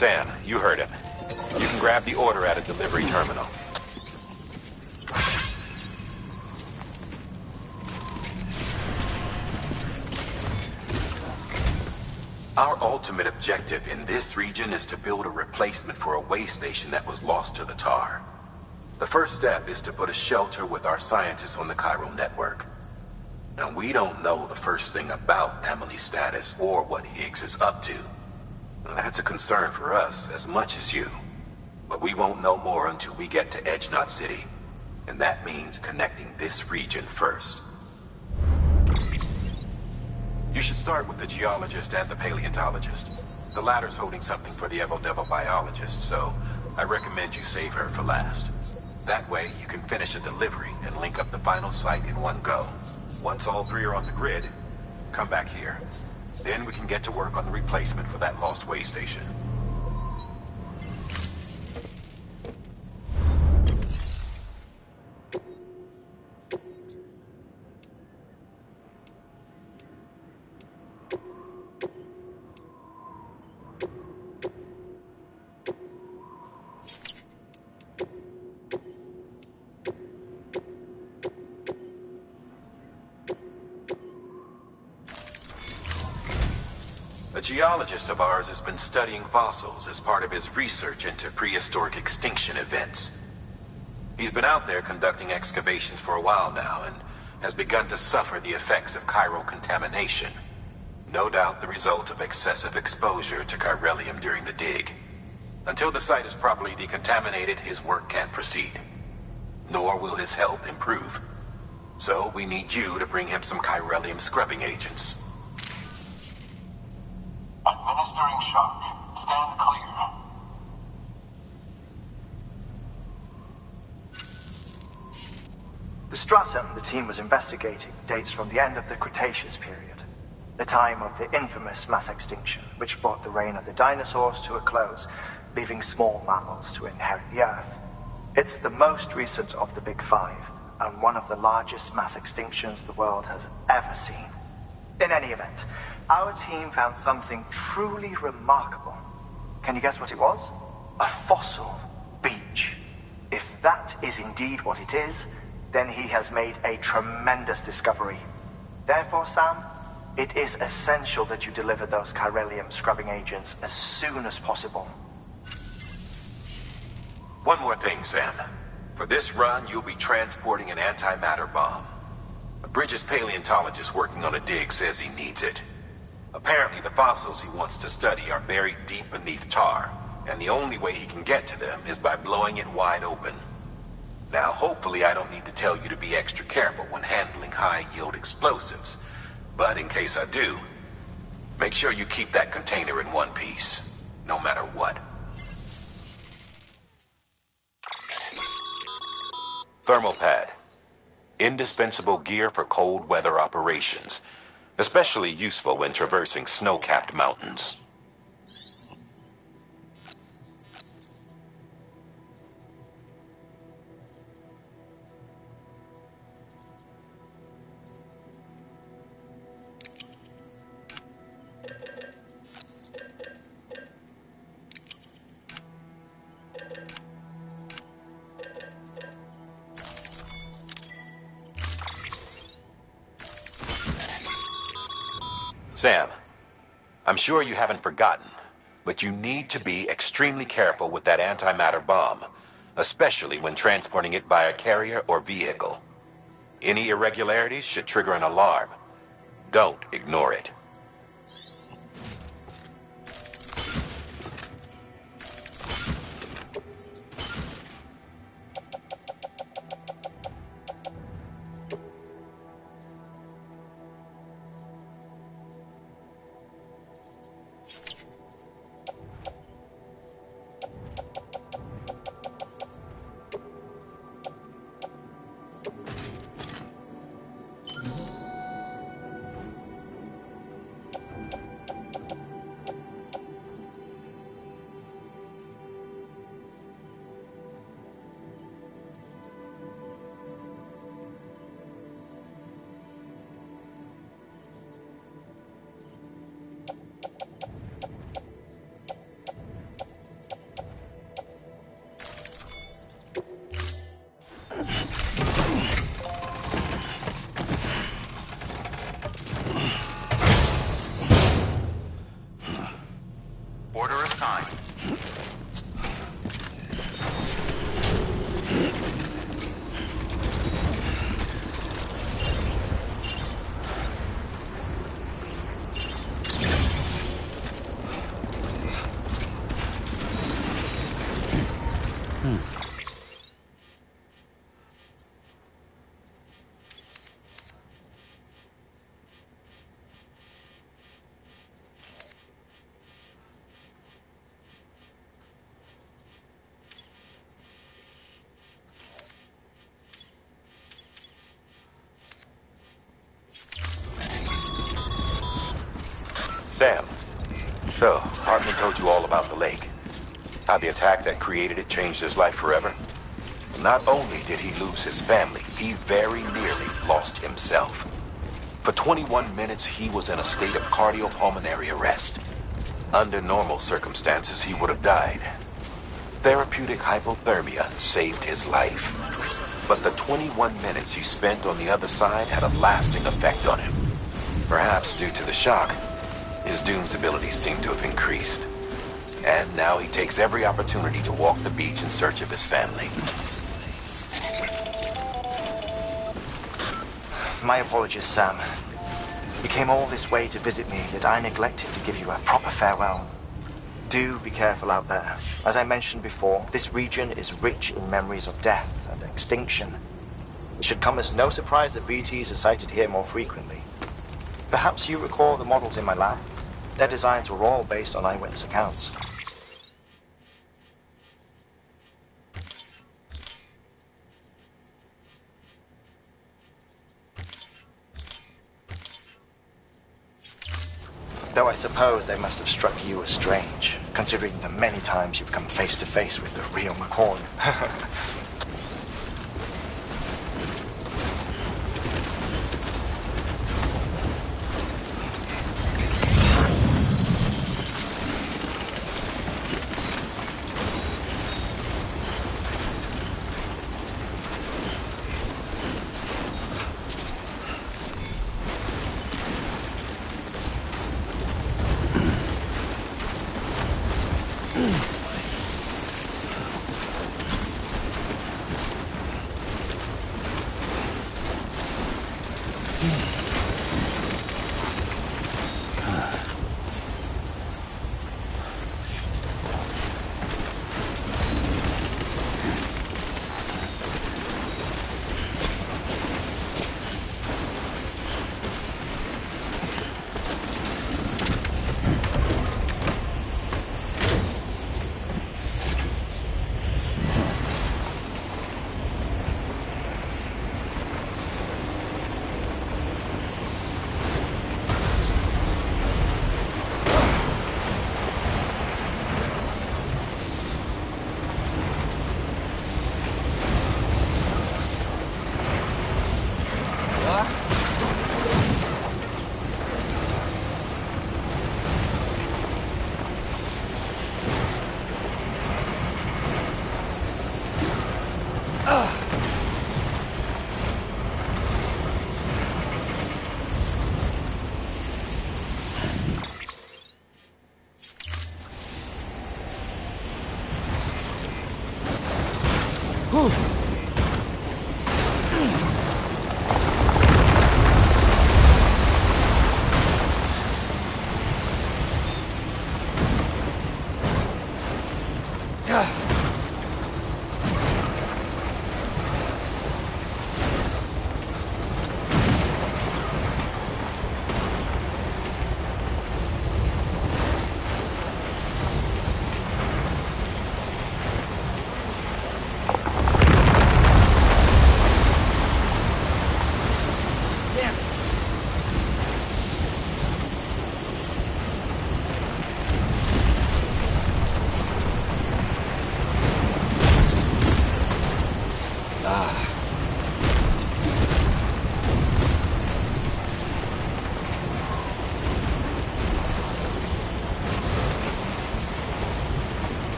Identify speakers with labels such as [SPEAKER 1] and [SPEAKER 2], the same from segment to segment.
[SPEAKER 1] Sam, you heard him. You can grab the order at a delivery terminal. Our ultimate objective in this region is to build a replacement for a way station that was lost to the tar. The first step is to put a shelter with our scientists on the Cairo network. Now, we don't know the first thing about Emily's status or what Higgs is up to. Now, that's a concern for us as much as you. But we won't know more until we get to Edge Knot City. And that means connecting this region first. You should start with the geologist and the paleontologist. The latter's holding something for the Evo-Devo biologist, so I recommend you save her for last. That way, you can finish a delivery and link up the final site in one go. Once all three are on the grid, come back here. Then we can get to work on the replacement for that lost way station. A geologist of ours has been studying fossils as part of his research into prehistoric extinction events. He's been out there conducting excavations for a while now and has begun to suffer the effects of chiral contamination. No doubt the result of excessive exposure to chiralium during the dig. Until the site is properly decontaminated, his work can't proceed. Nor will his health improve. So we need you to bring him some chiralium scrubbing agents.
[SPEAKER 2] Administering shock. Stand clear.
[SPEAKER 3] The stratum the team was investigating dates from the end of the Cretaceous period, the time of the infamous mass extinction, which brought the reign of the dinosaurs to a close, leaving small mammals to inherit the Earth. It's the most recent of the Big Five, and one of the largest mass extinctions the world has ever seen. In any event, our team found something truly remarkable. Can you guess what it was? A fossil beach. If that is indeed what it is, then he has made a tremendous discovery. Therefore, Sam, it is essential that you deliver those chiralium scrubbing agents as soon as possible.
[SPEAKER 1] One more thing, Sam. For this run, you'll be transporting an antimatter bomb. A Bridges paleontologist working on a dig says he needs it. Apparently, the fossils he wants to study are buried deep beneath tar, and the only way he can get to them is by blowing it wide open. Now, hopefully I don't need to tell you to be extra careful when handling high-yield explosives, but in case I do, make sure you keep that container in one piece, no matter what. Thermal pad. Indispensable gear for cold weather operations. Especially useful when traversing snow-capped mountains. Sam, I'm sure you haven't forgotten, but you need to be extremely careful with that antimatter bomb, especially when transporting it by a carrier or vehicle. Any irregularities should trigger an alarm. Don't ignore it. Sam, so Hartman told you all about the lake. How the attack that created it changed his life forever? Not only did he lose his family, he very nearly lost himself. For 21 minutes, he was in a state of cardiopulmonary arrest. Under normal circumstances, he would have died. Therapeutic hypothermia saved his life. But the 21 minutes he spent on the other side had a lasting effect on him. Perhaps due to the shock, his Doom's abilities seem to have increased. And now he takes every opportunity to walk the beach in search of his family.
[SPEAKER 3] My apologies, Sam. You came all this way to visit me, yet I neglected to give you a proper farewell. Do be careful out there. As I mentioned before, this region is rich in memories of death and extinction. It should come as no surprise that BTs are sighted here more frequently. Perhaps you recall the models in my lab? Their designs were all based on eyewitness accounts. Though I suppose they must have struck you as strange, considering the many times you've come face to face with the real McCoy.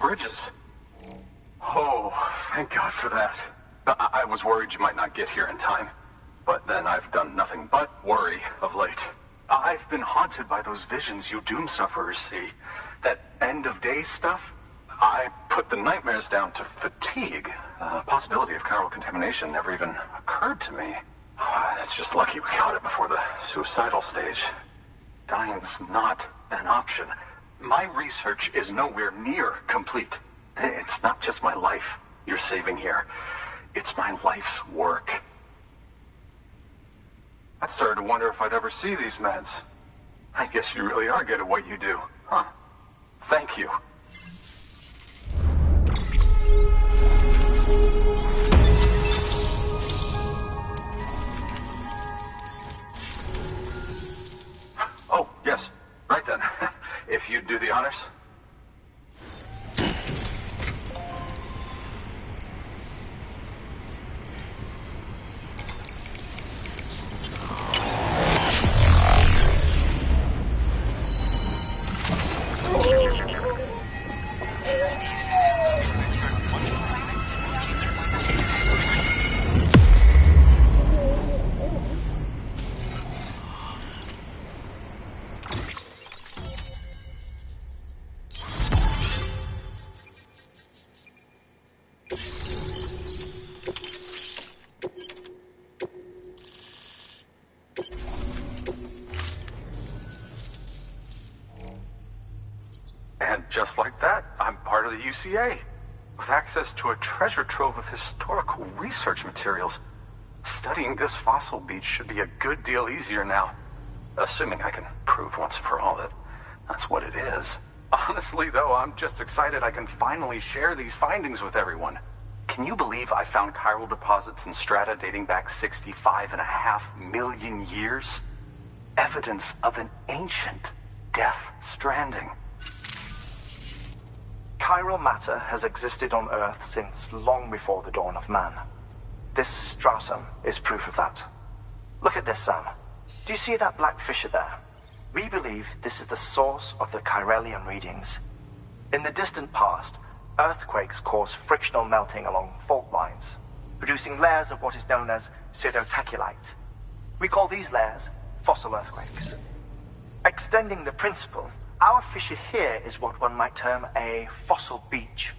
[SPEAKER 4] Bridges. Oh, thank God for that. I was worried you might not get here in time. But then I've done nothing but worry of late. I've been haunted by those visions you doom sufferers see. That end of days stuff. I put the nightmares down to fatigue. The possibility of chiral contamination never even occurred to me. It's just lucky we got it before the suicidal stage. Dying's not an option. My research is nowhere near complete. It's not just my life you're saving here. It's my life's work. I started to wonder if I'd ever see these meds. I guess you really are good at what you do, huh? Thank you. Oh, yes. Right then. If you'd do the honors. And just like that, I'm part of the UCA, with access to a treasure trove of historical research materials. Studying this fossil beach should be a good deal easier now, assuming I can prove once and for all that that's what it is. Honestly, though, I'm just excited I can finally share these findings with everyone. Can you believe I found chiral deposits in strata dating back 65.5 million years? Evidence of an ancient death stranding.
[SPEAKER 3] Chiral matter has existed on Earth since long before the dawn of man. This stratum is proof of that. Look at this, Sam. Do you see that black fissure there? We believe this is the source of the Chiralian readings. In the distant past, earthquakes cause frictional melting along fault lines, producing layers of what is known as pseudotaculite. We call these layers fossil earthquakes. Extending the principle, our fissure here is what one might term a fossil beach.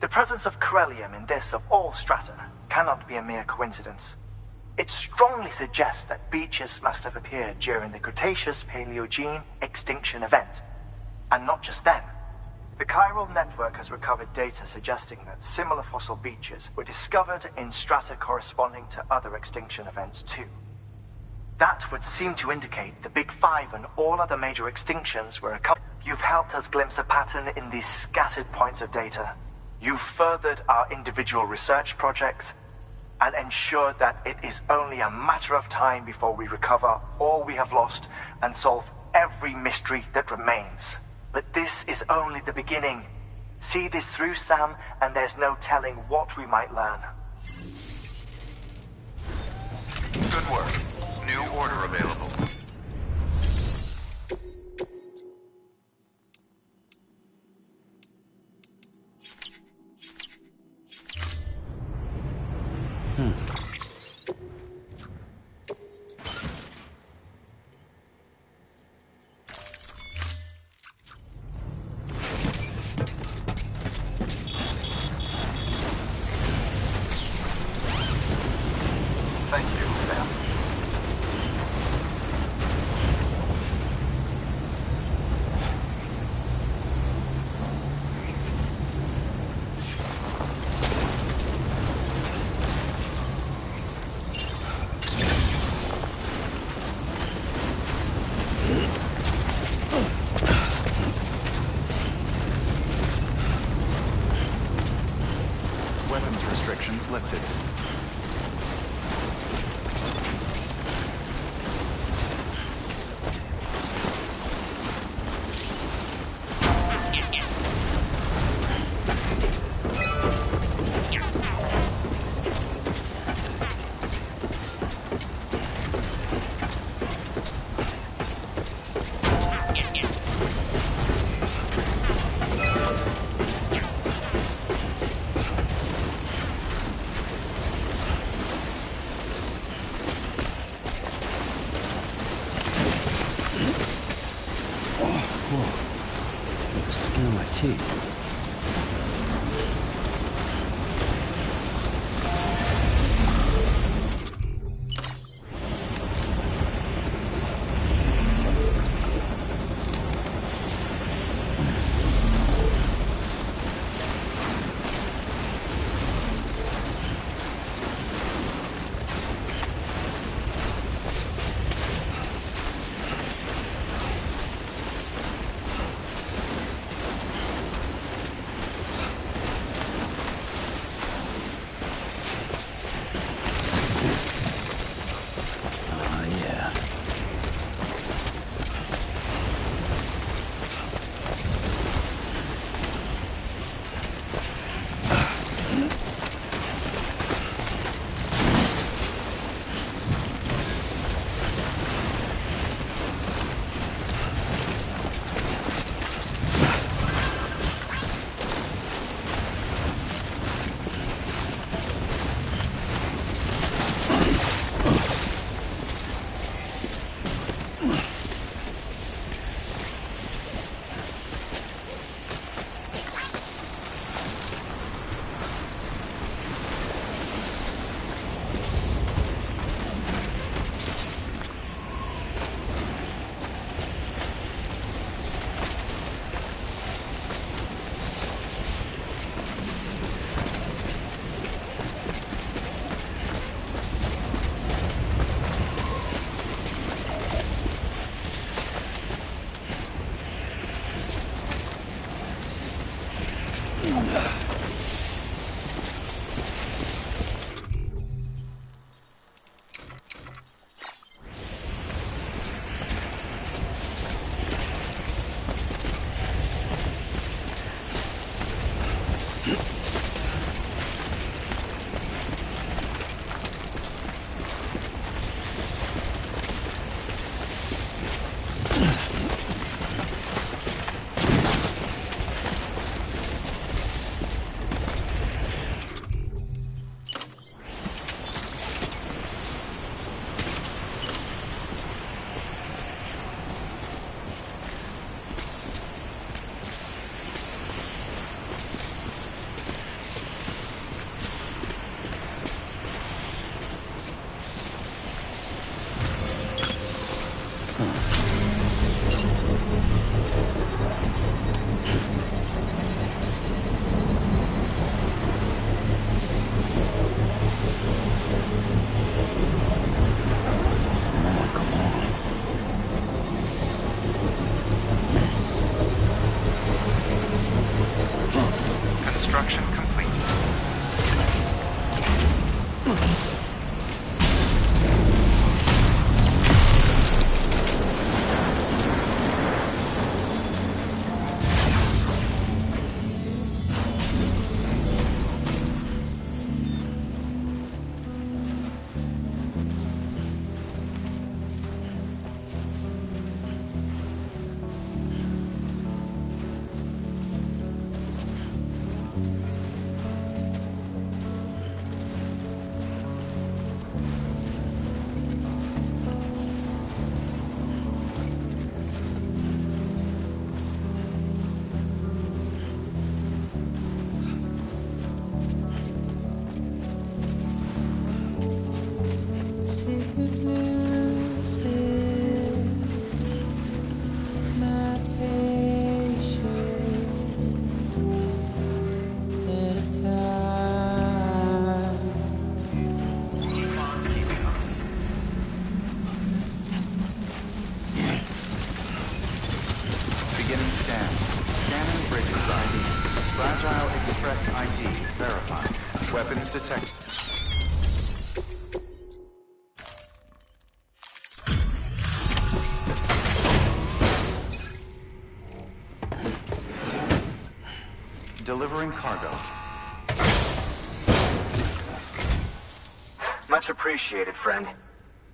[SPEAKER 3] The presence of Chiralium in this of all strata cannot be a mere coincidence. It strongly suggests that beaches must have appeared during the Cretaceous-Paleogene extinction event. And not just then. The chiral network has recovered data suggesting that similar fossil beaches were discovered in strata corresponding to other extinction events too. That would seem to indicate the Big Five and all other major extinctions were a couple. You've helped us glimpse a pattern in these scattered points of data. You've furthered our individual research projects and ensured that it is only a matter of time before we recover all we have lost and solve every mystery that remains. But this is only the beginning. See this through, Sam, and there's no telling what we might learn.
[SPEAKER 1] Good work. New order available.
[SPEAKER 4] Thank you, Sam.
[SPEAKER 5] Weapons restrictions lifted. Whoa. The skin on my teeth.
[SPEAKER 6] Construction complete. Beginning scan. Scanning Bridges ID. Fragile Express ID verified. Weapons detected. Delivering cargo.
[SPEAKER 7] Much appreciated, friend.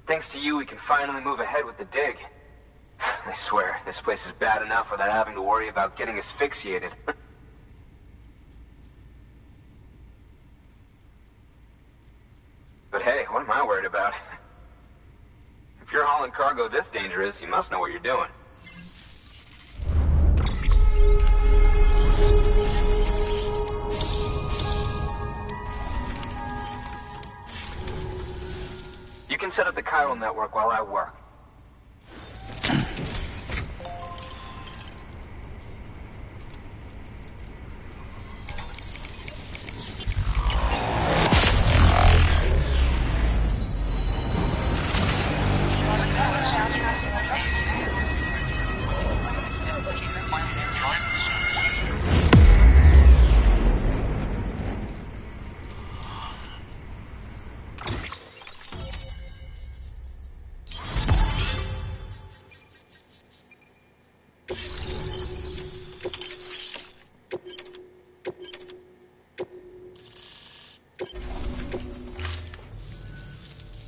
[SPEAKER 7] Thanks to you, we can finally move ahead with the dig. I swear, this place is bad enough without having to worry about getting asphyxiated. But hey, what am I worried about? If you're hauling cargo this dangerous, you must know what you're doing. set up the chiral network while I work.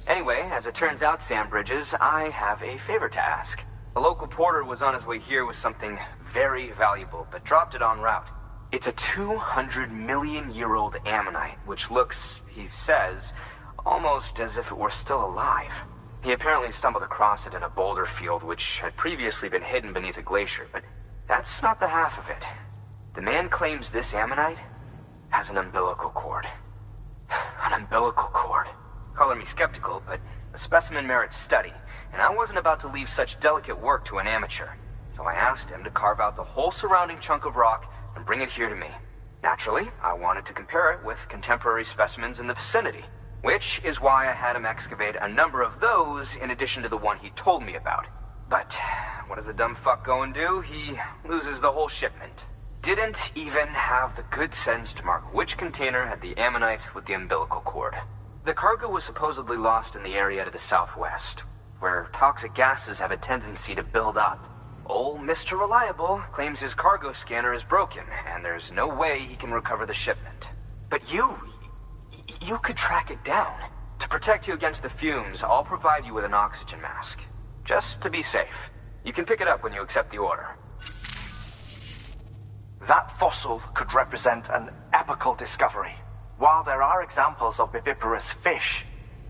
[SPEAKER 7] Anyway, as it turns out, Sam Bridges, I have a favor to ask. A local porter was on his way here with something very valuable, but dropped it en route. It's a 200-million-year-old ammonite, which looks, he says, almost as if it were still alive. He apparently stumbled across it in a boulder field which had previously been hidden beneath a glacier, but that's not the half of it. The man claims this ammonite has an umbilical cord. An umbilical cord. Color me skeptical, but the specimen merits study, and I wasn't about to leave such delicate work to an amateur. So I asked him to carve out the whole surrounding chunk of rock and bring it here to me. Naturally, I wanted to compare it with contemporary specimens in the vicinity, which is why I had him excavate a number of those in addition to the one he told me about. But what does the dumb fuck go and do? He loses the whole shipment. Didn't even have the good sense to mark which container had the ammonite with the umbilical cord. The cargo was supposedly lost in the area to the southwest, where toxic gases have a tendency to build up. Old Mr. Reliable claims his cargo scanner is broken, and there's no way he can recover the shipment. But you could track it down. To protect you against the fumes, I'll provide you with an oxygen mask. Just to be safe. You can pick it up when you accept the order.
[SPEAKER 3] That fossil could represent an epochal discovery. While there are examples of viviparous fish,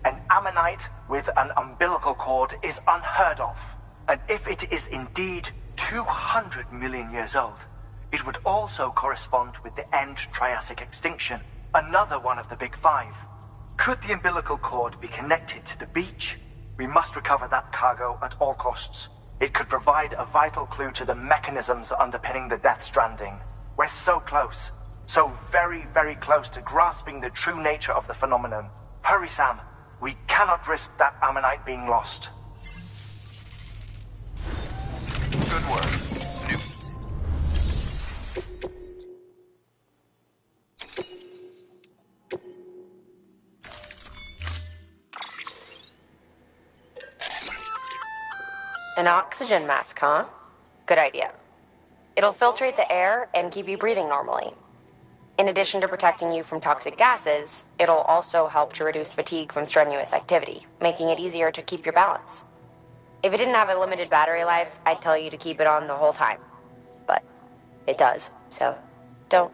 [SPEAKER 3] an ammonite with an umbilical cord is unheard of. And if it is indeed 200 million years old, it would also correspond with the end Triassic extinction, another one of the big five. Could the umbilical cord be connected to the beach? We must recover that cargo at all costs. It could provide a vital clue to the mechanisms underpinning the Death Stranding. We're so close. So very, very close to grasping the true nature of the phenomenon. Hurry, Sam. We cannot risk that ammonite being lost.
[SPEAKER 4] Good work.
[SPEAKER 8] An oxygen mask, huh? Good idea. It'll filtrate the air and keep you breathing normally. In addition to protecting you from toxic gases, it'll also help to reduce fatigue from strenuous activity, making it easier to keep your balance. If it didn't have a limited battery life, I'd tell you to keep it on the whole time. But it does, so don't.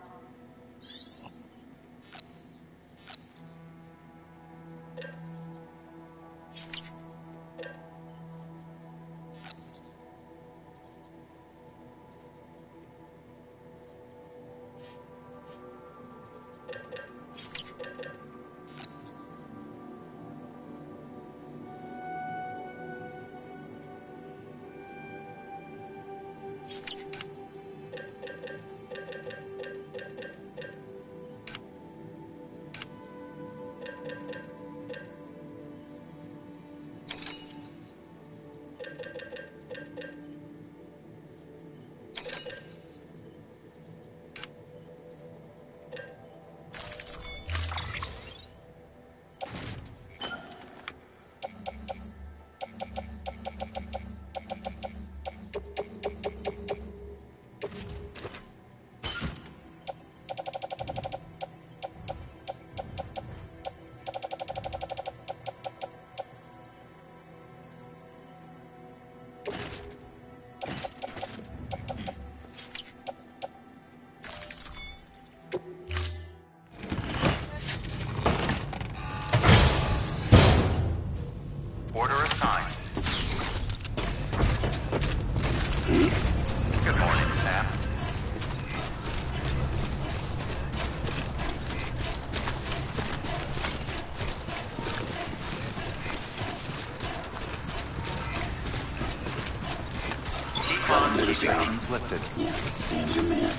[SPEAKER 6] Restraints lifted.
[SPEAKER 5] Yeah, Sam's your man.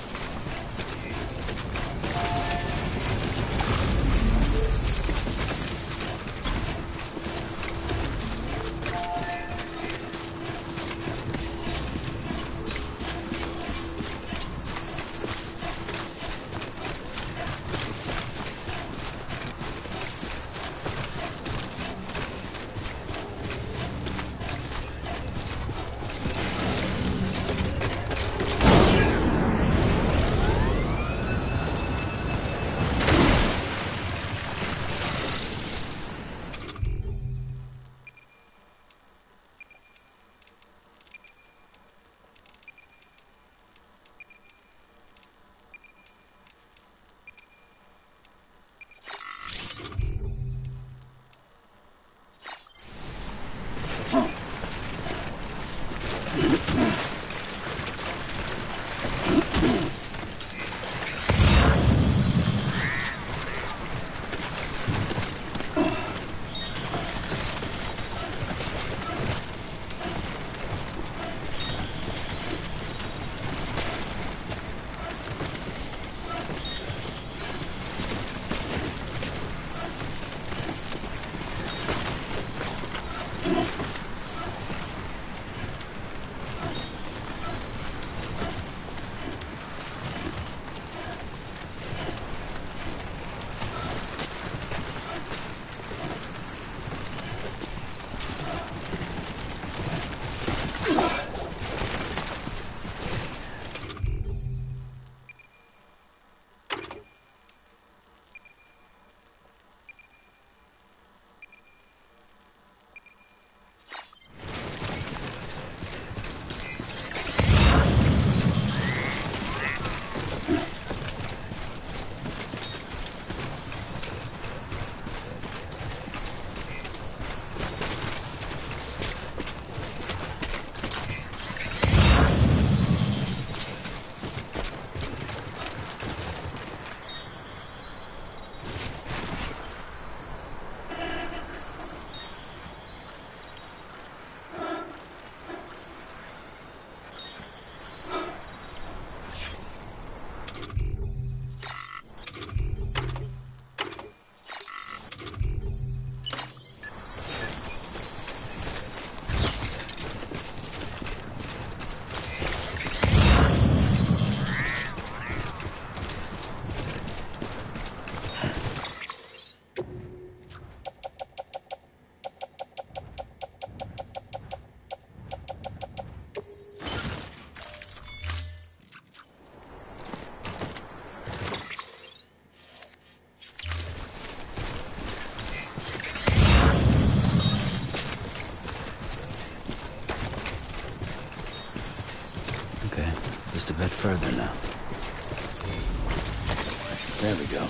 [SPEAKER 5] Just a bit further now. There we go.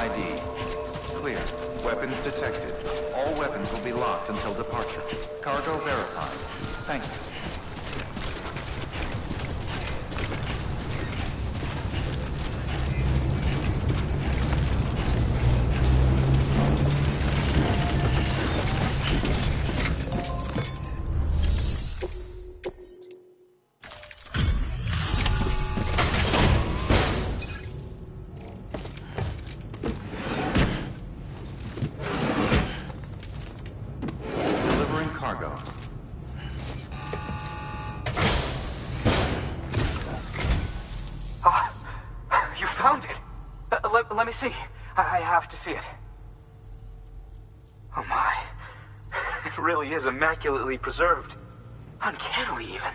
[SPEAKER 6] ID. Clear. Weapons detected. All weapons will be locked until departure. Cargo verified. Thank you. Cargo.
[SPEAKER 7] You found it! Let me see. I have to see it. Oh my. It really is immaculately preserved. Uncannily, even.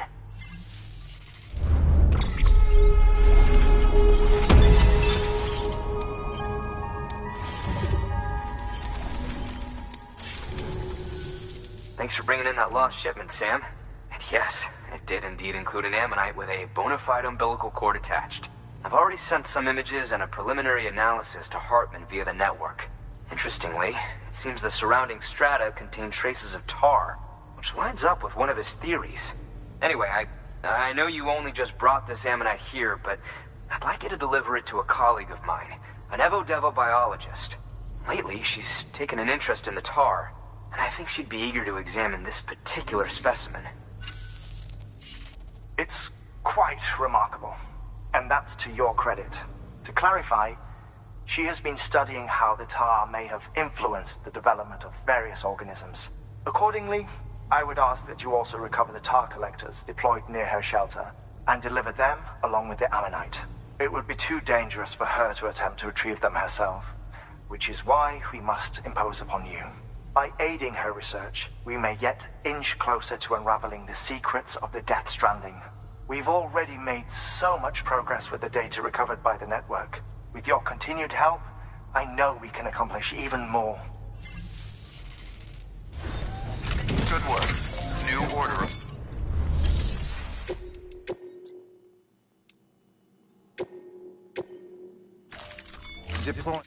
[SPEAKER 7] Thanks for bringing in that lost shipment, Sam. And yes, it did indeed include an ammonite with a bona fide umbilical cord attached. I've already sent some images and a preliminary analysis to Hartman via the network. Interestingly, it seems the surrounding strata contain traces of tar, which lines up with one of his theories. Anyway, I know you only just brought this ammonite here, but I'd like you to deliver it to a colleague of mine, an Evo-Devo biologist. Lately, she's taken an interest in the tar, and I think she'd be eager to examine this particular specimen.
[SPEAKER 3] It's quite remarkable, and that's to your credit. To clarify, she has been studying how the tar may have influenced the development of various organisms. Accordingly, I would ask that you also recover the tar collectors deployed near her shelter and deliver them along with the ammonite. It would be too dangerous for her to attempt to retrieve them herself, which is why we must impose upon you. By aiding her research, we may yet inch closer to unraveling the secrets of the Death Stranding. We've already made so much progress with the data recovered by the network. With your continued help, I know we can accomplish even more.
[SPEAKER 6] Good work. New order. Deploy.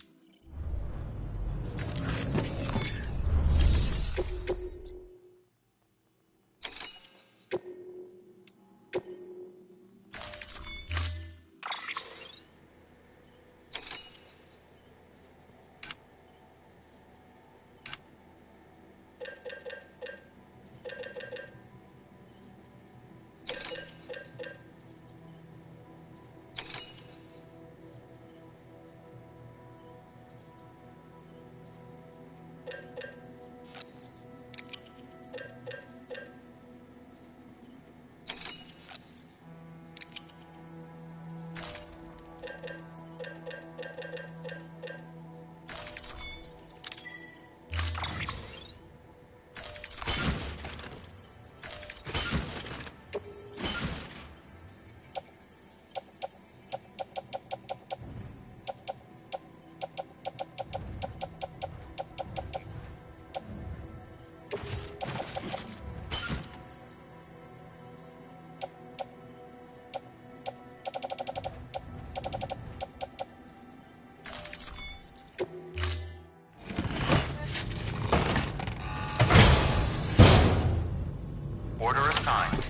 [SPEAKER 6] Order assigned.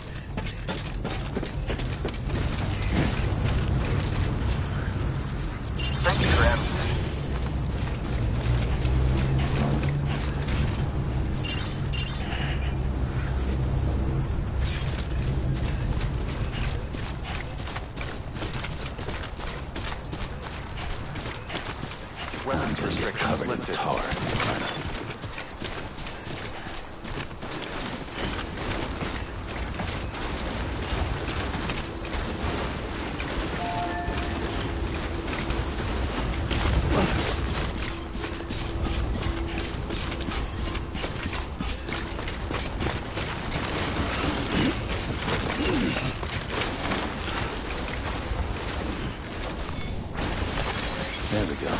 [SPEAKER 3] Thank you, Graham.
[SPEAKER 6] Weapons restrictions
[SPEAKER 5] Covered in
[SPEAKER 6] lifted.
[SPEAKER 5] tar. There we go.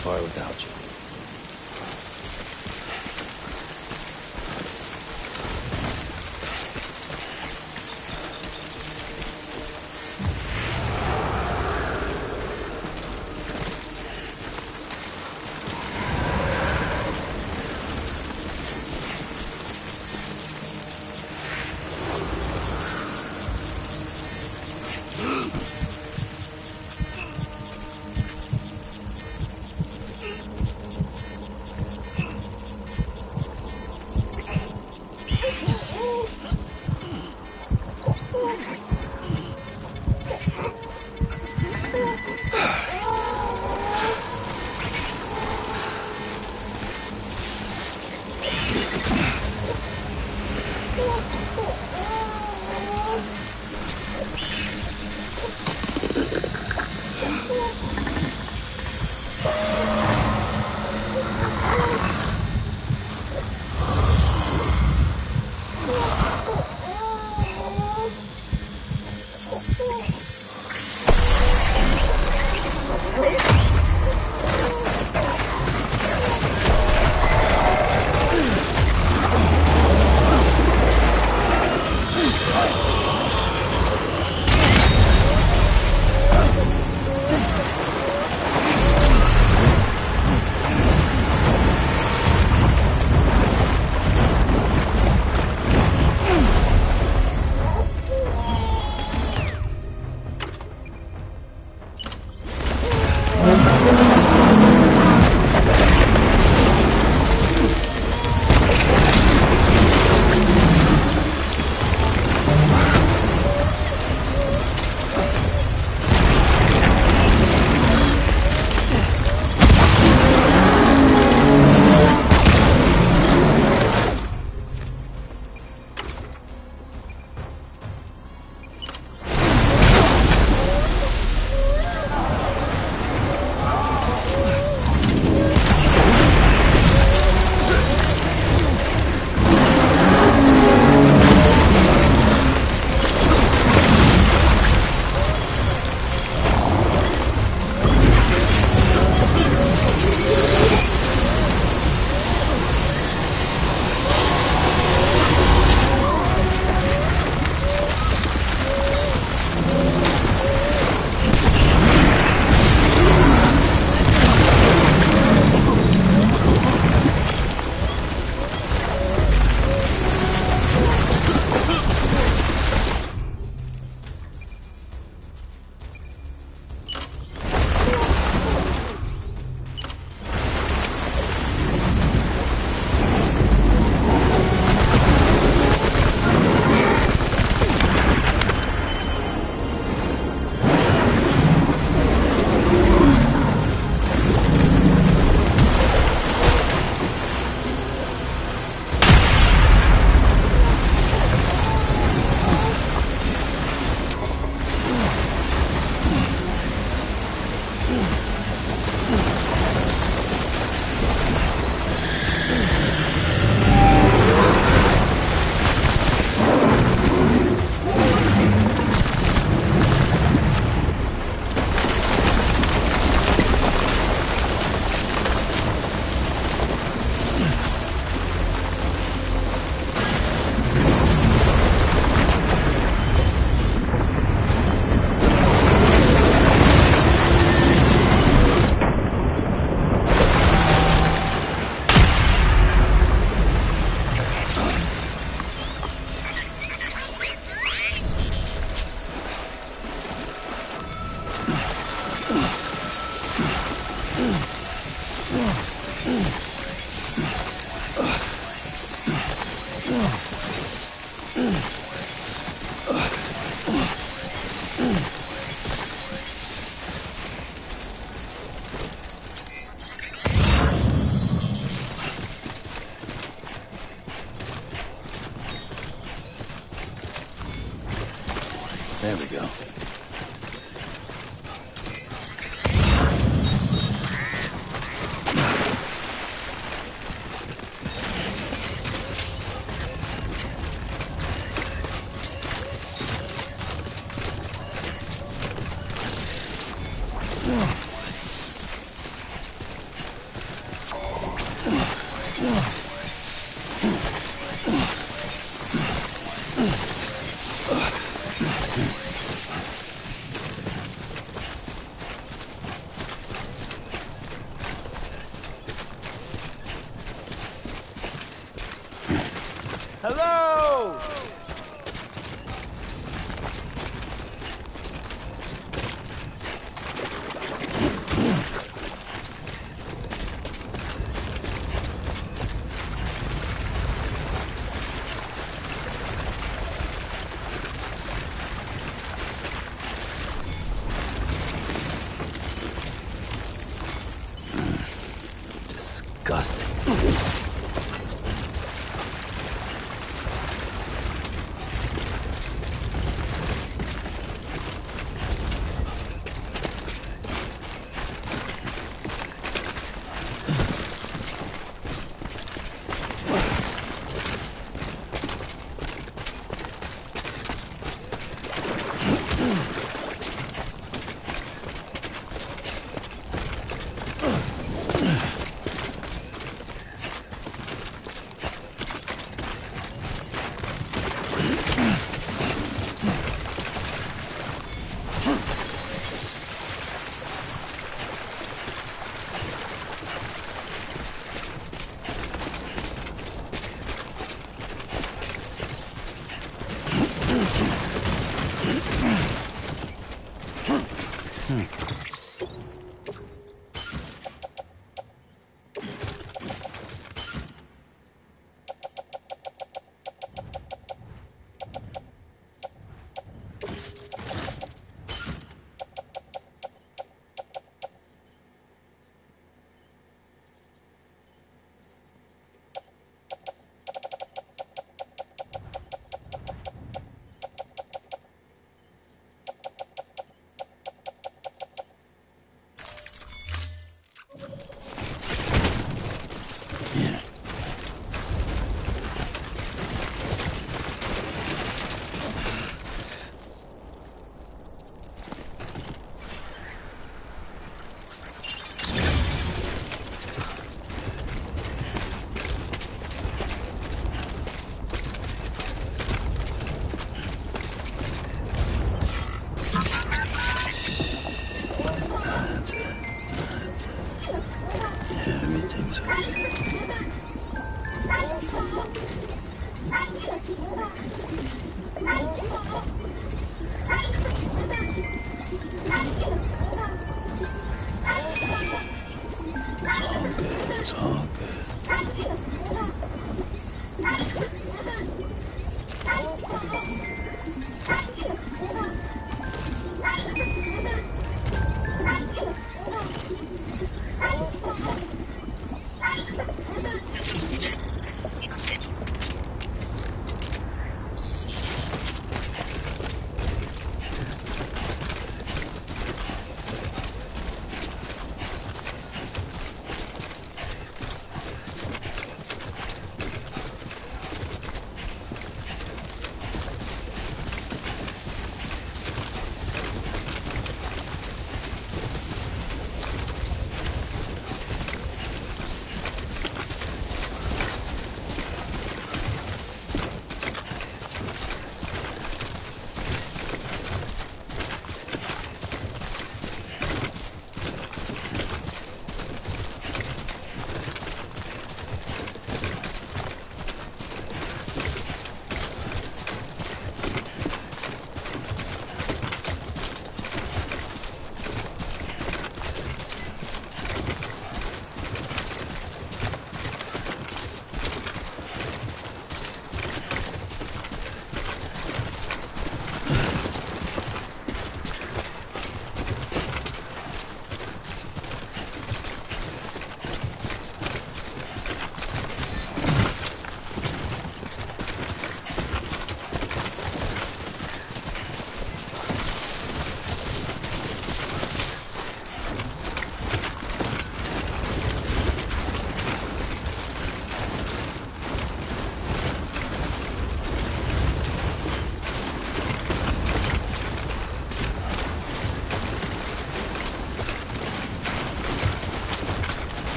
[SPEAKER 5] far without you. There we go.
[SPEAKER 9] Hello!
[SPEAKER 5] Disgusting.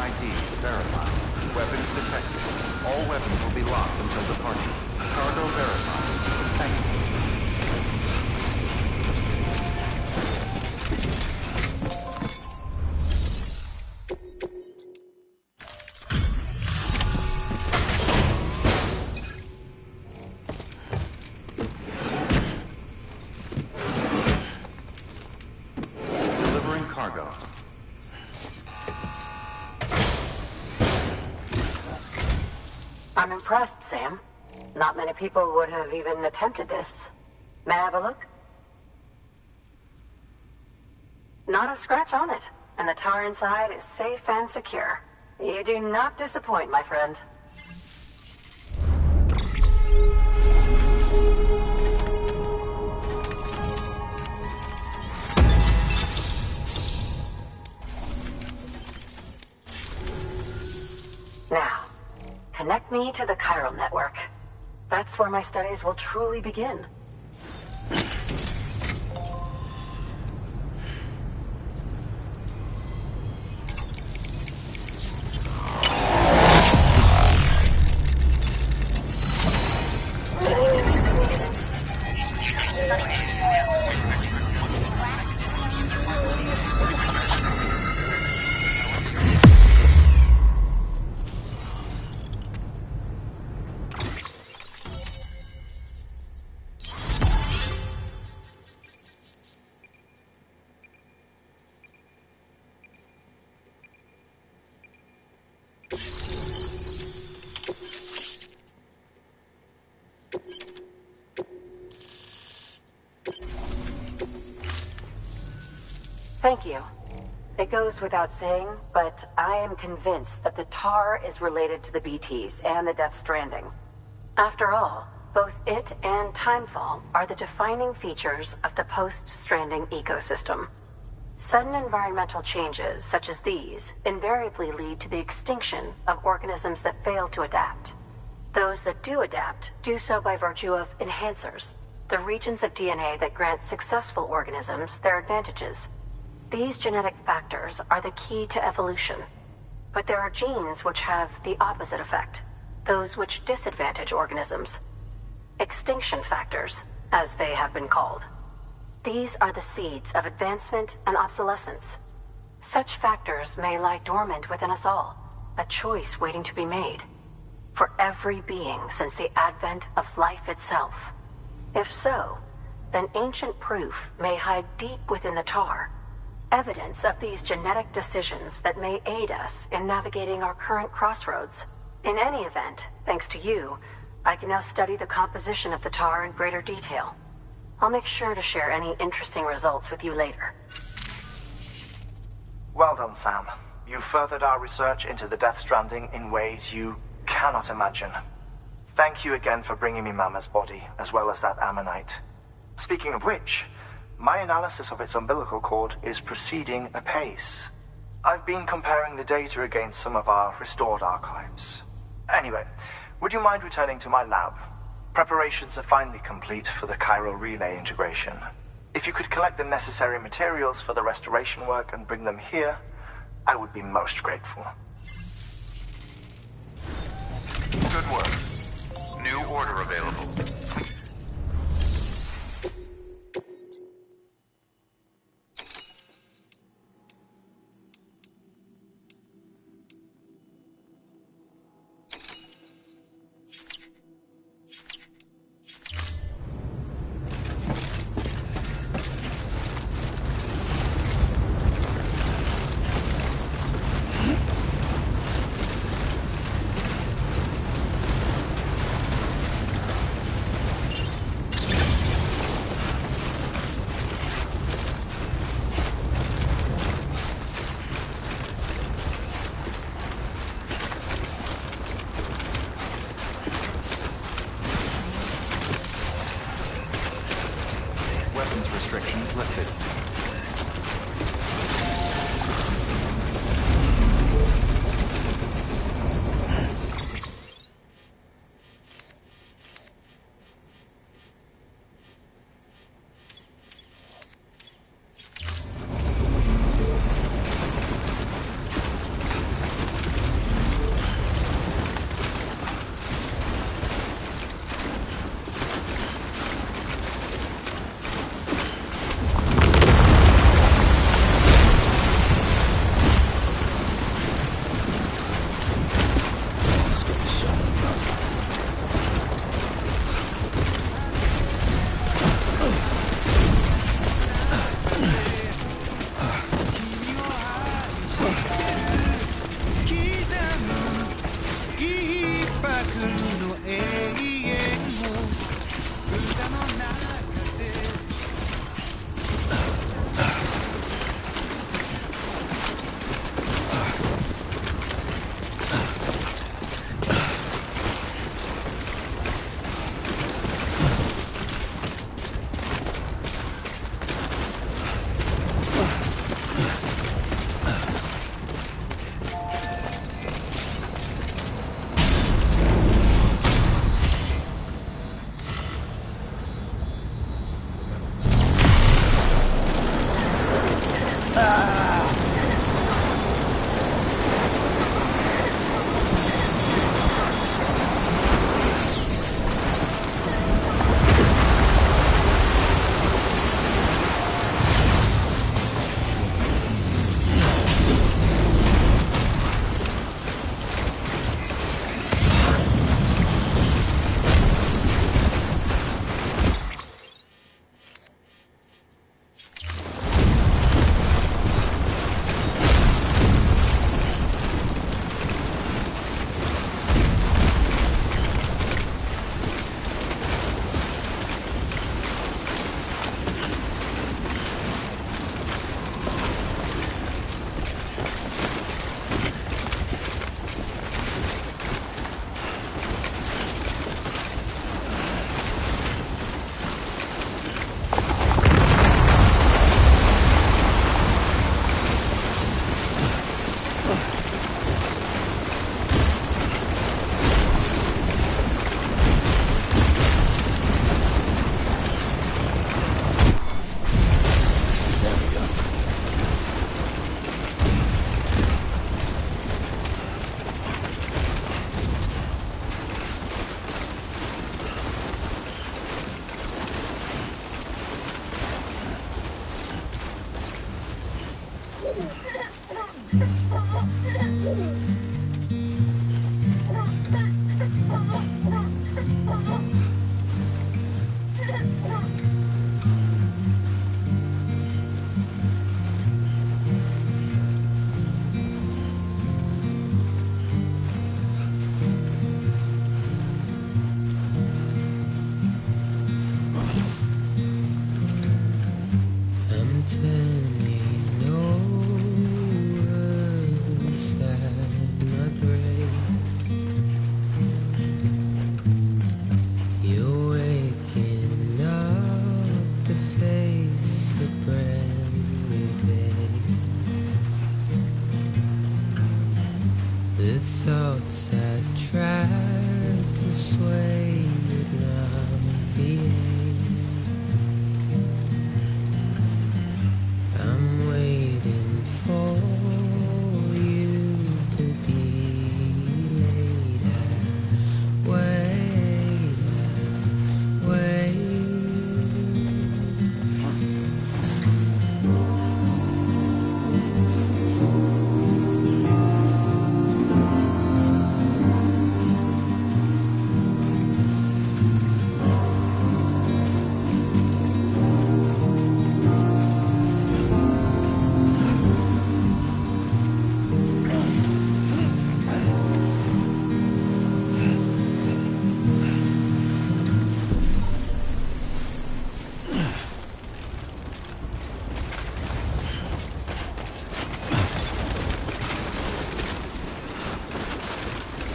[SPEAKER 6] ID verified. Weapons detected. All weapons will be locked until departure. Cargo verified. Thank you. Delivering cargo.
[SPEAKER 9] I'm impressed, Sam. Not many people would have even attempted this. May I have a look? Not a scratch on it, and the tar inside is safe and secure. You do not disappoint, my friend. Now, connect me to the chiral network. That's where my studies will truly begin. Thank you. It goes without saying, but I am convinced that the tar is related to the BTs and the Death Stranding. After all, both it and Timefall are the defining features of the post-Stranding ecosystem. Sudden environmental changes such as these invariably lead to the extinction of organisms that fail to adapt. Those that do adapt do so by virtue of enhancers, the regions of DNA that grant successful organisms their advantages. These genetic factors are the key to evolution. But there are genes which have the opposite effect, those which disadvantage organisms. Extinction factors, as they have been called. These are the seeds of advancement and obsolescence. Such factors may lie dormant within us all, a choice waiting to be made. For every being since the advent of life itself. If so, then ancient proof may hide deep within the tar. Evidence of these genetic decisions that may aid us in navigating our current crossroads. In any event, thanks to you, I can now study the composition of the tar in greater detail. I'll make sure to share any interesting results with you later.
[SPEAKER 3] Well done, Sam. You furthered our research into the Death Stranding in ways you cannot imagine. Thank you again for bringing me Mama's body, as well as that ammonite. Speaking of which, my analysis of its umbilical cord is proceeding apace. I've been comparing the data against some of our restored archives. Anyway, would you mind returning to my lab? Preparations are finally complete for the chiral relay integration. If you could collect the necessary materials for the restoration work and bring them here, I would be most grateful.
[SPEAKER 6] Good work. New order available. Restrictions lifted.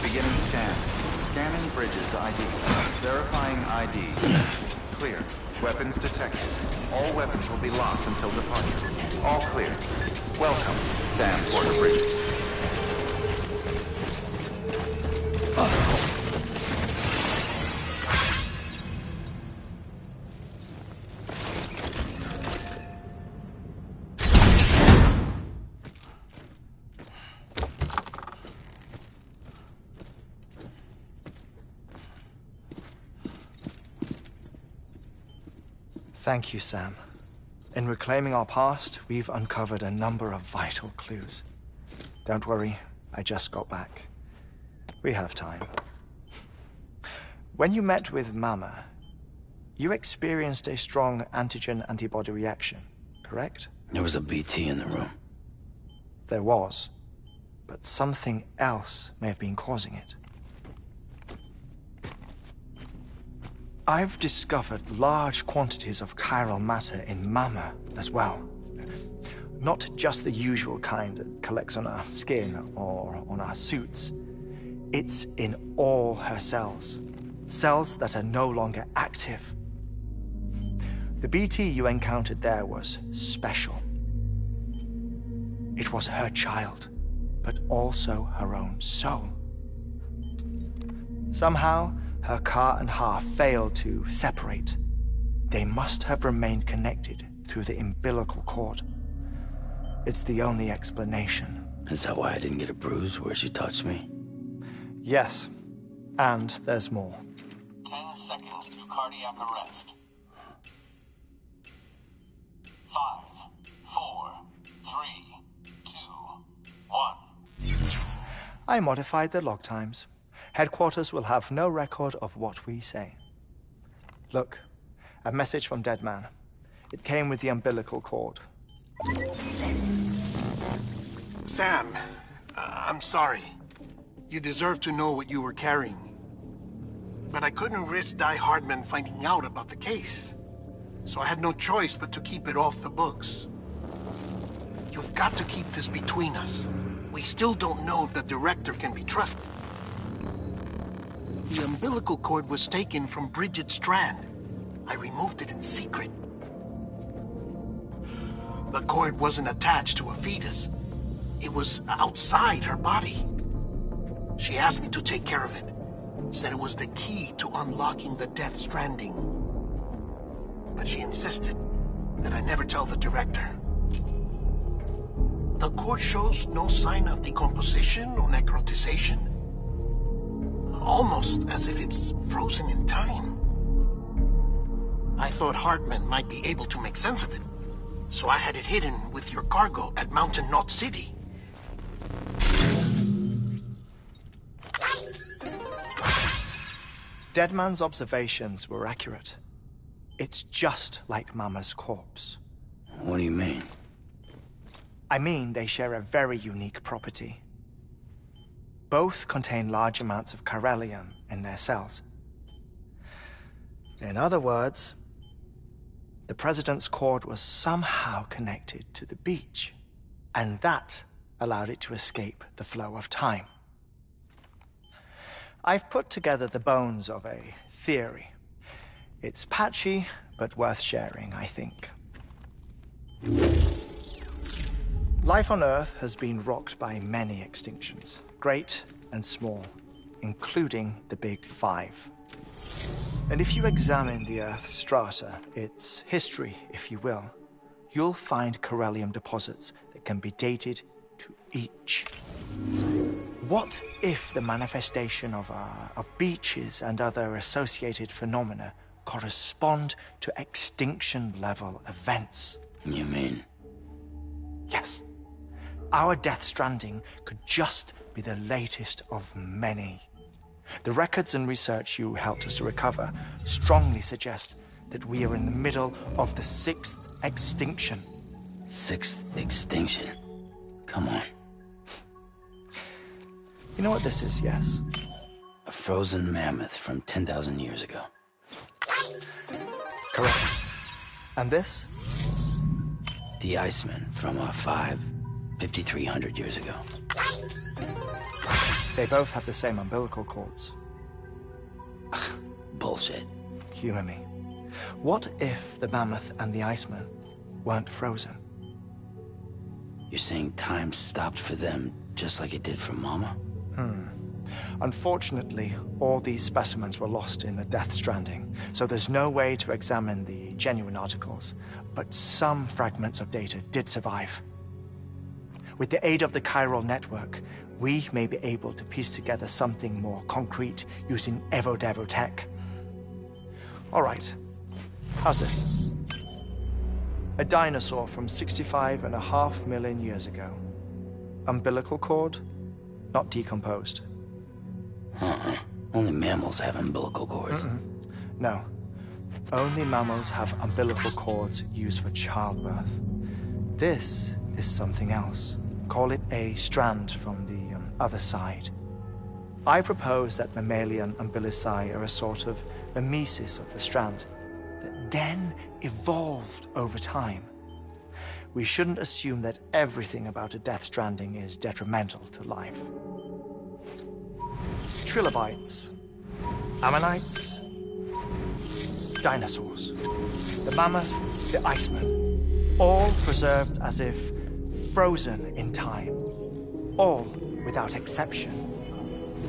[SPEAKER 6] Beginning scan. Scanning Bridges ID. Verifying ID. Clear. Weapons detected. All weapons will be locked until departure. All clear. Welcome, Sam Porter Bridges.
[SPEAKER 3] Thank you, Sam. In reclaiming our past, we've uncovered a number of vital clues. Don't worry, I just got back. We have time. When you met with Mama, you experienced a strong antigen-antibody reaction, correct?
[SPEAKER 5] There was a BT in the room.
[SPEAKER 3] There was, but something else may have been causing it. I've discovered large quantities of chiral matter in Mama as well. Not just the usual kind that collects on our skin or on our suits. It's in all her cells. Cells that are no longer active. The BT you encountered there was special. It was her child, but also her own soul. Somehow, her car and half failed to separate. They must have remained connected through the umbilical cord. It's the only explanation.
[SPEAKER 5] Is that why I didn't get a bruise where she touched me?
[SPEAKER 3] Yes, and there's more.
[SPEAKER 2] 10 seconds to cardiac arrest. 5, 4, 3, 2, 1.
[SPEAKER 3] I modified the log times. Headquarters will have no record of what we say. Look, a message from Dead Man. It came with the umbilical cord.
[SPEAKER 10] Sam, I'm sorry. You deserve to know what you were carrying. But I couldn't risk Die Hardman finding out about the case. So I had no choice but to keep it off the books. You've got to keep this between us. We still don't know if the director can be trusted. The umbilical cord was taken from Bridget Strand. I removed it in secret. The cord wasn't attached to a fetus. It was outside her body. She asked me to take care of it. Said it was the key to unlocking the Death Stranding. But she insisted that I never tell the director. The cord shows no sign of decomposition or necrotization. Almost as if it's frozen in time. I thought Hartman might be able to make sense of it. So I had it hidden with your cargo at Mountain Knot City.
[SPEAKER 3] Deadman's observations were accurate. It's just like Mama's corpse.
[SPEAKER 5] What do you mean?
[SPEAKER 3] I mean, they share a very unique property. Both contain large amounts of chiralium in their cells. In other words, the President's cord was somehow connected to the beach, and that allowed it to escape the flow of time. I've put together the bones of a theory. It's patchy, but worth sharing, I think. Life on Earth has been rocked by many extinctions, great and small, including the Big Five. And if you examine the Earth's strata, its history, if you will, you'll find chiralium deposits that can be dated to each. What if the manifestation of beaches and other associated phenomena correspond to extinction-level events?
[SPEAKER 5] You mean?
[SPEAKER 3] Yes. Our Death Stranding could just be the latest of many. The records and research you helped us to recover strongly suggest that we are in the middle of the 6th extinction.
[SPEAKER 5] 6th extinction? Come on.
[SPEAKER 3] You know what this is, yes?
[SPEAKER 5] A frozen mammoth from 10,000 years ago.
[SPEAKER 3] Correct. And this?
[SPEAKER 5] The Iceman from 5,300 years ago.
[SPEAKER 3] They both have the same umbilical cords.
[SPEAKER 5] Bullshit.
[SPEAKER 3] Humor me. What if the mammoth and the Iceman weren't frozen?
[SPEAKER 5] You're saying time stopped for them just like it did for Mama?
[SPEAKER 3] Unfortunately, all these specimens were lost in the Death Stranding, so there's no way to examine the genuine articles, but some fragments of data did survive. With the aid of the chiral network, we may be able to piece together something more concrete using Evo-Devo tech. All right, how's this? A dinosaur from 65.5 million years ago. Umbilical cord, not decomposed.
[SPEAKER 5] Only mammals have umbilical cords.
[SPEAKER 3] No. Only mammals have umbilical cords used for childbirth. This is something else. Call it a strand from the other side. I propose that mammalian umbilici are a sort of mimesis of the strand that then evolved over time. We shouldn't assume that everything about a Death Stranding is detrimental to life. Trilobites, ammonites, dinosaurs, the mammoth, the Iceman, all preserved as if frozen in time, all, without exception,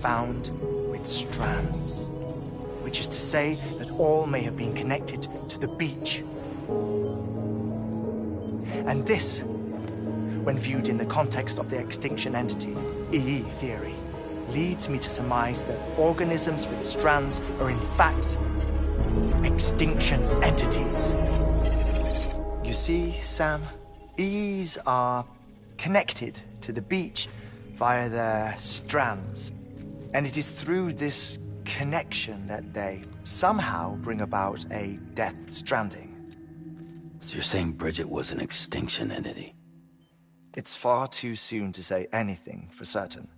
[SPEAKER 3] found with strands, which is to say that all may have been connected to the beach. And this, when viewed in the context of the extinction entity, EE theory, leads me to surmise that organisms with strands are in fact extinction entities. You see, Sam, EEs are connected to the beach via their strands, and it is through this connection that they somehow bring about a Death Stranding.
[SPEAKER 5] So you're saying Bridget was an extinction entity?
[SPEAKER 3] It's far too soon to say anything for certain.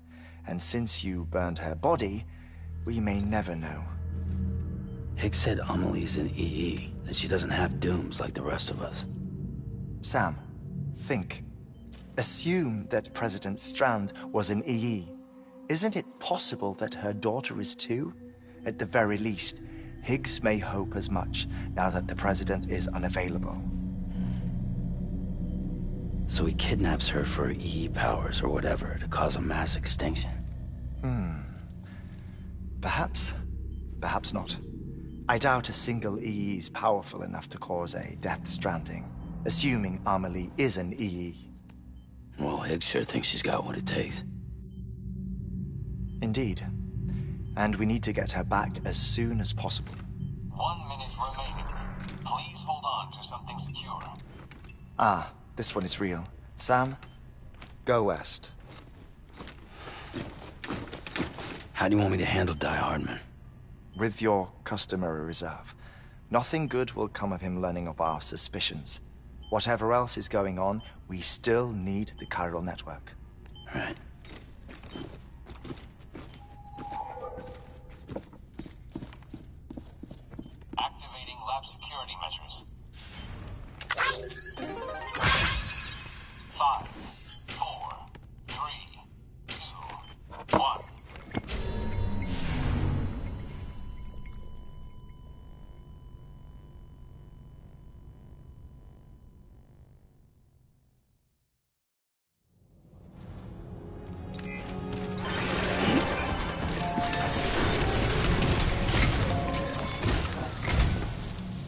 [SPEAKER 3] And since you burned her body, we may never know.
[SPEAKER 5] Higgs said Amelie's an EE, that she doesn't have dooms like the rest of us.
[SPEAKER 3] Sam, think. Assume that President Strand was an EE. Isn't it possible that her daughter is too? At the very least, Higgs may hope as much now that the President is unavailable.
[SPEAKER 5] So he kidnaps her for EE powers or whatever to cause a mass extinction.
[SPEAKER 3] Perhaps. Perhaps not. I doubt a single EE is powerful enough to cause a Death Stranding, assuming Amelie is an EE.
[SPEAKER 5] Well, Higgs sure thinks she's got what it takes.
[SPEAKER 3] Indeed. And we need to get her back as soon as possible.
[SPEAKER 2] 1 minute remaining. Please hold on to something secure.
[SPEAKER 3] Ah, this one is real. Sam, go west.
[SPEAKER 5] How do you want me to handle Die Hardman?
[SPEAKER 3] With your customary reserve. Nothing good will come of him learning of our suspicions. Whatever else is going on, we still need the chiral network.
[SPEAKER 5] Right.
[SPEAKER 2] Activating lab security measures. 5, 4, 3, 2, 1.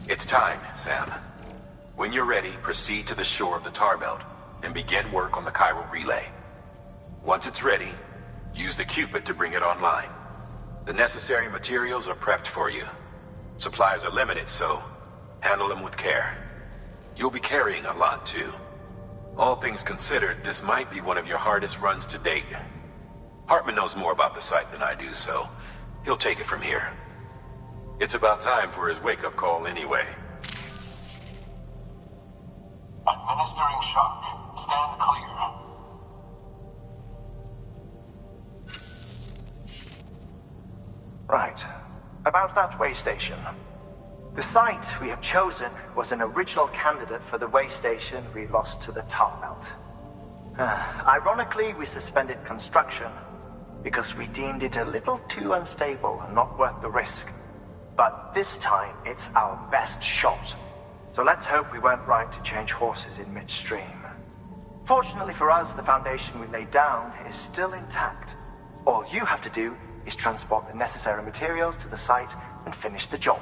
[SPEAKER 1] It's time, Sam. When you're ready, proceed to the shore of the tar belt and begin work on the chiral relay. Once it's ready, use the Cupid to bring it online. The necessary materials are prepped for you. Supplies are limited, so handle them with care. You'll be carrying a lot, too. All things considered, this might be one of your hardest runs to date. Hartman knows more about the site than I do, so he'll take it from here. It's about time for his wake-up call anyway.
[SPEAKER 2] Administering shock. Stand clear.
[SPEAKER 3] Right. About that way station. The site we have chosen was an original candidate for the way station we lost to the tar belt. Ironically, we suspended construction because we deemed it a little too unstable and not worth the risk. But this time, it's our best shot. So let's hope we weren't right to change horses in midstream. Fortunately for us, the foundation we laid down is still intact. All you have to do is transport the necessary materials to the site and finish the job.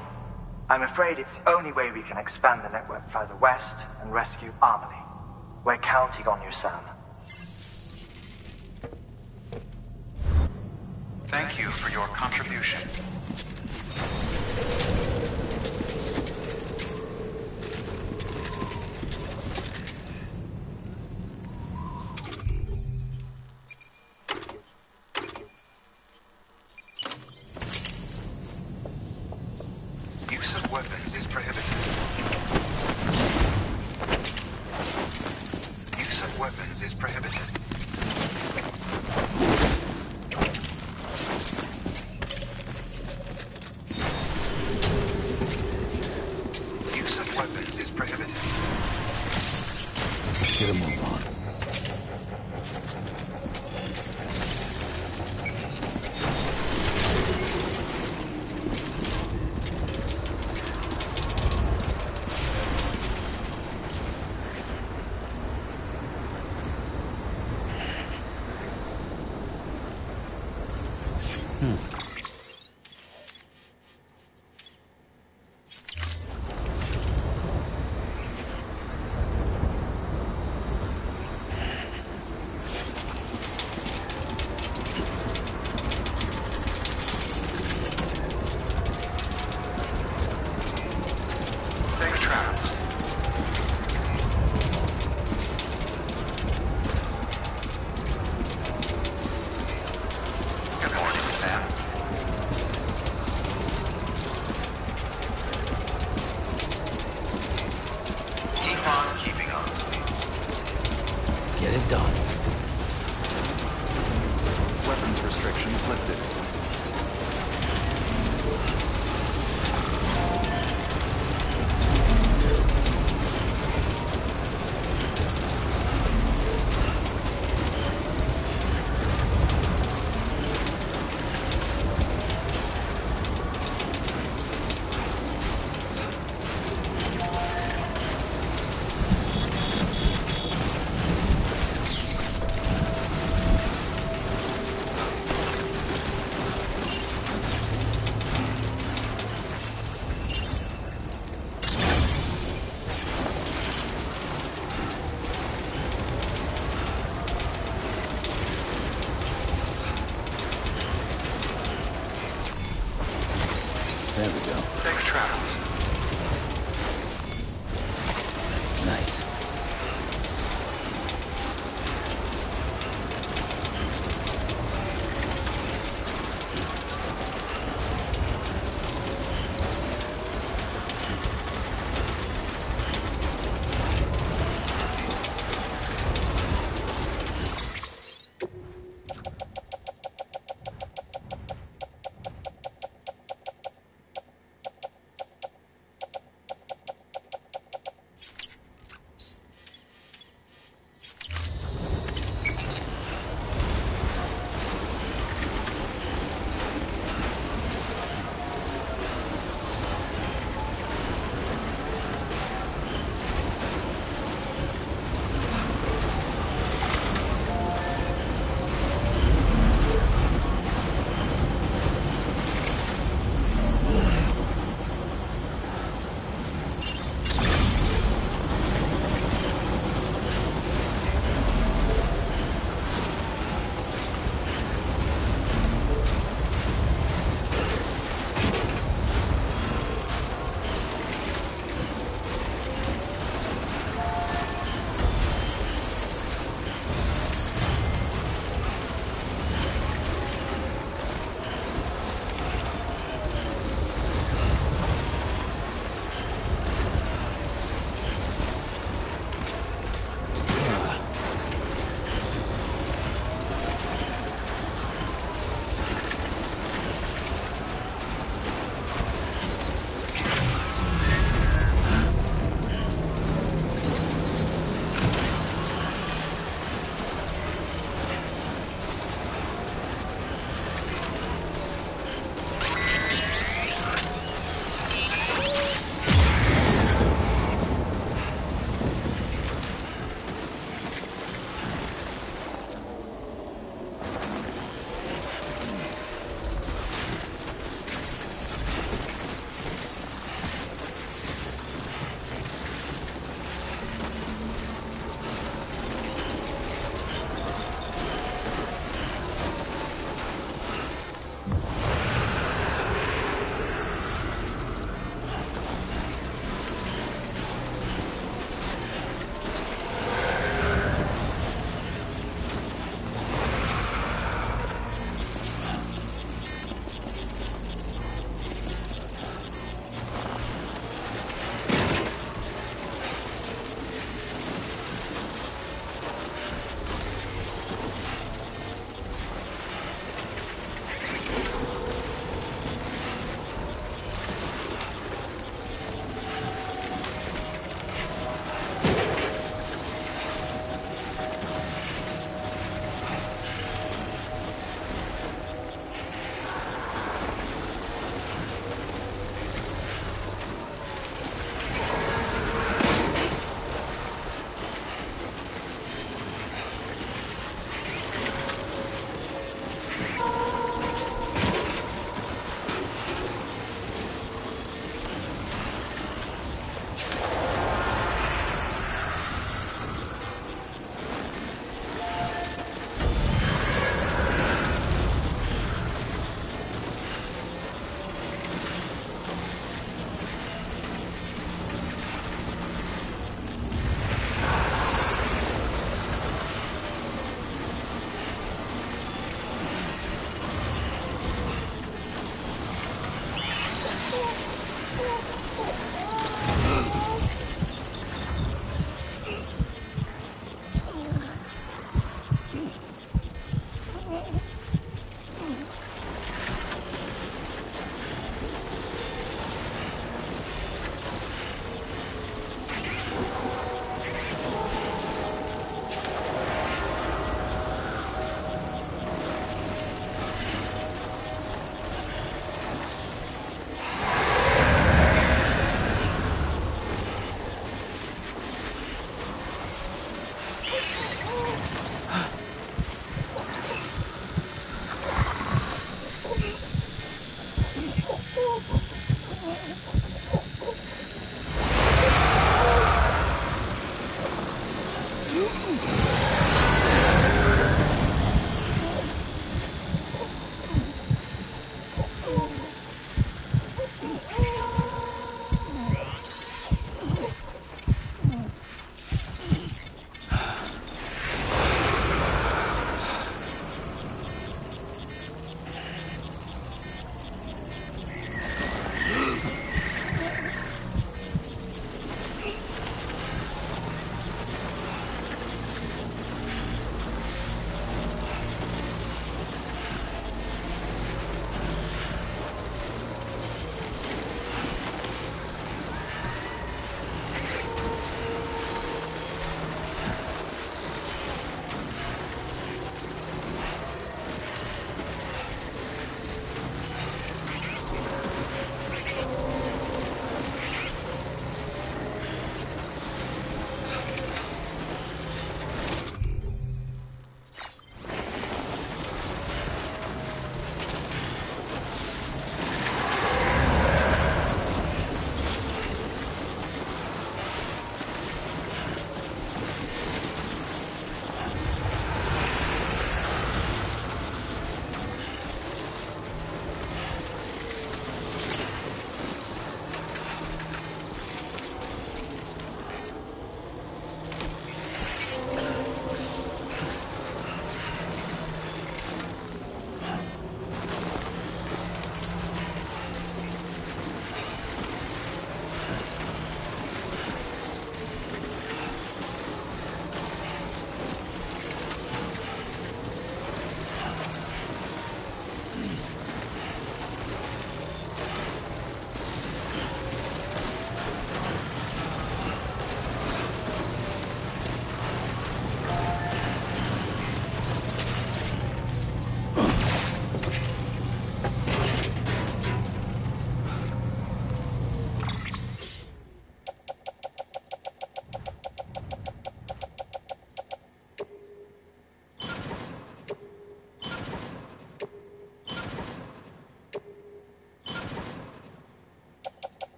[SPEAKER 3] I'm afraid it's the only way we can expand the network further west and rescue Amelie. We're counting on you, Sam.
[SPEAKER 6] Thank you for your contribution. Use of weapons is prohibited. Use of weapons is prohibited. Use of weapons is prohibited.
[SPEAKER 5] Get a move on.
[SPEAKER 6] Safe travels. Good morning, Sam. Keep on keeping on.
[SPEAKER 5] Get it done.
[SPEAKER 6] Weapons restrictions lifted.
[SPEAKER 5] There we go.
[SPEAKER 6] Safe travels.
[SPEAKER 5] Nice.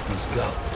[SPEAKER 5] Let's go.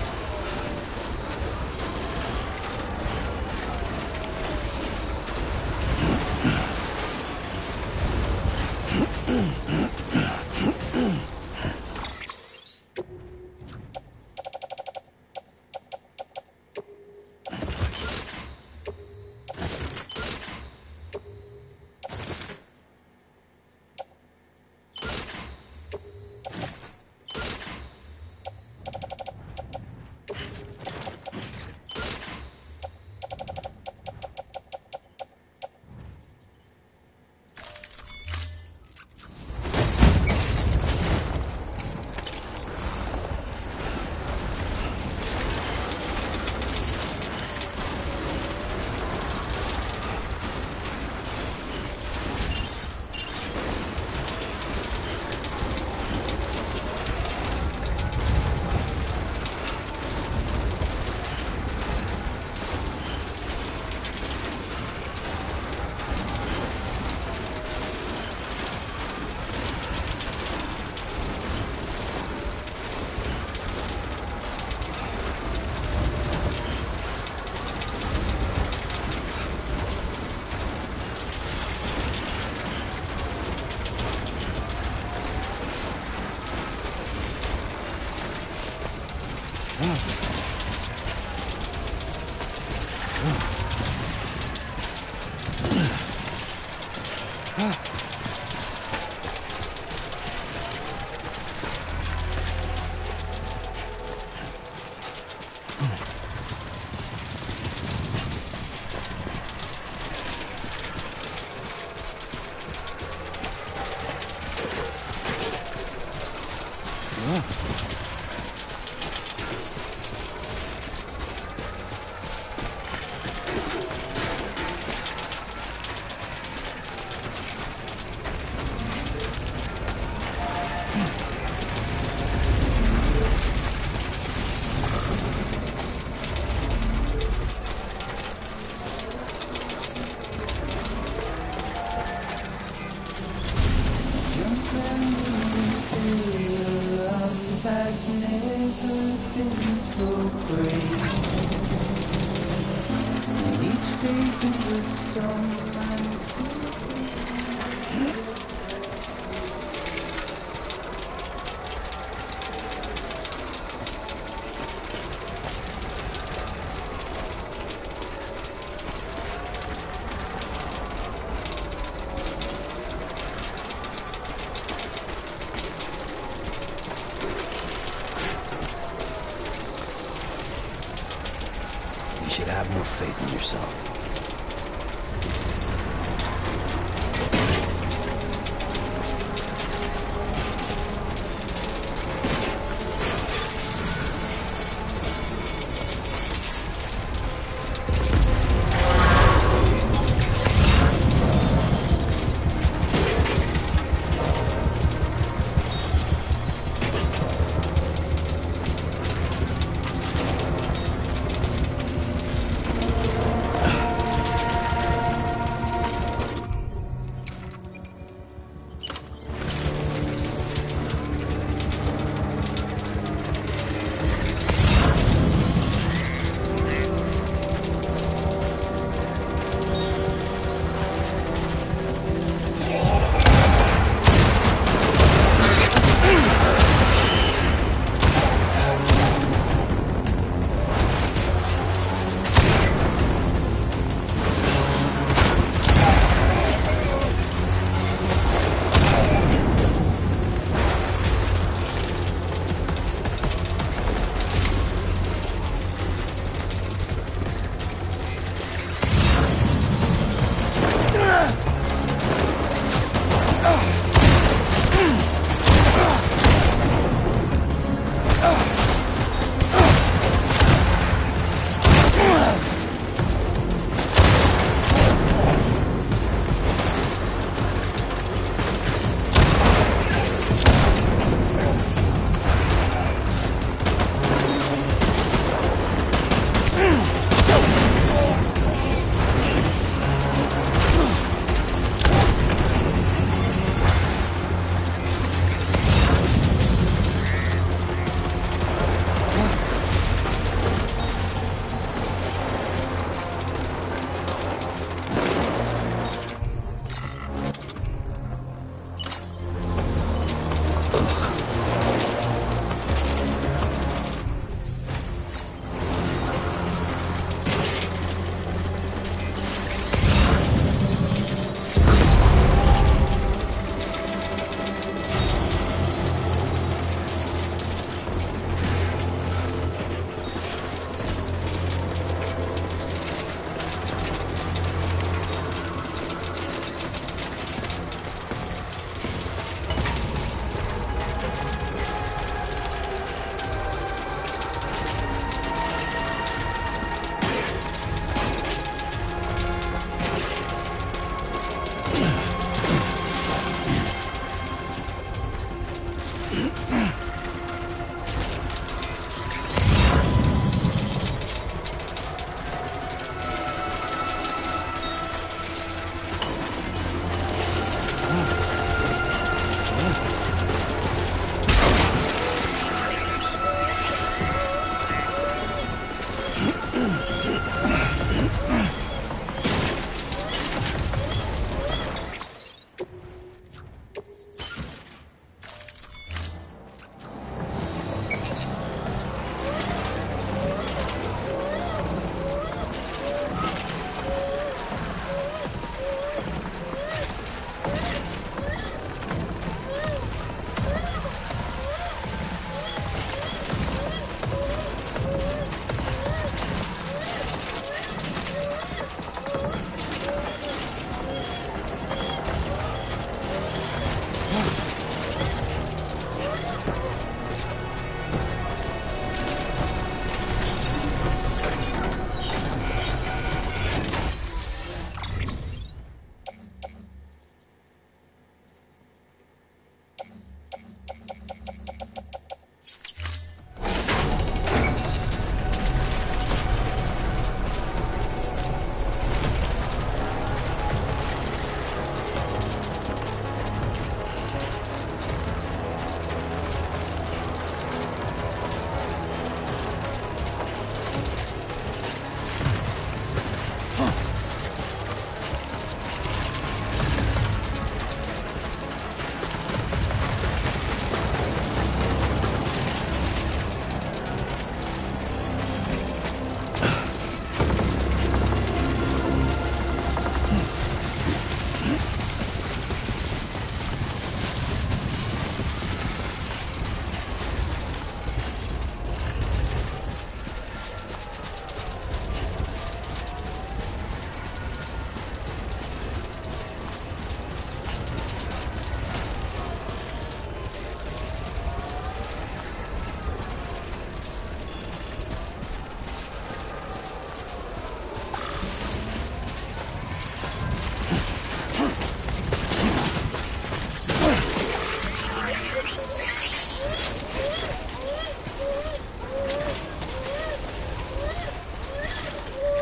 [SPEAKER 5] You should have more faith in yourself.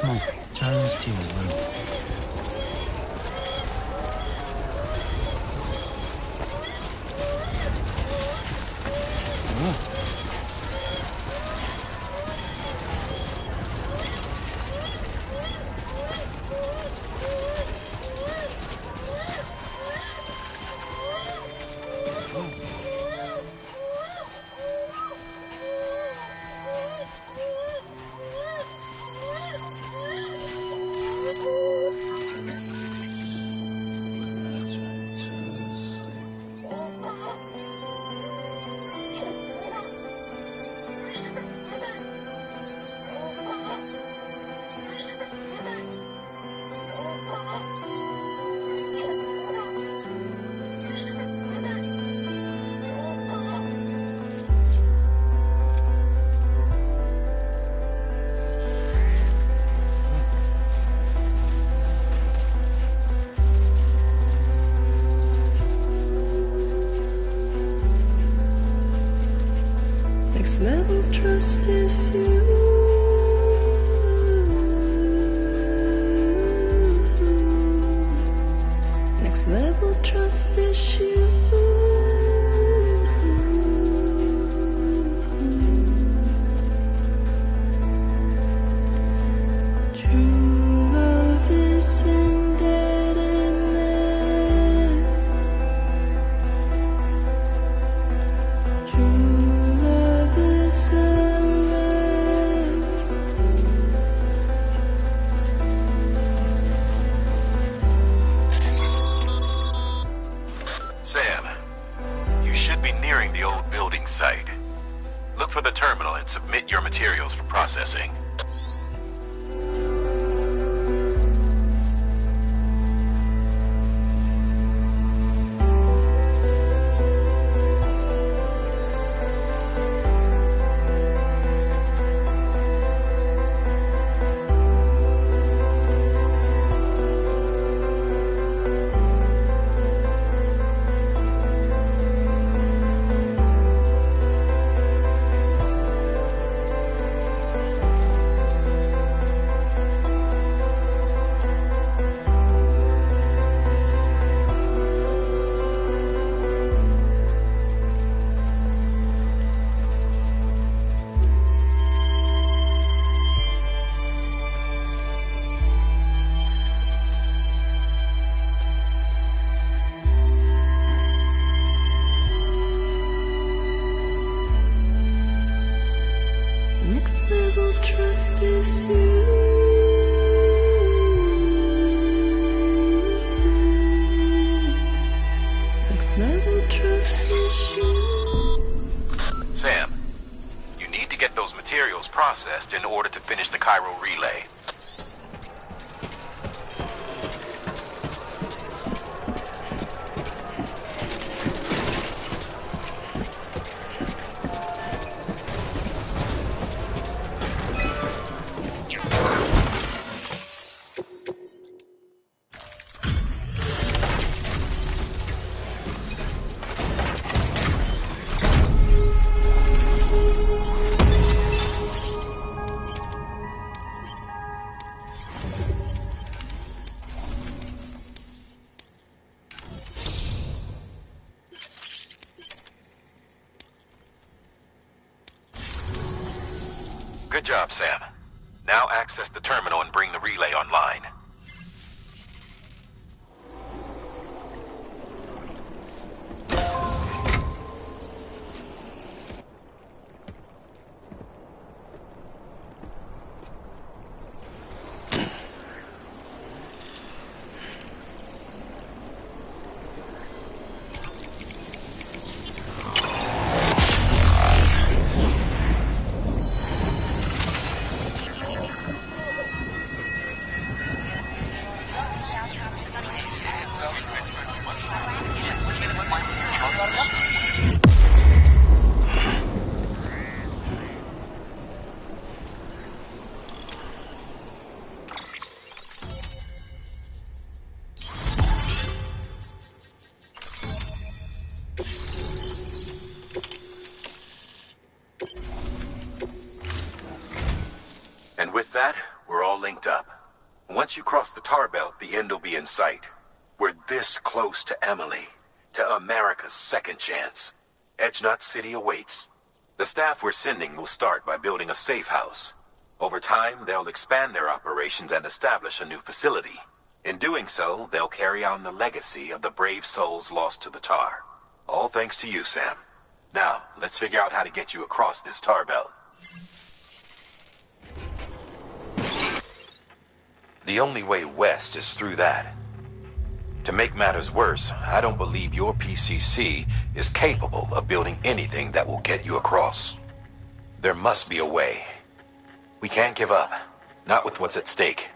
[SPEAKER 5] Come on, try this too, Lou.
[SPEAKER 11] Next level trust is you. Next level trust is you. True love is indebtedness. True love is endless.
[SPEAKER 1] Sam, you should be nearing the old building site. Look for the terminal and submit your materials for processing.
[SPEAKER 11] Next level trust is you. Next level trust is you.
[SPEAKER 1] Sam, you need to get those materials processed in order to finish the Cairo relay. Good job, Sam. Now access the terminal and bring the relay online. And with that, we're all linked up. Once you cross the tar belt, the end will be in sight. We're this close to Emily, to America's second chance. Edgenut City awaits. The staff we're sending will start by building a safe house. Over time, they'll expand their operations and establish a new facility. In doing so, they'll carry on the legacy of the brave souls lost to the tar. All thanks to you, Sam. Now, let's figure out how to get you across this tar belt. The only way west is through that. To make matters worse, I don't believe your PCC is capable of building anything that will get you across. There must be a way. We can't give up, not with what's at stake.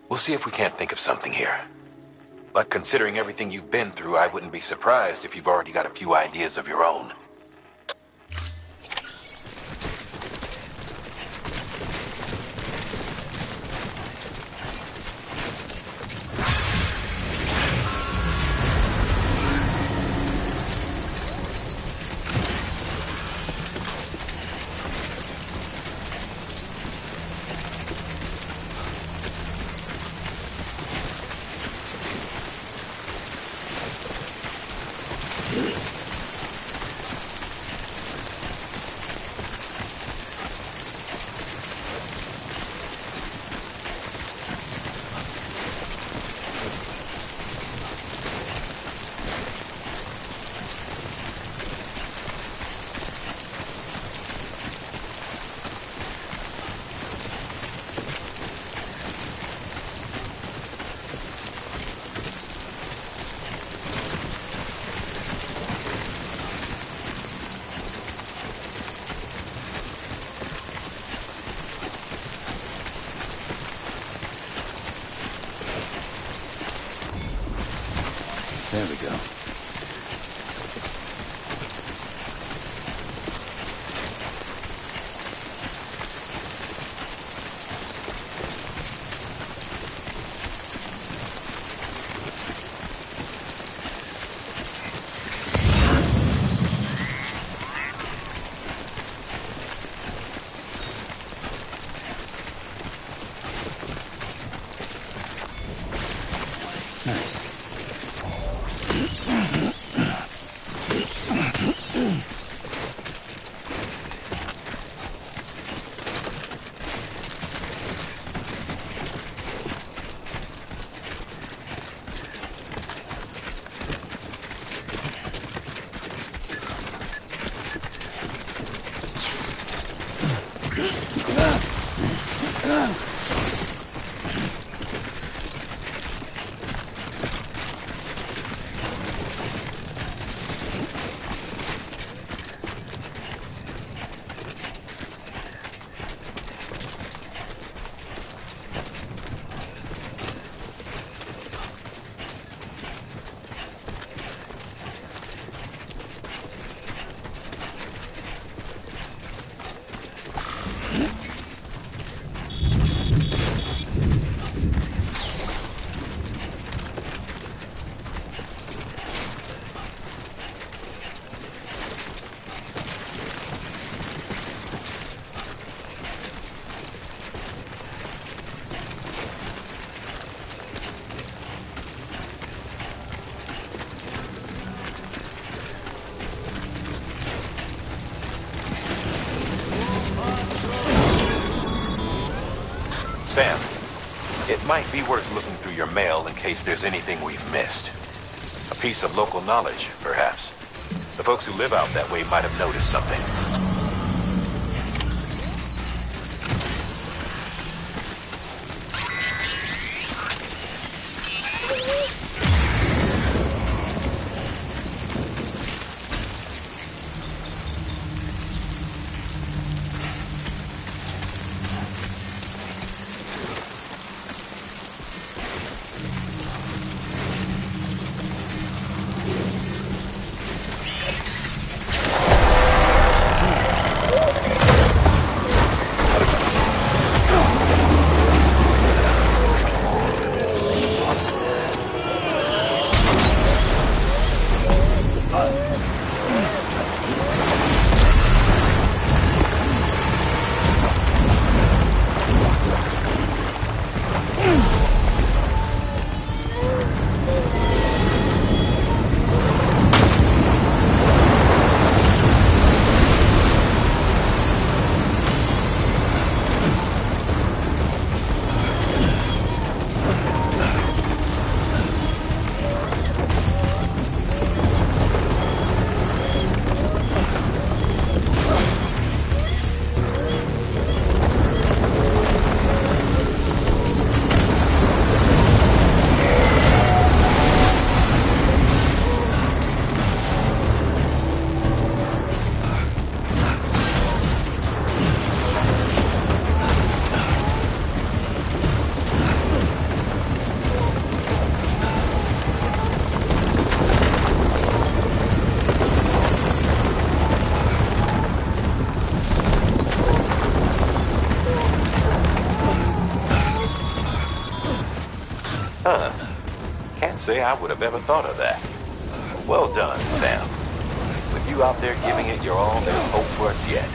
[SPEAKER 1] We'll see if we can't think of something here. But considering everything you've been through, I wouldn't be surprised if you've already got a few ideas of your own.
[SPEAKER 5] There we go. Nice.
[SPEAKER 1] Sam, it might be worth looking through your mail in case there's anything we've missed. A piece of local knowledge, perhaps. The folks who live out that way might have noticed something. Huh. Can't say I would have ever thought of that. Well done, Sam. With you out there giving it your all, there's hope for us yet.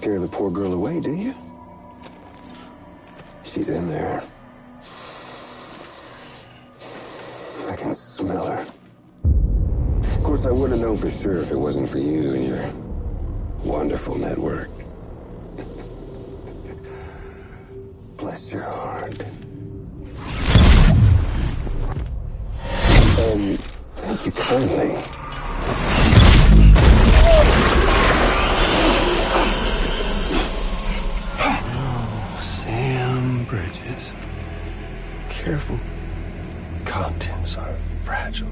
[SPEAKER 12] scare the poor girl away, do you? She's in there. I can smell her. Of course, I wouldn't know for sure if it wasn't for you and your wonderful network. Bless your heart. Thank you kindly. Oh, Sam Bridges. Careful. Contents are fragile.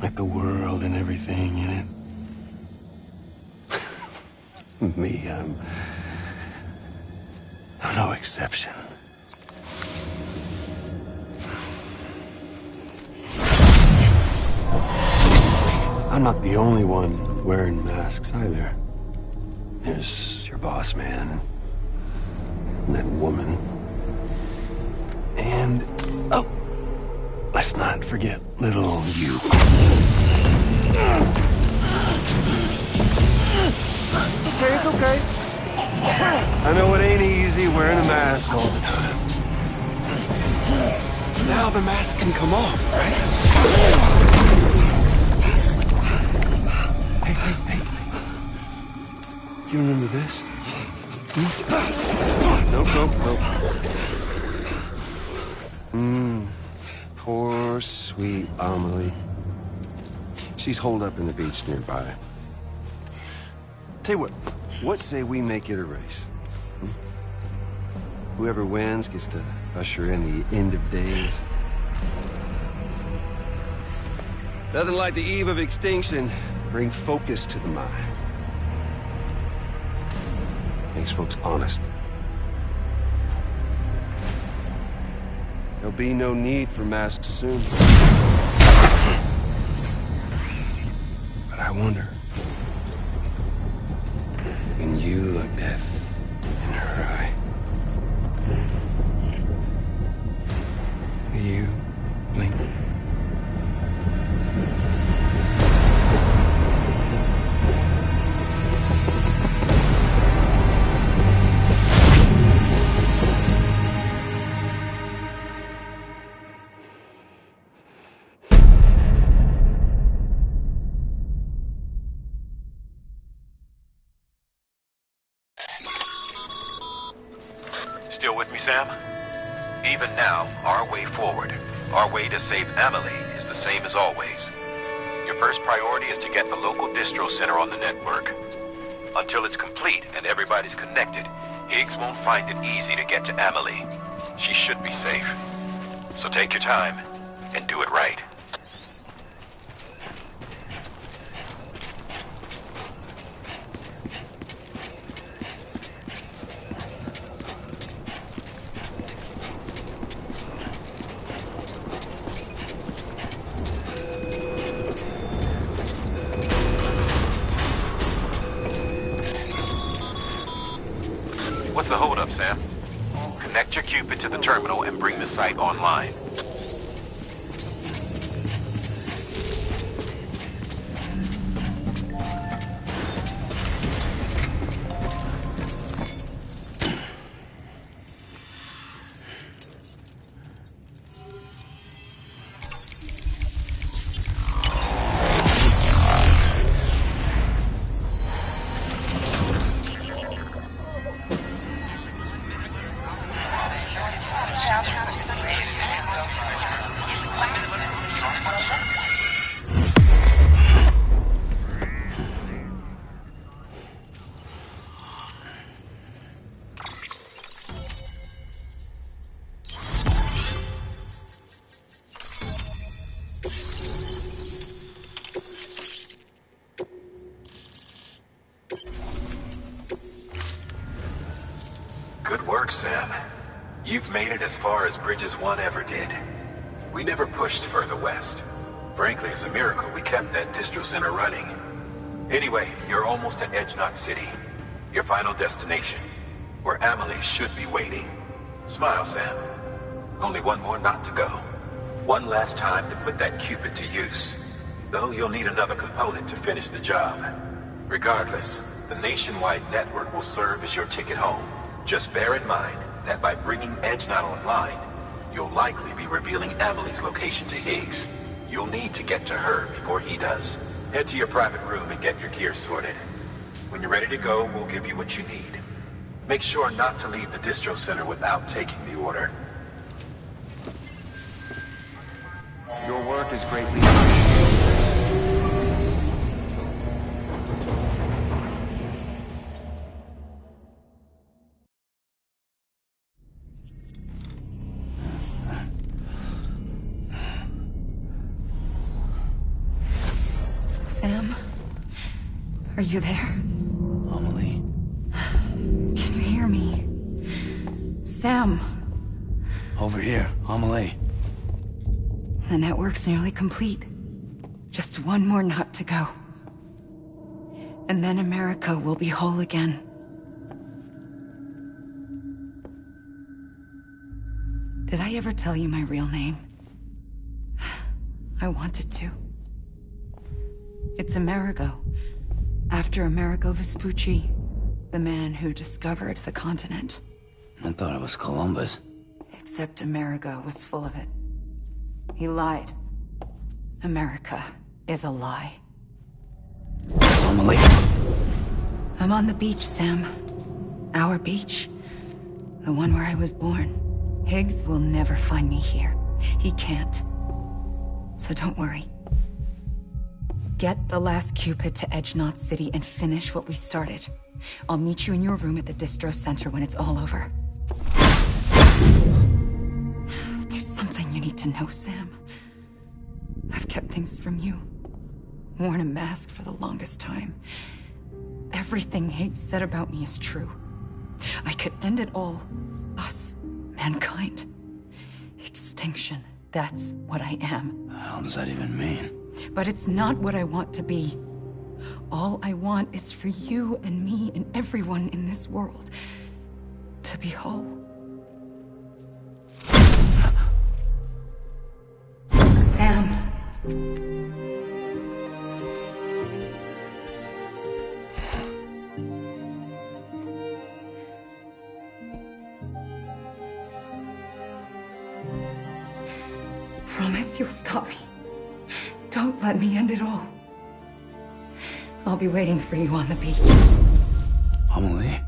[SPEAKER 12] Like the world and everything in it. Me, I'm no exception. I'm not the only one wearing masks either. There's your boss man, and that woman, and, oh, let's not forget little you. Okay, it's okay. I know it ain't easy wearing a mask all the time. But now the mask can come off, right? Hey. You remember this? Nope. Poor, sweet Amelie. She's holed up in the beach nearby. Tell you what say we make it a race? Whoever wins gets to usher in the end of days. Nothing like the eve of extinction. Bring focus to the mind. Makes folks honest. There'll be no need for masks soon. But I wonder, when you look death in her eye, will you blink?
[SPEAKER 1] Still with me, Sam? Even now, our way forward, our way to save Amelie is the same as always. Your first priority is to get the local distro center on the network. Until it's complete and everybody's connected, Higgs won't find it easy to get to Amelie. She should be safe. So take your time and do it right. What's the holdup, Sam? Connect your Cupid to the terminal and bring the site online. Good work, Sam. You've made it as far as Bridges 1 ever did. We never pushed further west. Frankly, it's a miracle we kept that distro center running. Anyway, you're almost at Edge Knot City, your final destination, where Amelie should be waiting. Smile, Sam. Only one more knot to go. One last time to put that Cupid to use. Though you'll need another component to finish the job. Regardless, The nationwide network will serve as your ticket home. Just bear in mind that by bringing Edge not online, you'll likely be revealing Amelie's location to Higgs. You'll need to get to her before he does. Head to your private room and get your gear sorted. When you're ready to go, we'll give you what you need. Make sure not to leave the distro center without taking the order.
[SPEAKER 6] Your work is greatly appreciated.
[SPEAKER 13] Sam? Are you there?
[SPEAKER 5] Amelie?
[SPEAKER 13] Can you hear me? Sam!
[SPEAKER 5] Over here, Amelie.
[SPEAKER 13] The network's nearly complete. Just one more nut to go. And then America will be whole again. Did I ever tell you my real name? I wanted to. It's Amerigo. After Amerigo Vespucci, the man who discovered the continent.
[SPEAKER 5] I thought it was Columbus.
[SPEAKER 13] Except Amerigo was full of it. He lied. America is a lie.
[SPEAKER 5] Amelie.
[SPEAKER 13] I'm on the beach, Sam. Our beach. The one where I was born. Higgs will never find me here. He can't. So don't worry. Get the last Cupid to Edge Knot City and finish what we started. I'll meet you in your room at the distro center when it's all over. There's something you need to know, Sam. I've kept things from you. Worn a mask for the longest time. Everything Higgs said about me is true. I could end it all. Us. Mankind. Extinction. That's what I am.
[SPEAKER 5] The hell does that even mean?
[SPEAKER 13] But it's not what I want to be. All I want is for you and me and everyone in this world to be whole. Sam. Promise you'll stop me. Don't let me end it all. I'll be waiting for you on the beach.
[SPEAKER 5] Amelie?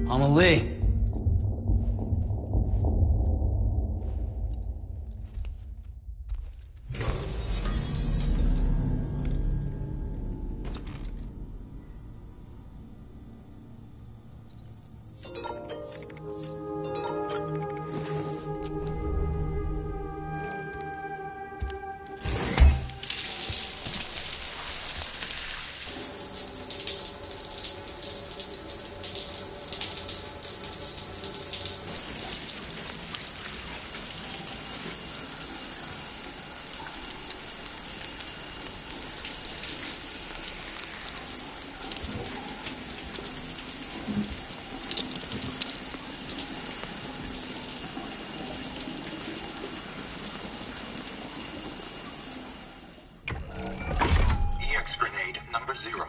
[SPEAKER 5] Amelie!
[SPEAKER 2] Grenade number 0.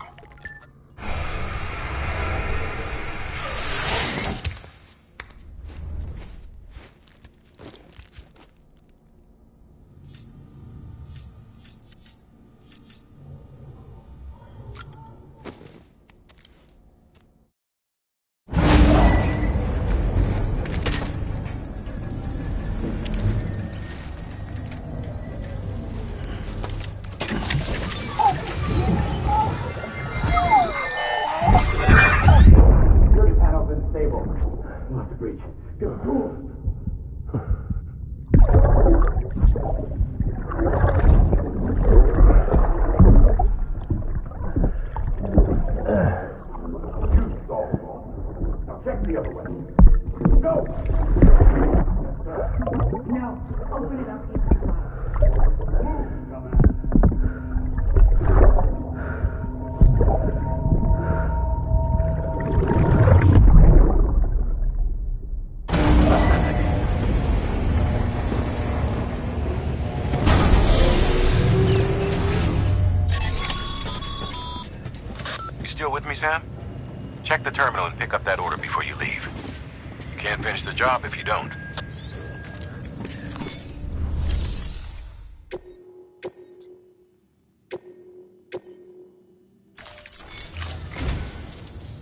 [SPEAKER 1] Sam? Check the terminal and pick up that order before you leave. You can't finish the job if you don't.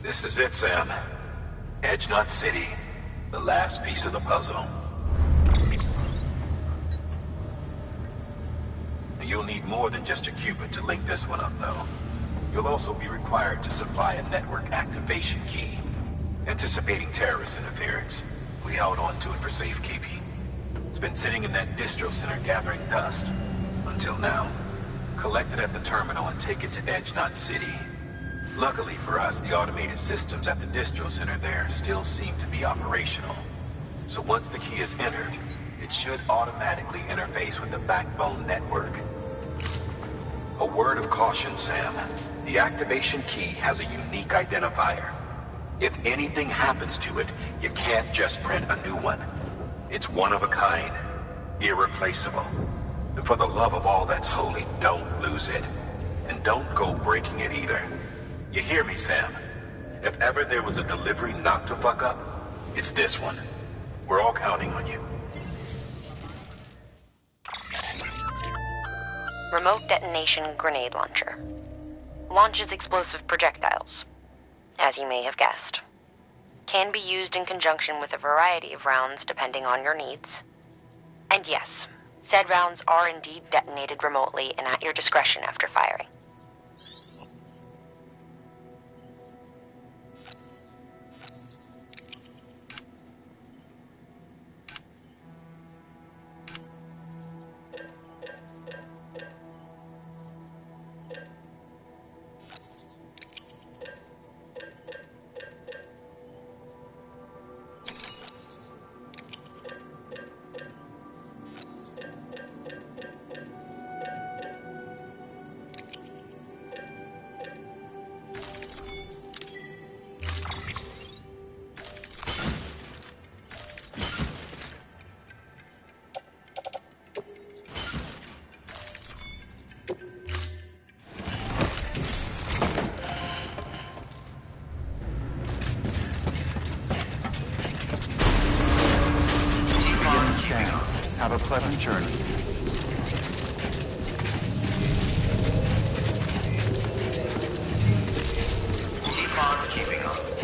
[SPEAKER 1] This is it, Sam. Edge Knot City. The last piece of the puzzle. You'll need more than just a qubit to link this one up, though. You'll also be required to supply a network activation key. Anticipating terrorist interference, we held on to it for safekeeping. It's been sitting in that distro center gathering dust. Until now. Collect it at the terminal and take it to Edge Knot City. Luckily for us, the automated systems at the distro center there still seem to be operational. So once the key is entered, it should automatically interface with the backbone network. A word of caution, Sam. The activation key has a unique identifier. If anything happens to it, you can't just print a new one. It's one of a kind, irreplaceable. And for the love of all that's holy, don't lose it. And don't go breaking it either. You hear me, Sam? If ever there was a delivery not to fuck up, it's this one. We're all counting on you.
[SPEAKER 8] Remote detonation grenade launcher. Launches explosive projectiles. As you may have guessed. Can be used in conjunction with a variety of rounds depending on your needs. And yes, said rounds are indeed detonated remotely and at your discretion after firing.
[SPEAKER 6] Have a pleasant journey.
[SPEAKER 3] Keep on keeping on.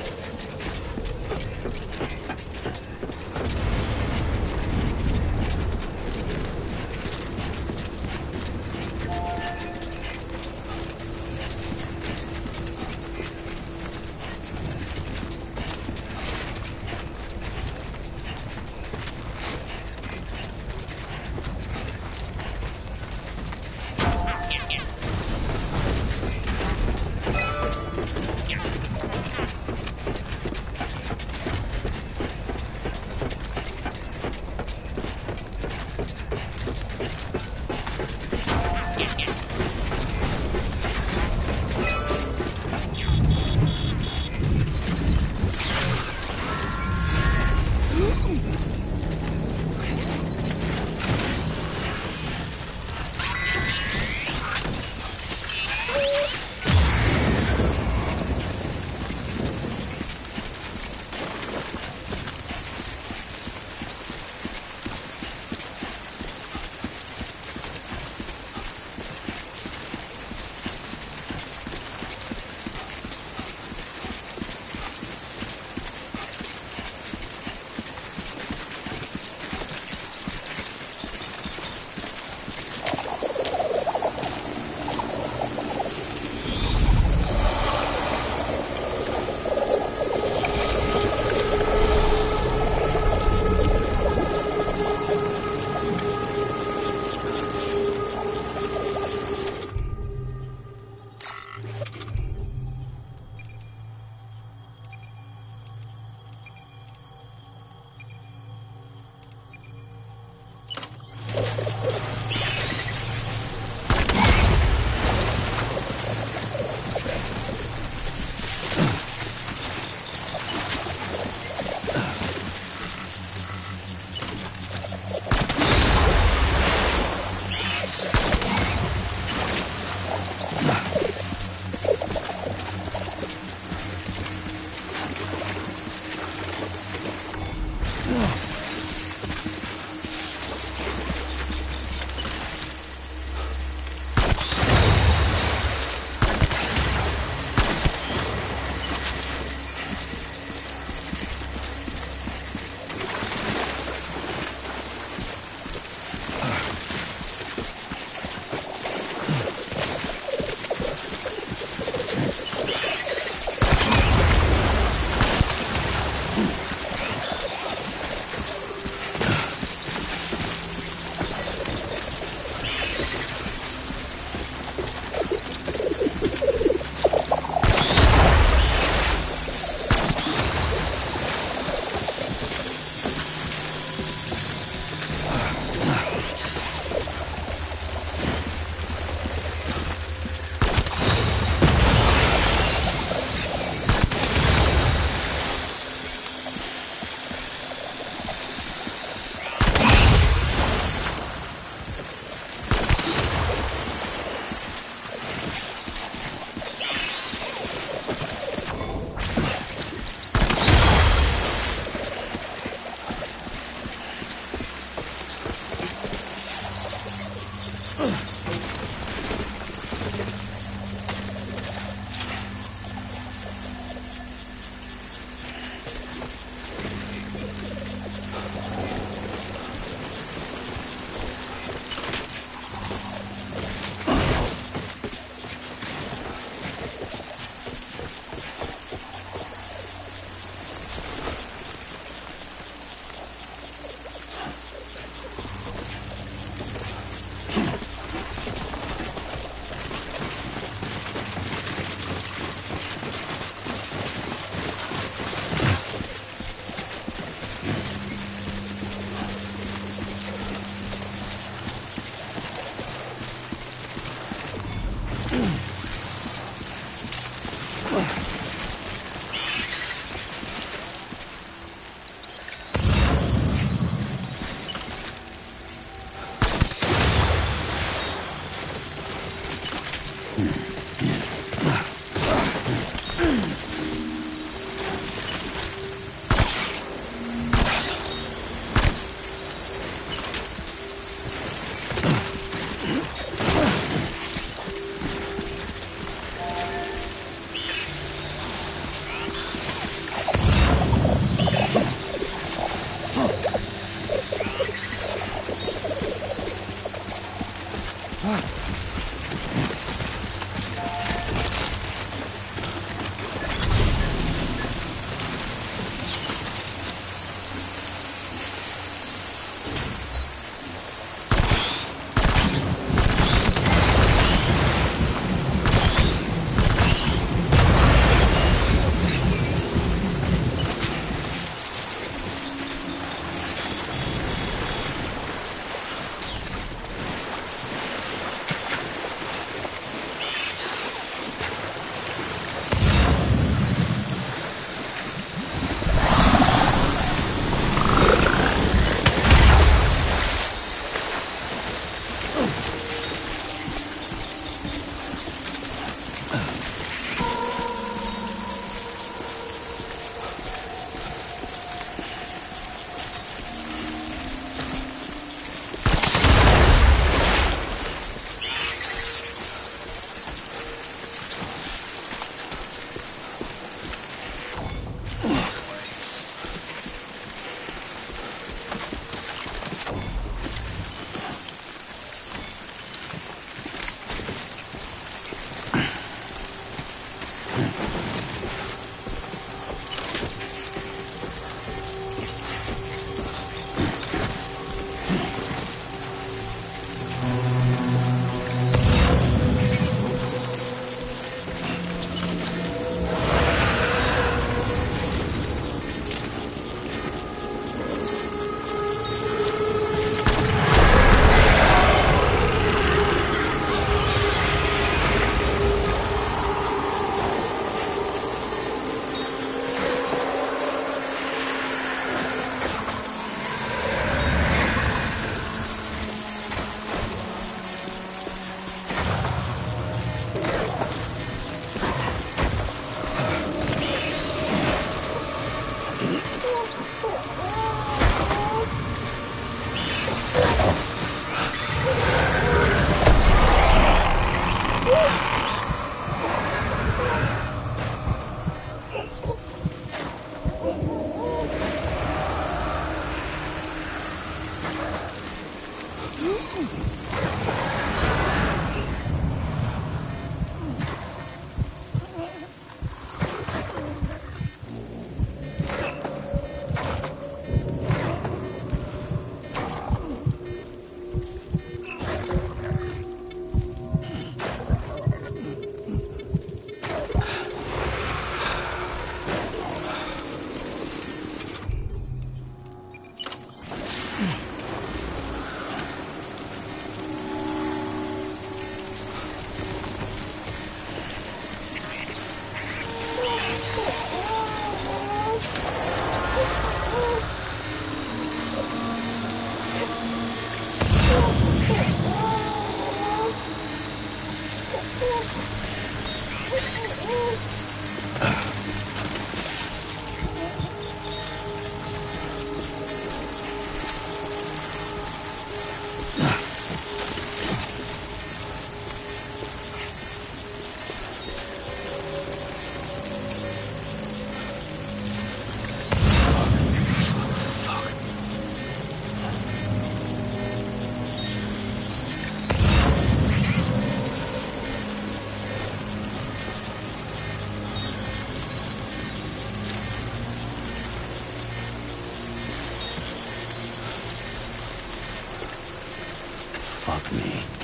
[SPEAKER 5] Fuck me.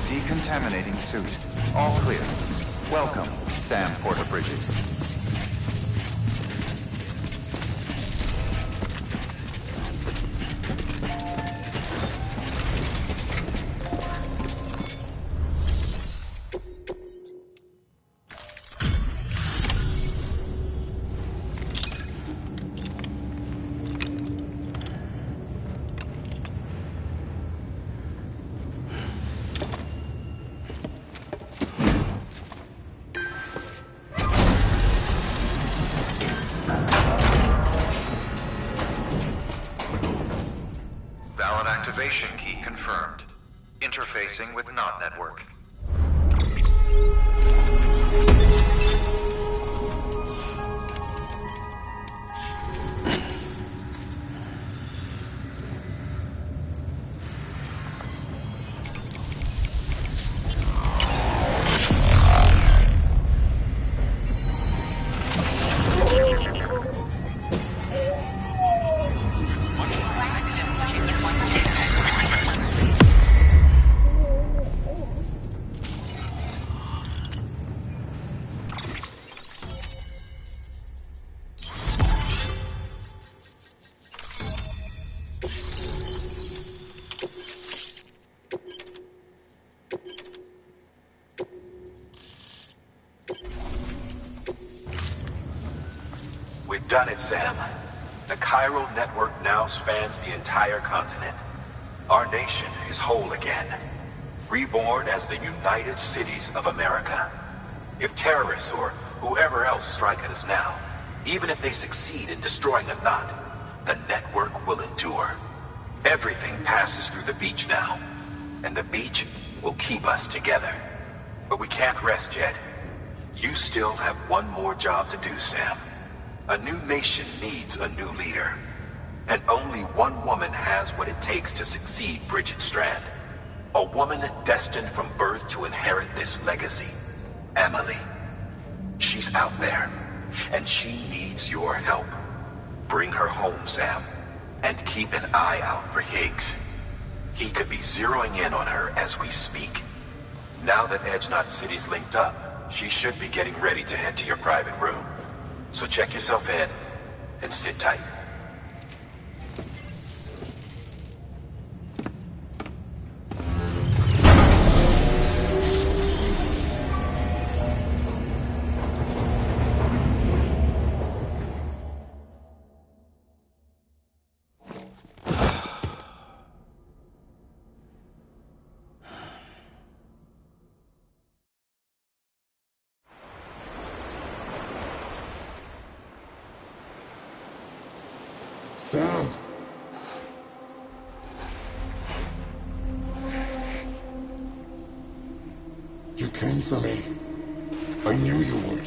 [SPEAKER 6] Decontaminating suit. All clear. Welcome, Sam Porter Bridges. Valid activation key confirmed. Interfacing with NOT network.
[SPEAKER 1] We've done it, Sam. The chiral network now spans the entire continent. Our nation is whole again. Reborn as the United Cities of America. If terrorists or whoever else strike at us now, even if they succeed in destroying a knot, the network will endure. Everything passes through the beach now, and the beach will keep us together. But we can't rest yet. You still have one more job to do, Sam. A new nation needs a new leader. And only one woman has what it takes to succeed Bridget Strand. A woman destined from birth to inherit this legacy. Emily. She's out there, and she needs your help. Bring her home, Sam, and keep an eye out for Higgs. He could be zeroing in on her as we speak. Now that Edge Knot City's linked up, she should be getting ready to head to your private room. So check yourself in, and sit tight.
[SPEAKER 14] Sam. You came for me. I knew you would.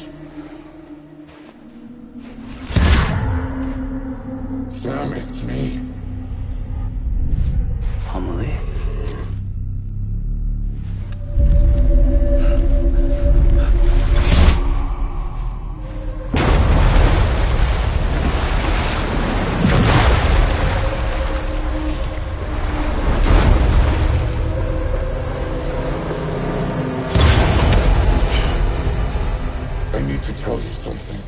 [SPEAKER 14] Sam, it's me.
[SPEAKER 5] Amelie?
[SPEAKER 14] To tell you something.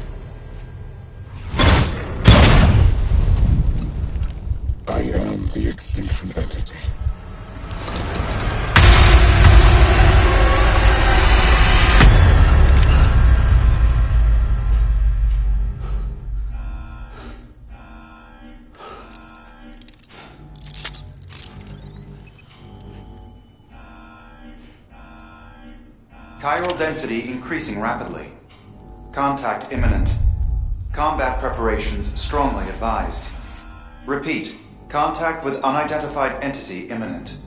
[SPEAKER 14] I am the extinction entity.
[SPEAKER 6] Chiral density increasing rapidly. Contact imminent. Combat preparations strongly advised. Repeat, contact with unidentified entity imminent.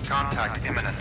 [SPEAKER 6] Contact imminent.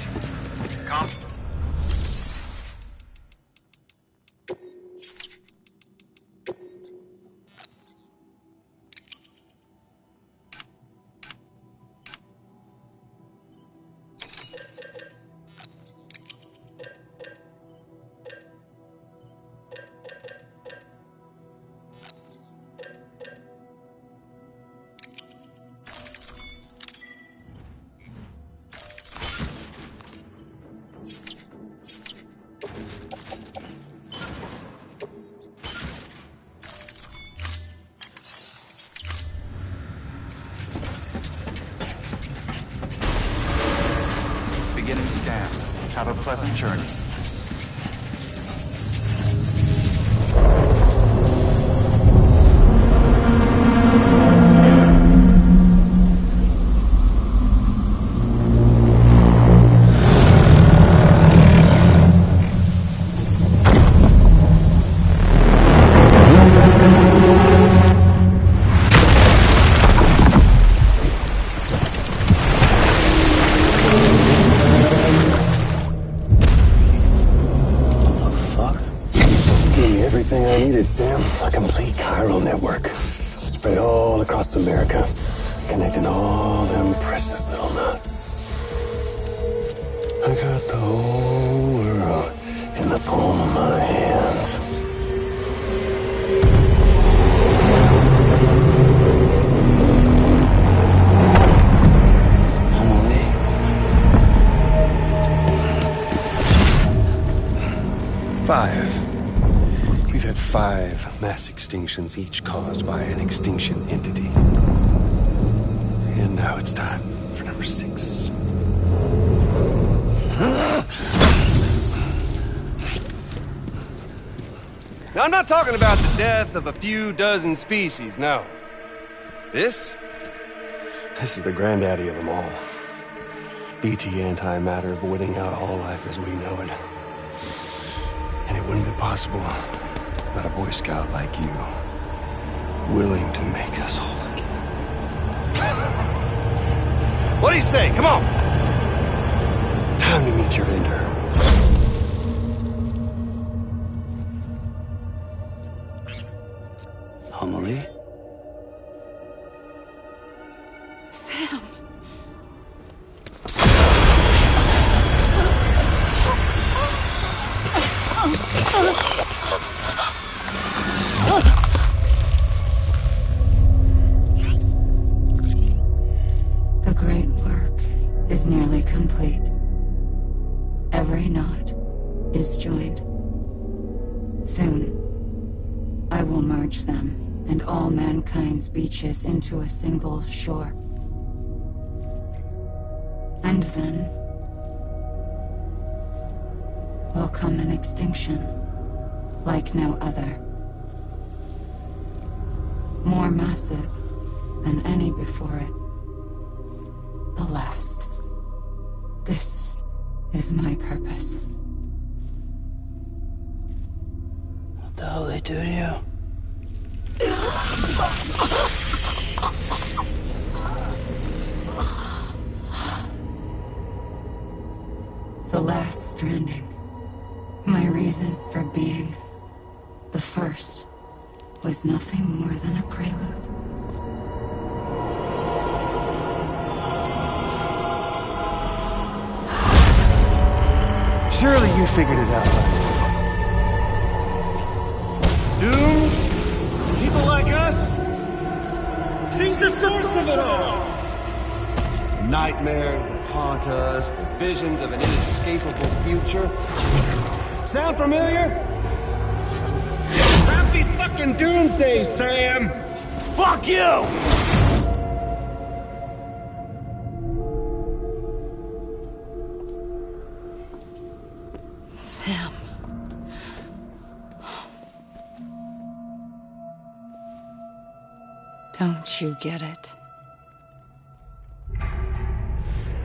[SPEAKER 6] Beginning scan. Have a pleasant journey.
[SPEAKER 14] Everything I needed, Sam. A complete chiral network. Spread all across America. Connecting all them precious little knots. I got the whole world in the palm of my hands.
[SPEAKER 12] We've had 5 mass extinctions, each caused by an extinction entity. And now it's time for number 6. Now, I'm not talking about the death of a few dozen species, no. This is the granddaddy of them all. BT antimatter voiding out all life as we know it. And it wouldn't be possible without a Boy Scout like you, willing to make us whole again. What do you say? Come on! Time to meet your ender.
[SPEAKER 5] Amelie?
[SPEAKER 13] Sam. The great work is nearly complete. Every knot is joined. Soon, I will merge them and all mankind's beaches into a single shore. And then will come an extinction like no other. More massive than any before it. The last. This is my purpose.
[SPEAKER 5] What the hell they do to you?
[SPEAKER 13] The last stranding. My reason for being. The first was nothing more than a prelude.
[SPEAKER 12] Surely you figured it out.
[SPEAKER 15] Doom? People like us? She's the source of it all!
[SPEAKER 12] Nightmares that haunt us, the visions of an inescapable future. Sound familiar?
[SPEAKER 15] Happy fucking doomsday, Sam! Fuck you!
[SPEAKER 13] Sam. Don't you get it?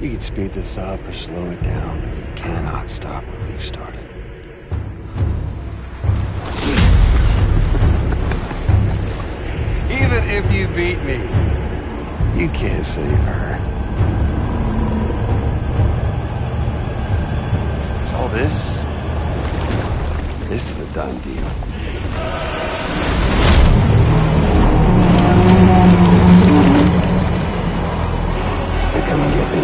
[SPEAKER 12] You can speed this up or slow it down, but you cannot stop what we've started. Even if you beat me, you can't save her. So all this is a done deal.
[SPEAKER 14] They're coming to get me.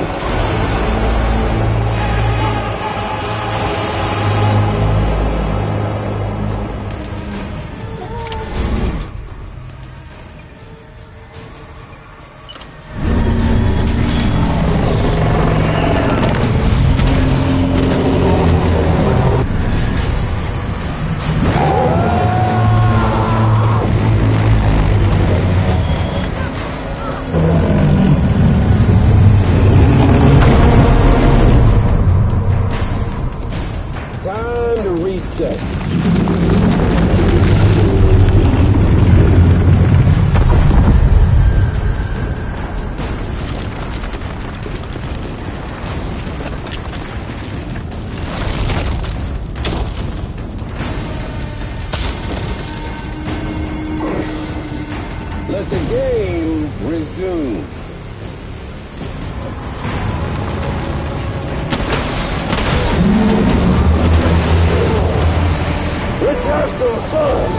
[SPEAKER 14] Time to reset. Let the game resume. Let's have some fun!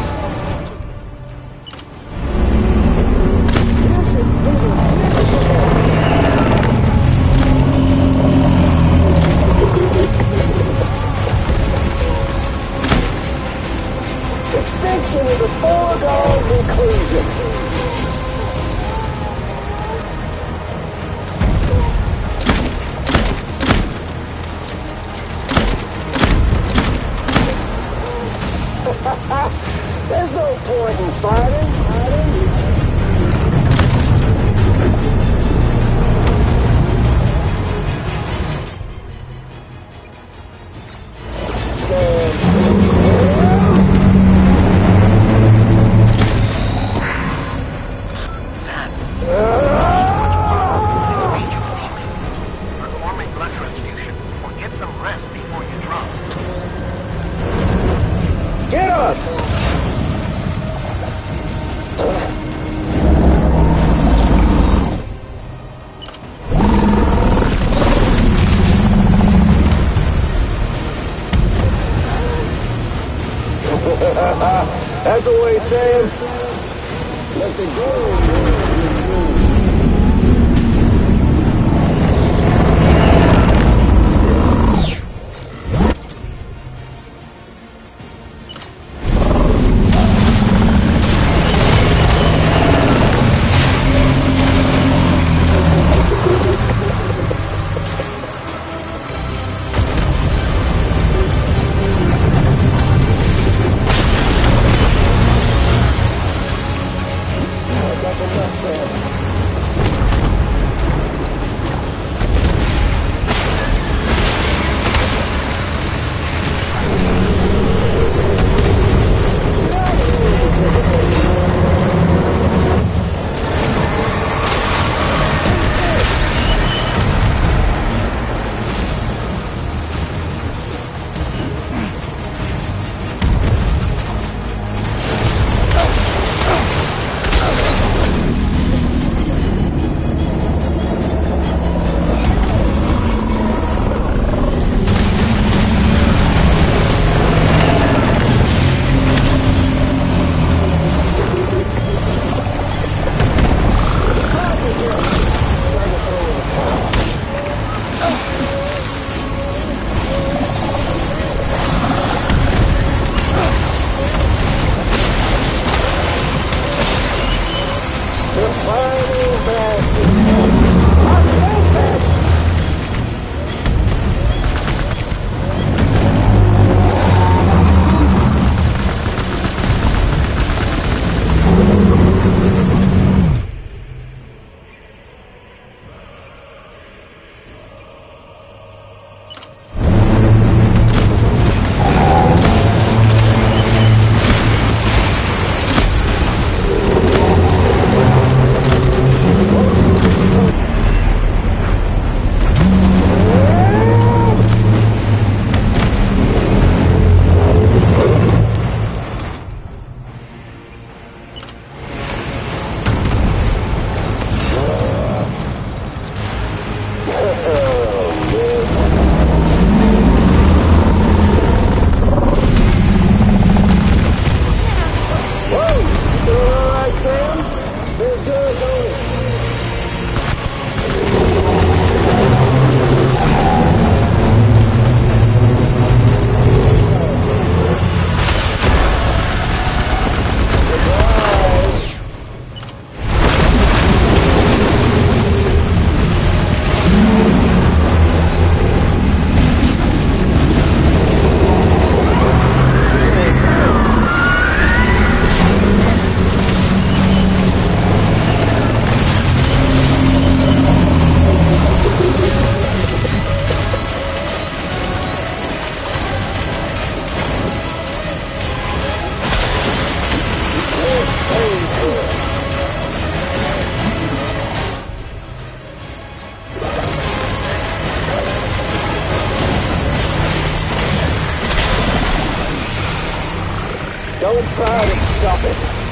[SPEAKER 14] You should see the extinction is a foregone conclusion. There's no point in fighting.
[SPEAKER 10] Performing blood transfusion, or get some rest before you drop.
[SPEAKER 14] Get up! That's the way, Sam. Let the game resume. That's enough, Sam. Don't try to stop it.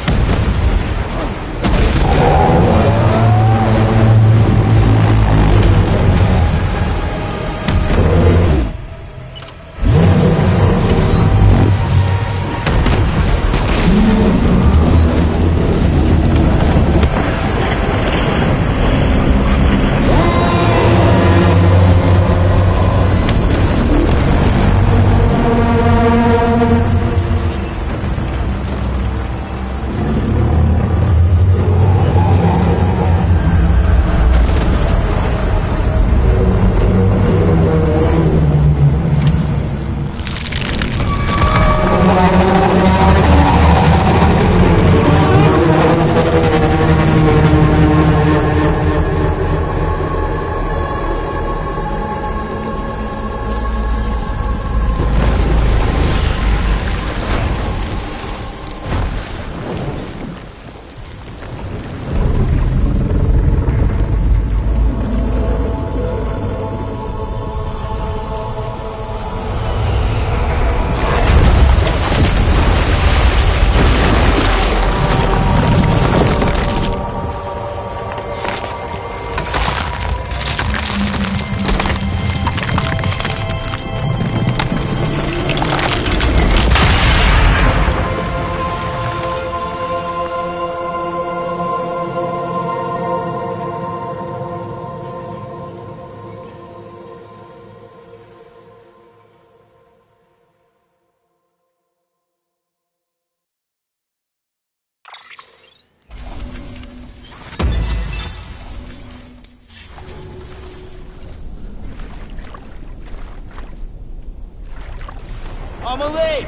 [SPEAKER 15] Amelie!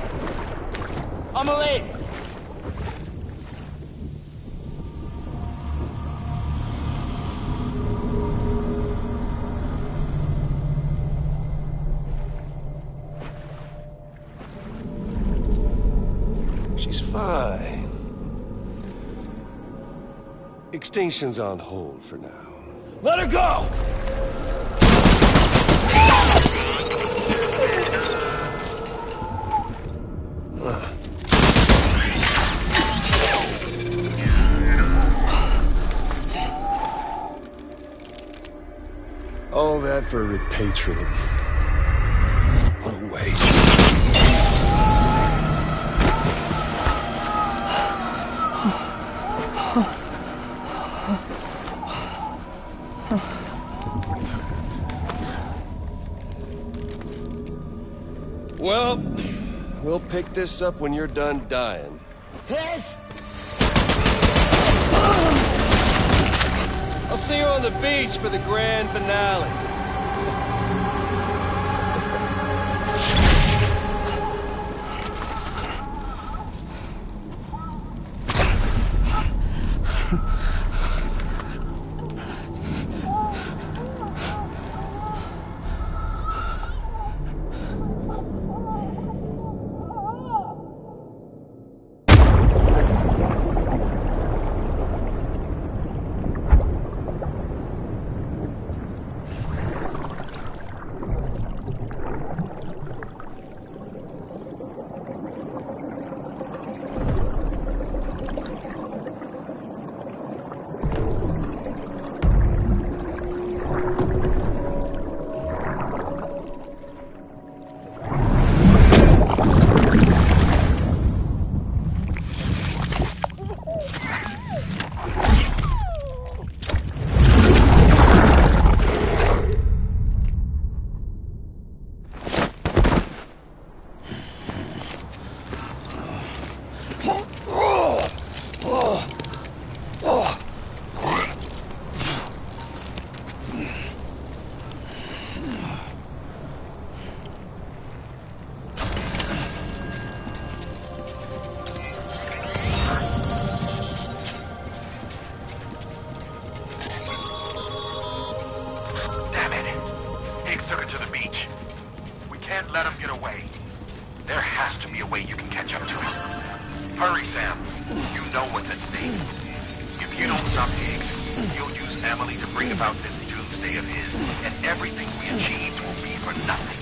[SPEAKER 15] Amelie!
[SPEAKER 12] She's fine. Extinction's on hold for now.
[SPEAKER 15] Let her go!
[SPEAKER 12] All that for repatriate. What a waste. Well, we'll pick this up when you're done dying.
[SPEAKER 15] Hit!
[SPEAKER 12] I'll see you on the beach for the grand finale.
[SPEAKER 1] Hurry, Sam. You know what's at stake. If you don't stop Higgs, you'll use Emily to bring about this doomsday of his, and everything we achieved will be for nothing.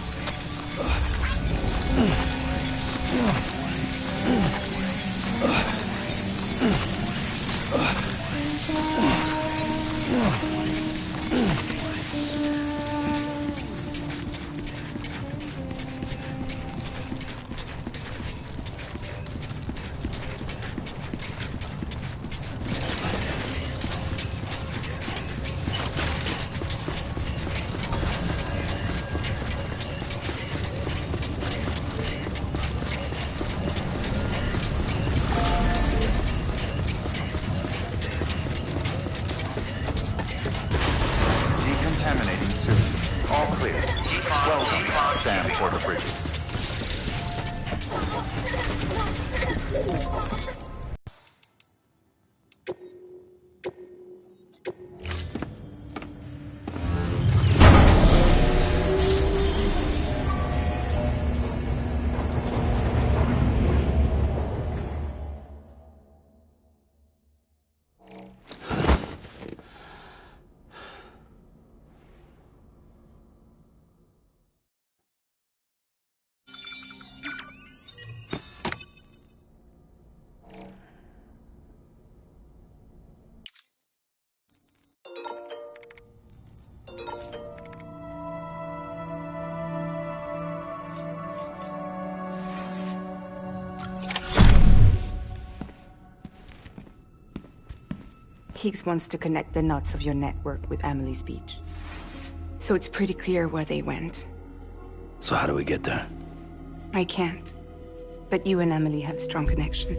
[SPEAKER 16] Higgs wants to connect the knots of your network with Amelie's beach. So it's pretty clear where they went.
[SPEAKER 5] So how do we get there?
[SPEAKER 16] I can't. But you and Emily have a strong connection.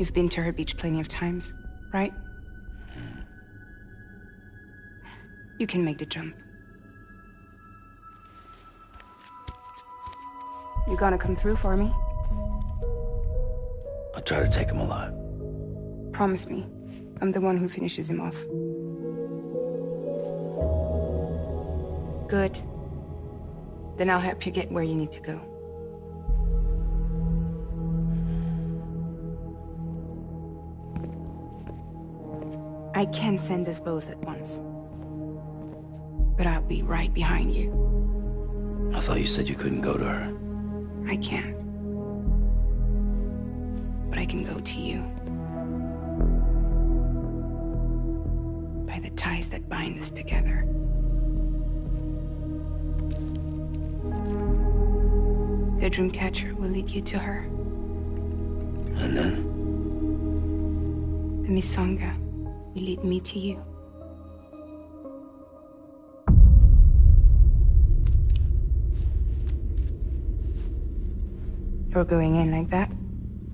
[SPEAKER 16] You've been to her beach plenty of times, right? You can make the jump. You gonna come through for me?
[SPEAKER 5] I'll try to take him alive.
[SPEAKER 16] Promise me. I'm the one who finishes him off. Good. Then I'll help you get where you need to go. I can send us both at once. But I'll be right behind you.
[SPEAKER 5] I thought you said you couldn't go to her.
[SPEAKER 16] I can't. But I can go to you. By the ties that bind us together. The Dreamcatcher will lead you to her.
[SPEAKER 5] And then?
[SPEAKER 16] The Misanga will lead me to you. You're going in like that?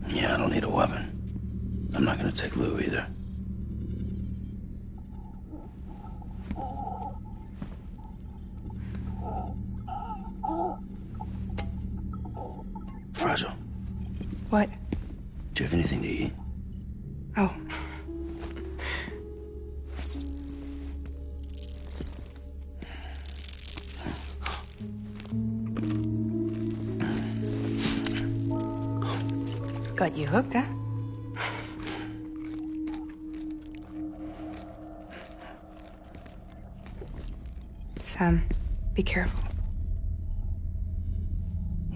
[SPEAKER 5] Yeah, I don't need a weapon. I'm not gonna take Lou either. Fragile.
[SPEAKER 16] What?
[SPEAKER 5] Do you have anything to eat?
[SPEAKER 16] Oh. Got you hooked, huh? Sam, be careful.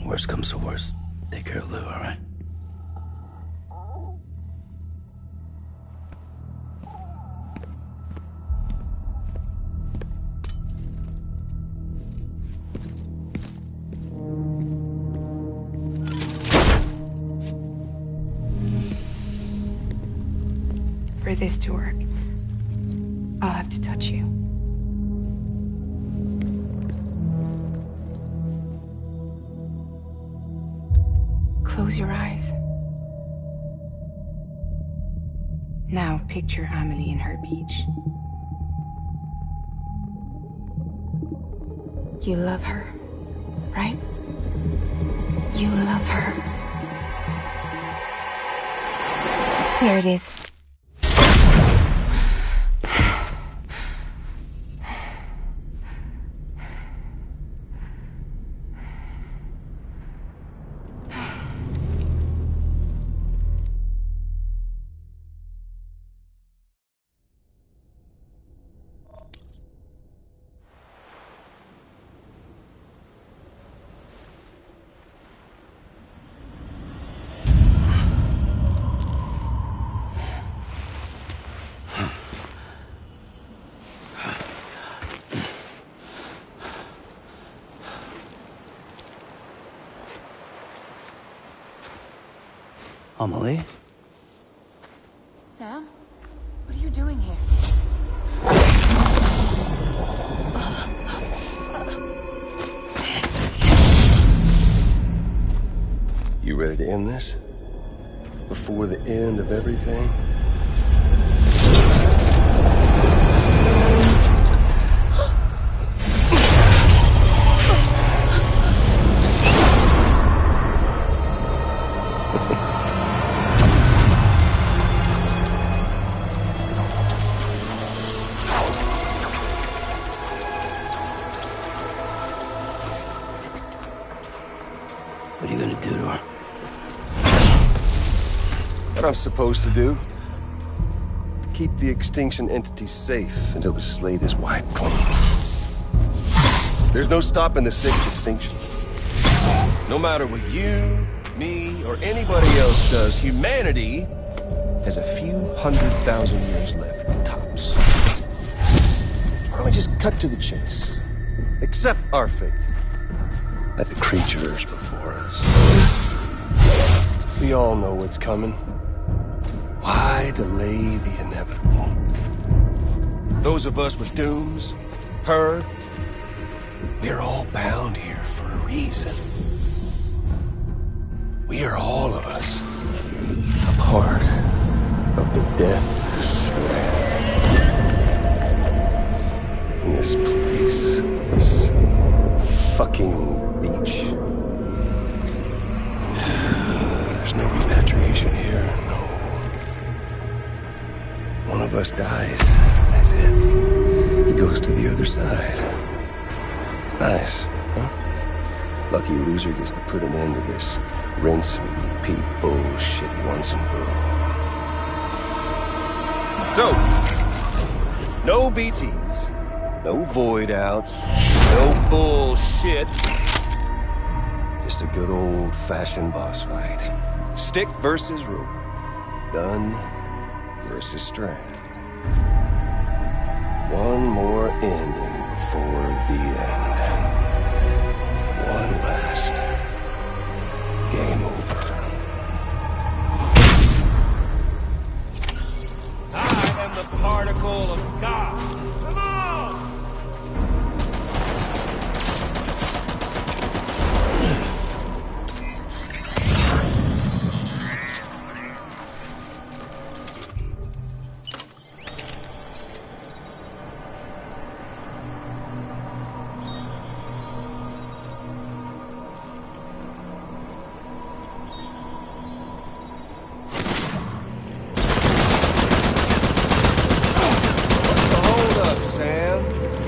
[SPEAKER 5] Worst comes to worst. Take care of Lou, all right?
[SPEAKER 16] For this to work, I'll have to touch you. Close your eyes. Now picture Amelie in her beach. You love her, right? You love her. Here it is.
[SPEAKER 5] Amelie?
[SPEAKER 13] Sam? What are you doing here?
[SPEAKER 12] You ready to end this? Before the end of everything?
[SPEAKER 5] What are you gonna do to her?
[SPEAKER 12] What I'm supposed to do? Keep the extinction entity safe until the slate is wiped clean. There's no stopping the sixth extinction. No matter what you, me, or anybody else does, humanity has a few 100,000 years left, tops. Why don't we just cut to the chase? Accept our fate. Let the creatures before us. We all know what's coming. Why delay the inevitable? Those of us with dooms, her, we're all bound here for a reason. We are all of us a part of the Death Strand. This place, this fucking beach. There's no repatriation here, no. One of us dies, that's it. He goes to the other side. It's nice, huh? Lucky loser gets to put an end to this rinse and repeat bullshit once and for all. So, no BTs, no void outs, no bullshit. Just a good old-fashioned boss fight. Stick versus rope. Gun versus strand. One more ending before the end. One last game over.
[SPEAKER 15] I am the particle of God. Come on!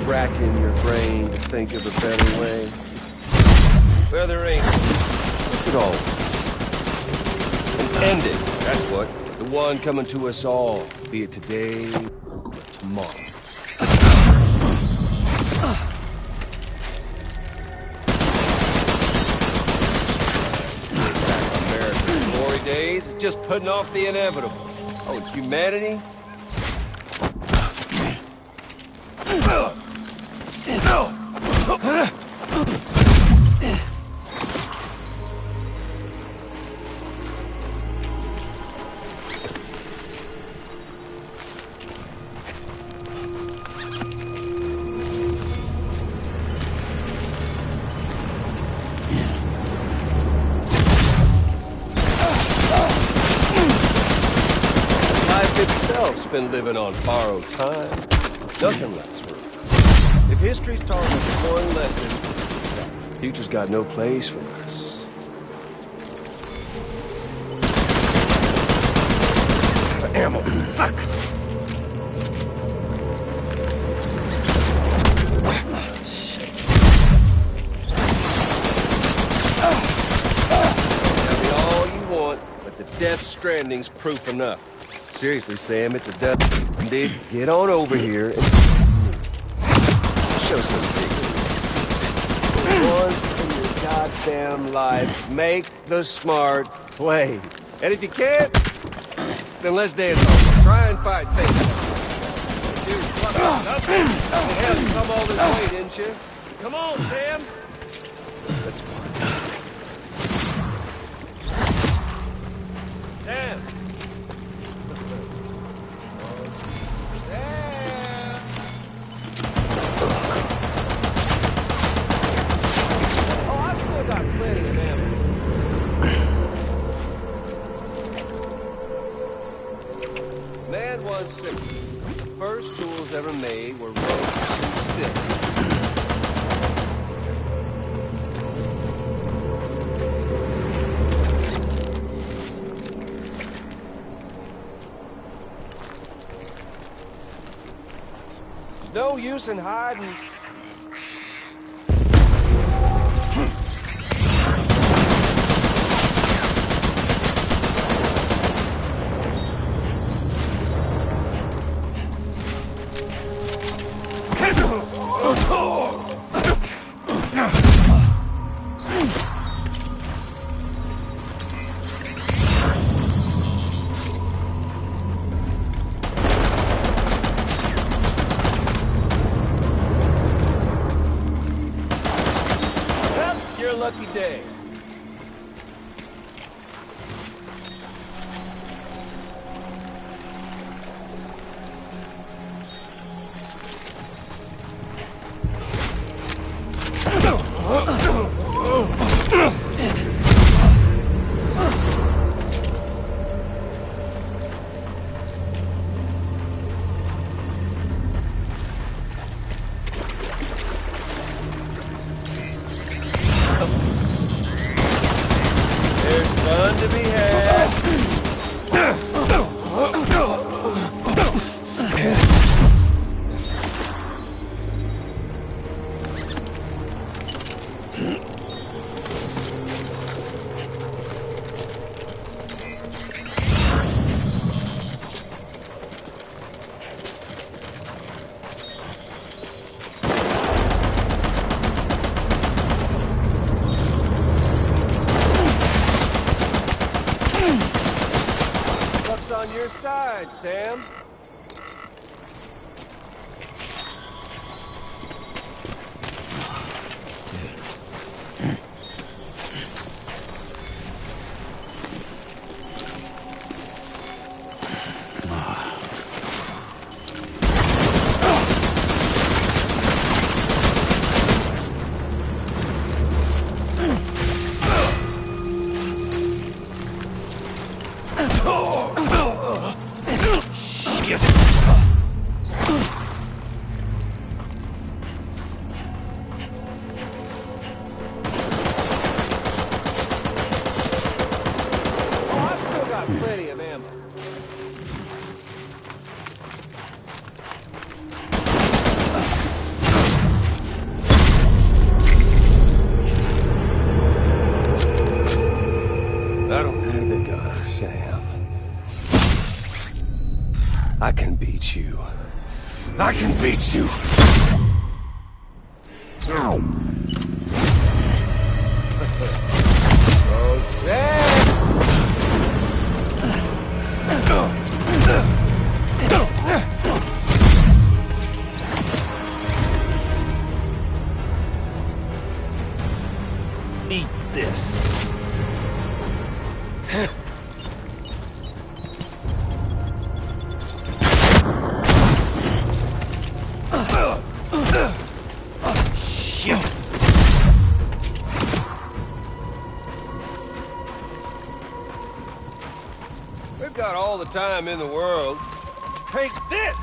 [SPEAKER 12] Racking your brain to think of a better way. Well, there ain't. What's it all? An ending, that's what. The one coming to us all, be it today or tomorrow. America's glory days is just putting off the inevitable. Oh, it's humanity? Life itself's been living on borrowed time. Nothing lasts forever. If history's taught us one lesson, it's that the future's got no place for us. Ammo. Fuck! Tell me all you want, but the Death Stranding's proof enough. Seriously, Sam, it's a death. Indeed, get on over here and show some dignity. Once in your goddamn life, make the smart play. And if you can't, then let's dance on. Try and fight fate. Dude, fuck nothing. Hell, you come all this way, didn't you? Come on, Sam. Let's go. Sam. Got plenty of ammo. Man once said, the first tools ever made were ropes and sticks. There's no use in hiding. on your side, Sam. Plenty of ammo. I don't need the gun, Sam. I can beat you. I can beat you. Oh, Sam! Eat this. We've got all the time in the world. Take this!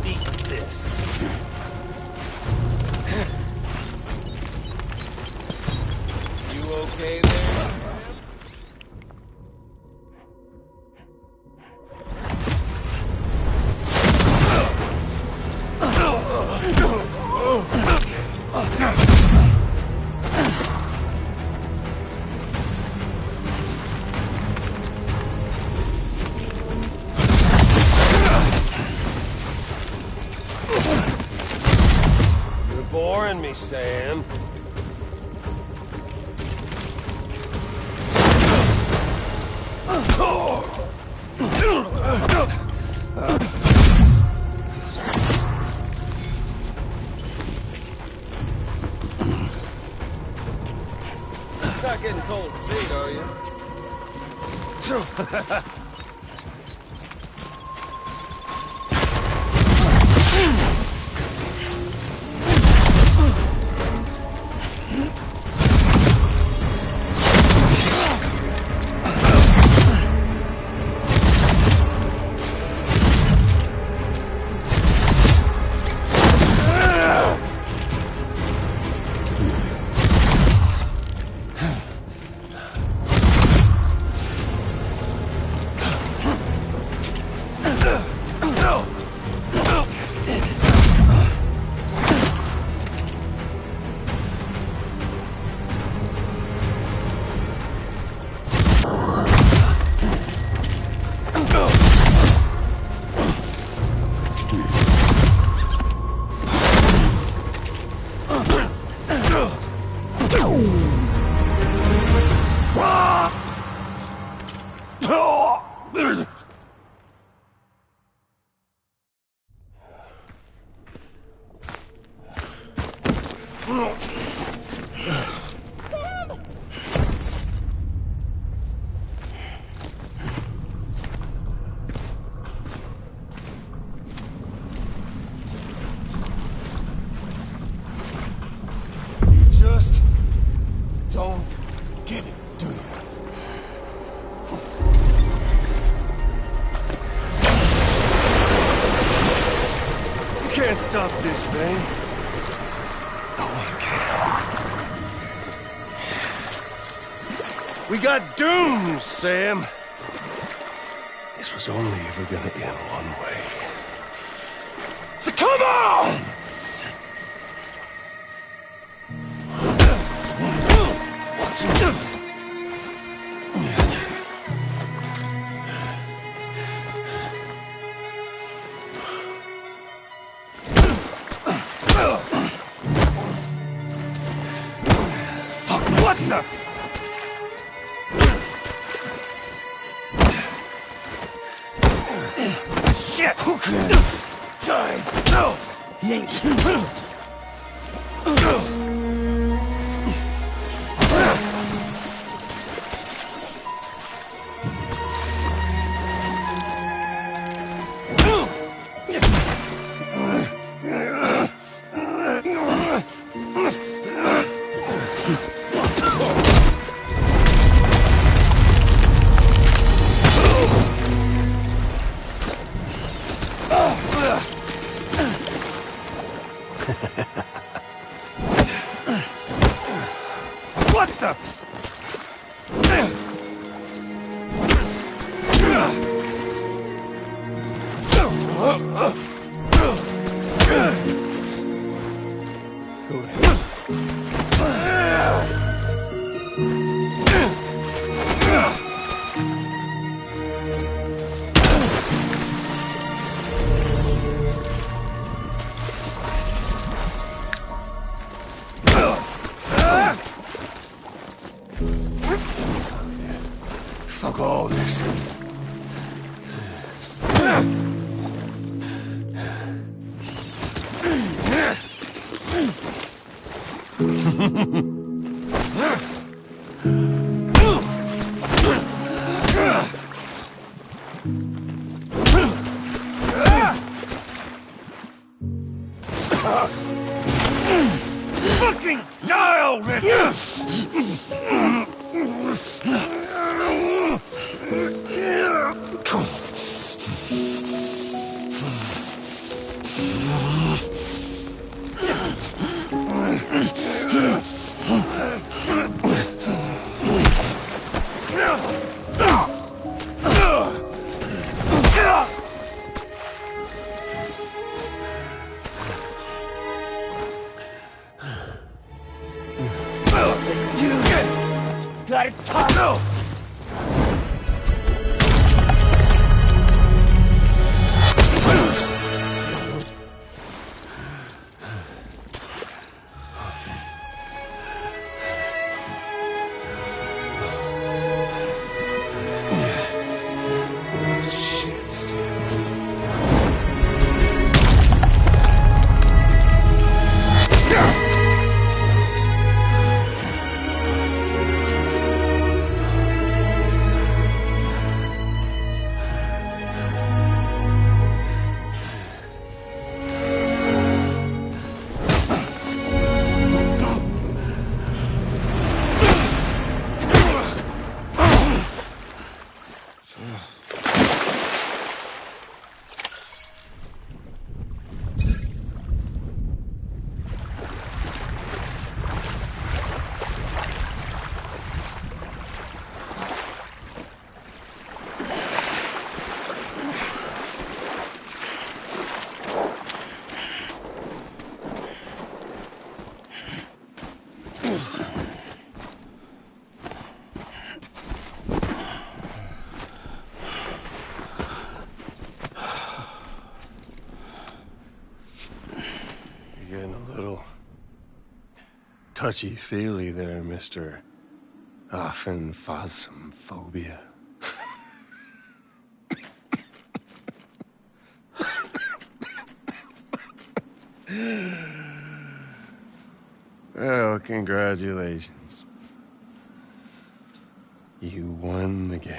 [SPEAKER 12] Eat this. You okay there? You're boring me, Sam. Not getting cold feet, are you? Just don't get it, do you? You can't stop this thing. No one can. We got dooms, Sam. This was only ever gonna end one way. So come on! What's
[SPEAKER 15] What the? Shit! Guys, no! He ain't... What the? Go to hell. Fuck all this. Fucking die already! Got it, Tom! Getting a little touchy-feely there, Mr. Phasmophobia. Well, congratulations. You won the game.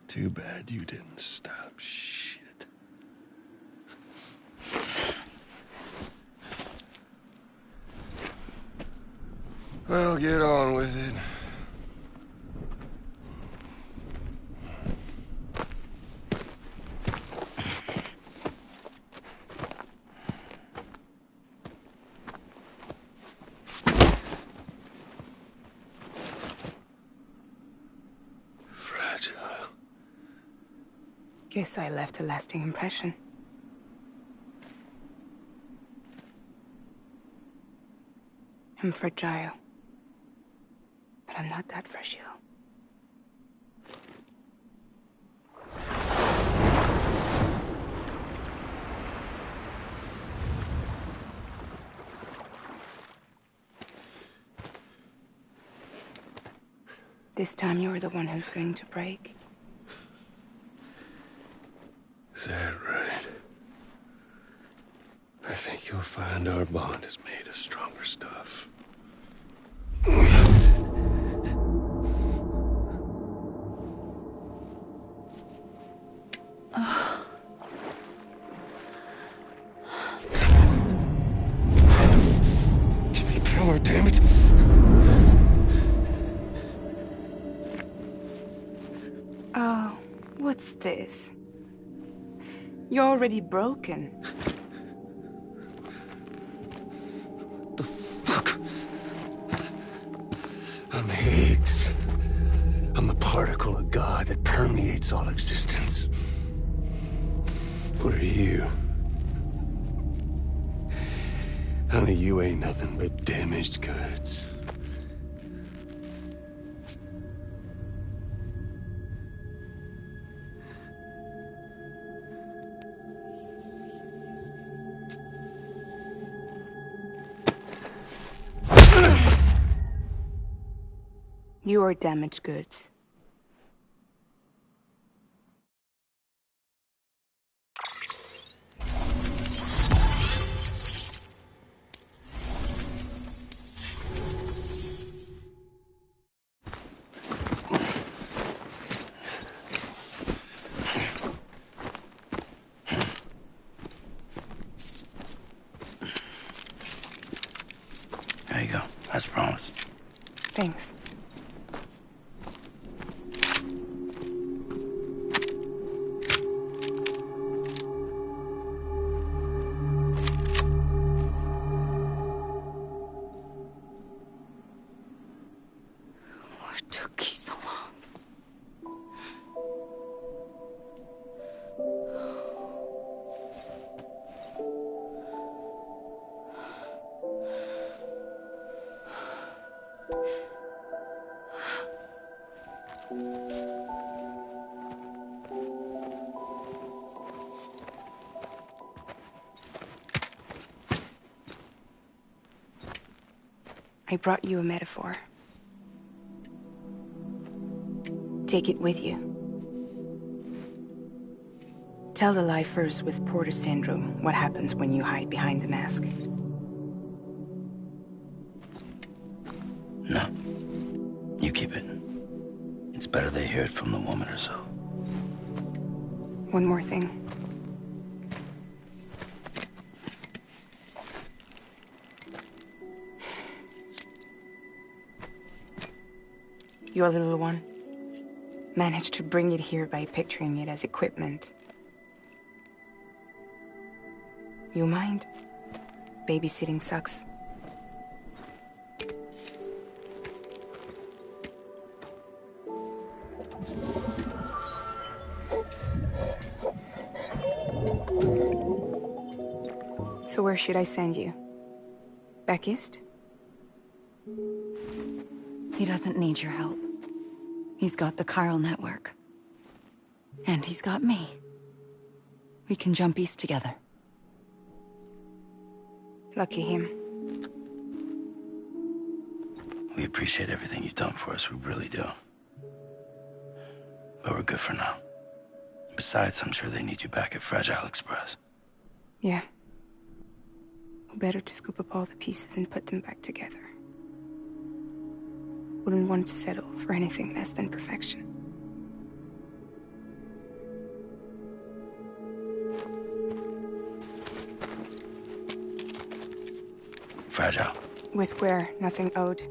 [SPEAKER 15] Too bad you didn't stop shit. Well, get on with it.
[SPEAKER 16] Guess I left a lasting impression. I'm fragile. But I'm not that fragile. This time you're the one who's going to break.
[SPEAKER 14] Is that right? I think you'll find our bond is made of stronger stuff. Jimmy Pillar, damn it!
[SPEAKER 16] Oh, what's this? You're already broken.
[SPEAKER 14] I'm Higgs. I'm the particle of God that permeates all existence. What are you? Honey, you ain't nothing but damaged goods.
[SPEAKER 16] You are damaged goods.
[SPEAKER 5] There you go, as promised.
[SPEAKER 16] Thanks.
[SPEAKER 13] What took you so long?
[SPEAKER 16] I brought you a metaphor. Take it with you. Tell the lifers with Porter syndrome what happens when you hide behind the mask.
[SPEAKER 5] No. You keep it. It's better they hear it from the woman herself.
[SPEAKER 16] One more thing. Your little one managed to bring it here by picturing it as equipment. You mind? Babysitting sucks. So where should I send you? Back east?
[SPEAKER 13] He doesn't need your help. He's got the chiral network. And he's got me. We can jump east together.
[SPEAKER 16] Lucky him.
[SPEAKER 5] We appreciate everything you've done for us, we really do. But we're good for now. Besides, I'm sure they need you back at Fragile Express.
[SPEAKER 16] Yeah. Better to scoop up all the pieces and put them back together. Wouldn't want to settle for anything less than perfection.
[SPEAKER 5] Fragile.
[SPEAKER 16] We're square, nothing owed,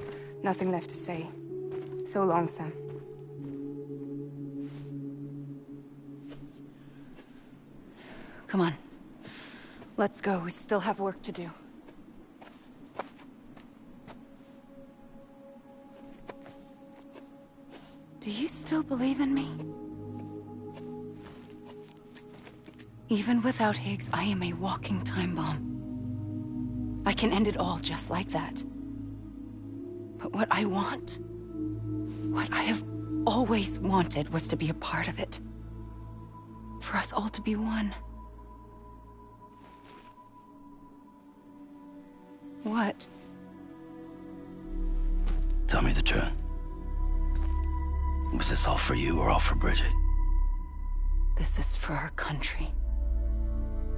[SPEAKER 16] nothing left to say. So long, Sam.
[SPEAKER 13] Come on. Let's go. We still have work to do. Do you still believe in me? Even without Higgs, I am a walking time bomb. I can end it all just like that. But what I want, what I have always wanted, was to be a part of it. For us all to be one. What?
[SPEAKER 5] Tell me the truth. Was this all for you or all for Bridget?
[SPEAKER 13] This is for our country.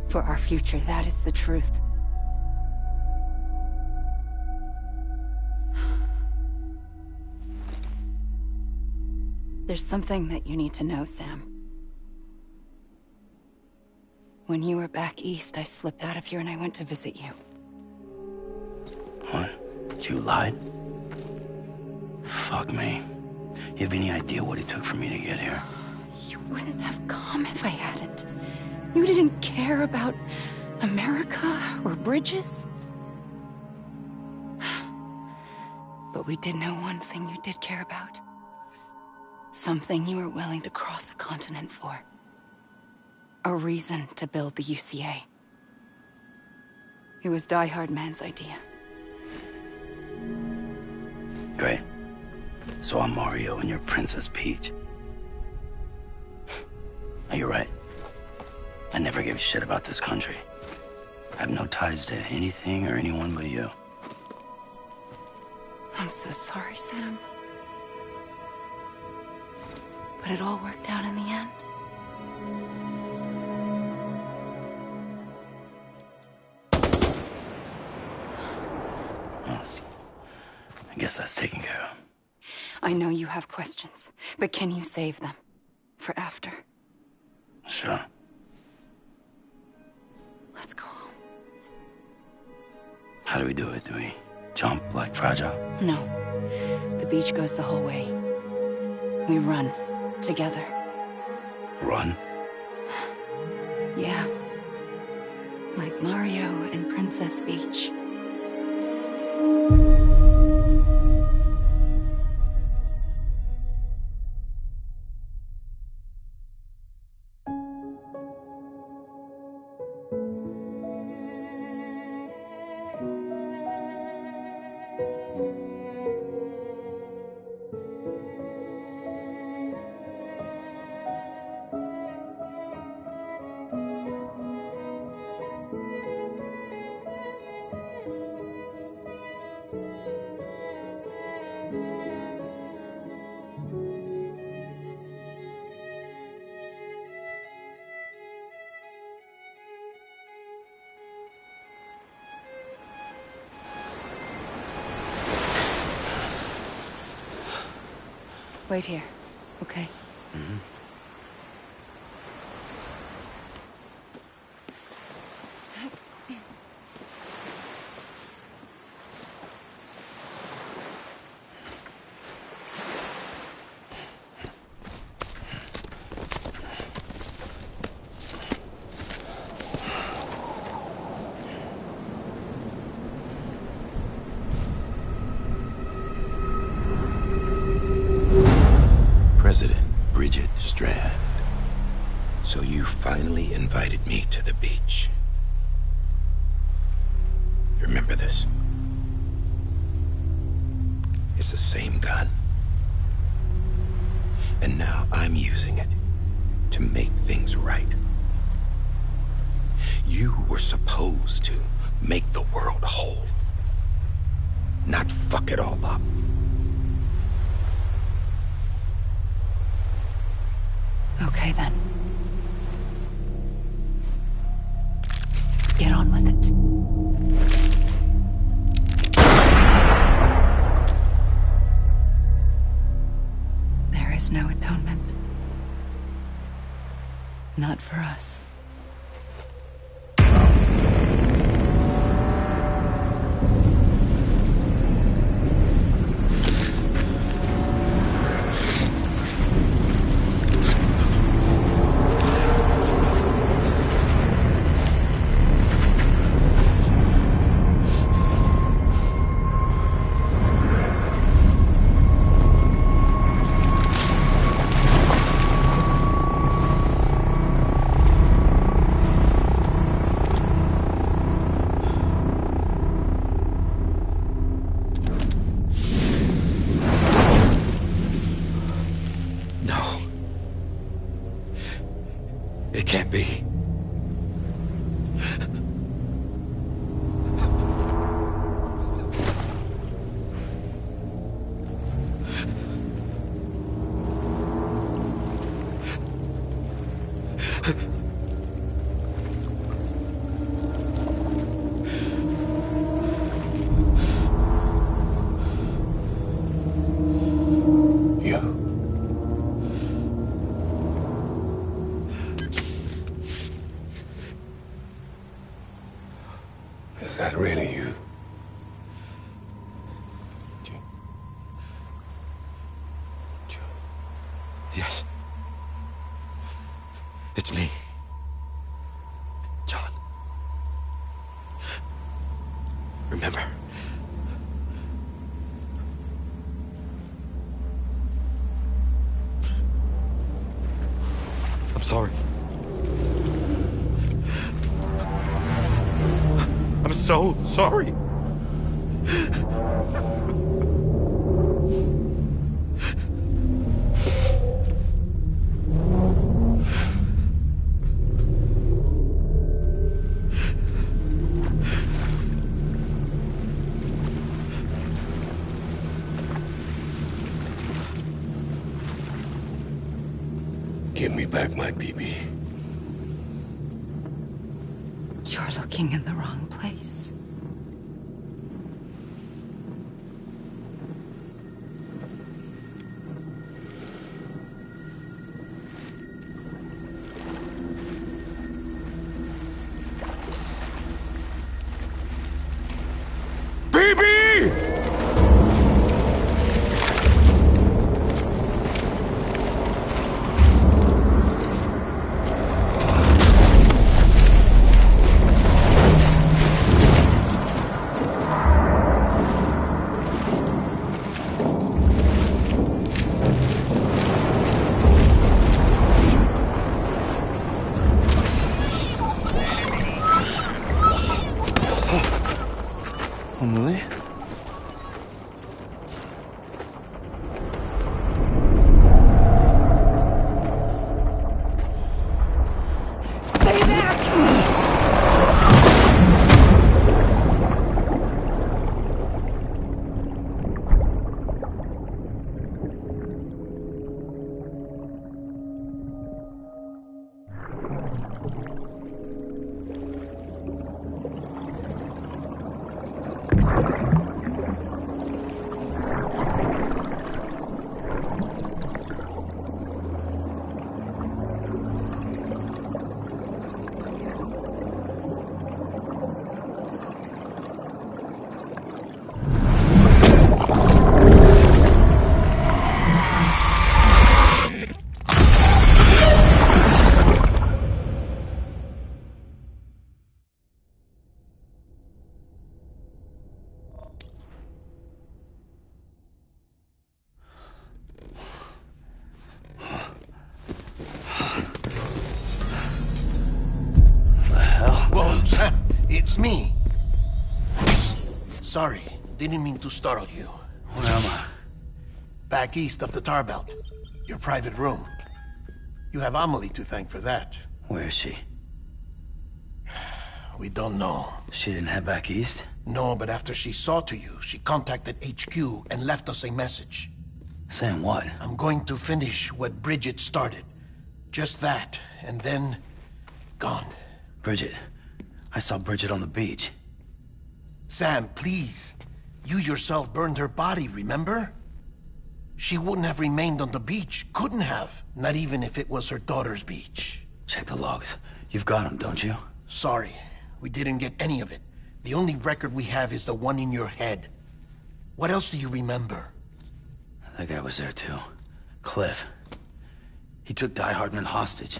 [SPEAKER 13] For our future, that is the truth. There's something that you need to know, Sam. When you were back east, I slipped out of here and I went to visit you.
[SPEAKER 5] What? You lied? Fuck me. You have any idea what it took for me to get here?
[SPEAKER 13] You wouldn't have come if I hadn't. You didn't care about America or bridges. But we did know one thing you did care about. Something you were willing to cross a continent for. A reason to build the UCA. It was Die Hard Man's idea.
[SPEAKER 5] Great. So I'm Mario and you're Princess Peach. You're right. I never gave a shit about this country. I have no ties to anything or anyone but you.
[SPEAKER 13] I'm so sorry, Sam. But it all worked out in the end.
[SPEAKER 5] Well, I guess that's taken care of.
[SPEAKER 13] I know you have questions, but can you save them? For after?
[SPEAKER 5] Sure.
[SPEAKER 13] Let's go home.
[SPEAKER 5] How do we do it? Do we jump like Fragile?
[SPEAKER 13] No. The beach goes the whole way. We run. Together.
[SPEAKER 5] Run?
[SPEAKER 13] Yeah. Like Mario and Princess Peach. Wait here, okay?
[SPEAKER 5] Mm-hmm.
[SPEAKER 17] President Bridget Strand. So you finally invited me to the beach. Remember this? It's the same gun. And now I'm using it to make things right. You were supposed to make the world whole, not fuck it all up.
[SPEAKER 13] Okay, then. Get on with it. There is no atonement. Not for us.
[SPEAKER 14] Is that really you?
[SPEAKER 17] Yes. It's me. John. Remember. I'm sorry. I'm so sorry.
[SPEAKER 14] Give me back my BB.
[SPEAKER 13] You're looking in the wrong place.
[SPEAKER 12] Emily?
[SPEAKER 10] Whoa, Sam, it's me. Sorry, didn't mean to startle you.
[SPEAKER 5] Where am I?
[SPEAKER 10] Back east of the tar belt. Your private room. You have Amelie to thank for that.
[SPEAKER 5] Where is she?
[SPEAKER 10] We don't know.
[SPEAKER 5] She didn't head back east?
[SPEAKER 10] No, but after she saw to you, she contacted HQ and left us a message.
[SPEAKER 5] Saying what?
[SPEAKER 10] I'm going to finish what Bridget started. Just that, and then... gone.
[SPEAKER 5] Bridget. I saw Bridget on the beach.
[SPEAKER 10] Sam, please. You yourself burned her body, remember? She wouldn't have remained on the beach. Couldn't have. Not even if it was her daughter's beach.
[SPEAKER 5] Check the logs. You've got them, don't you?
[SPEAKER 10] Sorry. We didn't get any of it. The only record we have is the one in your head. What else do you remember?
[SPEAKER 5] That guy was there too. Cliff. He took Die Hardman hostage.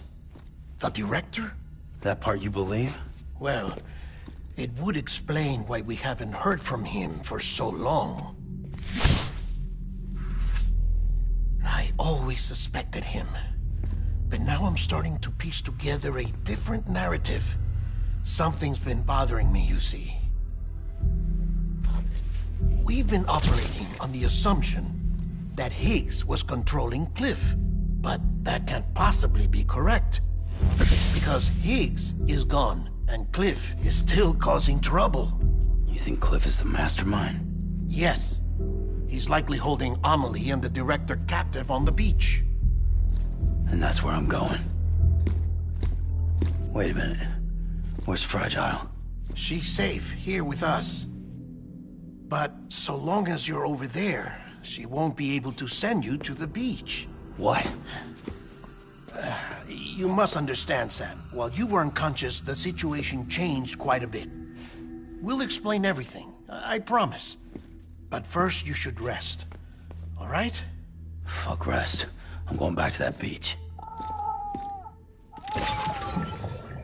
[SPEAKER 10] The director?
[SPEAKER 5] That part you believe?
[SPEAKER 10] Well, it would explain why we haven't heard from him for so long. I always suspected him. But now I'm starting to piece together a different narrative. Something's been bothering me, you see. We've been operating on the assumption that Higgs was controlling Cliff. But that can't possibly be correct. Because Higgs is gone, and Cliff is still causing trouble.
[SPEAKER 5] You think Cliff is the mastermind?
[SPEAKER 10] Yes. He's likely holding Amelie and the director captive on the beach.
[SPEAKER 5] And that's where I'm going. Wait a minute. Where's Fragile?
[SPEAKER 10] She's safe here with us. But so long as you're over there, she won't be able to send you to the beach.
[SPEAKER 5] What?
[SPEAKER 10] You must understand, Sam. While you were unconscious, the situation changed quite a bit. We'll explain everything. I promise. But first, you should rest. All right?
[SPEAKER 5] Fuck rest. I'm going back to that beach.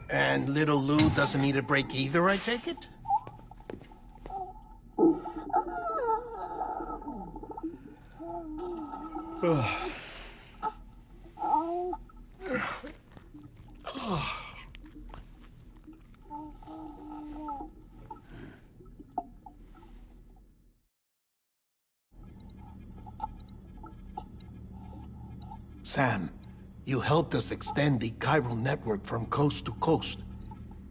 [SPEAKER 10] And little Lou doesn't need a break either, I take it? Sam, you helped us extend the chiral network from coast to coast.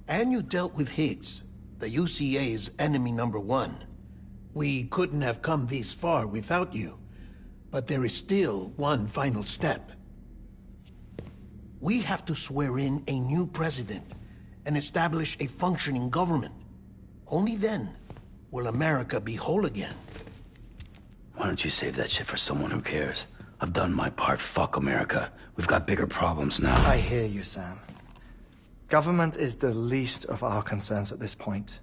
[SPEAKER 10] And you dealt with Higgs, the UCA's enemy #1. We couldn't have come this far without you. But there is still one final step. We have to swear in a new president and establish a functioning government. Only then will America be whole again.
[SPEAKER 5] Why don't you save that shit for someone who cares? I've done my part. Fuck America. We've got bigger problems now.
[SPEAKER 3] I hear you, Sam. Government is the least of our concerns at this point.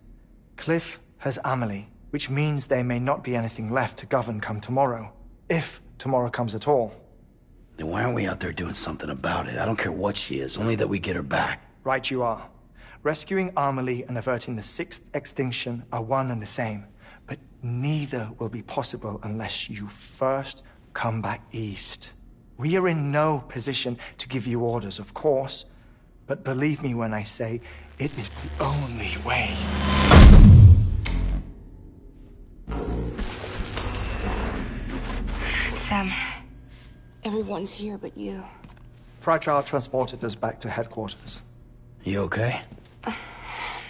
[SPEAKER 3] Cliff has Amelie, which means there may not be anything left to govern come tomorrow. If tomorrow comes at all.
[SPEAKER 5] Then why aren't we out there doing something about it? I don't care what she is, only that we get her back.
[SPEAKER 3] Right you are. Rescuing Amelie and averting the 6th extinction are one and the same. But neither will be possible unless you first come back east. We are in no position to give you orders, of course. But believe me when I say, it is the only way.
[SPEAKER 16] Sam, everyone's here but you.
[SPEAKER 3] Fragile transported us back to headquarters.
[SPEAKER 5] You okay?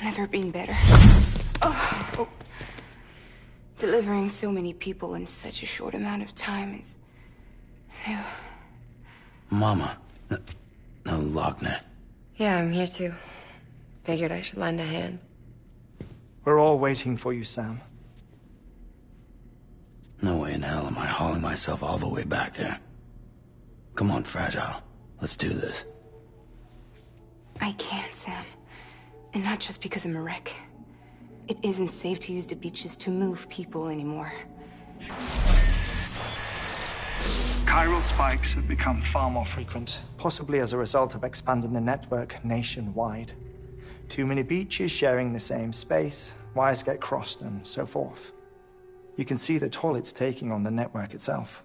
[SPEAKER 16] Never been better. Oh. Delivering so many people in such a short amount of time is new.
[SPEAKER 5] Mama. No, Lochner.
[SPEAKER 8] Yeah, I'm here too. Figured I should lend a hand.
[SPEAKER 3] We're all waiting for you, Sam.
[SPEAKER 5] No way in hell am I hauling myself all the way back there. Come on, Fragile. Let's do this.
[SPEAKER 16] I can't, Sam. And not just because I'm a wreck. It isn't safe to use the beaches to move people anymore.
[SPEAKER 18] Chiral spikes have become far more frequent.
[SPEAKER 3] Possibly as a result of expanding the network nationwide. Too many beaches sharing the same space, wires get crossed, and so forth. You can see the toll it's taking on the network itself.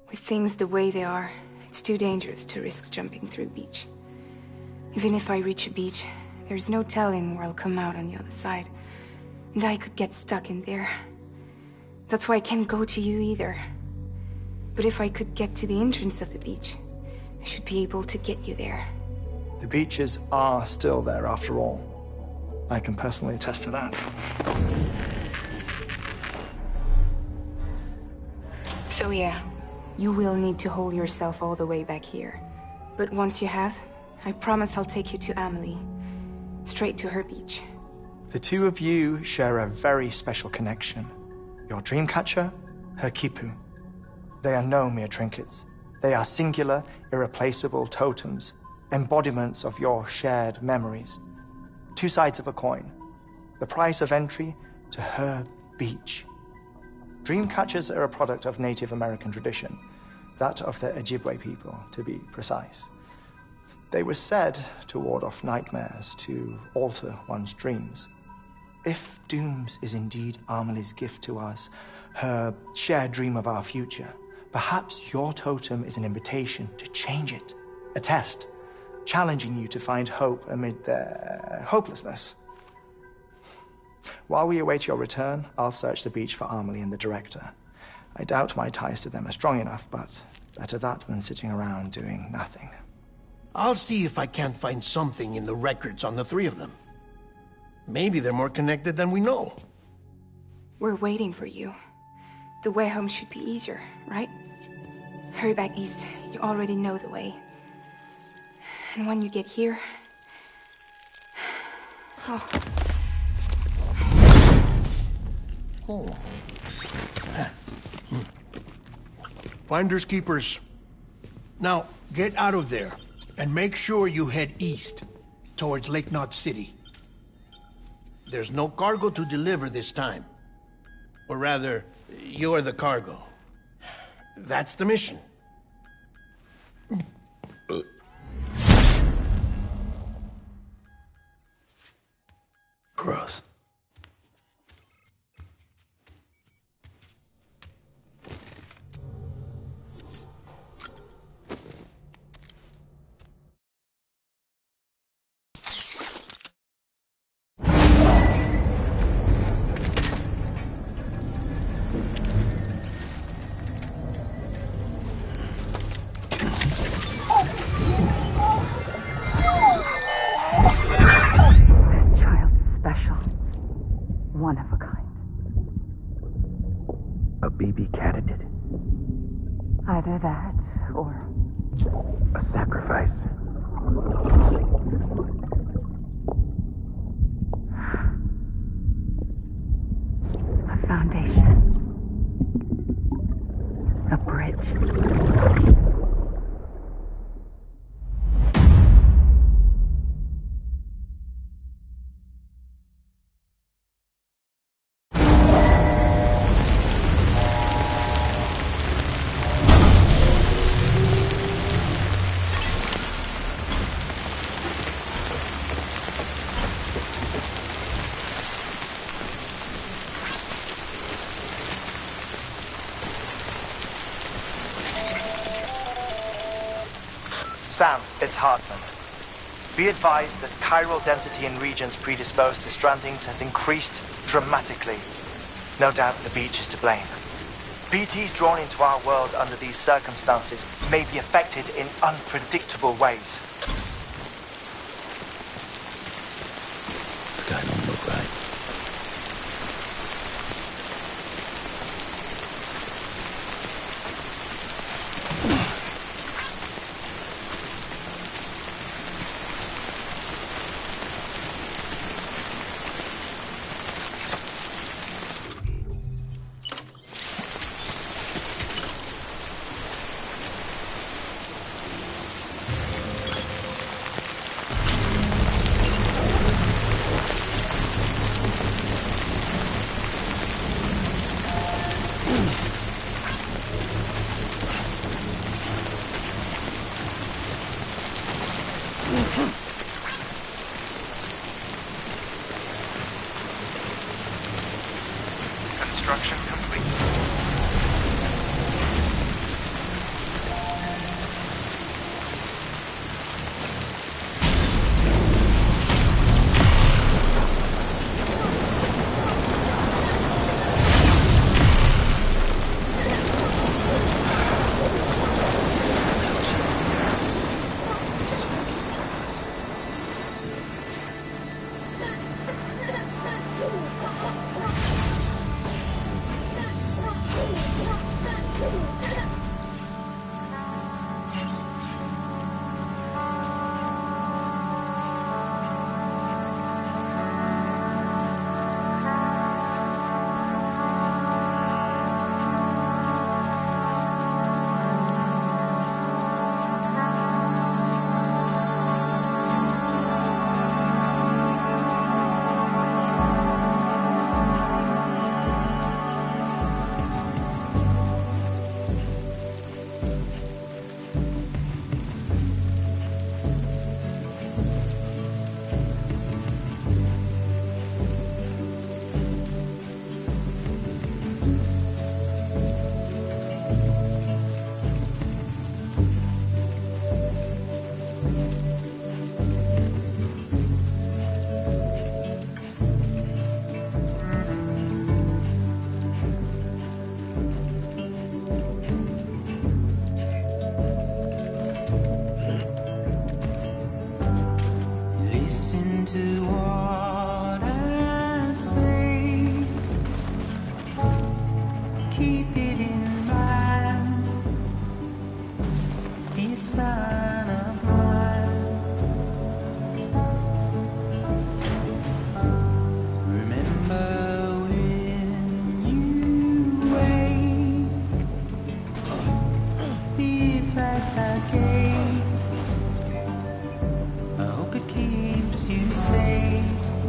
[SPEAKER 16] With things the way they are, it's too dangerous to risk jumping through beach. Even if I reach a beach, there's no telling where I'll come out on the other side. And I could get stuck in there. That's why I can't go to you either. But if I could get to the entrance of the beach, I should be able to get you there.
[SPEAKER 3] The beaches are still there after all. I can personally attest to that.
[SPEAKER 16] So yeah, you will need to hold yourself all the way back here. But once you have, I promise I'll take you to Amelie. Straight to her beach.
[SPEAKER 3] The two of you share a very special connection. Your dreamcatcher, her Kipu. They are no mere trinkets. They are singular, irreplaceable totems, embodiments of your shared memories. Two sides of a coin. The price of entry to her beach. Dreamcatchers are a product of Native American tradition, that of the Ojibwe people, to be precise. They were said to ward off nightmares, to alter one's dreams. If Dooms is indeed Amelie's gift to us, her shared dream of our future, perhaps your totem is an invitation to change it. A test, challenging you to find hope amid their hopelessness. While we await your return, I'll search the beach for Amelie and the director. I doubt my ties to them are strong enough, but better that than sitting around doing nothing.
[SPEAKER 10] I'll see if I can't find something in the records on the three of them. Maybe they're more connected than we know.
[SPEAKER 16] We're waiting for you. The way home should be easier, right? Hurry back east. You already know the way. And when you get here... Oh.
[SPEAKER 10] Finders keepers. Now, get out of there. And make sure you head east, towards Lake Knot City. There's no cargo to deliver this time. Or rather, you're the cargo. That's the mission.
[SPEAKER 5] Gross.
[SPEAKER 13] One of a kind.
[SPEAKER 5] A BB candidate?
[SPEAKER 13] Either that, or...
[SPEAKER 5] a sacrifice?
[SPEAKER 13] A foundation. A bridge.
[SPEAKER 3] Sam, it's Hartman. Be advised that chiral density in regions predisposed to strandings has increased dramatically. No doubt the beach is to blame. BTs drawn into our world under these circumstances may be affected in unpredictable ways.
[SPEAKER 5] Sky don't look right.
[SPEAKER 6] Construction complete.
[SPEAKER 11] I hope it keeps you safe.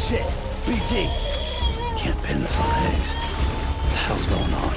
[SPEAKER 5] Shit! BT! Can't pin this on Higgs. What the hell's going on?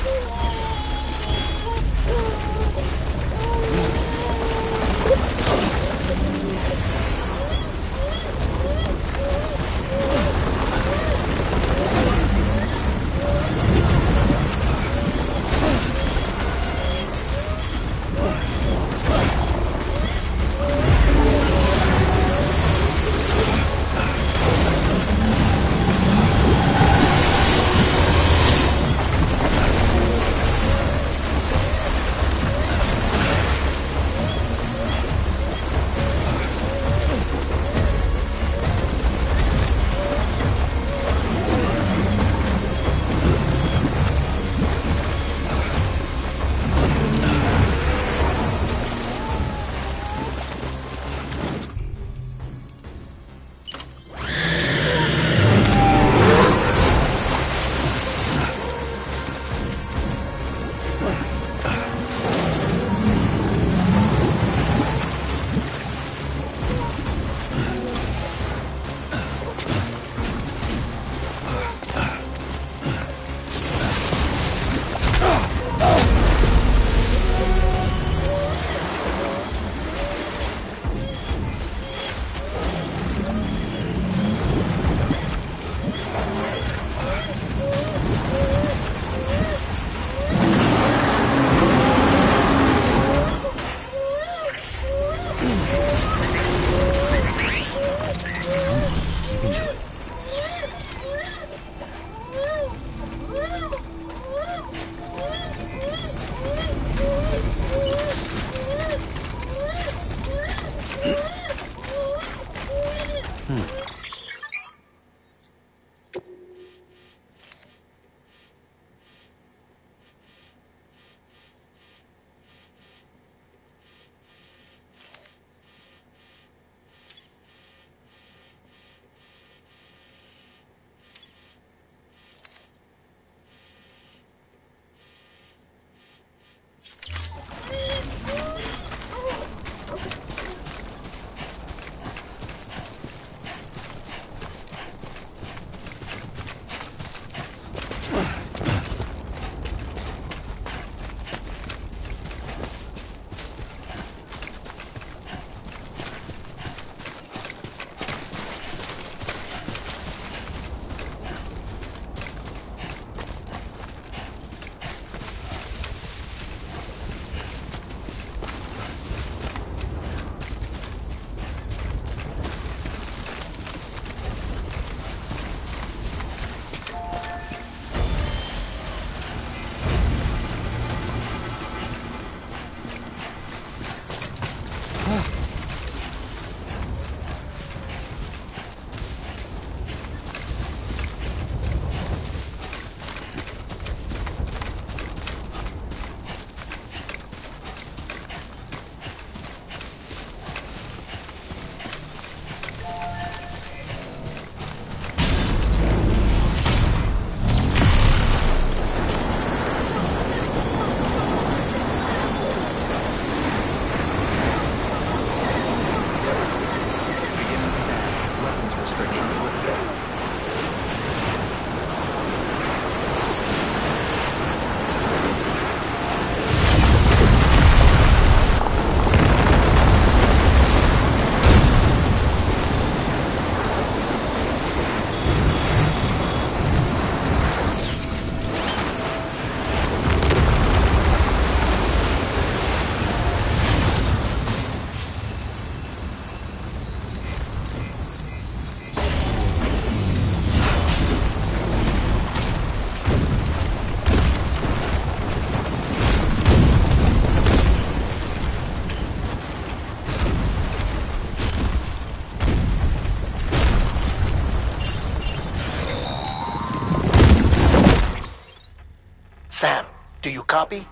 [SPEAKER 10] Do you copy?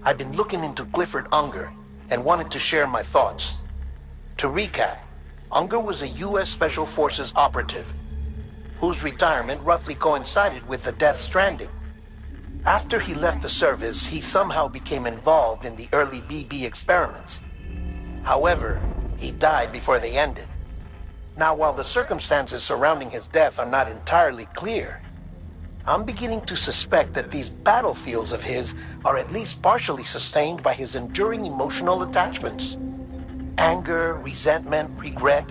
[SPEAKER 10] I've been looking into Clifford Unger and wanted to share my thoughts. To recap, Unger was a U.S. Special Forces operative whose retirement roughly coincided with the Death Stranding. After he left the service, he somehow became involved in the early BB experiments. However, he died before they ended. Now, while the circumstances surrounding his death are not entirely clear, I'm beginning to suspect that these battlefields of his are at least partially sustained by his enduring emotional attachments. Anger, resentment, regret.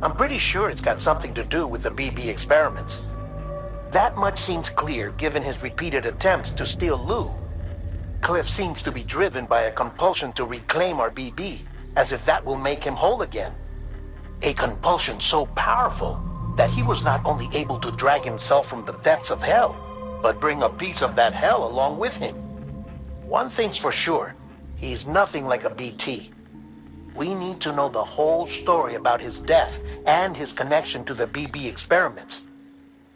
[SPEAKER 10] I'm pretty sure it's got something to do with the BB experiments. That much seems clear given his repeated attempts to steal Lou. Cliff seems to be driven by a compulsion to reclaim our BB, as if that will make him whole again. A compulsion so powerful that he was not only able to drag himself from the depths of hell, but bring a piece of that hell along with him. One thing's for sure, he's nothing like a BT. We need to know the whole story about his death and his connection to the BB experiments.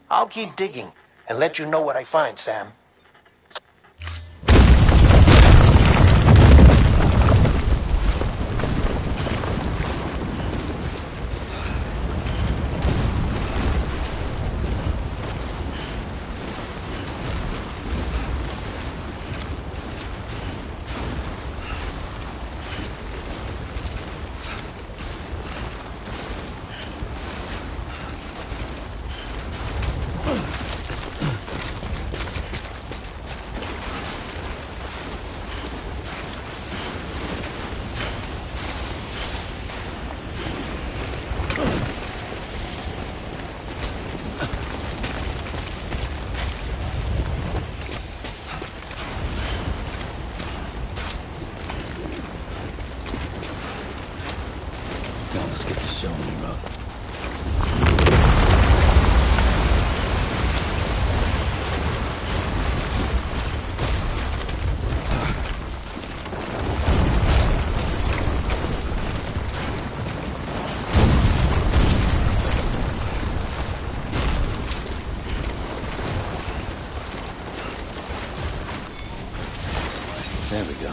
[SPEAKER 10] I'll keep digging and let you know what I find, Sam.
[SPEAKER 5] There we go.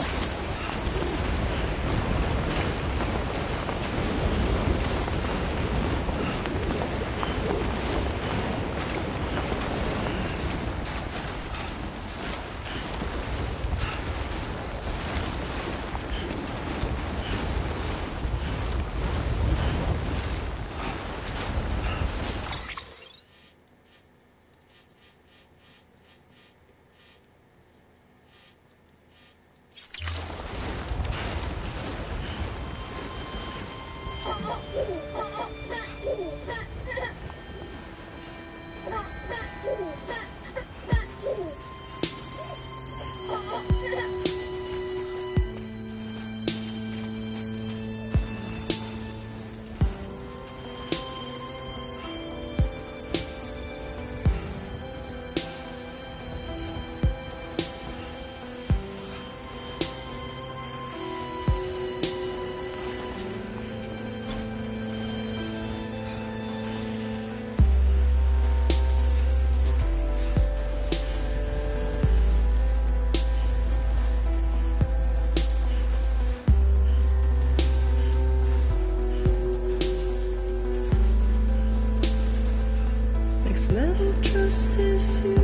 [SPEAKER 11] Next level trust is you.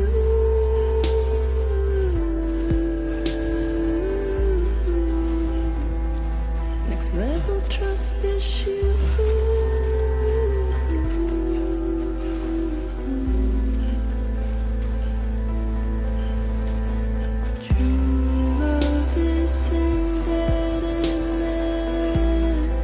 [SPEAKER 11] Next level trust is you. True love is embedded in this.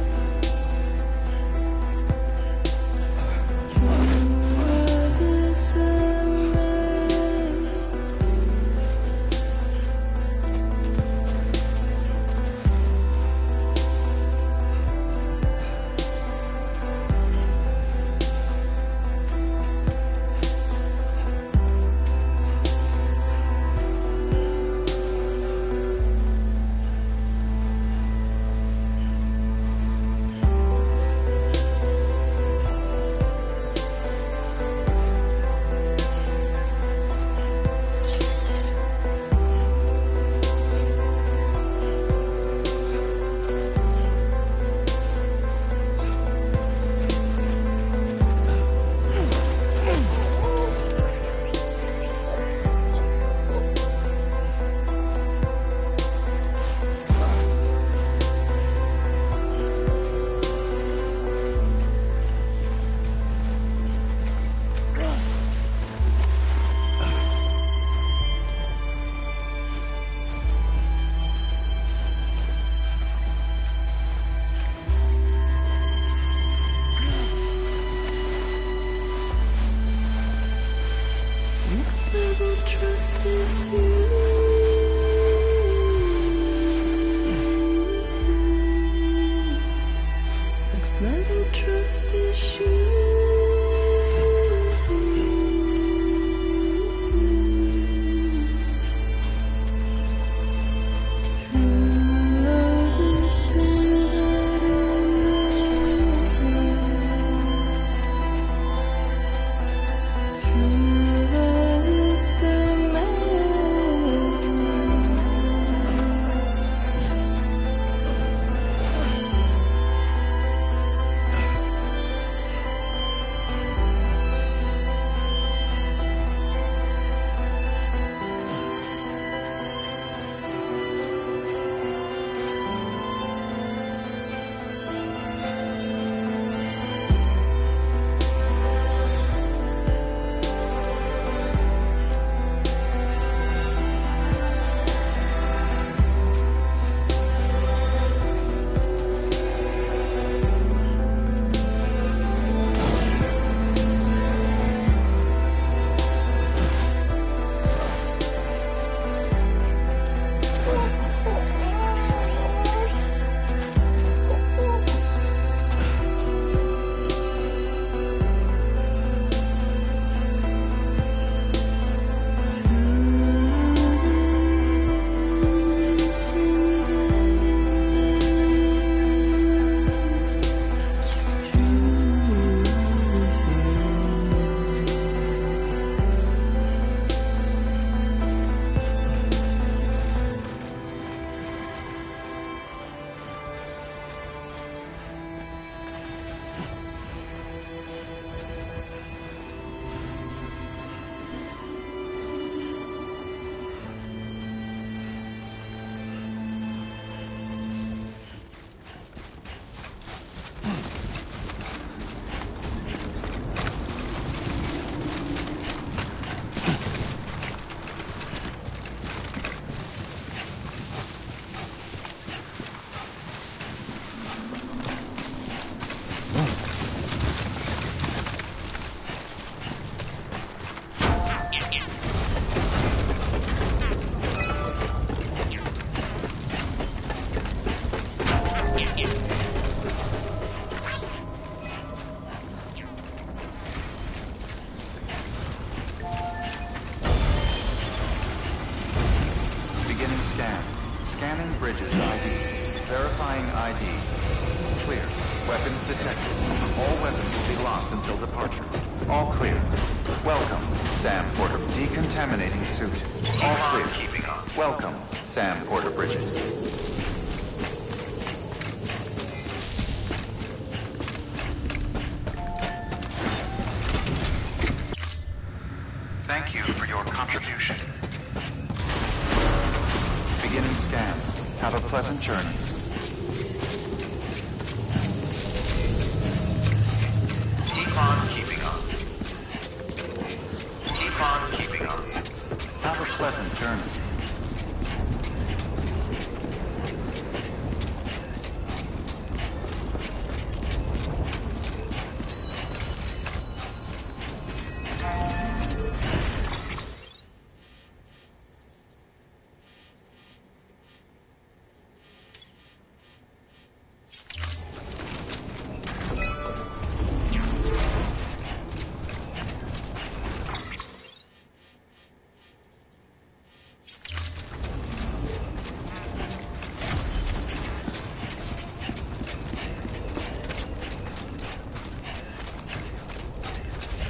[SPEAKER 11] level trust issue. Next level trust issue.
[SPEAKER 6] Scanning bridges ID. Verifying ID. Clear. Weapons detected. All weapons will be locked until departure. All clear. Welcome, Sam Porter. Decontaminating suit. All clear.
[SPEAKER 7] Keeping on.
[SPEAKER 6] Welcome, Sam Porter Bridges.
[SPEAKER 19] Thank you for your contribution.
[SPEAKER 6] Beginning scan. Have a pleasant journey.
[SPEAKER 19] Keep on keeping on. Keep on keeping on.
[SPEAKER 6] Have a pleasant journey.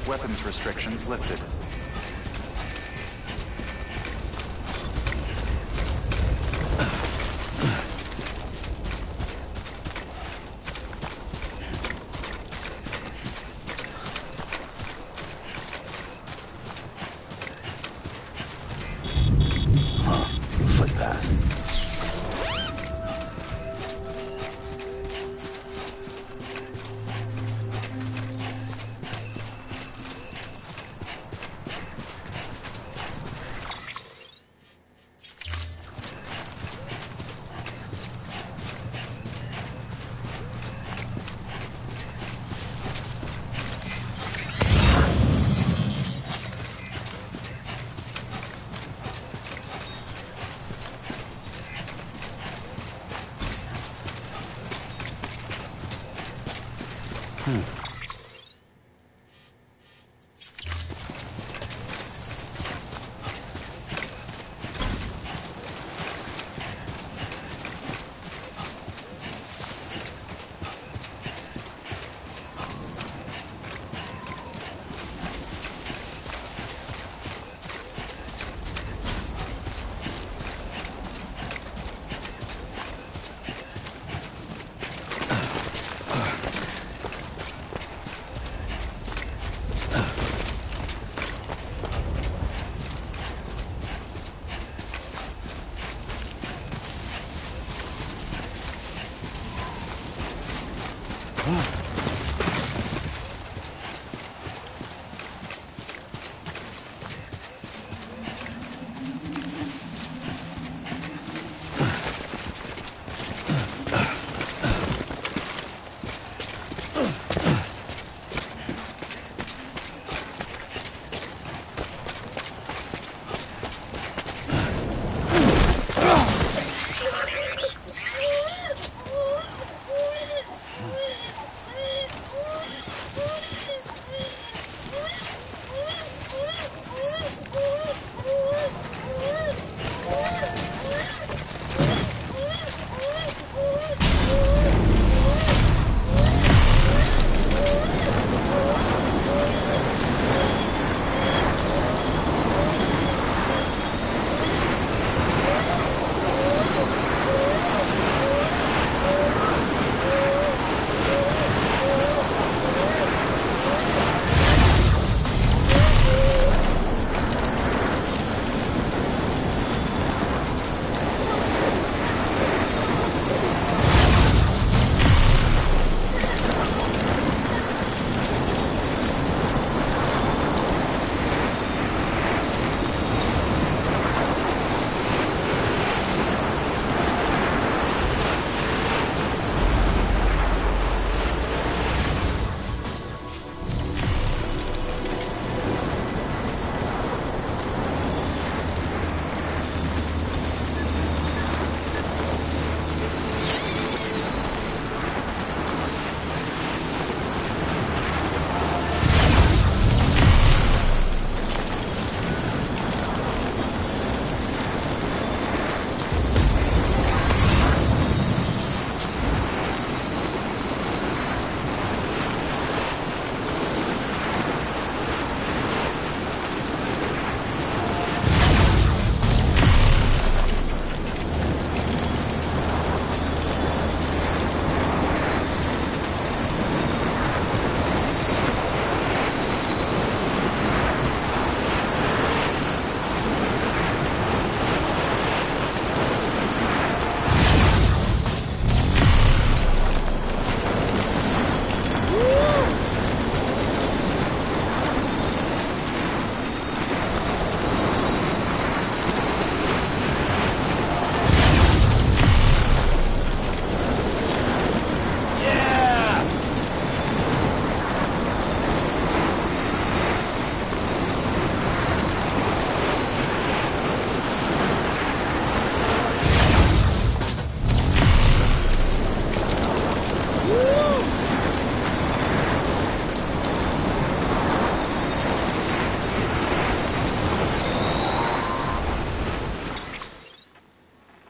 [SPEAKER 6] Weapons restrictions lifted.
[SPEAKER 5] Footpath.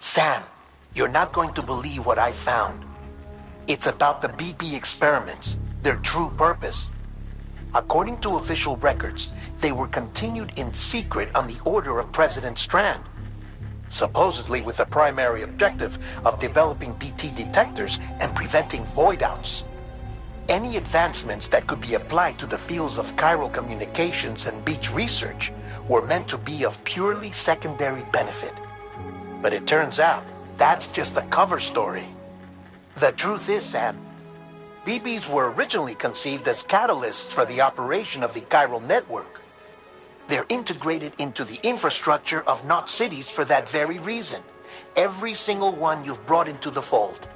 [SPEAKER 20] Sam, you're not going to believe what I found. It's about the BP experiments, their true purpose. According to official records, they were continued in secret on the order of President Strand, supposedly with the primary objective of developing BT detectors and preventing void-outs. Any advancements that could be applied to the fields of chiral communications and beach research were meant to be of purely secondary benefit. But it turns out, that's just a cover story. The truth is, Sam, BBs were originally conceived as catalysts for the operation of the chiral network. They're integrated into the infrastructure of Knot cities for that very reason. Every single one you've brought into the fold.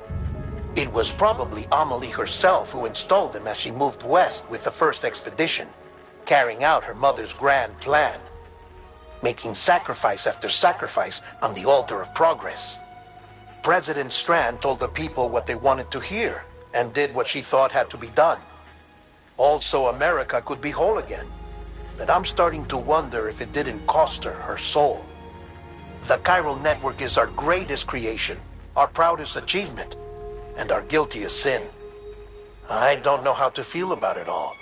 [SPEAKER 20] It was probably Amelie herself who installed them as she moved west with the first expedition, carrying out her mother's grand plan, making sacrifice after sacrifice on the altar of progress. President Strand told the people what they wanted to hear, and did what she thought had to be done. Also, America could be whole again. But I'm starting to wonder if it didn't cost her soul. The chiral network is our greatest creation, our proudest achievement, and our guiltiest sin. I don't know how to feel about it all.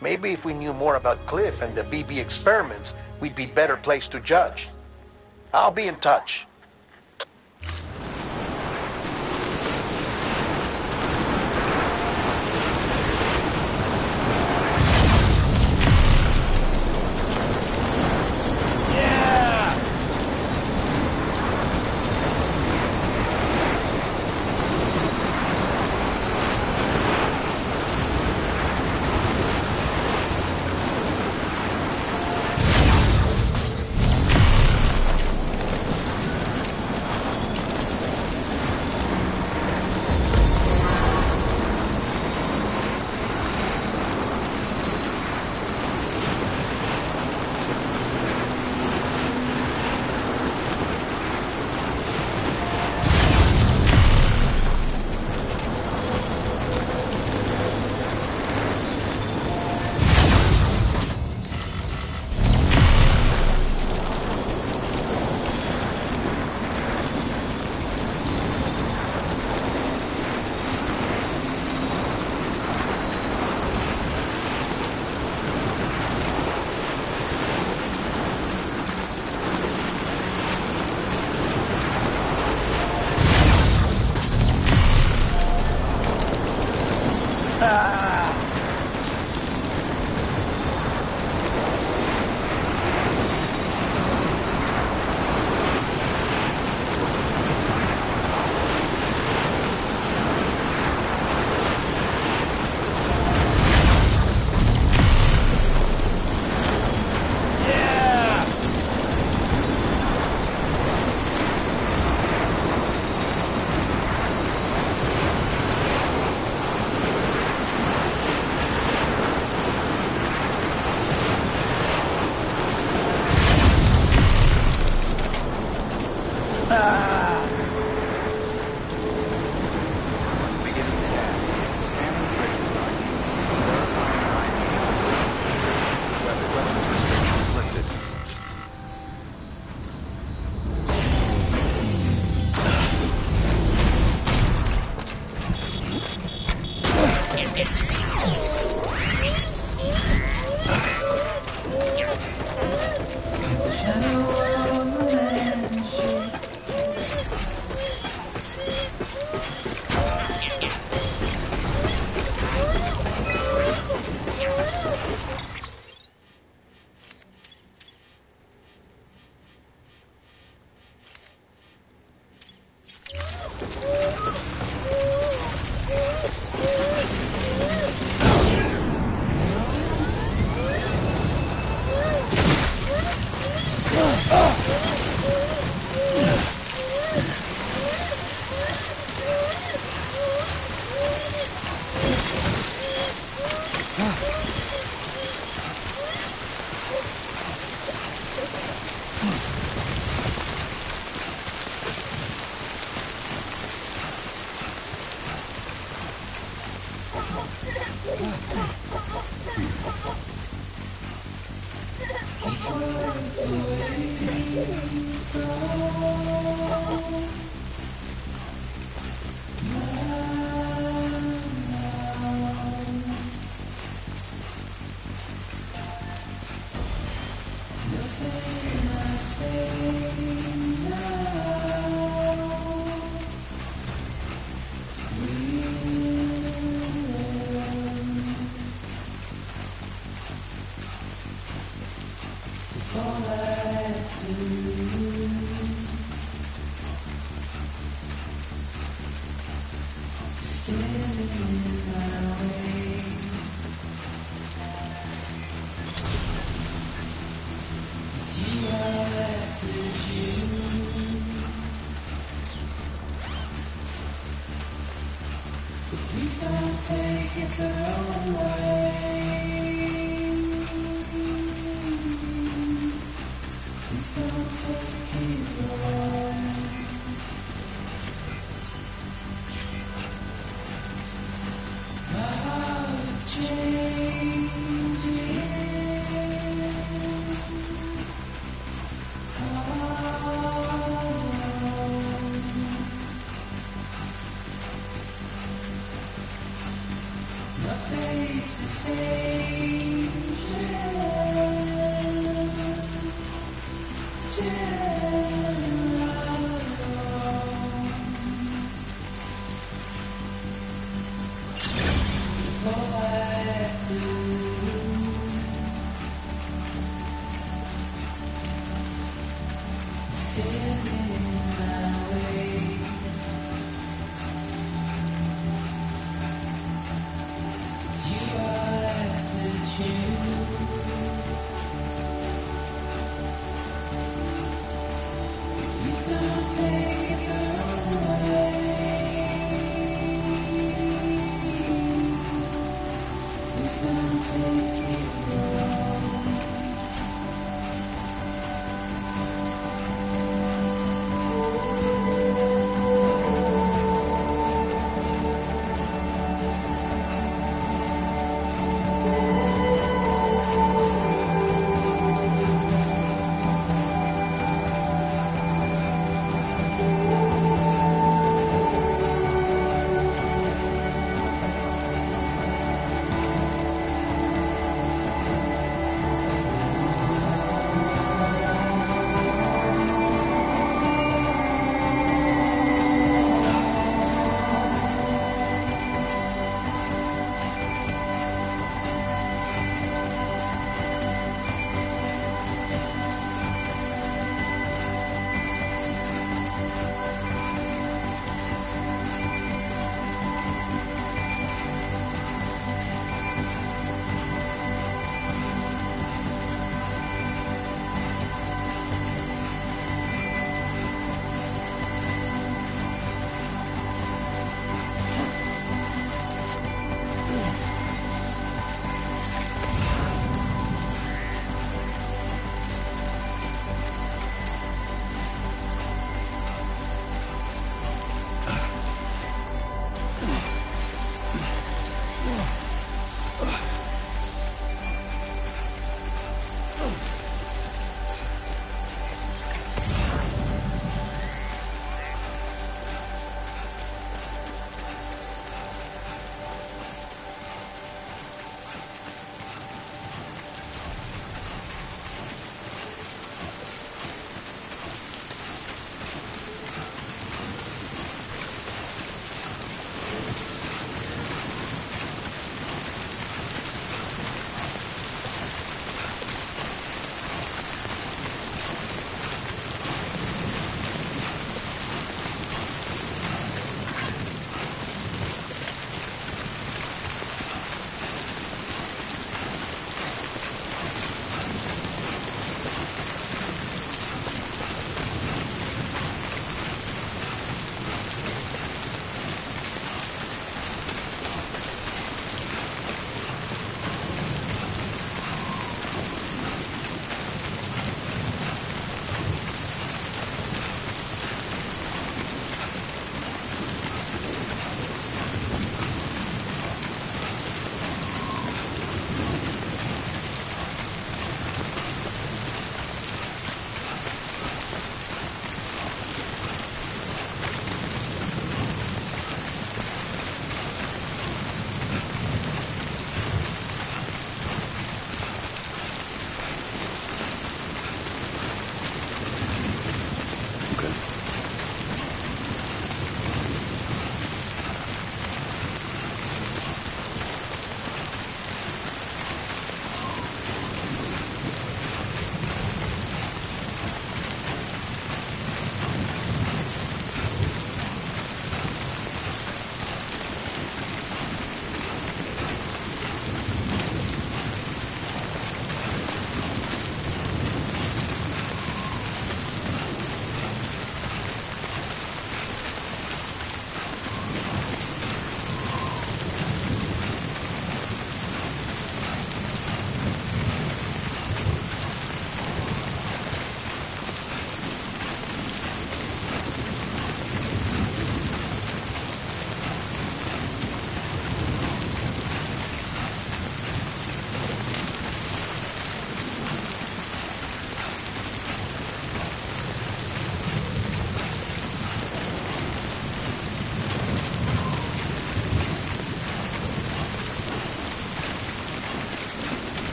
[SPEAKER 20] Maybe if we knew more about Cliff and the BB experiments, we'd be better placed to judge. I'll be in touch.
[SPEAKER 11] Please don't take it the wrong way. Please don't take it wrong. My heart is changing. My face is changing. All I do, standing in my way. It's you I have to choose. Please don't take it the wrong way. Please don't take it wrong.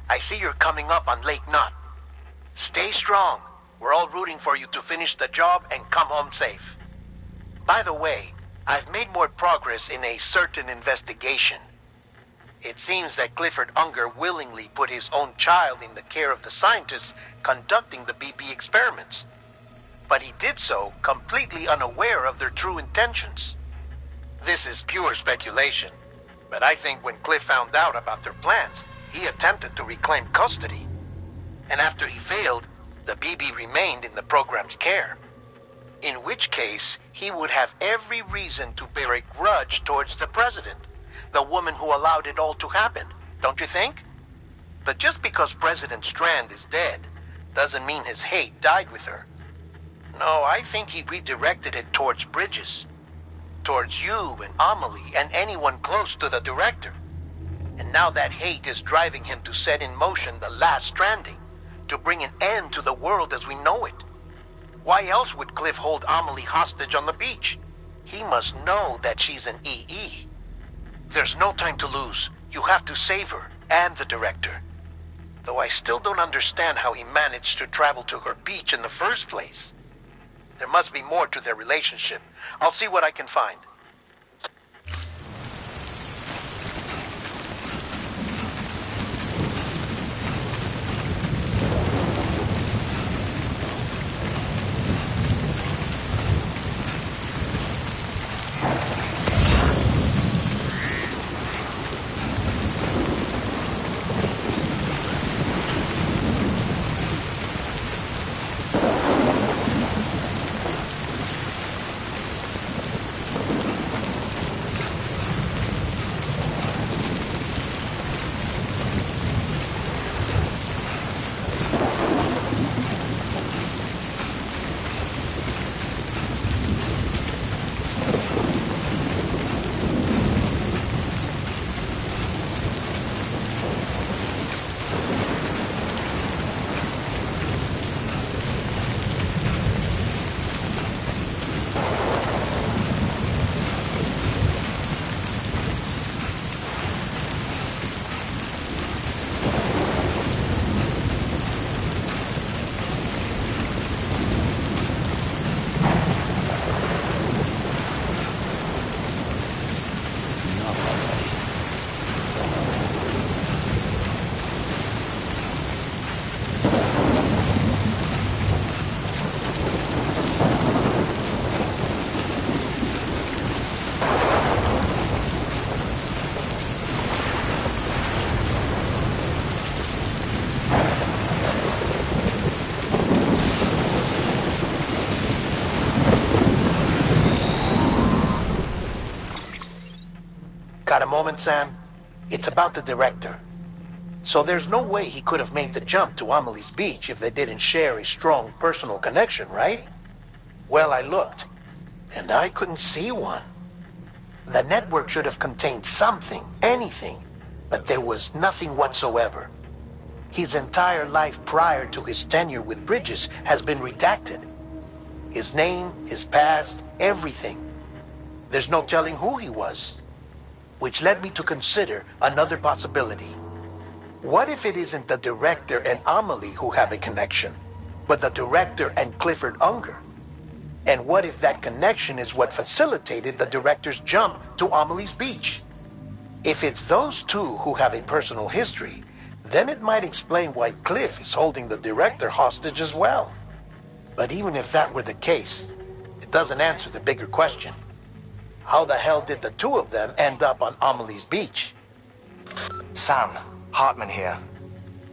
[SPEAKER 20] I see you're coming up on Lake Knot. Stay strong. We're all rooting for you to finish the job and come home safe. By the way, I've made more progress in a certain investigation. It seems that Clifford Unger willingly put his own child in the care of the scientists conducting the BP experiments. But he did so completely unaware of their true intentions. This is pure speculation, but I think when Cliff found out about their plans, he attempted to reclaim custody. And after he failed, the BB remained in the program's care. In which case, he would have every reason to bear a grudge towards the president, the woman who allowed it all to happen, don't you think? But just because President Strand is dead, doesn't mean his hate died with her. No, I think he redirected it towards Bridges. Towards you and Amelie and anyone close to the director. And now that hate is driving him to set in motion the last Stranding, to bring an end to the world as we know it. Why else would Cliff hold Amelie hostage on the beach? He must know that she's an EE. There's no time to lose. You have to save her, and the director. Though I still don't understand how he managed to travel to her beach in the first place. There must be more to their relationship. I'll see what I can find. Got a moment, Sam? It's about the director. So there's no way he could have made the jump to Amelie's beach if they didn't share a strong personal connection, right? Well, I looked, and I couldn't see one. The network should have contained something, anything, but there was nothing whatsoever. His entire life prior to his tenure with Bridges has been redacted. His name, his past, everything. There's no telling who he was. Which led me to consider another possibility. What if it isn't the director and Amelie who have a connection, but the director and Clifford Unger? And what if that connection is what facilitated the director's jump to Amelie's beach? If it's those two who have a personal history, then it might explain why Cliff is holding the director hostage as well. But even if that were the case, it doesn't answer the bigger question. How the hell did the two of them end up on Amelie's beach?
[SPEAKER 3] Sam, Hartman here.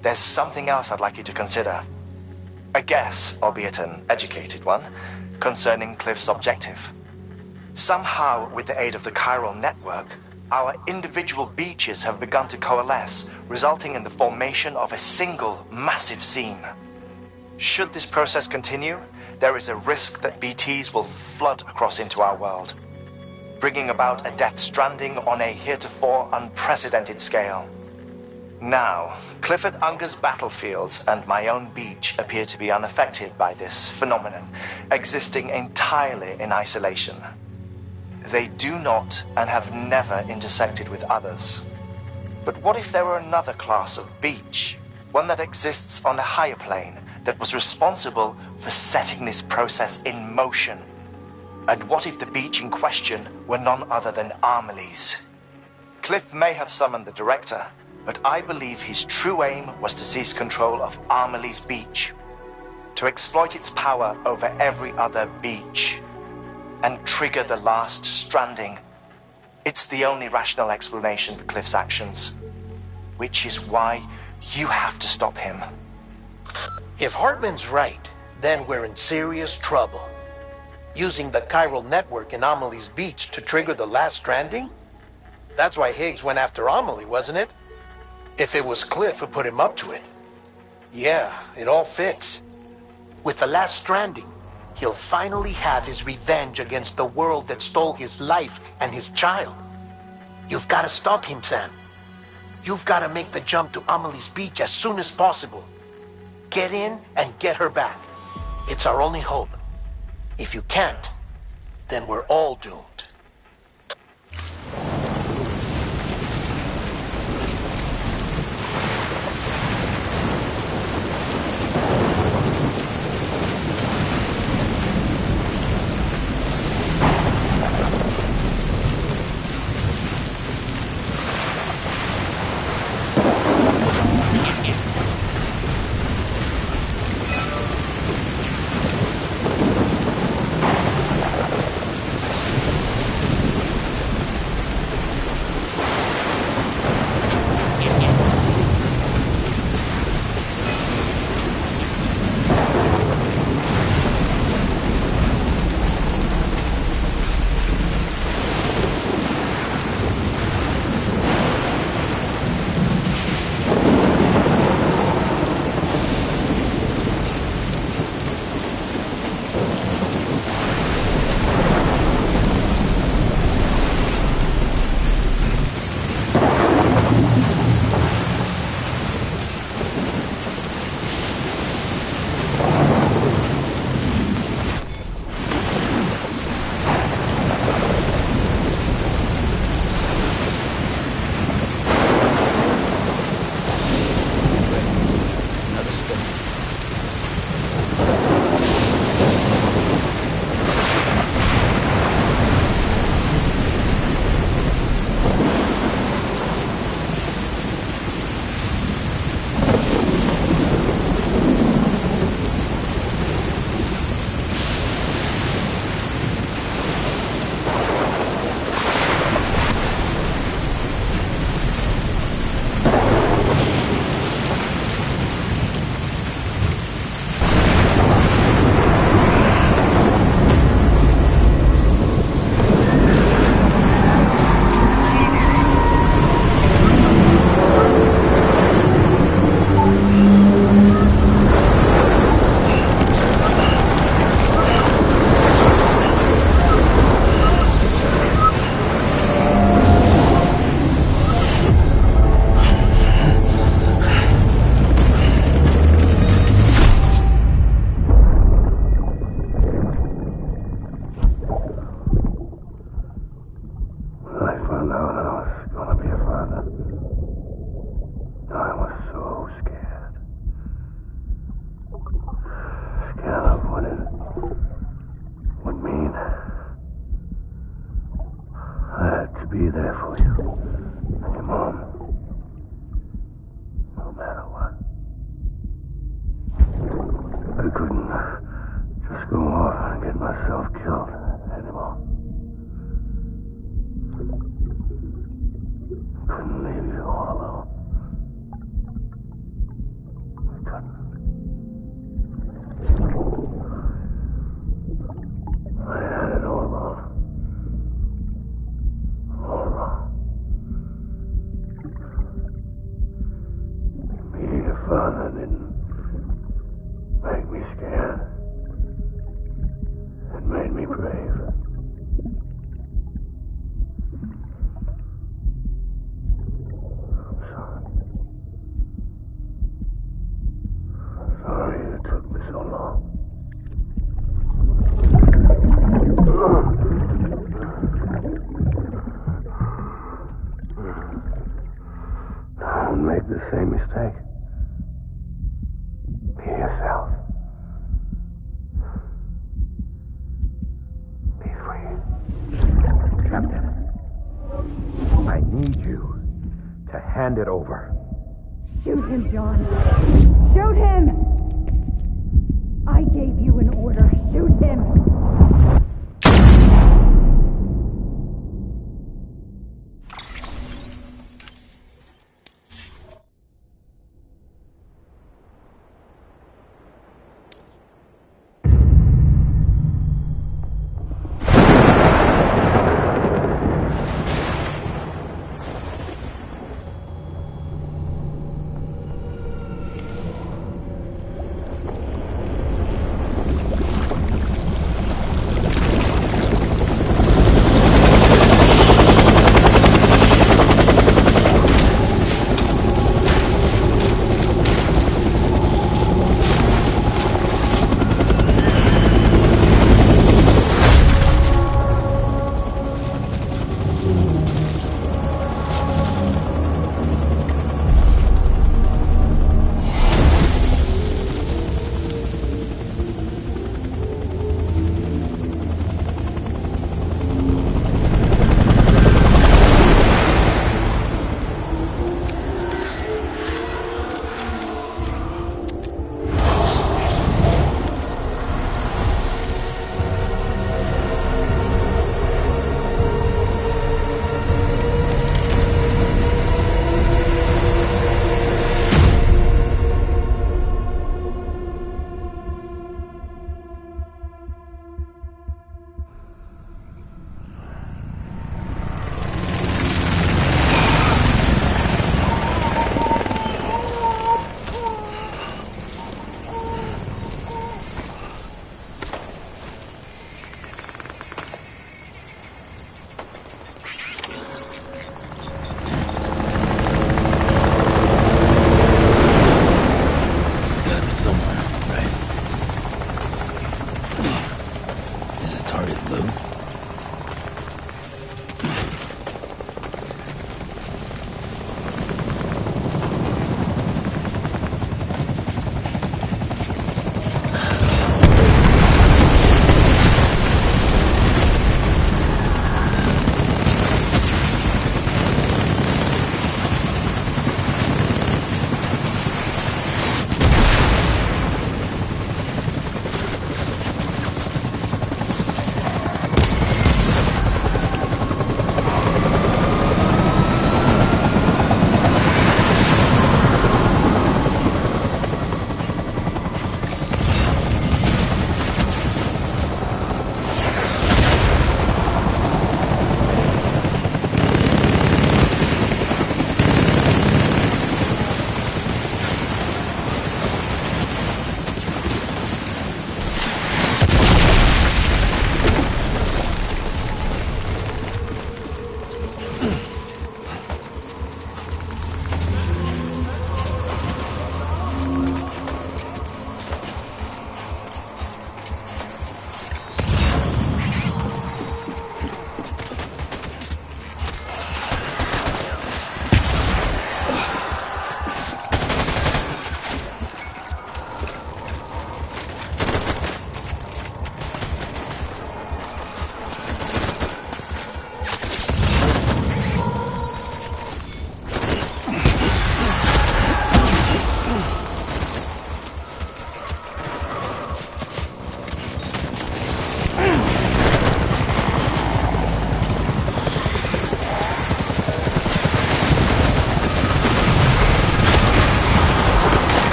[SPEAKER 3] There's something else I'd like you to consider. A guess, albeit an educated one, concerning Cliff's objective. Somehow, with the aid of the chiral network, our individual beaches have begun to coalesce, resulting in the formation of a single massive seam. Should this process continue, there is a risk that BTs will flood across into our world, bringing about a death stranding on a heretofore unprecedented scale. Now, Clifford Unger's battlefields and my own beach appear to be unaffected by this phenomenon, existing entirely in isolation. They do not and have never intersected with others. But what if there were another class of beach? One that exists on a higher plane that was responsible for setting this process in motion? And what if the beach in question were none other than Amelie's? Cliff may have summoned the director, but I believe his true aim was to seize control of Amelie's beach, to exploit its power over every other beach, and trigger the last stranding. It's the only rational explanation for Cliff's actions, which is why you have to stop him.
[SPEAKER 20] If Hartman's right, then we're in serious trouble. Using the chiral network in Amelie's beach to trigger the last stranding? That's why Higgs went after Amelie, wasn't it? If it was Cliff who put him up to it. Yeah, it all fits. With the last stranding, he'll finally have his revenge against the world that stole his life and his child. You've got to stop him, Sam. You've got to make the jump to Amelie's beach as soon as possible. Get in and get her back. It's our only hope. If you can't, then we're all doomed.
[SPEAKER 14] Be there for you. And your mom. No matter what. I couldn't just go off and get myself killed anymore. Couldn't leave you all alone. I couldn't. I had it all wrong. All wrong.
[SPEAKER 1] Captain. I need you to hand it over.
[SPEAKER 21] Shoot him, John. Shoot him! I gave you an order. Shoot him!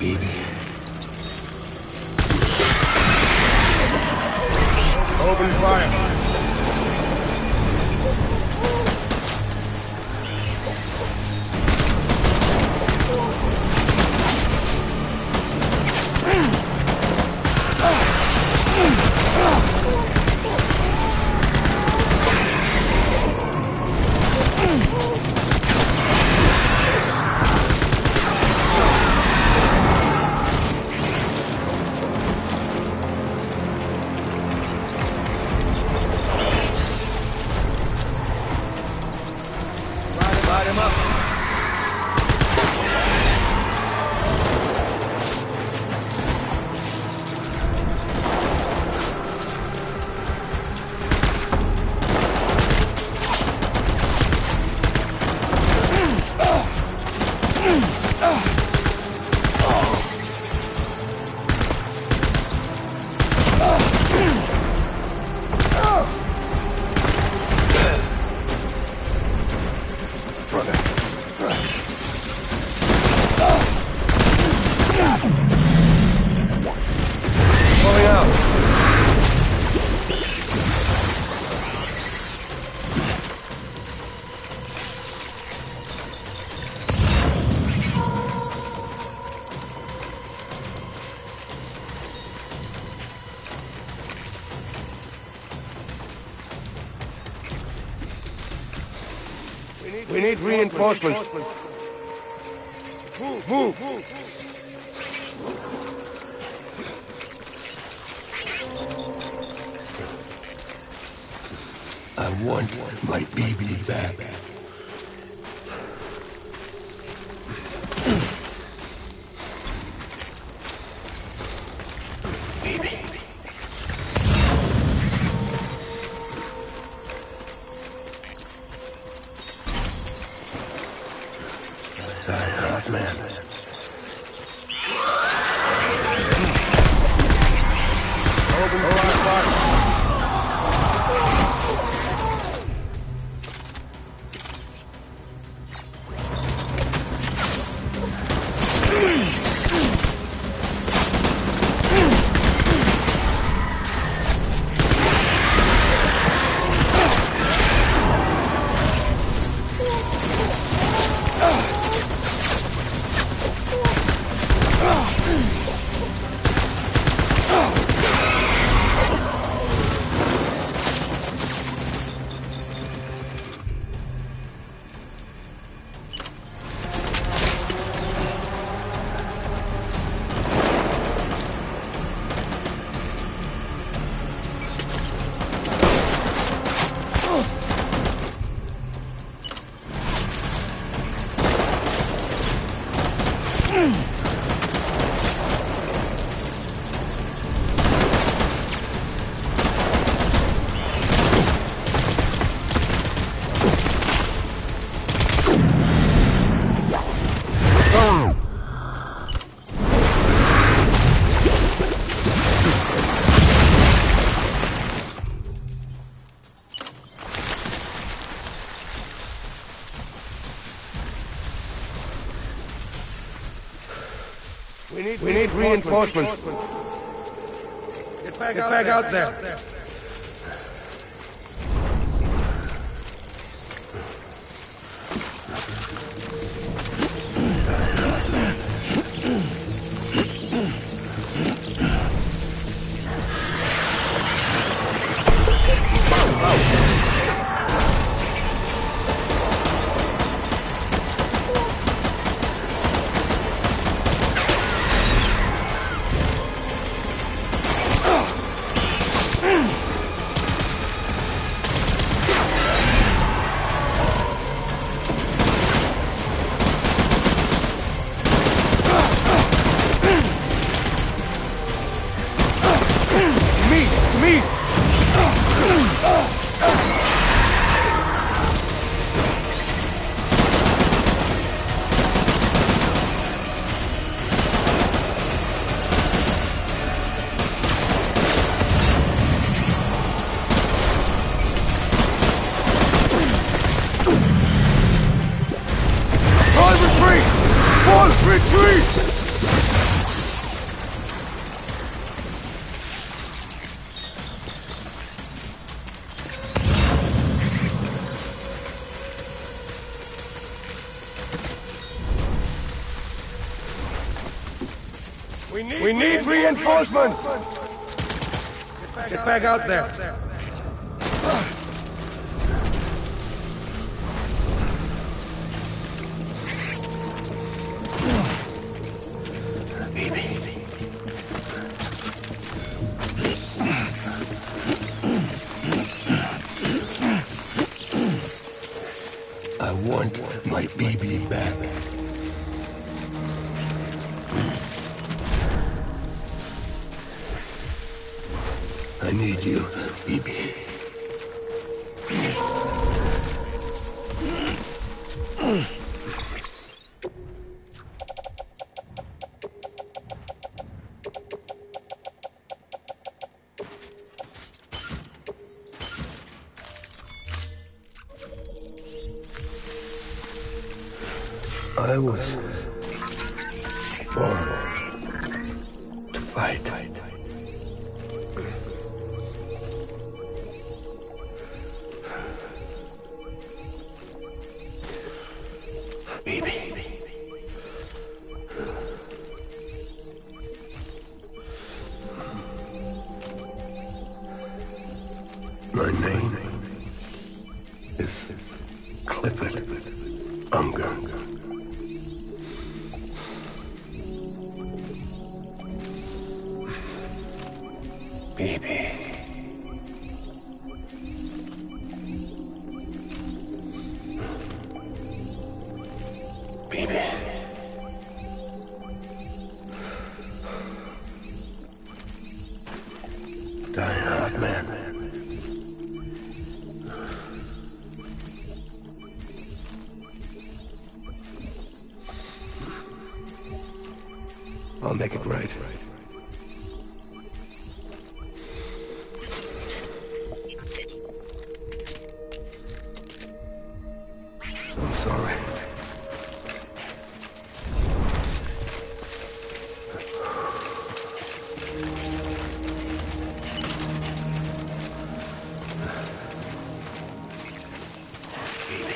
[SPEAKER 14] baby.
[SPEAKER 12] Open fire. Light him up. Pulling out. We need reinforcements. Move.
[SPEAKER 14] I want my baby back. Baby. Man.
[SPEAKER 12] Open fire. We need reinforcements. Get back out there. Retreat! Retreat! We need reinforcements! Get back out there.
[SPEAKER 14] I want my baby back. I need you, baby. I was born to fight. Baby. My name is Clifford Unger. Baby. Baby. Die hard, man. I'll make it right. I'm sorry.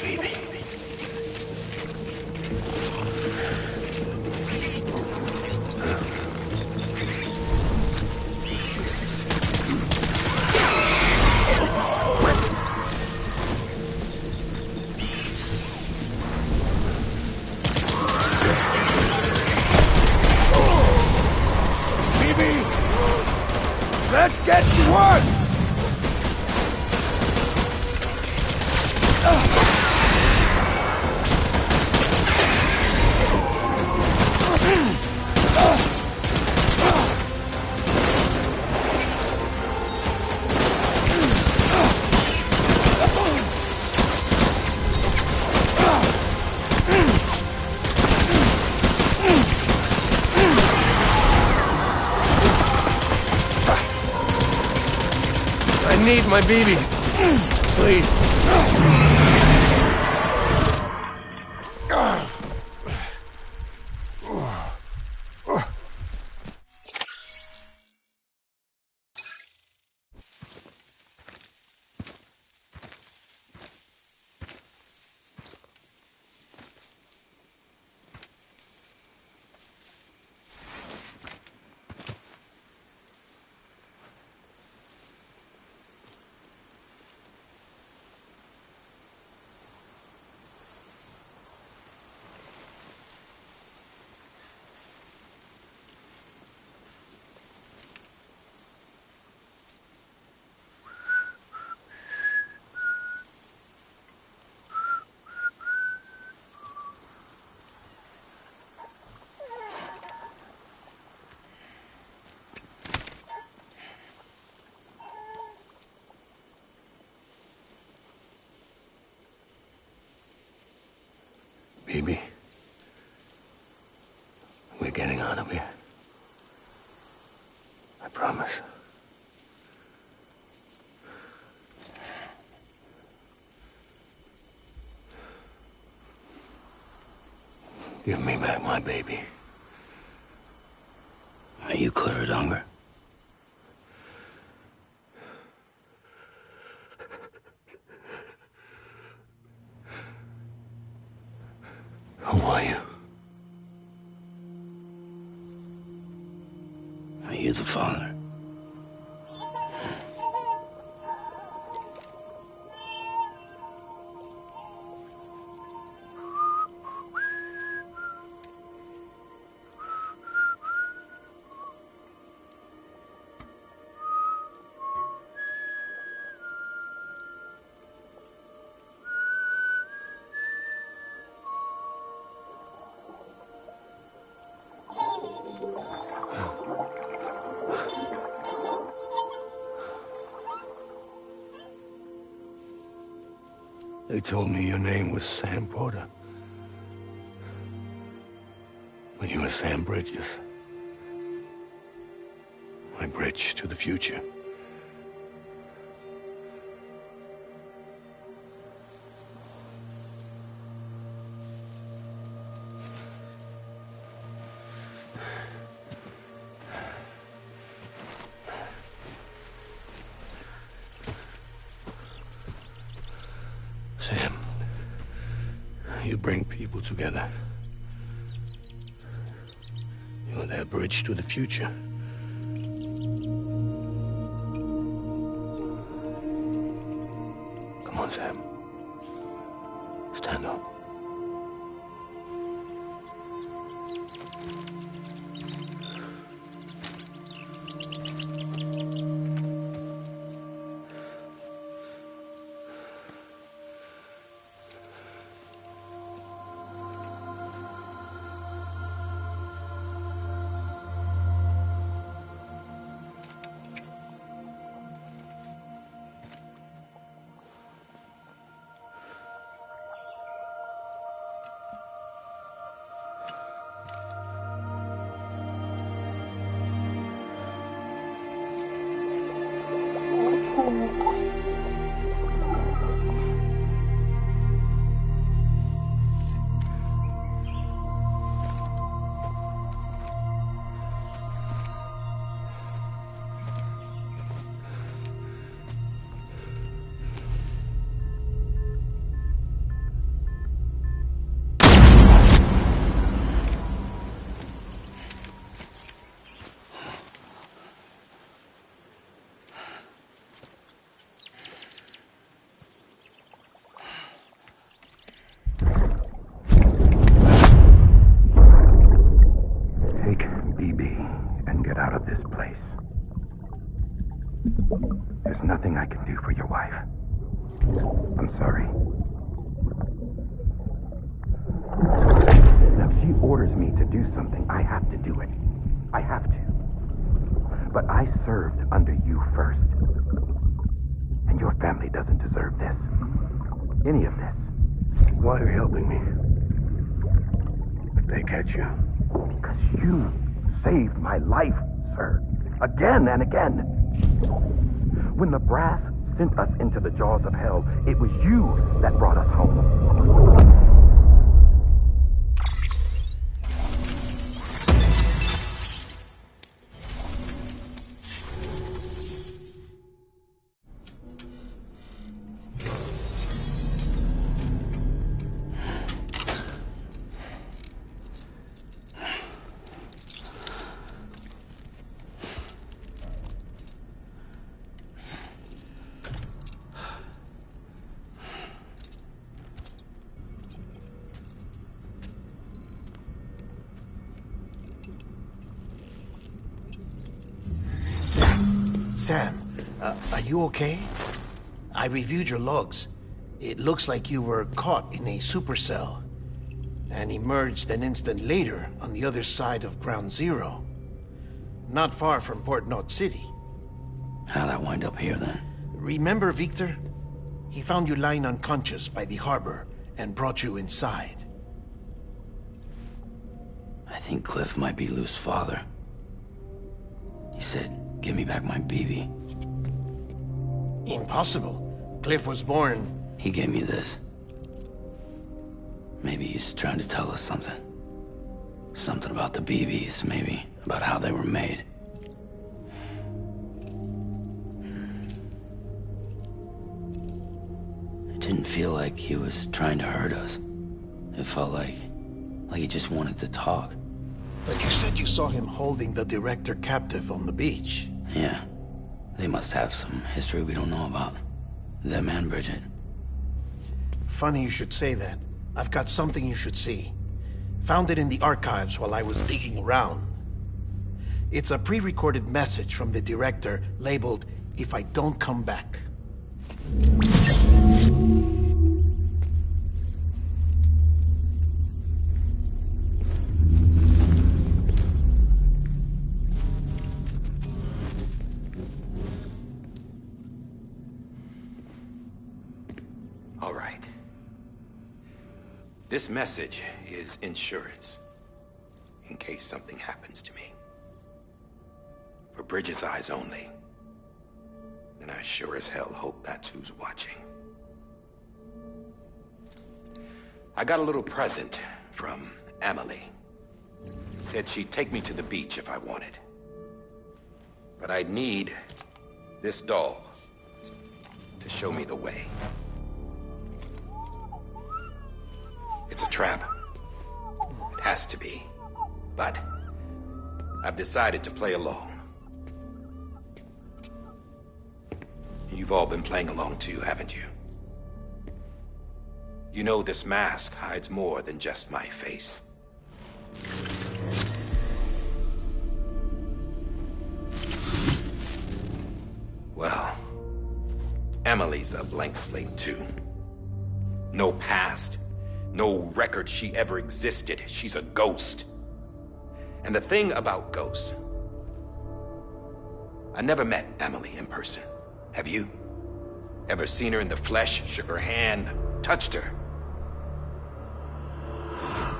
[SPEAKER 14] Baby.
[SPEAKER 12] Let's get to work! I need my baby. Please. Baby, we're getting out of here. I promise. Give me back my baby.
[SPEAKER 5] Are you Clifford Unger?
[SPEAKER 14] Who are you? They told me your name was Sam Porter. But you were Sam Bridges. My bridge to the future. Sam, you bring people together. You're their bridge to the future. Come on, Sam. Stand up.
[SPEAKER 6] There's nothing I can do for your wife. I'm sorry. Now, if she orders me to do something, I have to do it. I have to. But I served under you first. And your family doesn't deserve this. Any of this.
[SPEAKER 14] Why are you helping me? If they catch you.
[SPEAKER 6] Because you saved my life, sir. Again and again. When the brass sent us into the jaws of hell, it was you that brought us home.
[SPEAKER 20] Sam, are you okay? I reviewed your logs. It looks like you were caught in a supercell and emerged an instant later on the other side of Ground Zero. Not far from Port Knot City.
[SPEAKER 5] How'd I wind up here then?
[SPEAKER 20] Remember Victor? He found you lying unconscious by the harbor and brought you inside.
[SPEAKER 5] I think Cliff might be Lou's father. He said, give me back my BB.
[SPEAKER 20] Impossible. Cliff was born...
[SPEAKER 5] He gave me this. Maybe he's trying to tell us something. Something about the BBs, maybe. About how they were made. It didn't feel like he was trying to hurt us. It felt like he just wanted to talk.
[SPEAKER 20] But you said you saw him holding the director captive on the beach.
[SPEAKER 5] Yeah. They must have some history we don't know about. Them and Bridget.
[SPEAKER 20] Funny you should say that. I've got something you should see. Found it in the archives while I was digging around. It's a pre-recorded message from the director labeled, "If I don't come back."
[SPEAKER 17] All right. This message is insurance, in case something happens to me. For Bridges' eyes only. And I sure as hell hope that's who's watching. I got a little present from Emily. Said she'd take me to the beach if I wanted. But I'd need this doll to show me the way. It's a trap. It has to be. But I've decided to play along. You've all been playing along too, haven't you? You know this mask hides more than just my face. Well, Emily's a blank slate too. No past, no record she ever existed. She's a ghost. And the thing about ghosts, I never met Emily in person. Have you? Ever seen her in the flesh, shook her hand, touched her?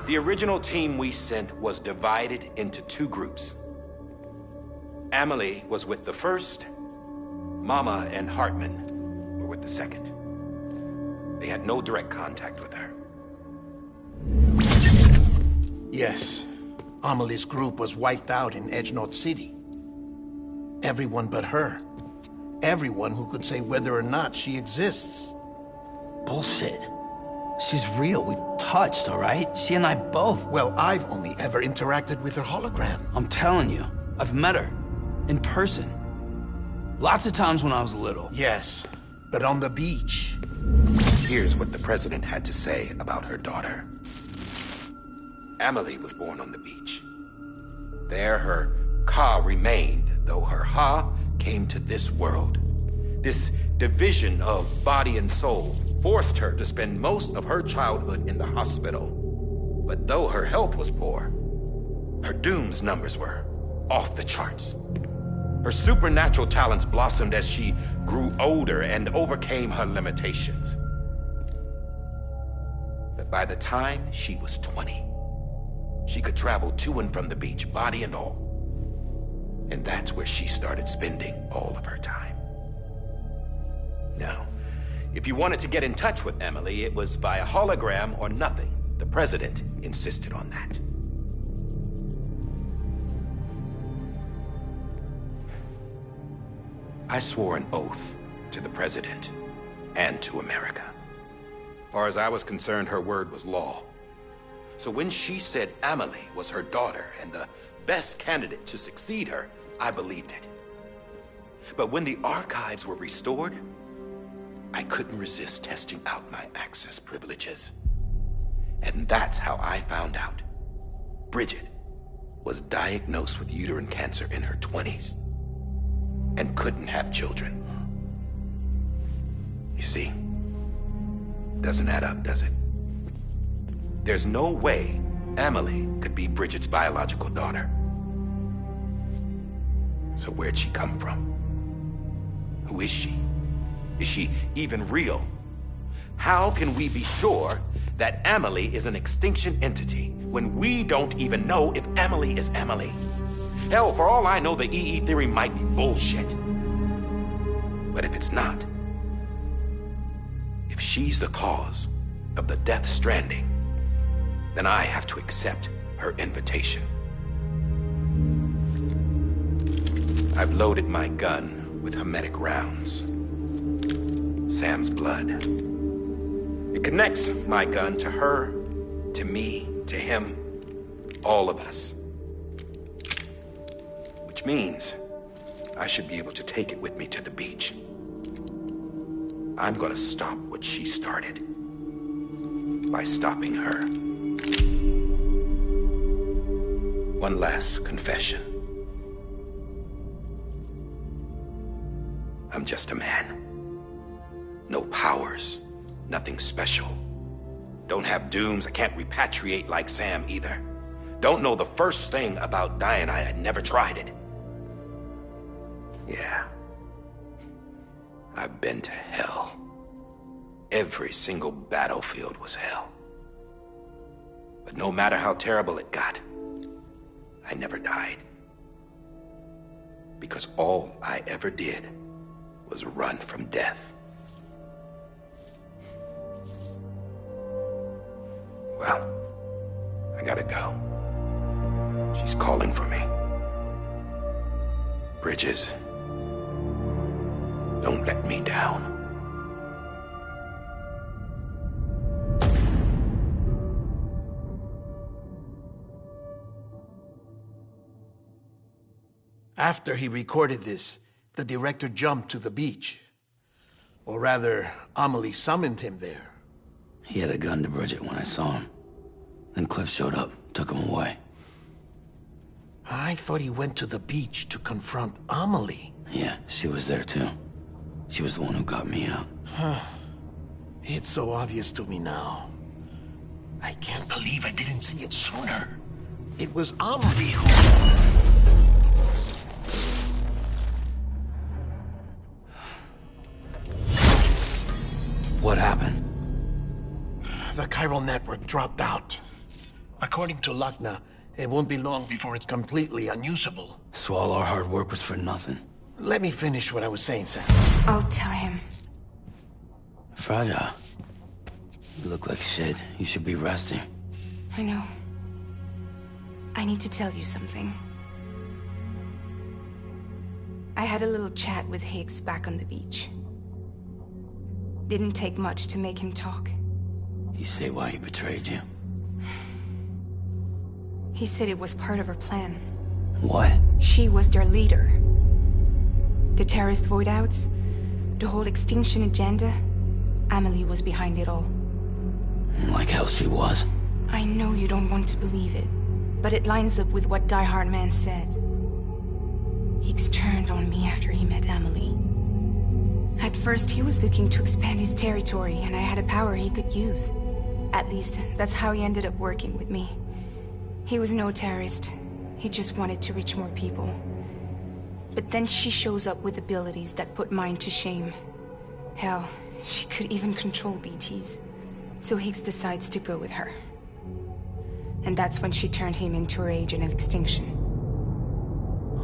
[SPEAKER 17] The original team we sent was divided into two groups. Emily was with the first. Mama and Hartman were with the second. They had no direct contact with her.
[SPEAKER 10] Yes. Amelie's group was wiped out in Edge North City. Everyone but her. Everyone who could say whether or not she exists.
[SPEAKER 5] Bullshit. She's real. We've touched, all right? She and I both.
[SPEAKER 10] Well, I've only ever interacted with her hologram.
[SPEAKER 5] I'm telling you, I've met her. In person. Lots of times when I was little.
[SPEAKER 10] Yes, but on the beach.
[SPEAKER 17] Here's what the president had to say about her daughter. Emily was born on the beach. There her Ka remained, though her Ha came to this world. This division of body and soul forced her to spend most of her childhood in the hospital. But though her health was poor, her Doom's numbers were off the charts. Her supernatural talents blossomed as she grew older and overcame her limitations. But by the time she was 20, she could travel to and from the beach, body and all. And that's where she started spending all of her time. Now, if you wanted to get in touch with Emily, it was via hologram or nothing. The president insisted on that. I swore an oath to the president and to America. As far as I was concerned, her word was law. So when she said Emily was her daughter and the best candidate to succeed her, I believed it. But when the archives were restored, I couldn't resist testing out my access privileges. And that's how I found out Bridget was diagnosed with uterine cancer in her 20s and couldn't have children. You see, doesn't add up, does it? There's no way Emily could be Bridget's biological daughter. So where'd she come from? Who is she? Is she even real? How can we be sure that Emily is an extinction entity when we don't even know if Emily is Emily? Hell, for all I know, the EE theory might be bullshit. But if it's not, if she's the cause of the death stranding, then I have to accept her invitation. I've loaded my gun with hermetic rounds. Sam's blood. It connects my gun to her, to me, to him, all of us. Which means I should be able to take it with me to the beach. I'm gonna stop what she started by stopping her. One last confession. I'm just a man. No powers, nothing special. Don't have dooms, I can't repatriate like Sam either. Don't know the first thing about dying, I had never tried it. Yeah. I've been to hell. every single battlefield was hell. But no matter how terrible it got, I never died. Because all I ever did was run from death. Well, I gotta go. She's calling for me. Bridges, don't let me down.
[SPEAKER 10] After he recorded this, the director jumped to the beach. Or rather, Amelie summoned him there.
[SPEAKER 5] He had a gun to Bridget when I saw him. Then Cliff showed up, took him away.
[SPEAKER 10] I thought he went to the beach to confront Amelie.
[SPEAKER 5] Yeah, she was there too. She was the one who got me out.
[SPEAKER 10] It's so obvious to me now. I can't believe I didn't see it sooner. It was Amelie who...
[SPEAKER 5] What happened?
[SPEAKER 10] The chiral network dropped out. According to Luckna, it won't be long before it's completely unusable.
[SPEAKER 5] So all our hard work was for nothing.
[SPEAKER 10] Let me finish what I was saying, Sam.
[SPEAKER 16] I'll tell him.
[SPEAKER 5] Fragile. You look like shit. You should be resting.
[SPEAKER 16] I know. I need to tell you something. I had a little chat with Higgs back on the beach. Didn't take much to make him talk.
[SPEAKER 5] You say why he betrayed you?
[SPEAKER 16] He said it was part of her plan.
[SPEAKER 5] What?
[SPEAKER 16] She was their leader. The terrorist voidouts, the whole extinction agenda, Amelie was behind it all.
[SPEAKER 5] Like hell she was.
[SPEAKER 16] I know you don't want to believe it, but it lines up with what Die Hard Man said. Higgs turned on me after he met Amelie. At first, he was looking to expand his territory, and I had a power he could use. At least, that's how he ended up working with me. He was no terrorist. He just wanted to reach more people. But then she shows up with abilities that put mine to shame. Hell, she could even control BTs. So Higgs decides to go with her. And that's when she turned him into her agent of extinction.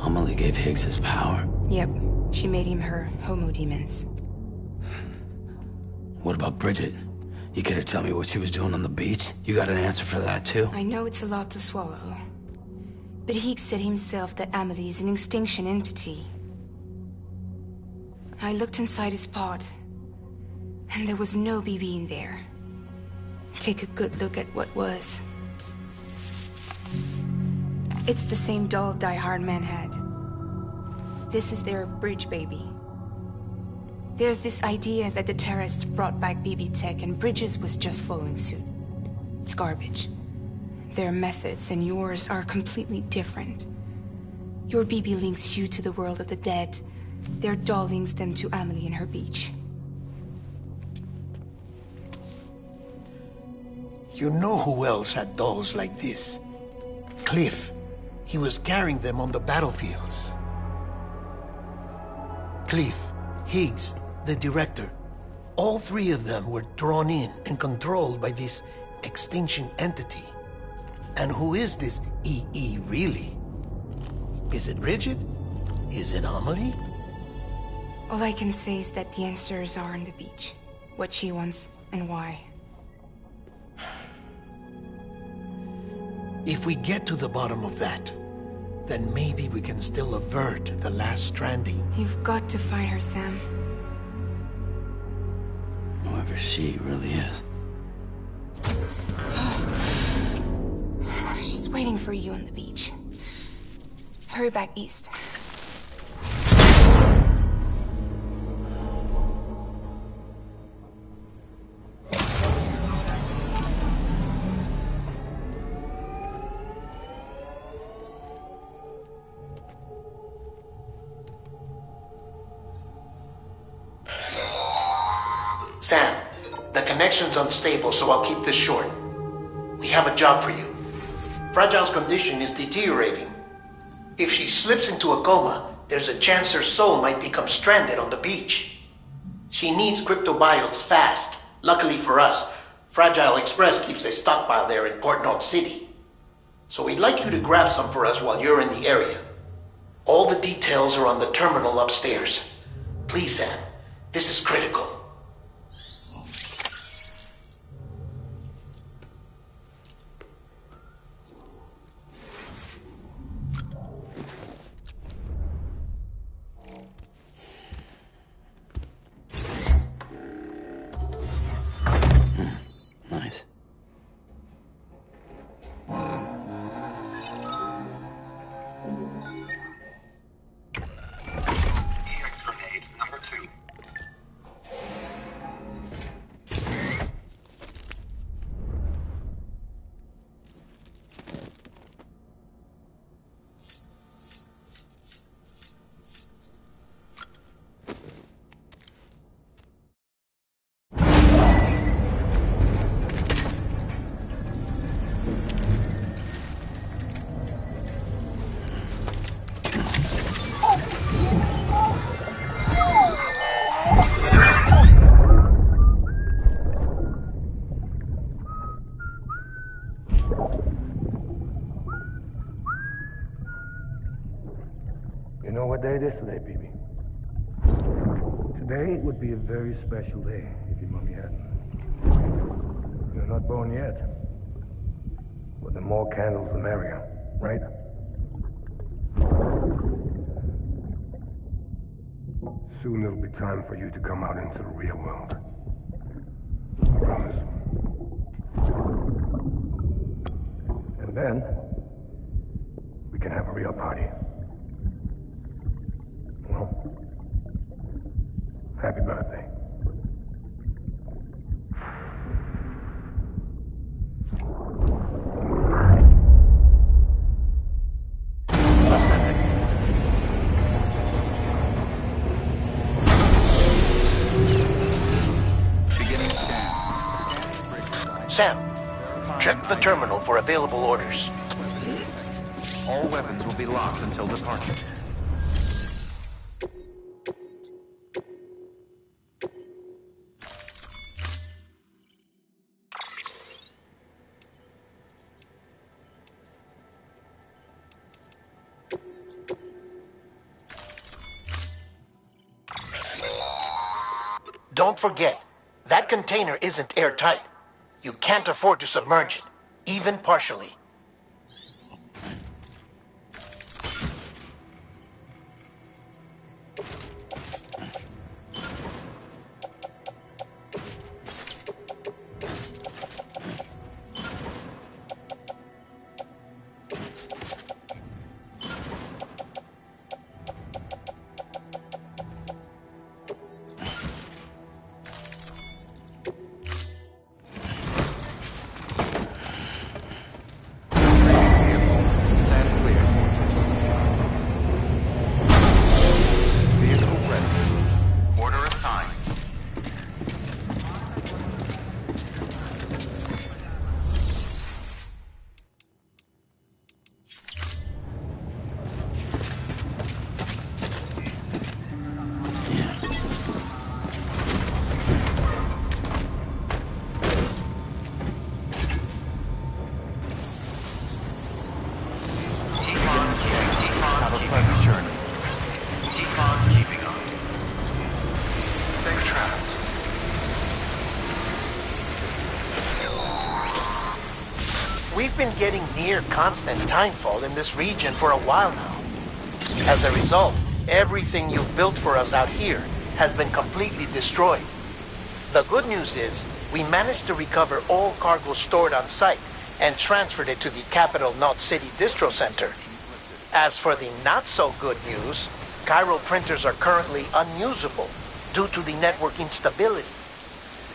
[SPEAKER 5] Amelie gave Higgs his power?
[SPEAKER 16] Yep. She made him her homo demons.
[SPEAKER 5] What about Bridget? You care to tell me what she was doing on the beach? You got an answer for that too?
[SPEAKER 16] I know it's a lot to swallow. But Higgs said himself that Amelie is an extinction entity. I looked inside his pod, and there was no BB in there. Take a good look at what was. It's the same doll Die Hard Man had. This is their bridge baby. There's this idea that the terrorists brought back BB tech and Bridges was just following suit. It's garbage. Their methods and yours are completely different. Your BB links you to the world of the dead. Their doll links them to Amelie and her beach.
[SPEAKER 10] You know who else had dolls like this? Cliff. He was carrying them on the battlefields. Cliff, Higgs, the director, all three of them were drawn in and controlled by this extinction entity. And who is this EE really? Is it Bridget? Is it Amelie?
[SPEAKER 16] All I can say is that the answers are on the beach. What she wants and why.
[SPEAKER 10] If we get to the bottom of that, then maybe we can still avert the last stranding.
[SPEAKER 16] You've got to find her, Sam.
[SPEAKER 5] Whoever she really is.
[SPEAKER 16] She's waiting for you on the beach. Hurry back east.
[SPEAKER 20] Sam, the connection's unstable, so I'll keep this short. We have a job for you. Fragile's condition is deteriorating. If she slips into a coma, there's a chance her soul might become stranded on the beach. She needs cryptobiotes fast. Luckily for us, Fragile Express keeps a stockpile there in Port Knot City. So we'd like you to grab some for us while you're in the area. All the details are on the terminal upstairs. Please, Sam, this is critical.
[SPEAKER 5] Nice.
[SPEAKER 19] EX grenade number 2.
[SPEAKER 4] You know what day it is today, BB? Today would be a very special day if your mommy hadn't. You're not born yet. But the more candles, the merrier, right? Soon it'll be time for you to come out into the real world. I promise. And then, we can have a real party. Well, happy birthday.
[SPEAKER 20] Sam, check the terminal for available orders.
[SPEAKER 6] All weapons will be locked until departure.
[SPEAKER 20] Don't forget, that container isn't airtight. You can't afford to submerge it, even partially. We've been getting near constant timefall in this region for a while now. As a result, everything you've built for us out here has been completely destroyed. The good news is, we managed to recover all cargo stored on site and transferred it to the Capital Knot City Distro Center. As for the not-so-good news, chiral printers are currently unusable due to the network instability.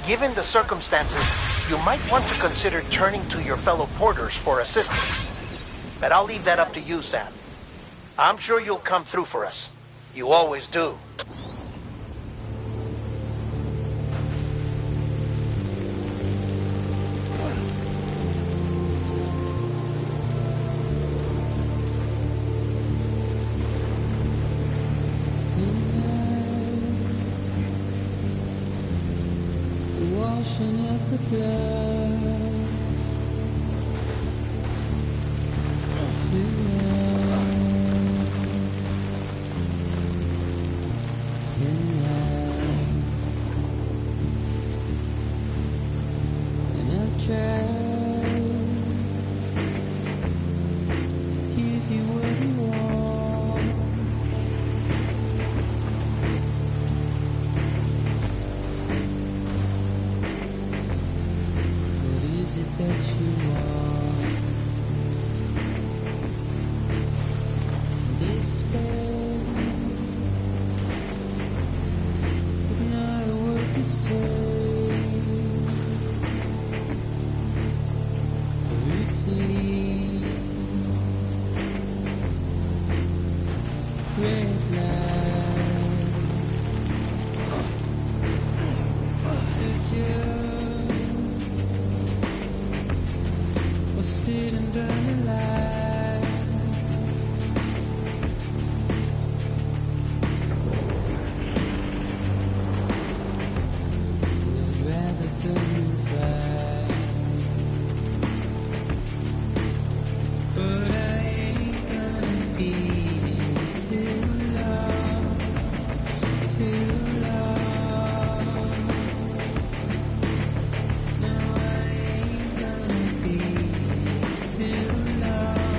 [SPEAKER 20] Given the circumstances, you might want to consider turning to your fellow porters for assistance. But I'll leave that up to you, Sam. I'm sure you'll come through for us. You always do.
[SPEAKER 11] Whoa. washing out the blood. Tonight, and I've tried to give you what you want. What is it that you want? Despair, but not a word to say. Routine, red light, secure, or sitting by the light. Would rather burn you dry, but I ain't gonna be too long, too long. No, I ain't gonna be too long.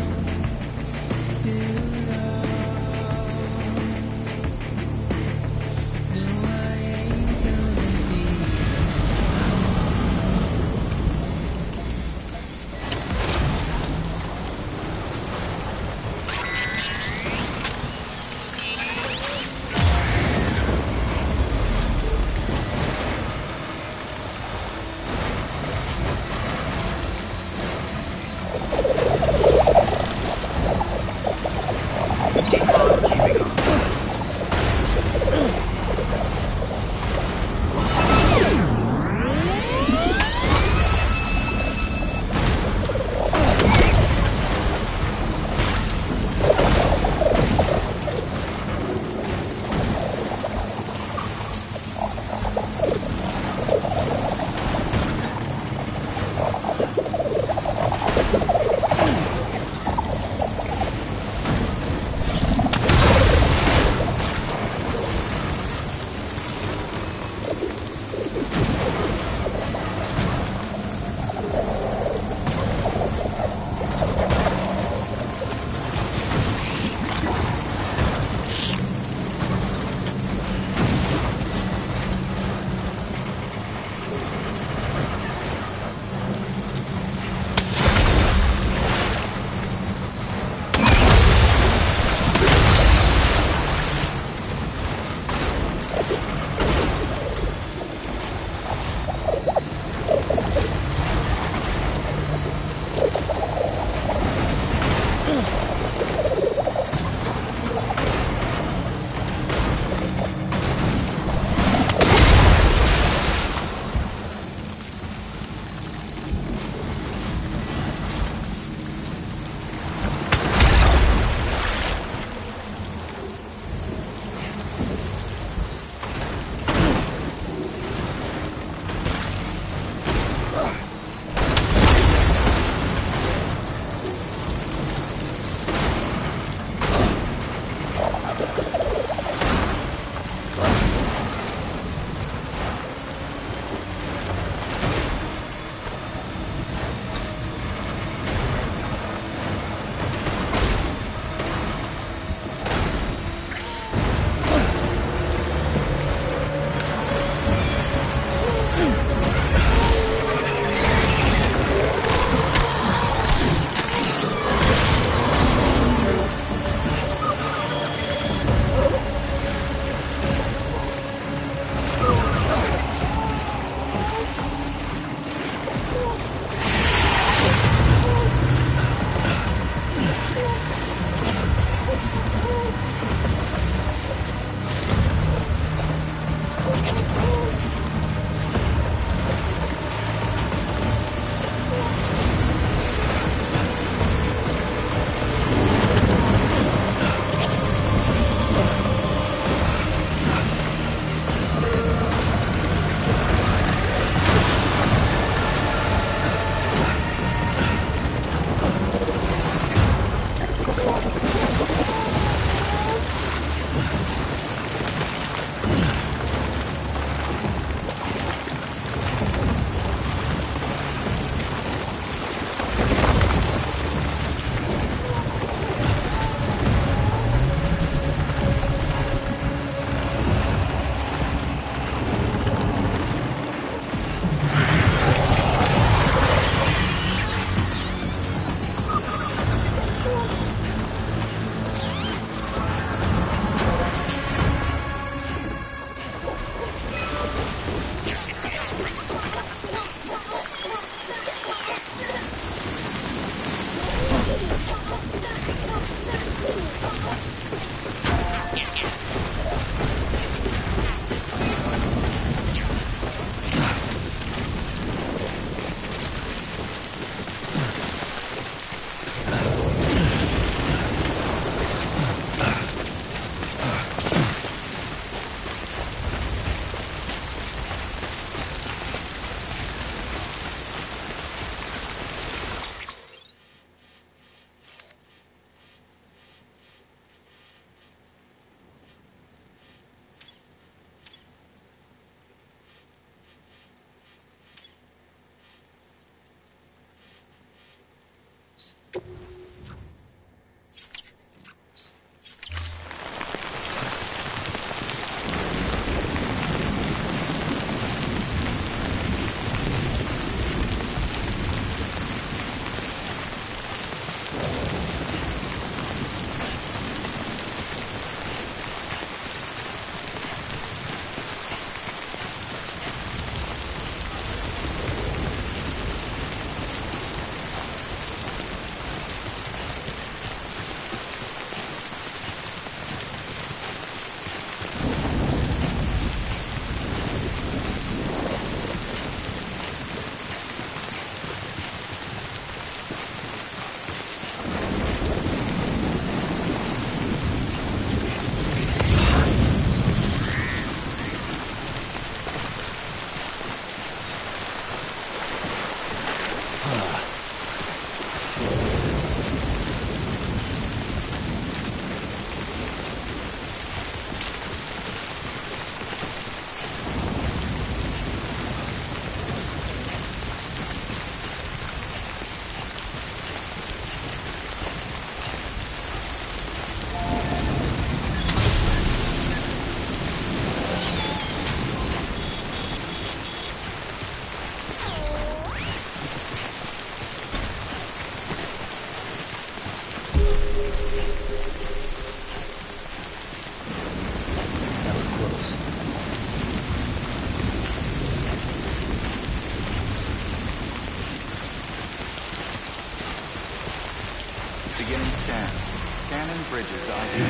[SPEAKER 6] Scanning Bridges ID.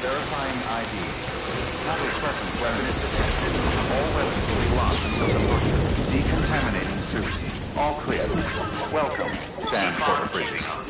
[SPEAKER 6] Verifying ID. Tablet present weapon is detected. All weapons will be locked until departure. Decontaminating suit. All clear. Welcome, Sam Porter Bridges.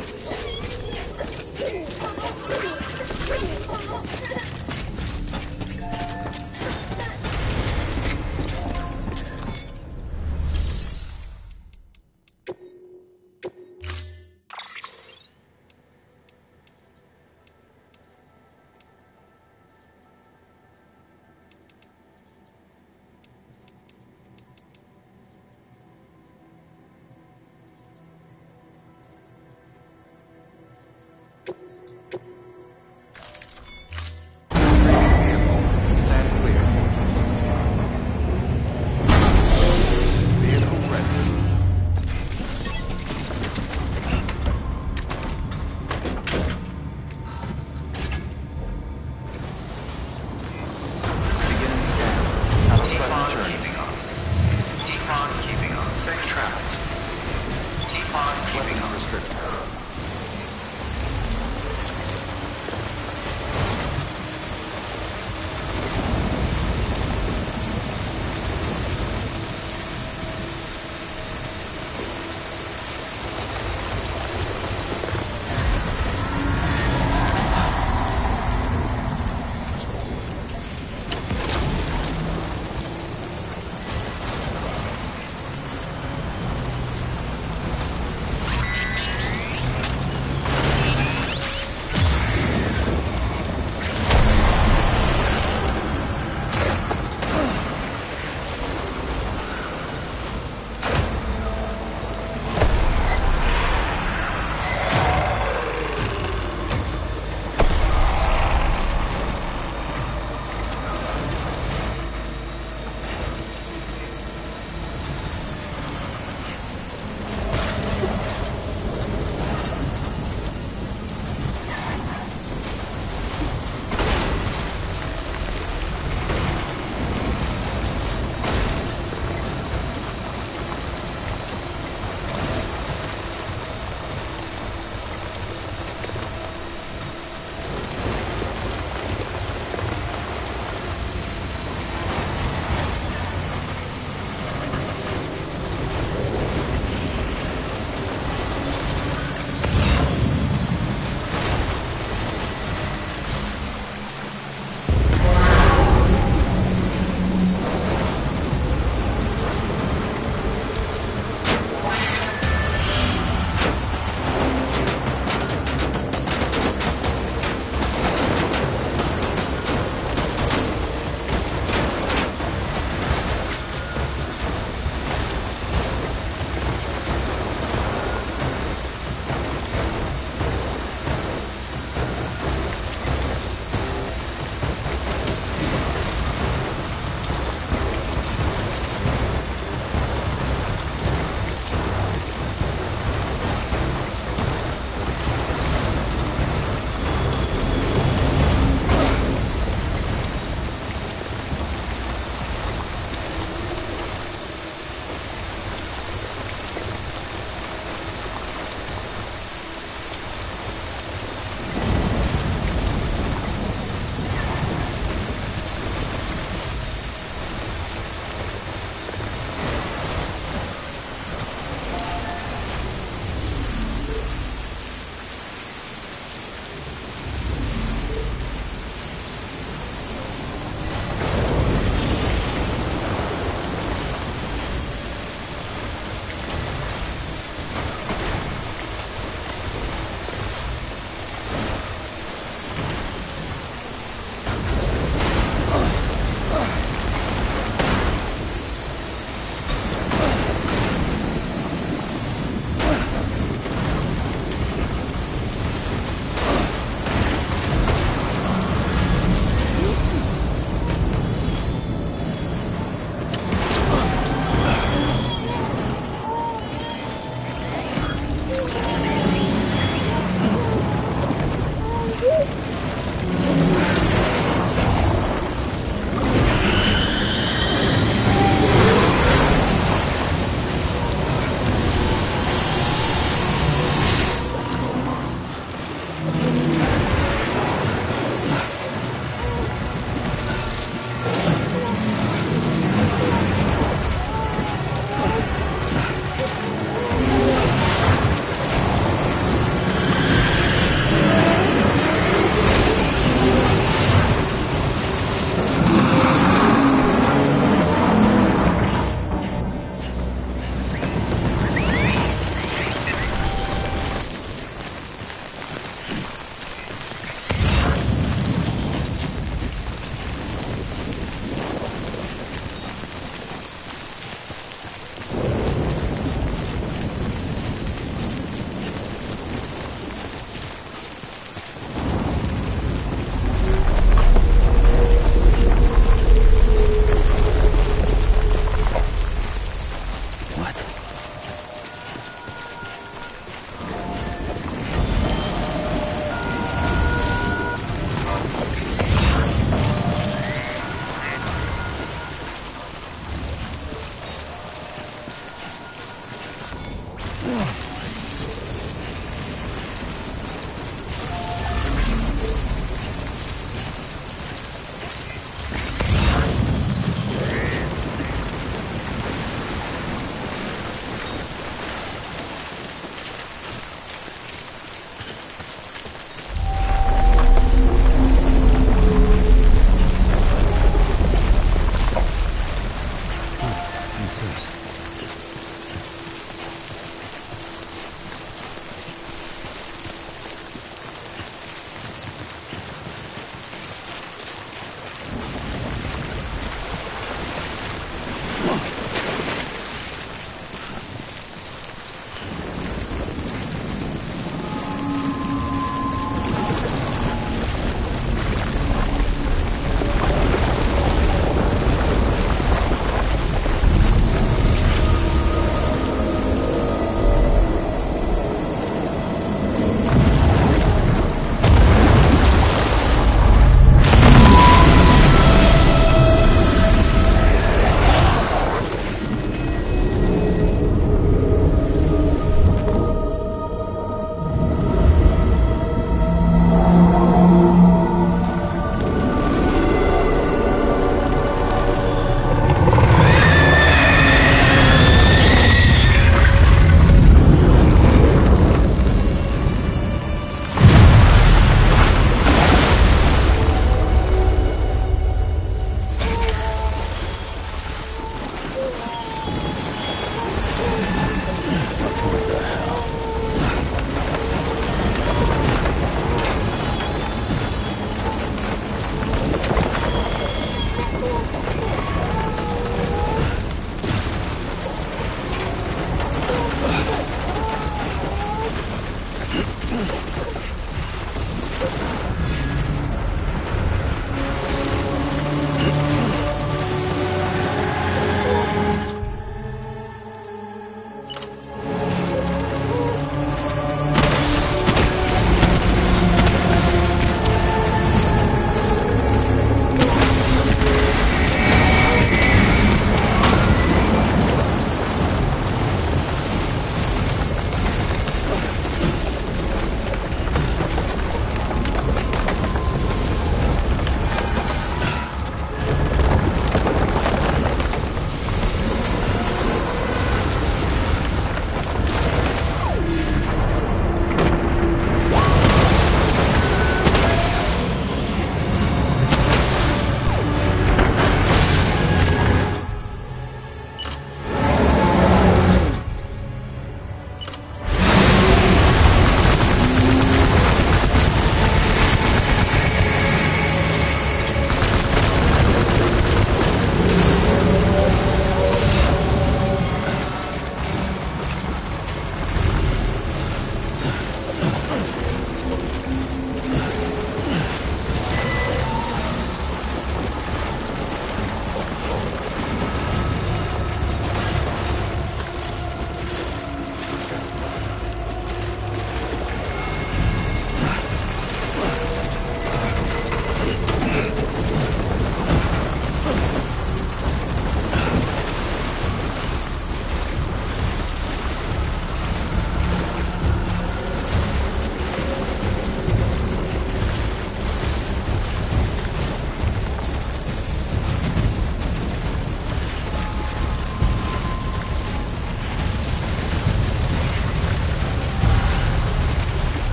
[SPEAKER 12] What's this?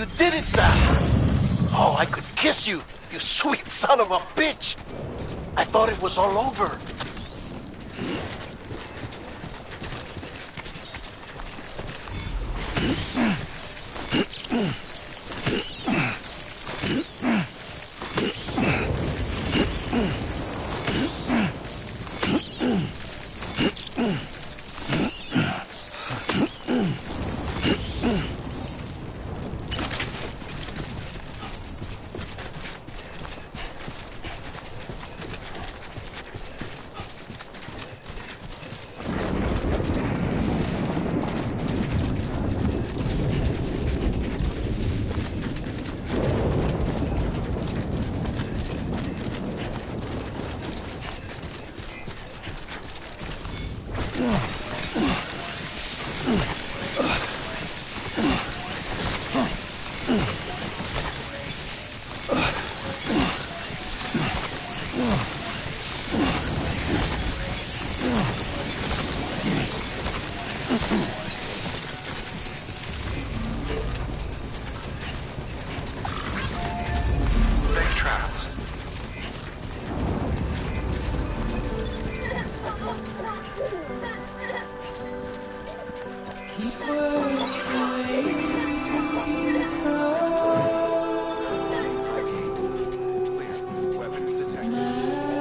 [SPEAKER 20] You did it, Sam! Oh, I could kiss you, you sweet son of a bitch! I thought it was all over.
[SPEAKER 6] Safe travels. Weapons detected. All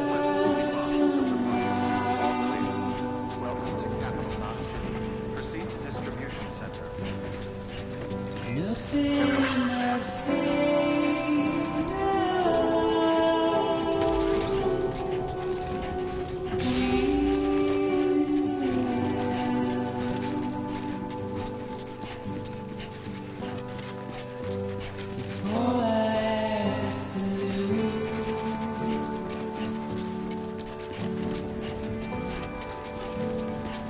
[SPEAKER 6] weapons will be locked until departure. All clear. Welcome to Capital Knot City. Proceed to distribution center.
[SPEAKER 11] Nothing I say all I have to do.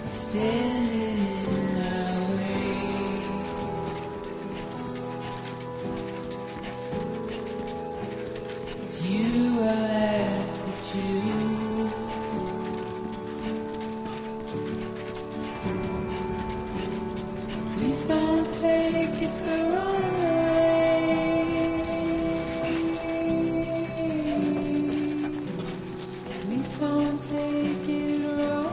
[SPEAKER 11] Standing in my way. It's you I have to choose. Please don't take it the wrong way. Please don't take it wrong.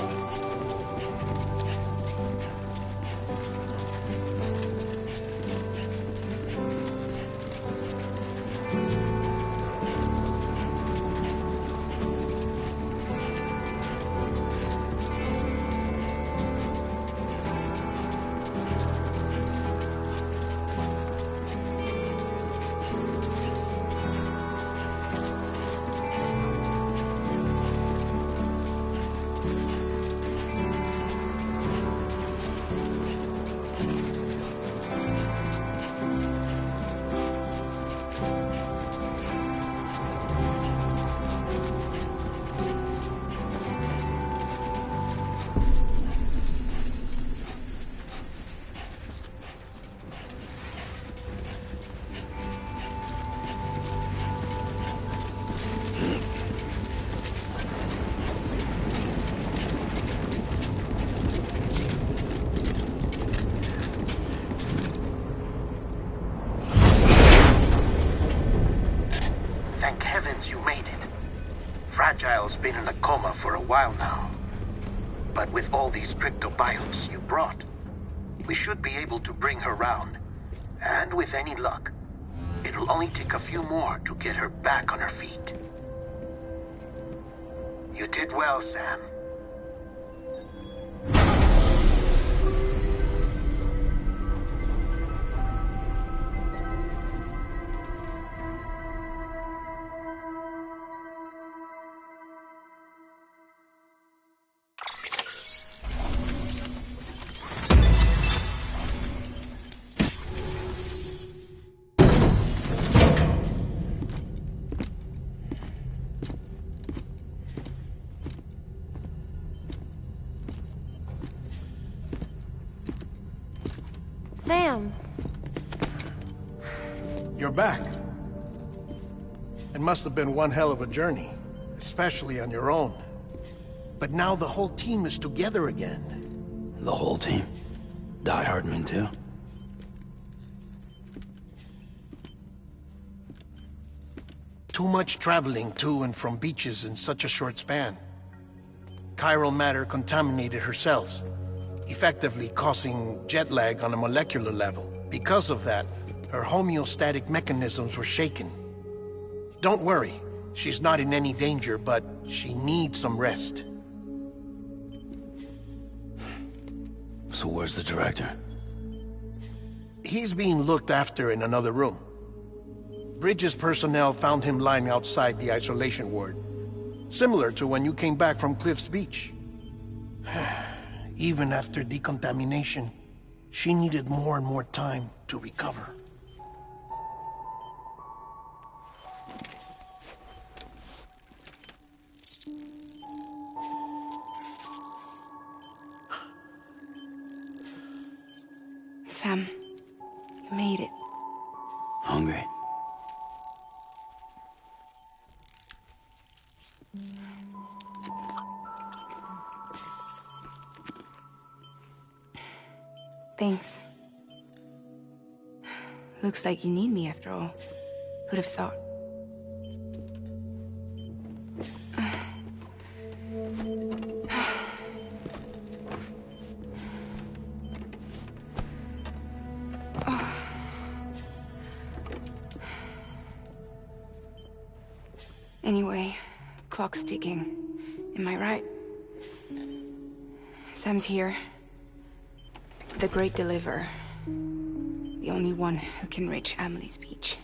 [SPEAKER 20] Thank heavens you made it. Fragile's been in a coma for a while now. But with all these cryptobiotes you brought, we should be able to bring her round. And with any luck, it'll only take a few more to get her back on her feet. You did well, Sam.
[SPEAKER 8] Sam.
[SPEAKER 10] You're back. It must have been one hell of a journey, especially on your own. But now the whole team is together again.
[SPEAKER 5] The whole team? Die Hardman too?
[SPEAKER 10] too much traveling to and from beaches in such a short span. Chiral matter contaminated her cells, effectively causing jet lag on a molecular level. Because of that, her homeostatic mechanisms were shaken. Don't worry, she's not in any danger, but she needs some rest.
[SPEAKER 5] So where's the director?
[SPEAKER 10] He's being looked after in another room. Bridges personnel found him lying outside the isolation ward. Similar to when you came back from Cliff's Beach. Even after decontamination, she needed more and more time to recover.
[SPEAKER 16] Sam, you made it.
[SPEAKER 5] Hungry?
[SPEAKER 16] Thanks. Looks like you need me after all. Who'd have thought? Anyway, clock's ticking. Am I right? Sam's here. The Great Deliverer. The only one who can reach Amelie's Beach.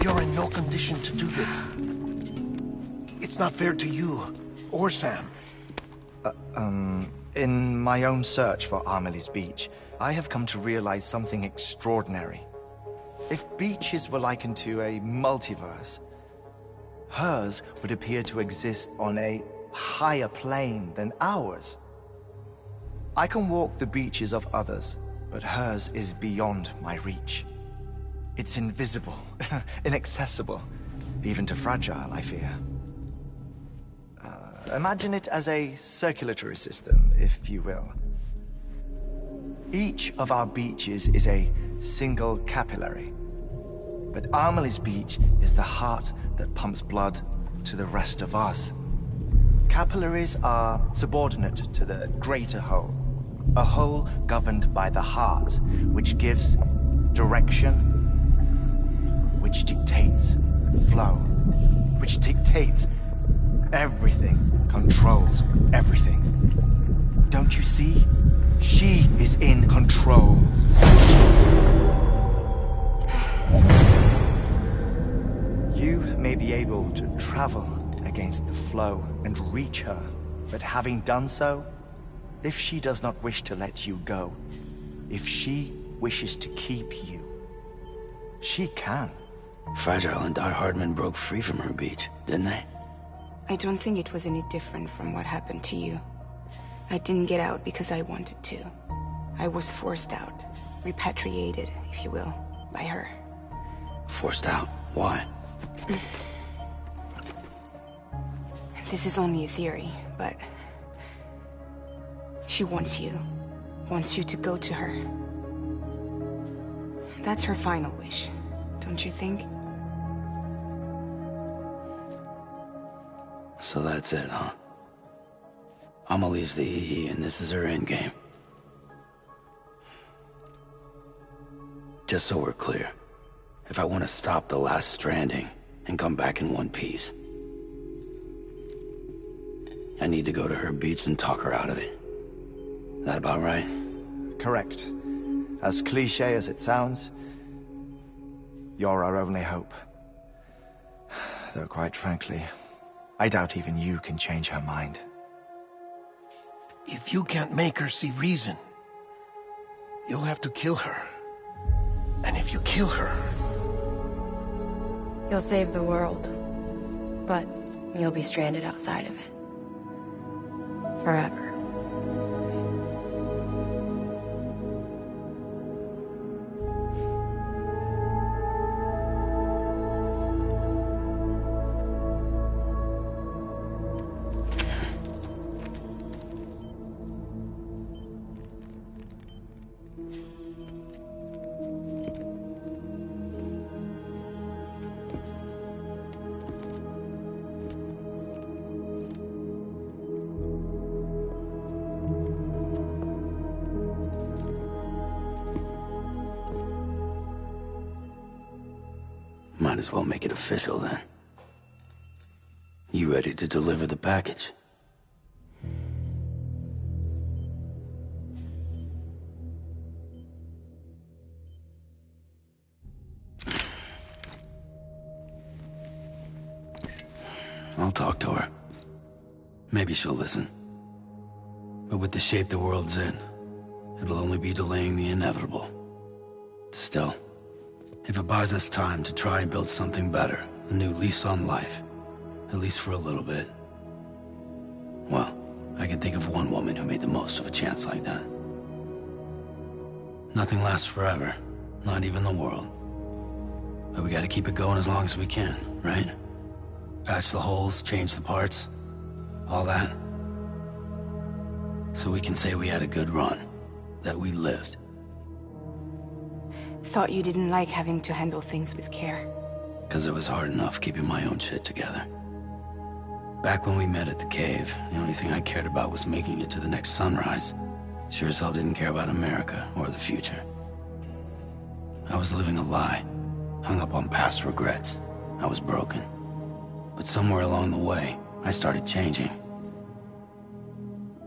[SPEAKER 10] You're in no condition to do this. It's not fair to you, or Sam.
[SPEAKER 3] In my own search for Amelie's Beach, I have come to realize something extraordinary. If beaches were likened to a multiverse, hers would appear to exist on a higher plane than ours. I can walk the beaches of others, but hers is beyond my reach. It's invisible, inaccessible, even to fragile, I fear. Imagine it as a circulatory system, if you will. Each of our beaches is a single capillary. But Amelie's Beach is the heart that pumps blood to the rest of us. Capillaries are subordinate to the greater whole. A whole governed by the heart, which gives direction, which dictates flow, which dictates everything, controls everything. Don't you see? She is in control. You may be able to travel against the flow and reach her, but having done so, if she does not wish to let you go, if she wishes to keep you, she can.
[SPEAKER 5] Fragile and Die Hardman broke free from her beach, didn't they?
[SPEAKER 16] I don't think it was any different from what happened to you. I didn't get out because I wanted to. I was forced out. Repatriated, if you will, by her.
[SPEAKER 5] Forced out? Why?
[SPEAKER 16] This is only a theory, but... she wants you. Wants you to go to her. That's her final wish, don't you think?
[SPEAKER 5] So that's it, huh? Amelie's the EE, and this is her endgame. Just so we're clear, if I want to stop the last Stranding and come back in one piece, I need to go to her beach and talk her out of it. That about right?
[SPEAKER 3] Correct. As cliché as it sounds, you're our only hope. Though quite frankly, I doubt even you can change her mind.
[SPEAKER 10] If you can't make her see reason, you'll have to kill her. And if you kill her...
[SPEAKER 8] You'll save the world, but you'll be stranded outside of it. Forever.
[SPEAKER 5] Might as well make it official then. You ready to deliver the package? I'll talk to her. Maybe she'll listen. But with the shape the world's in, it'll only be delaying the inevitable. Still, if it buys us time to try and build something better, a new lease on life, at least for a little bit, well, I can think of one woman who made the most of a chance like that. Nothing lasts forever, not even the world. But we gotta keep it going as long as we can, right? Patch the holes, change the parts, all that. So we can say we had a good run, that we lived.
[SPEAKER 16] Thought you didn't like having to handle things with care.
[SPEAKER 5] 'Cause it was hard enough keeping my own shit together. Back when we met at the cave, the only thing I cared about was making it to the next sunrise. Sure as hell didn't care about America or the future. I was living a lie, hung up on past regrets. I was broken. But somewhere along the way, I started changing.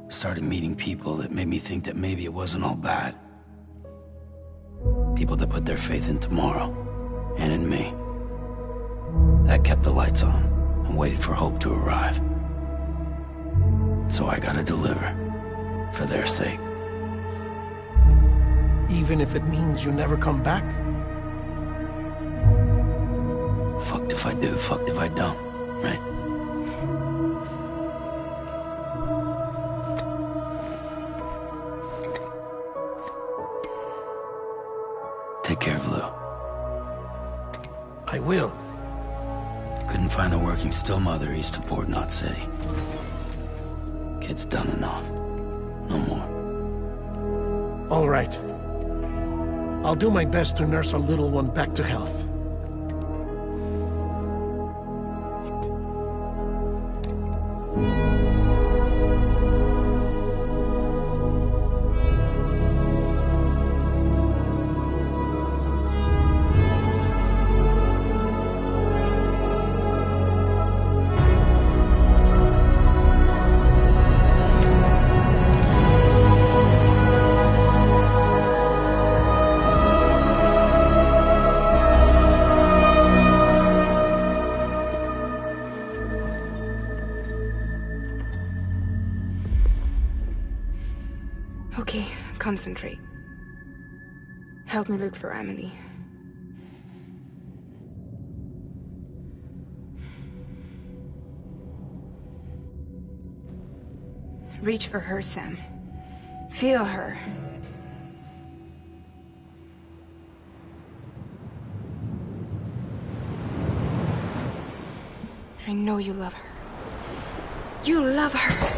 [SPEAKER 5] Started meeting people that made me think that maybe it wasn't all bad. People that put their faith in tomorrow, and in me. That kept the lights on, and waited for hope to arrive. So I gotta deliver, for their sake.
[SPEAKER 10] Even if it means you never come back?
[SPEAKER 5] Fucked if I do, fucked if I don't, right? Take care of Lou.
[SPEAKER 10] I will.
[SPEAKER 5] Couldn't find a working still mother east of Port Knot City. Kid's done enough. No more.
[SPEAKER 10] All right. I'll do my best to nurse our little one back to health.
[SPEAKER 16] Okay, concentrate. Help me look for Emily. Reach for her, Sam. Feel her. I know you love her. You love her!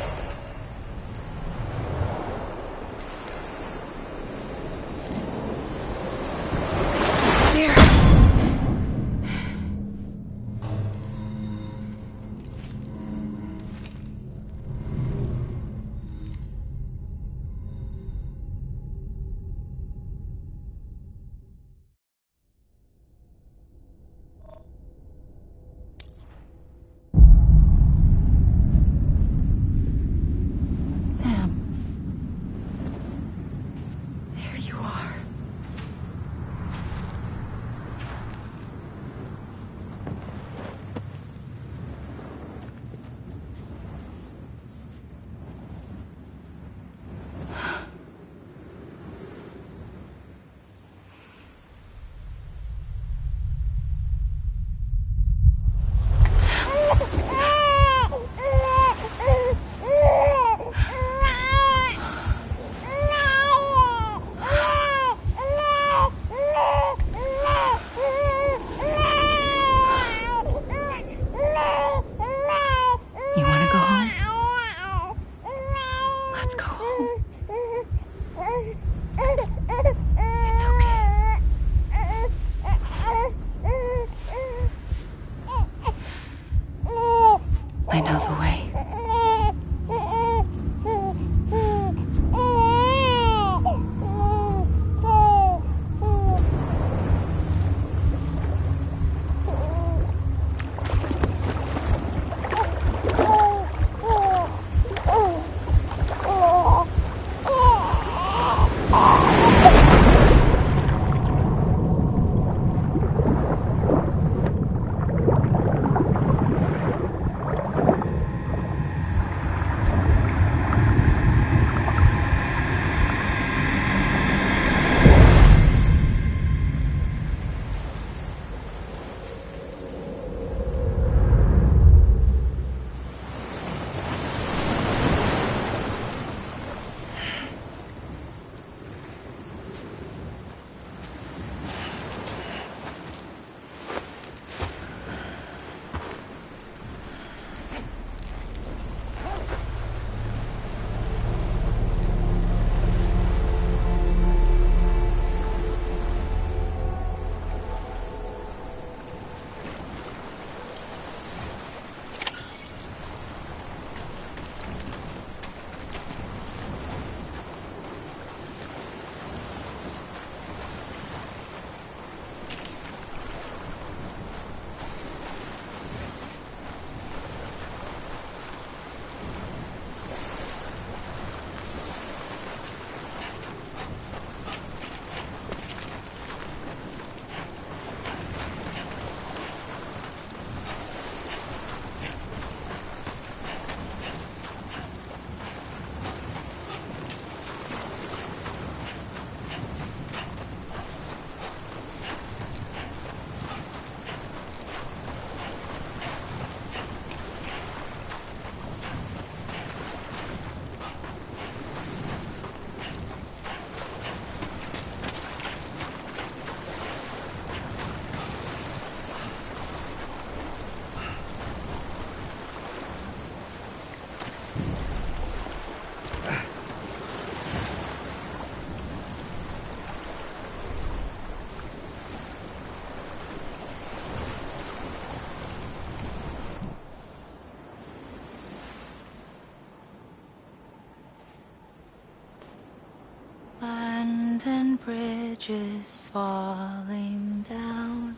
[SPEAKER 13] bridges falling down,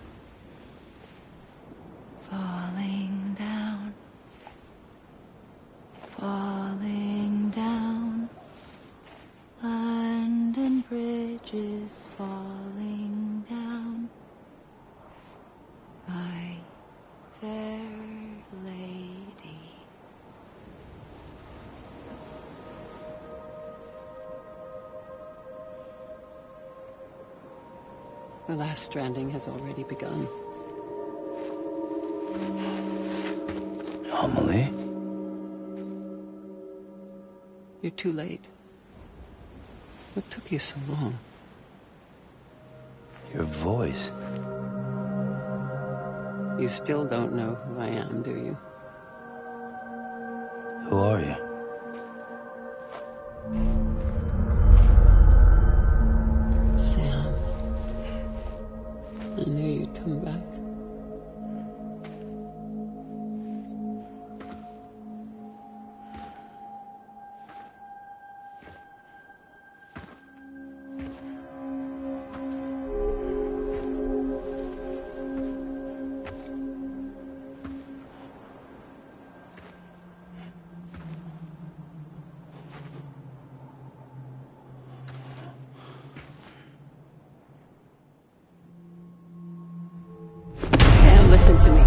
[SPEAKER 13] falling down, falling down. London bridges falling down, my fair lady.
[SPEAKER 9] The last stranding has already begun.
[SPEAKER 5] Amelie?
[SPEAKER 9] You're too late. What took you so long?
[SPEAKER 5] Your voice.
[SPEAKER 9] You still don't know who I am, do you?
[SPEAKER 5] Who are you?
[SPEAKER 9] Sam. I knew you'd come back. Sam, listen to me.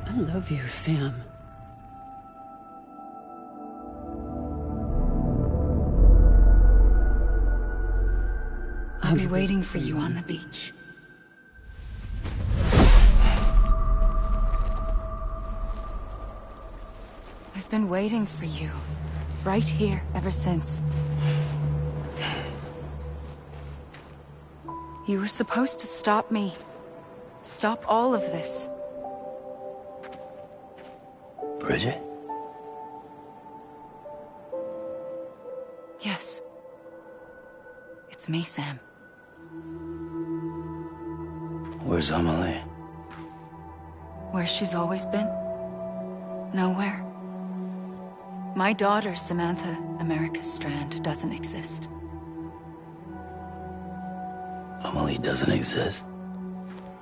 [SPEAKER 9] I love you, Sam.
[SPEAKER 13] I'll be waiting for you on the beach. I've been waiting for you, right here, ever since. You were supposed to stop me. Stop all of this.
[SPEAKER 5] Bridget?
[SPEAKER 13] Yes. It's me, Sam.
[SPEAKER 5] Where's Amelie?
[SPEAKER 13] Where she's always been? Nowhere. My daughter, Samantha America Strand, doesn't exist.
[SPEAKER 5] Amelie doesn't exist?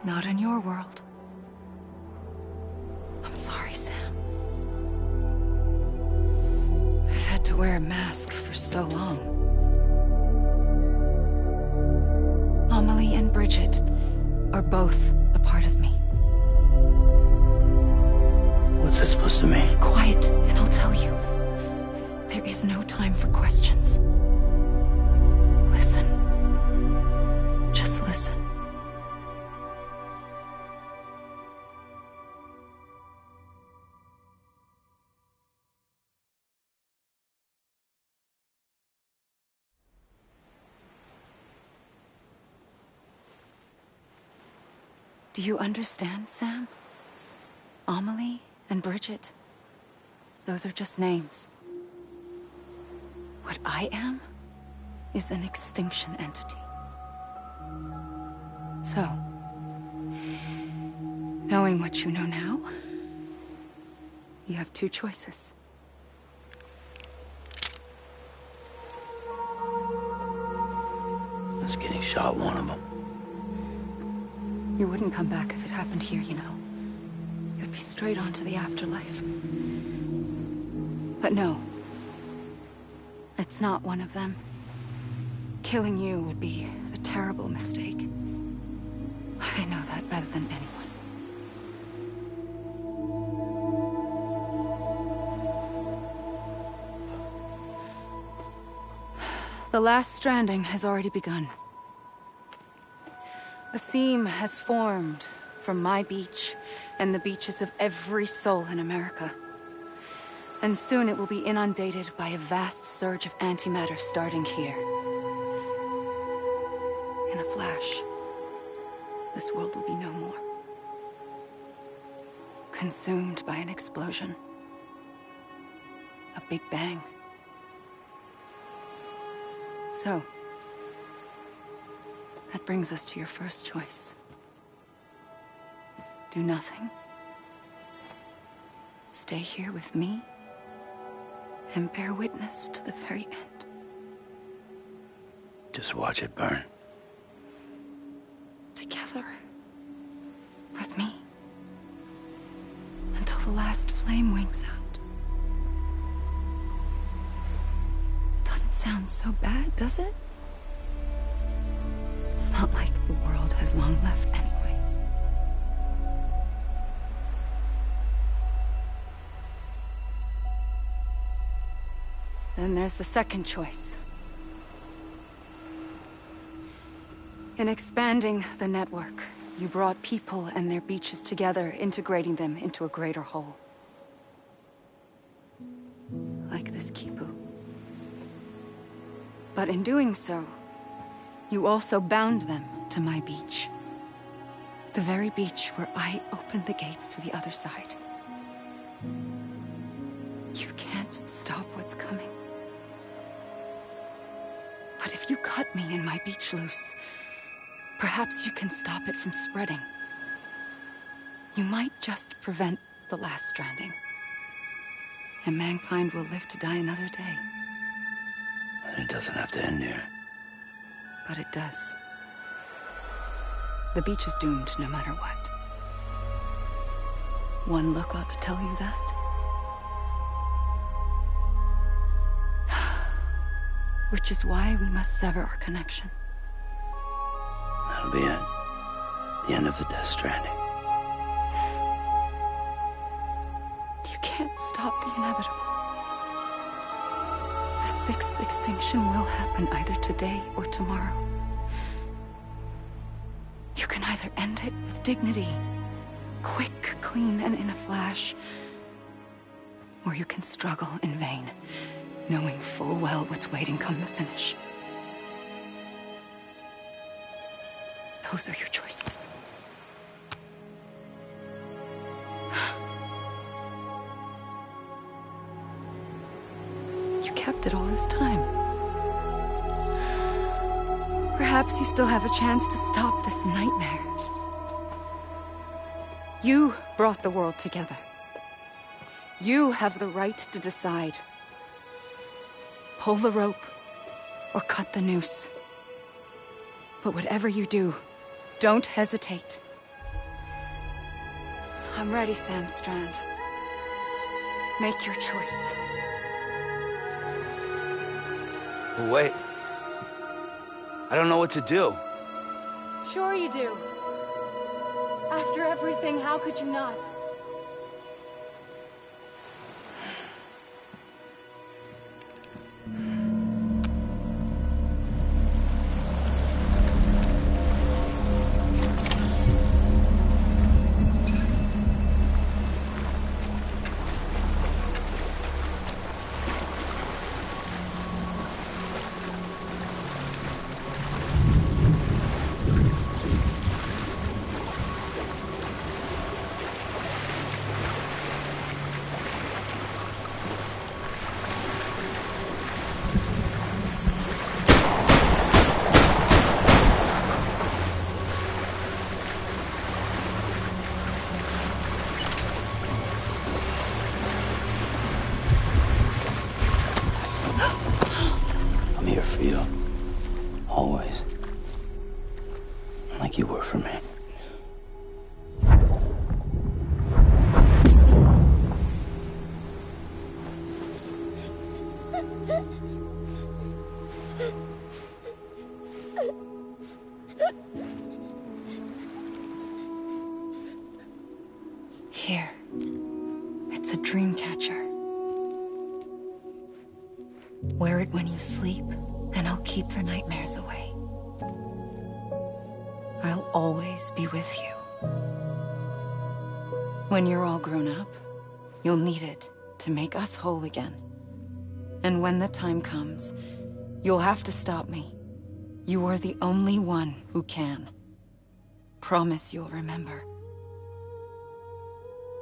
[SPEAKER 13] Not in your world. I'm sorry, Sam. I've had to wear a mask for so long. Amelie and Bridget are both a part of me.
[SPEAKER 5] What's that supposed to mean?
[SPEAKER 13] Quiet, and I'll tell you. There is no time for questions. Listen. Just listen. Do you understand, Sam? Amelie and Bridget, those are just names. What I am is an extinction entity. So, knowing what you know now, you have two choices.
[SPEAKER 5] Is getting shot one of them?
[SPEAKER 13] You wouldn't come back if it happened here, you know. You'd be straight on to the afterlife. But no. It's not one of them. Killing you would be a terrible mistake. I know that better than anyone. The last stranding has already begun. A seam has formed from my beach and the beaches of every soul in America. And soon it will be inundated by a vast surge of antimatter starting here. In a flash, this world will be no more. Consumed by an explosion. A big bang. So, that brings us to your first choice. Do nothing. Stay here with me and bear witness to the very end.
[SPEAKER 5] Just watch it burn.
[SPEAKER 13] Together. With me. Until the last flame winks out. Doesn't sound so bad, does it? It's not like the world has long left anyway. Then there's the second choice. In expanding the network, you brought people and their beaches together, integrating them into a greater whole. Like this Kipu. But in doing so, you also bound them to my beach. The very beach where I opened the gates to the other side. You can't stop what's coming. But if you cut me and my beach loose, perhaps you can stop it from spreading. You might just prevent the last stranding. And mankind will live to die another day.
[SPEAKER 5] And it doesn't have to end here.
[SPEAKER 13] But it does. The beach is doomed no matter what. One look ought to tell you that. Which is why we must sever our connection.
[SPEAKER 5] That'll be it. The end of the Death Stranding.
[SPEAKER 13] You can't stop the inevitable. The sixth extinction will happen either today or tomorrow. You can either end it with dignity, quick, clean, and in a flash, or you can struggle in vain, knowing full well what's waiting come the finish. Those are your choices. You kept it all this time. Perhaps you still have a chance to stop this nightmare. You brought the world together. You have the right to decide. Pull the rope, or cut the noose. But whatever you do, don't hesitate. I'm ready, Sam Strand. Make your choice.
[SPEAKER 5] But wait. I don't know what to do.
[SPEAKER 13] Sure you do. After everything, how could you not?
[SPEAKER 5] I'm here for you. Always. Like you were for me.
[SPEAKER 13] Here. It's a dream catcher. Wear it when you sleep, and I'll keep the nightmares away. I'll always be with you. When you're all grown up, you'll need it to make us whole again. And when the time comes, you'll have to stop me. You are the only one who can. Promise you'll remember.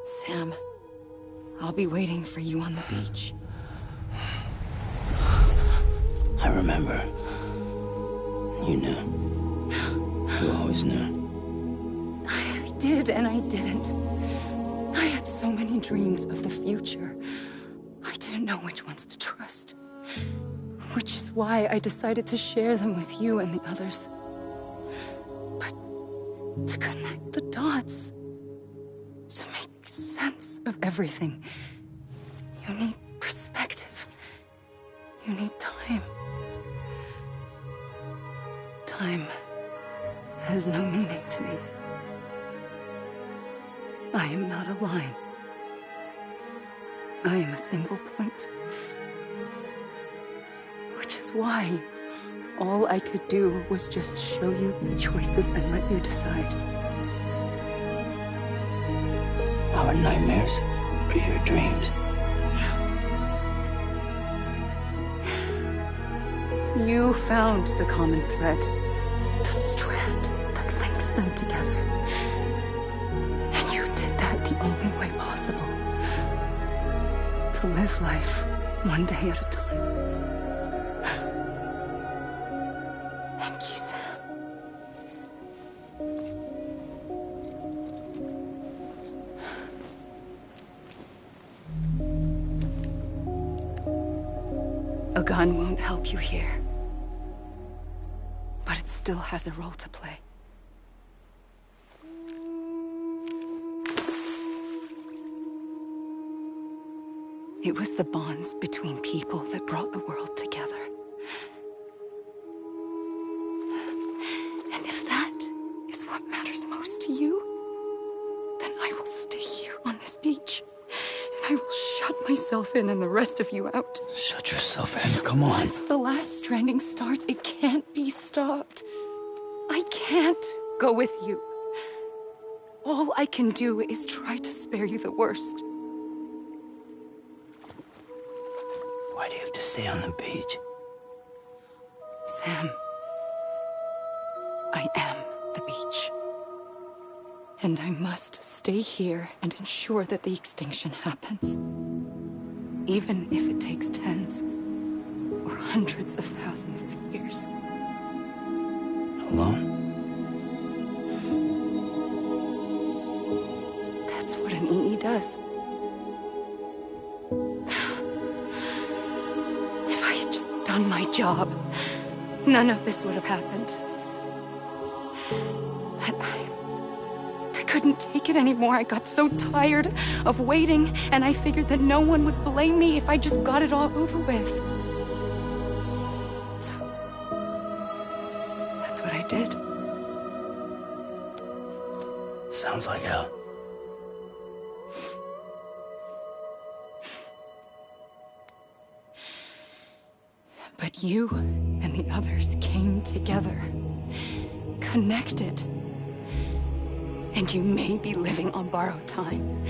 [SPEAKER 13] Sam, I'll be waiting for you on the beach.
[SPEAKER 5] I remember. You knew. You always knew.
[SPEAKER 13] I did and I didn't. I had so many dreams of the future. I didn't know which ones to trust. Which is why I decided to share them with you and the others. But to connect the dots, to make sense of everything, you need perspective. You need time. Time has no meaning to me. I am not a line. I am a single point. Which is why all I could do was just show you the choices and let you decide.
[SPEAKER 5] Our nightmares are your dreams.
[SPEAKER 13] You found the common thread, the strand that links them together. And you did that the only way possible. To live life one day at a time. Thank you, Sam. A gun won't help you here. But it still has a role to play. It was the bonds between people that brought the world together. And if that is what matters most to you, then I will stay here on this beach. And I will shut myself in and the rest of you out.
[SPEAKER 5] Shut yourself in, come on.
[SPEAKER 13] Once the last stranding starts, it can't be stopped. I can't go with you. All I can do is try to spare you the worst.
[SPEAKER 5] Why do you have to stay on the beach?
[SPEAKER 13] Sam, I am the beach. And I must stay here and ensure that the extinction happens. Even if it takes tens or hundreds of thousands of years.
[SPEAKER 5] Alone?
[SPEAKER 13] That's what an EE does. If I had just done my job, none of this would have happened. But I couldn't take it anymore. I got so tired of waiting, and I figured that no one would blame me if I just got it all over with. So, that's what I did.
[SPEAKER 5] Sounds like hell.
[SPEAKER 13] But you and the others came together, connected. And you may be living on borrowed time,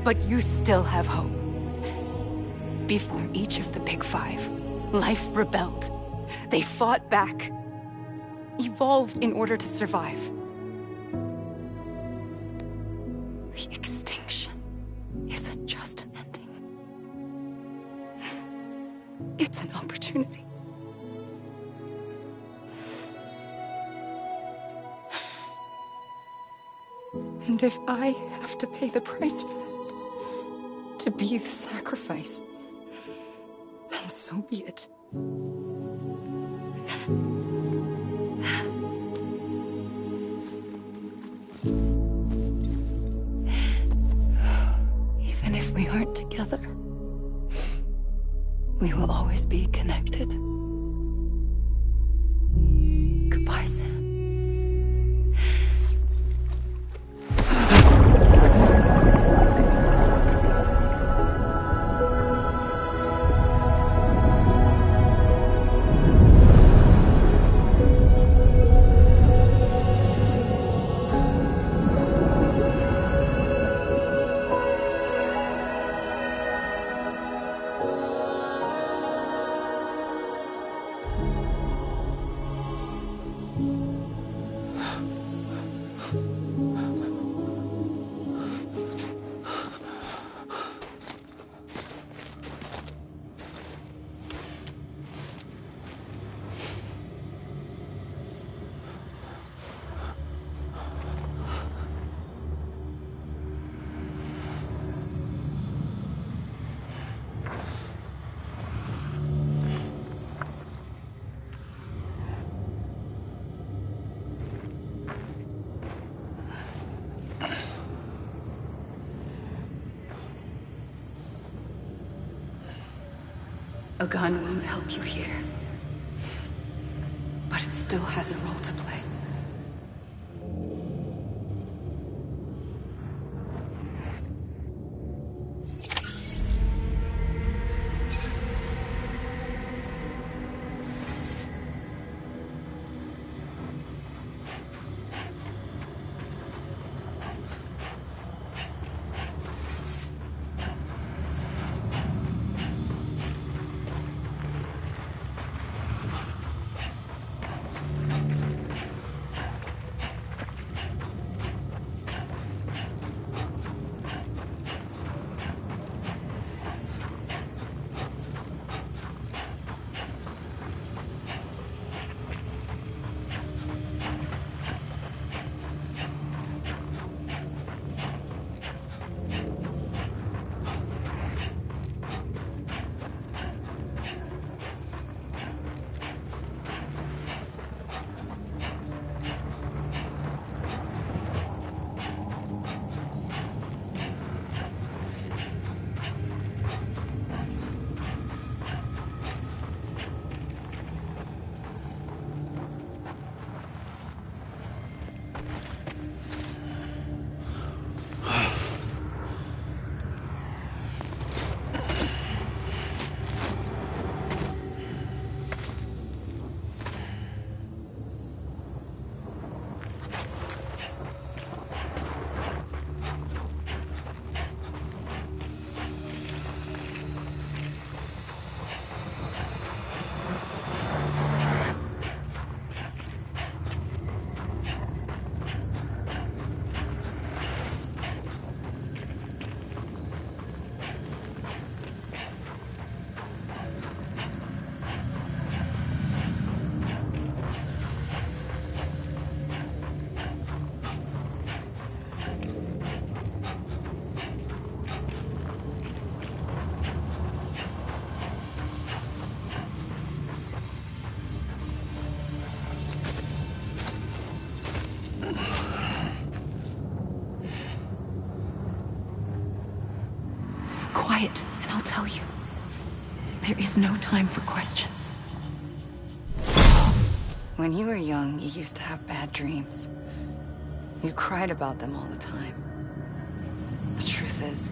[SPEAKER 13] but you still have hope. Before each of the Big Five, life rebelled. They fought back, evolved in order to survive. The extinction isn't just an ending. It's an opportunity. And if I have to pay the price for that, to be the sacrifice, then so be it. Even if we aren't together, we will always be connected. Goodbye, Sam. A gun won't help you here. But it still has a role to play. Quiet, and I'll tell you. There is no time for questions. When you were young, you used to have bad dreams. You cried about them all the time. The truth is,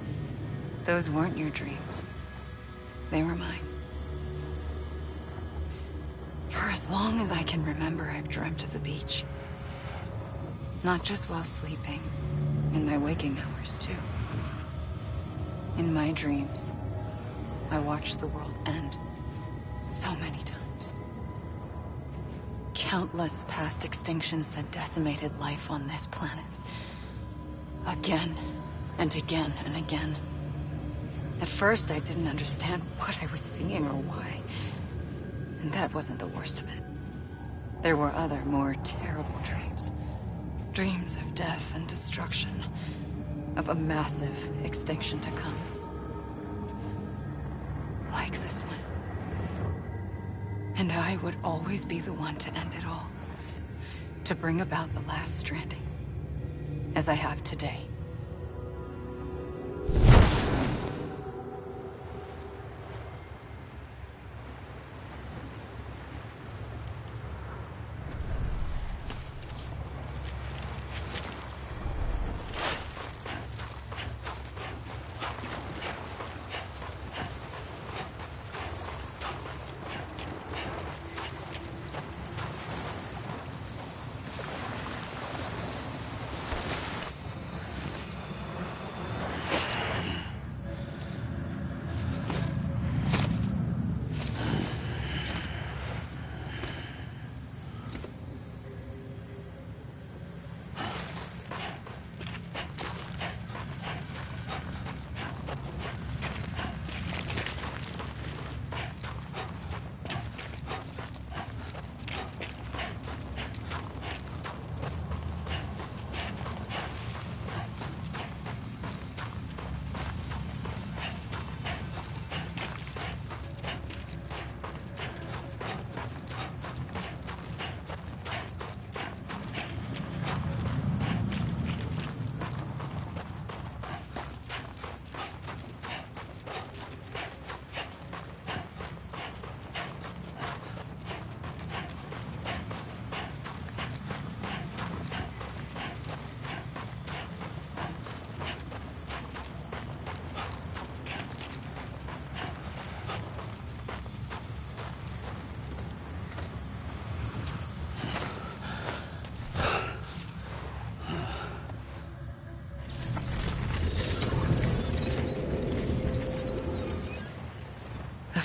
[SPEAKER 13] those weren't your dreams. They were mine. For as long as I can remember, I've dreamt of the beach. Not just while sleeping, in my waking hours, too. In my dreams, I watched the world end so many times. Countless past extinctions that decimated life on this planet. Again, and again, and again. At first, I didn't understand what I was seeing or why. And that wasn't the worst of it. There were other, more terrible dreams. Dreams of death and destruction. Of a massive extinction to come. Like this one. And I would always be the one to end it all. To bring about the last stranding. As I have today.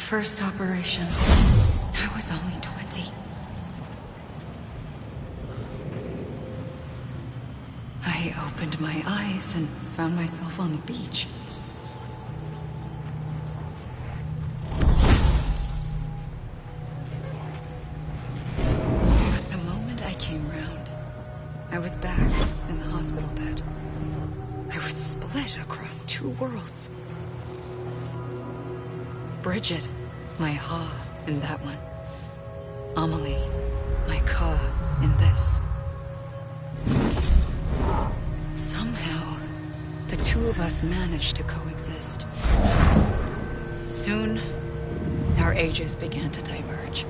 [SPEAKER 13] first operation, I was only 20. I opened my eyes and found myself on the beach. But the moment I came round, I was back in the hospital bed. I was split across two worlds. Bridget, my Ha in that one. Amelie, my Ka in this. Somehow, the two of us managed to coexist. Soon, our ages began to diverge.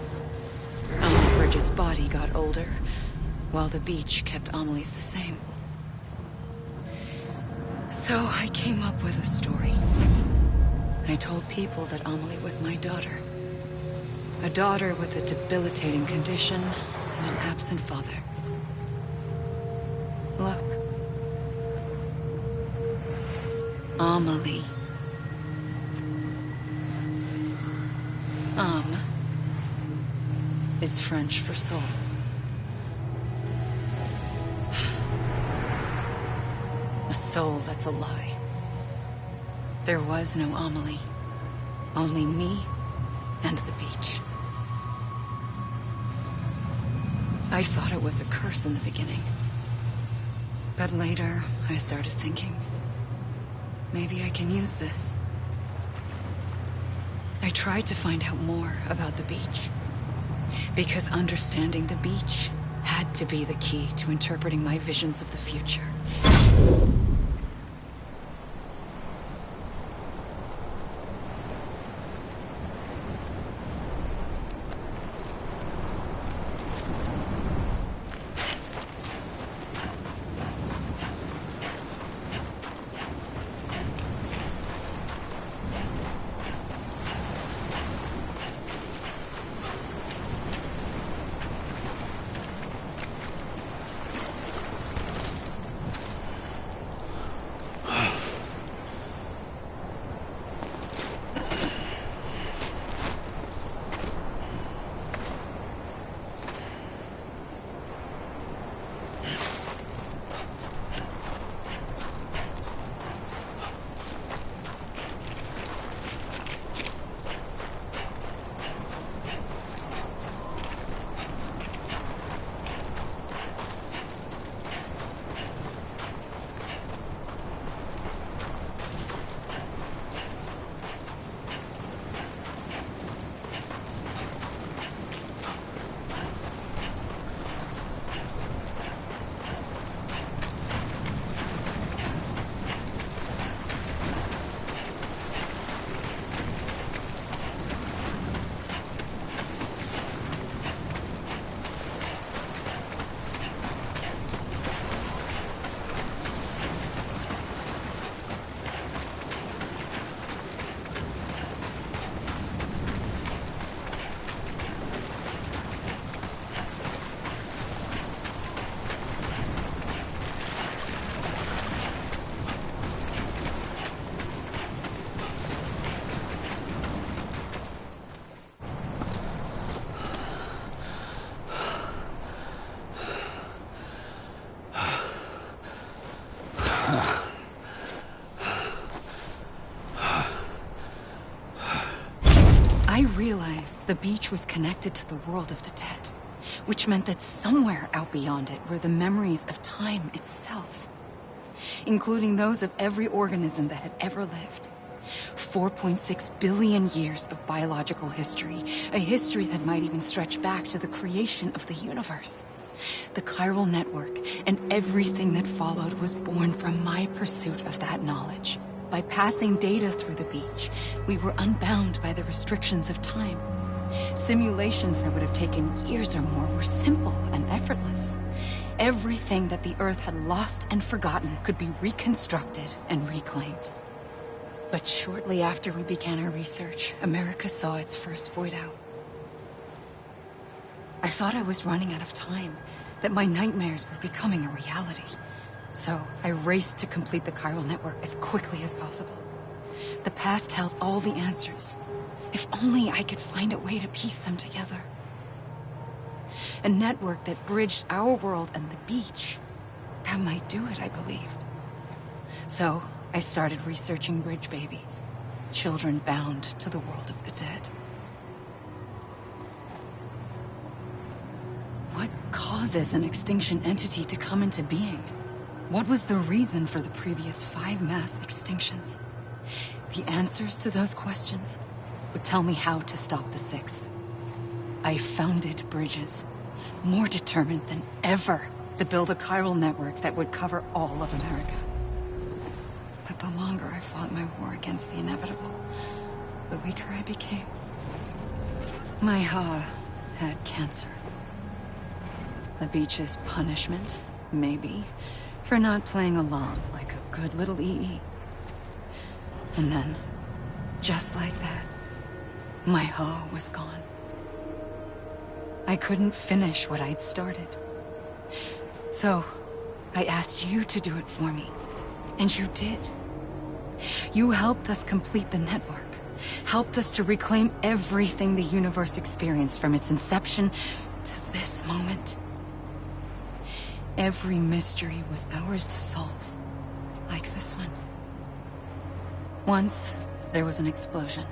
[SPEAKER 13] Only Bridget's body got older, while the beach kept Amelie's the same. So I came up with a story. I told people that Amelie was my daughter. A daughter with a debilitating condition and an absent father. Look. Amelie. Âme is French for soul. A soul that's a lie. There was no Amelie. Only me and the beach. I thought it was a curse in the beginning. But later, I started thinking, maybe I can use this. I tried to find out more about the beach. Because understanding the beach had to be the key to interpreting my visions of the future. I realized the beach was connected to the world of the dead, which meant that somewhere out beyond it were the memories of time itself, including those of every organism that had ever lived. 4.6 billion years of biological history, a history that might even stretch back to the creation of the universe. The chiral network and everything that followed was born from my pursuit of that knowledge. By passing data through the beach, we were unbound by the restrictions of time. Simulations that would have taken years or more were simple and effortless. Everything that the Earth had lost and forgotten could be reconstructed and reclaimed. But shortly after we began our research, America saw its first void out. I thought I was running out of time, that my nightmares were becoming a reality. So I raced to complete the chiral network as quickly as possible. The past held all the answers. If only I could find a way to piece them together. A network that bridged our world and the beach. That might do it, I believed. So, I started researching bridge babies. Children bound to the world of the dead. What causes an extinction entity to come into being? What was the reason for the previous 5 mass extinctions? The answers to those questions would tell me how to stop the 6th. I founded bridges, more determined than ever to build a chiral network that would cover all of America. But the longer I fought my war against the inevitable, the weaker I became. My Ha had cancer. The beach's punishment, maybe, for not playing along like a good little EE. And then, just like that, my Ha was gone. I couldn't finish what I'd started. So, I asked you to do it for me. And you did. You helped us complete the network. Helped us to reclaim everything the universe experienced from its inception to this moment. Every mystery was ours to solve. Like this one. Once, there was an explosion.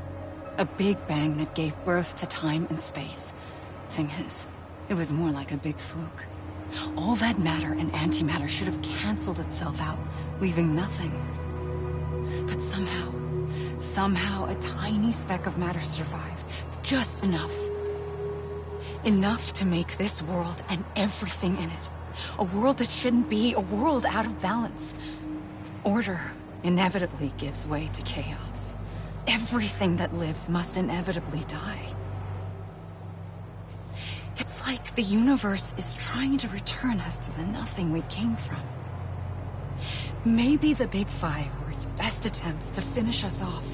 [SPEAKER 13] A big bang that gave birth to time and space. Thing is, it was more like a big fluke. All that matter and antimatter should have canceled itself out, leaving nothing. But somehow a tiny speck of matter survived. Just enough. Enough to make this world and everything in it. A world that shouldn't be, a world out of balance. Order inevitably gives way to chaos. Everything that lives must inevitably die. It's like the universe is trying to return us to the nothing we came from. Maybe the Big Five were its best attempts to finish us off.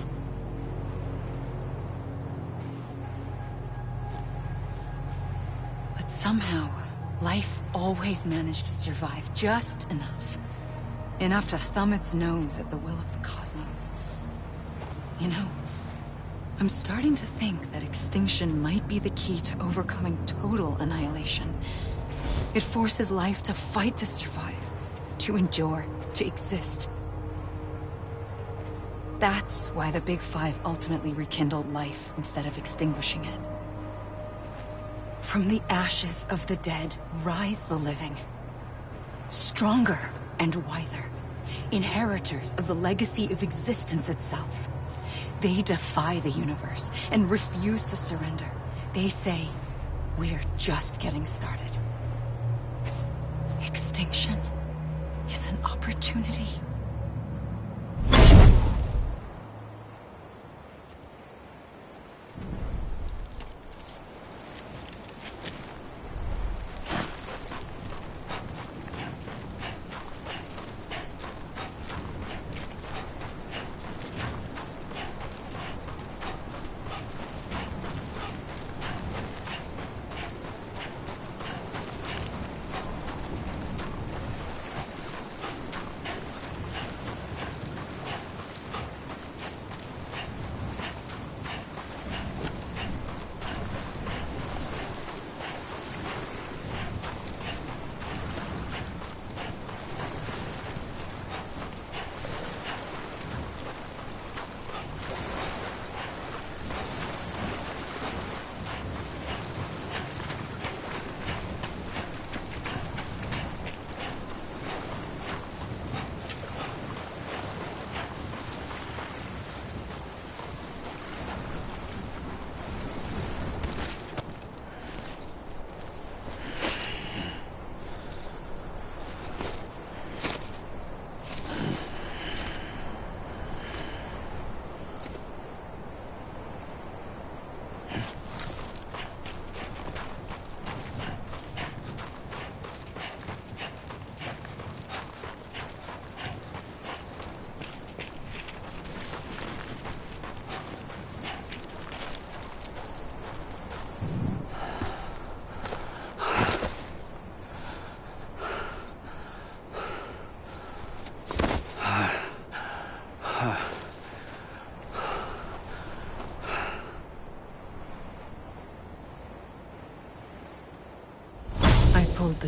[SPEAKER 13] But somehow, life always managed to survive just enough. Enough to thumb its nose at the will of the cosmos. You know, I'm starting to think that extinction might be the key to overcoming total annihilation. It forces life to fight to survive, to endure, to exist. That's why the Big Five ultimately rekindled life instead of extinguishing it. From the ashes of the dead rise the living. Stronger and wiser. Inheritors of the legacy of existence itself. They defy the universe and refuse to surrender. They say, we're just getting started. Extinction is an opportunity.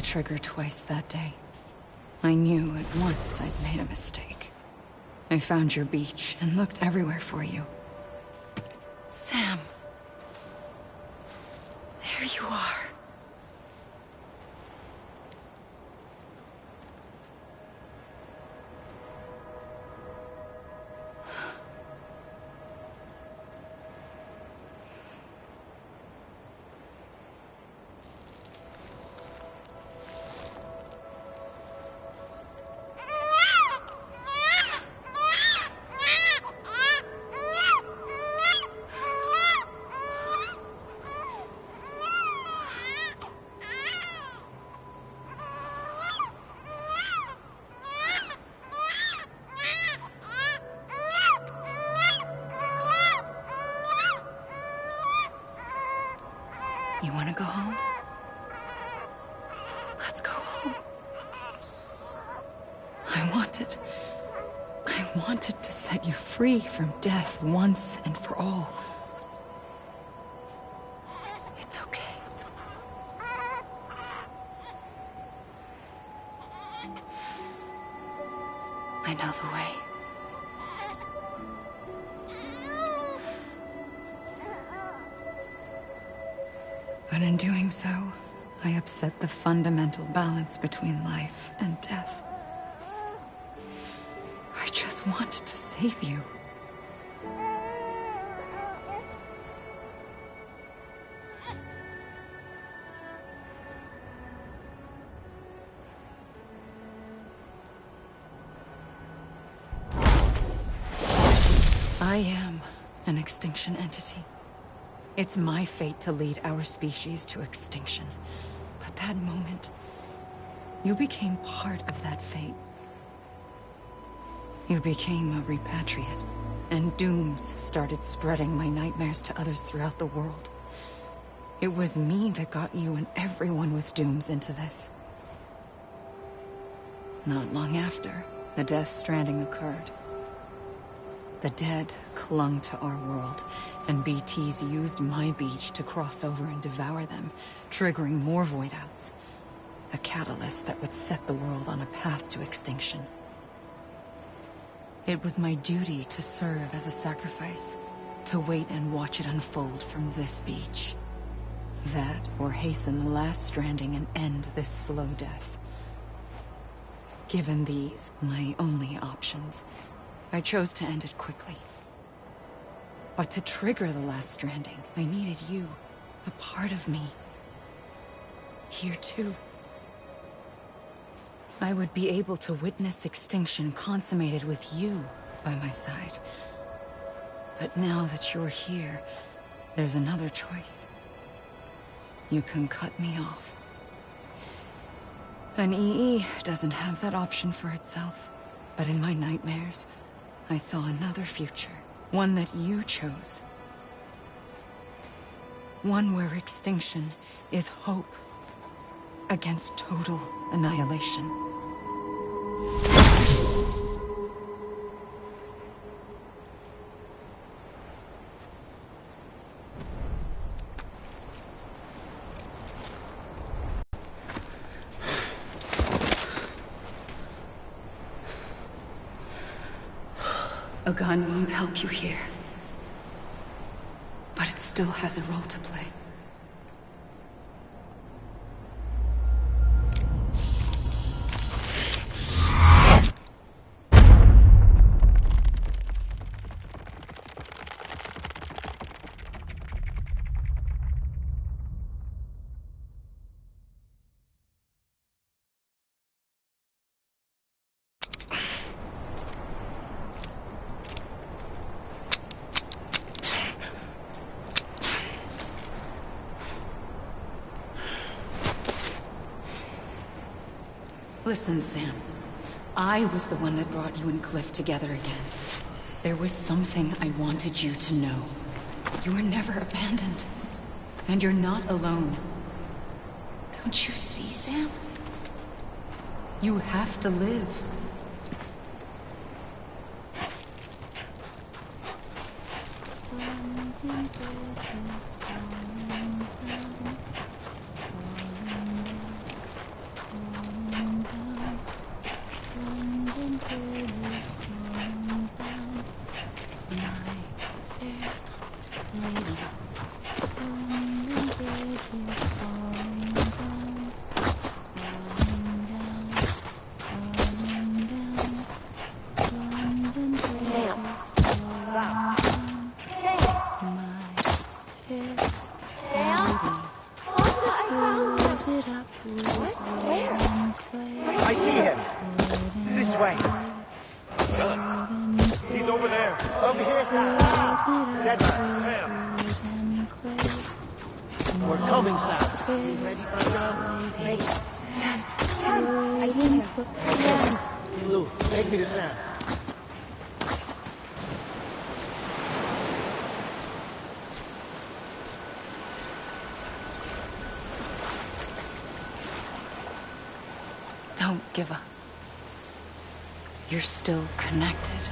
[SPEAKER 13] trigger twice that day. I knew at once I'd made a mistake. I found your beach and looked everywhere for you. Sam. There you are. You want to go home? Let's go home. I wanted to set you free from death once and for all. It's okay. I know the way. But in doing so, I upset the fundamental balance between life and death. I just wanted to save you. I am an extinction entity. It's my fate to lead our species to extinction. But that moment, you became part of that fate. You became a repatriate, and dooms started spreading my nightmares to others throughout the world. It was me that got you and everyone with dooms into this. Not long after, the Death Stranding occurred. The dead clung to our world, and BTs used my beach to cross over and devour them, triggering more void-outs. A catalyst that would set the world on a path to extinction. It was my duty to serve as a sacrifice, to wait and watch it unfold from this beach. That, or hasten the last stranding and end this slow death. Given these, my only options, I chose to end it quickly. But to trigger the last stranding, I needed you, a part of me. Here too. I would be able to witness extinction consummated with you by my side. But now that you're here, there's another choice. You can cut me off. An EE doesn't have that option for itself. But in my nightmares, I saw another future. One that you chose. One where extinction is hope against total annihilation. A gun won't help you here. But it still has a role to play. Listen, Sam. I was the one that brought you and Cliff together again. There was something I wanted you to know. You were never abandoned. And you're not alone. Don't you see, Sam? You have to live.
[SPEAKER 15] I see him. This way. He's over there. Over here, Sam. Dead man. Sam. We're coming, Sam. You ready for a job? Ready.
[SPEAKER 21] Sam, I see him.
[SPEAKER 15] Sam. Lou, take me to Sam.
[SPEAKER 13] Don't give up. You're still connected.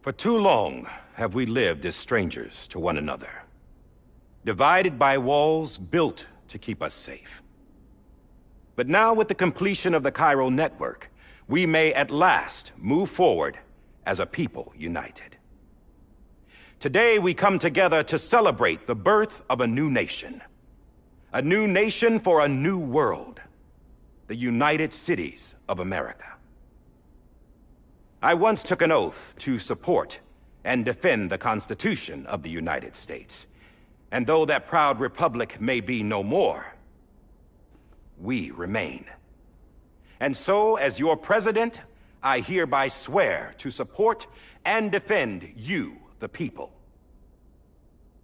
[SPEAKER 17] For too long have we lived as strangers to one another, divided by walls built to keep us safe. But now, with the completion of the chiral network, we may at last move forward as a people united. Today we come together to celebrate the birth of a new nation for a new world, the United Cities of America. I once took an oath to support and defend the Constitution of the United States. And though that proud republic may be no more, we remain. And so, as your president, I hereby swear to support and defend you, the people.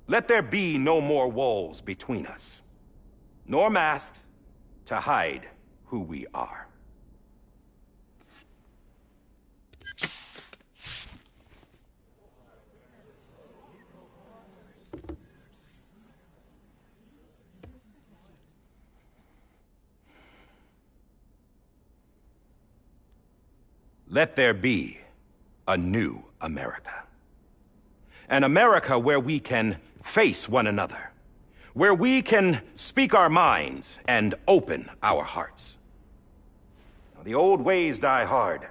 [SPEAKER 17] Let there be no more walls between us, nor masks to hide who we are. Let there be a new America. An America where we can face one another, where we can speak our minds and open our hearts. The old ways die hard,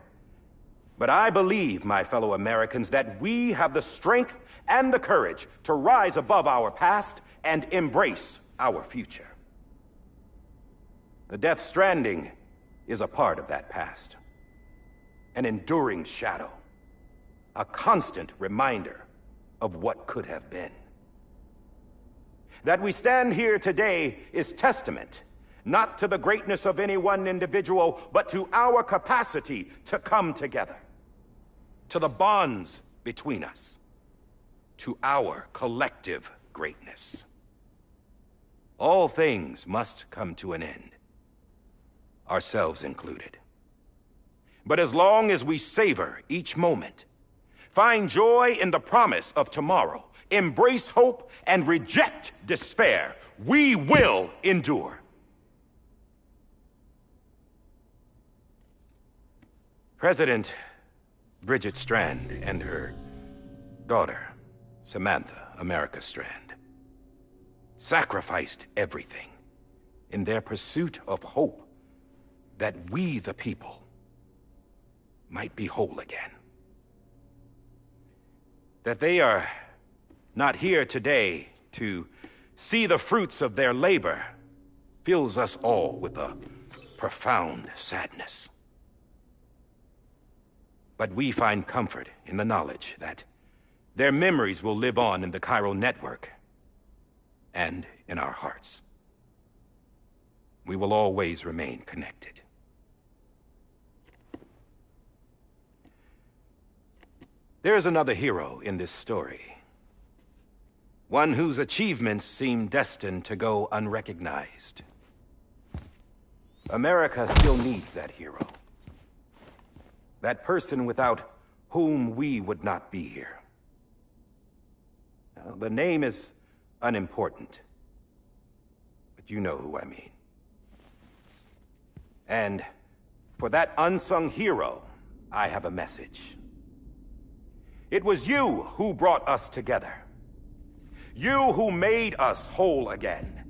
[SPEAKER 17] but I believe, my fellow Americans, that we have the strength and the courage to rise above our past and embrace our future. The Death Stranding is a part of that past. An enduring shadow, a constant reminder of what could have been. That we stand here today is testament, not to the greatness of any one individual, but to our capacity to come together, to the bonds between us, to our collective greatness. All things must come to an end. ourselves included. But as long as we savor each moment, find joy in the promise of tomorrow, embrace hope, and reject despair, we will endure. President Bridget Strand and her daughter, Samantha America Strand, sacrificed everything in their pursuit of hope that we, the people, might be whole again. That they are not here today to see the fruits of their labor fills us all with a profound sadness. But we find comfort in the knowledge that their memories will live on in the chiral network and in our hearts. We will always remain connected. There is another hero in this story. One whose achievements seem destined to go unrecognized. America still needs that hero. That person without whom we would not be here. Now, the name is unimportant, but you know who I mean. And for that unsung hero, I have a message. It was you who brought us together. You who made us whole again.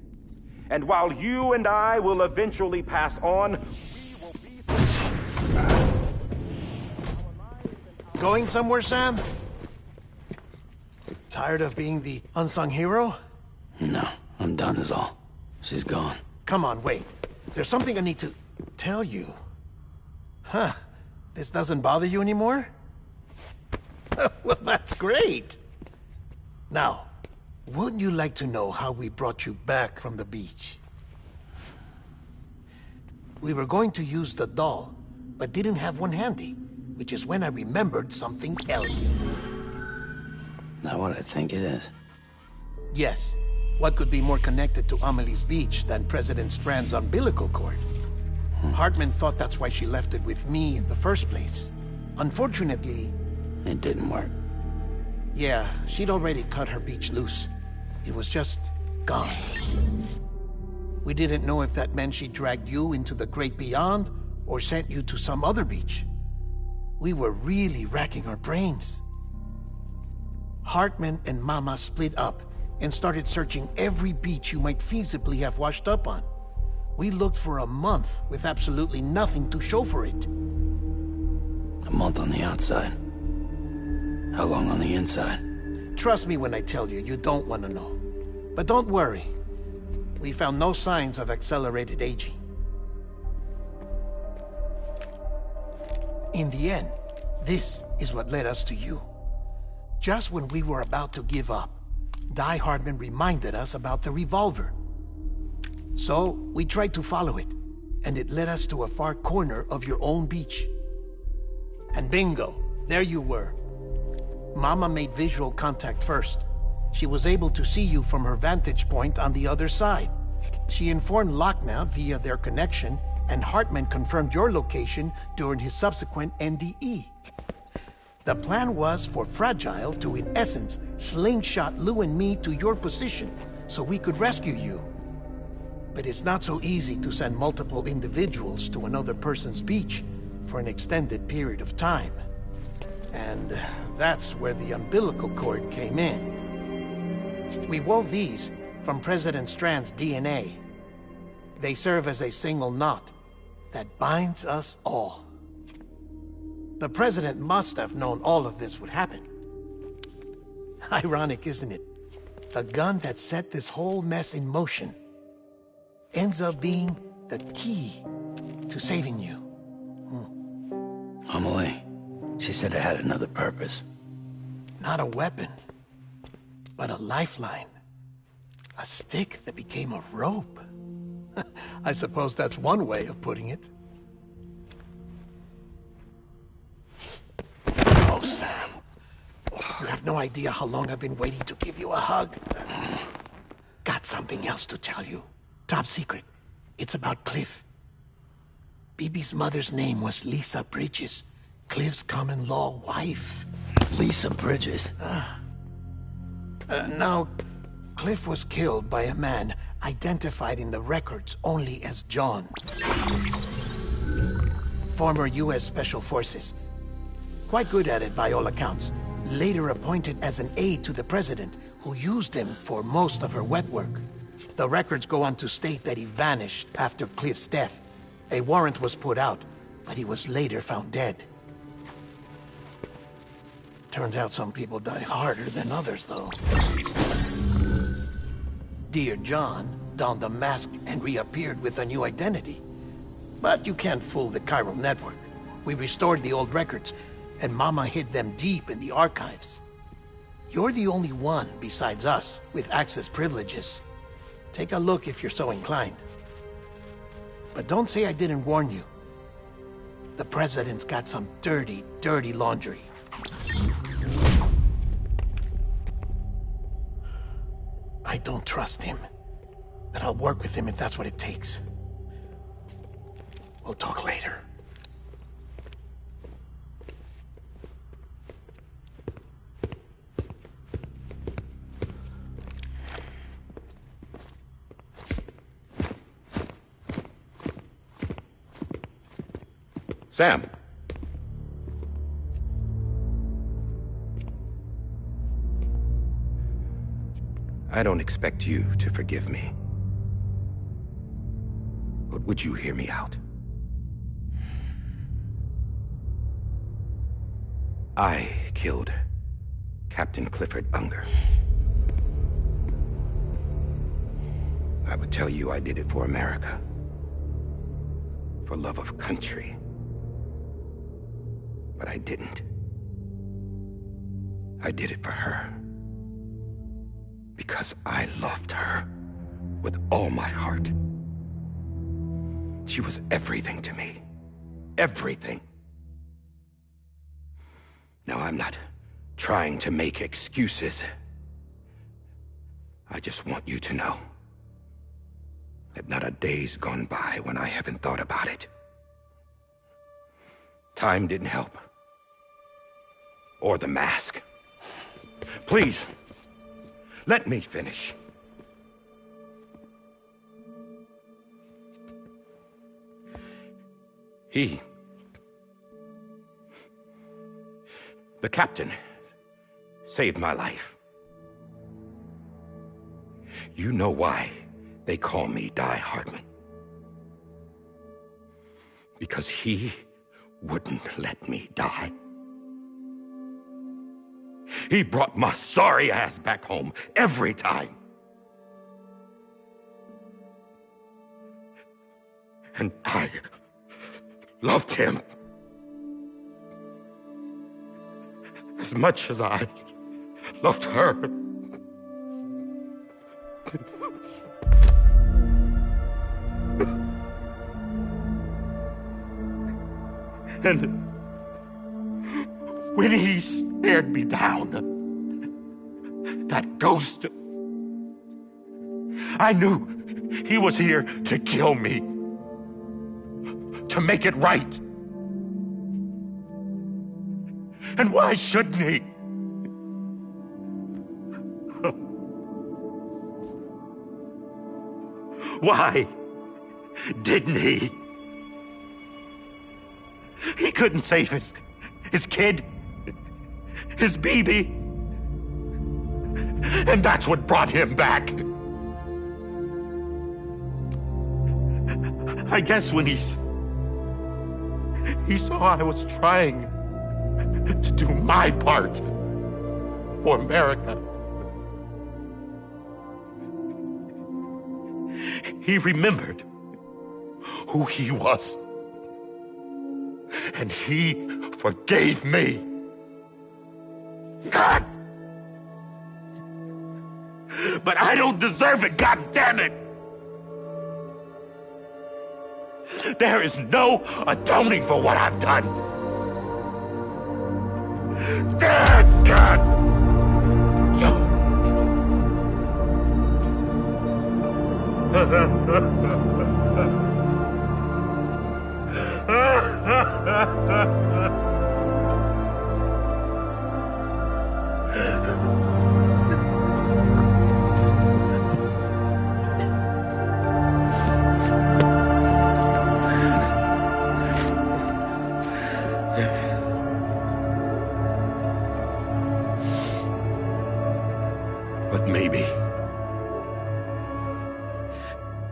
[SPEAKER 17] And while you and I will eventually pass on,
[SPEAKER 10] Going somewhere, Sam? Tired of being the unsung hero?
[SPEAKER 5] No, I'm done is all. She's gone.
[SPEAKER 10] Come on, wait. There's something I need to tell you. Huh. This doesn't bother you anymore? Well, that's great. Now, wouldn't you like to know how we brought you back from the beach? We were going to use the doll, but didn't have one handy, which is when I remembered something else.
[SPEAKER 5] Not what I think it is.
[SPEAKER 10] Yes. What could be more connected to Amelie's beach than President Strand's umbilical cord? Hartman thought that's why she left it with me in the first place. Unfortunately...
[SPEAKER 5] It didn't work.
[SPEAKER 10] Yeah, she'd already cut her beach loose. It was just gone. We didn't know if that meant she dragged you into the great beyond or sent you to some other beach. We were really racking our brains. Hartman and Mama split up and started searching every beach you might feasibly have washed up on. We looked for a month with absolutely nothing to show for it.
[SPEAKER 5] A month on the outside. How long on the inside?
[SPEAKER 10] Trust me when I tell you, you don't want to know. But don't worry. We found no signs of accelerated aging. In the end, this is what led us to you. Just when we were about to give up, Die Hardman reminded us about the revolver. So, we tried to follow it, and it led us to a far corner of your own beach. And bingo, there you were. Mama made visual contact first. She was able to see you from her vantage point on the other side. She informed Lochna via their connection, and Hartman confirmed your location during his subsequent NDE. The plan was for Fragile to, in essence, slingshot Lou and me to your position so we could rescue you. But it's not so easy to send multiple individuals to another person's beach for an extended period of time. And that's where the umbilical cord came in. We wove these from President Strand's DNA. They serve as a single knot that binds us all. The President must have known all of this would happen. Ironic, isn't it? The gun that set this whole mess in motion ends up being the key to saving you.
[SPEAKER 5] Amelie, she said it had another purpose.
[SPEAKER 10] Not a weapon, but a lifeline. A stick that became a rope. I suppose that's one way of putting it. Oh, Sam. You have no idea how long I've been waiting to give you a hug. Got something else to tell you. Top secret. It's about Cliff. Bibi's mother's name was Lisa Bridges, Cliff's common-law wife.
[SPEAKER 5] Lisa Bridges?
[SPEAKER 10] Now, Cliff was killed by a man identified in the records only as John. Former U.S. Special Forces. Quite good at it by all accounts. Later appointed as an aide to the president, who used him for most of her wet work. The records go on to state that he vanished after Cliff's death. A warrant was put out, but he was later found dead. Turns out some people die harder than others, though. Dear John donned a mask and reappeared with a new identity. But you can't fool the chiral network. We restored the old records, and Mama hid them deep in the archives. You're the only one besides us with access privileges. Take a look if you're so inclined. But don't say I didn't warn you. The president's got some dirty, dirty laundry. I don't trust him, but I'll work with him if that's what it takes. We'll talk later.
[SPEAKER 17] Sam. I don't expect you to forgive me. But would you hear me out? I killed Captain Clifford Unger. I would tell you I did it for America. For love of country. But I didn't. I did it for her. Because I loved her with all my heart. She was everything to me. Everything. Now, I'm not trying to make excuses. I just want you to know that not a day's gone by when I haven't thought about it. Time didn't help. Or the mask. Please, let me finish. The captain, saved my life. You know why they call me Die Hardman. Because he wouldn't let me die. He brought my sorry ass back home every time. And I loved him as much as I loved her. And when he stared me down, that ghost, I knew he was here to kill me, to make it right. And why shouldn't he? Why didn't he? He couldn't save his kid, his baby. And that's what brought him back. I guess when he saw I was trying to do my part for America, he remembered who he was. And he forgave me. God! But I don't deserve it, God damn it! There is no atoning for what I've done. God! But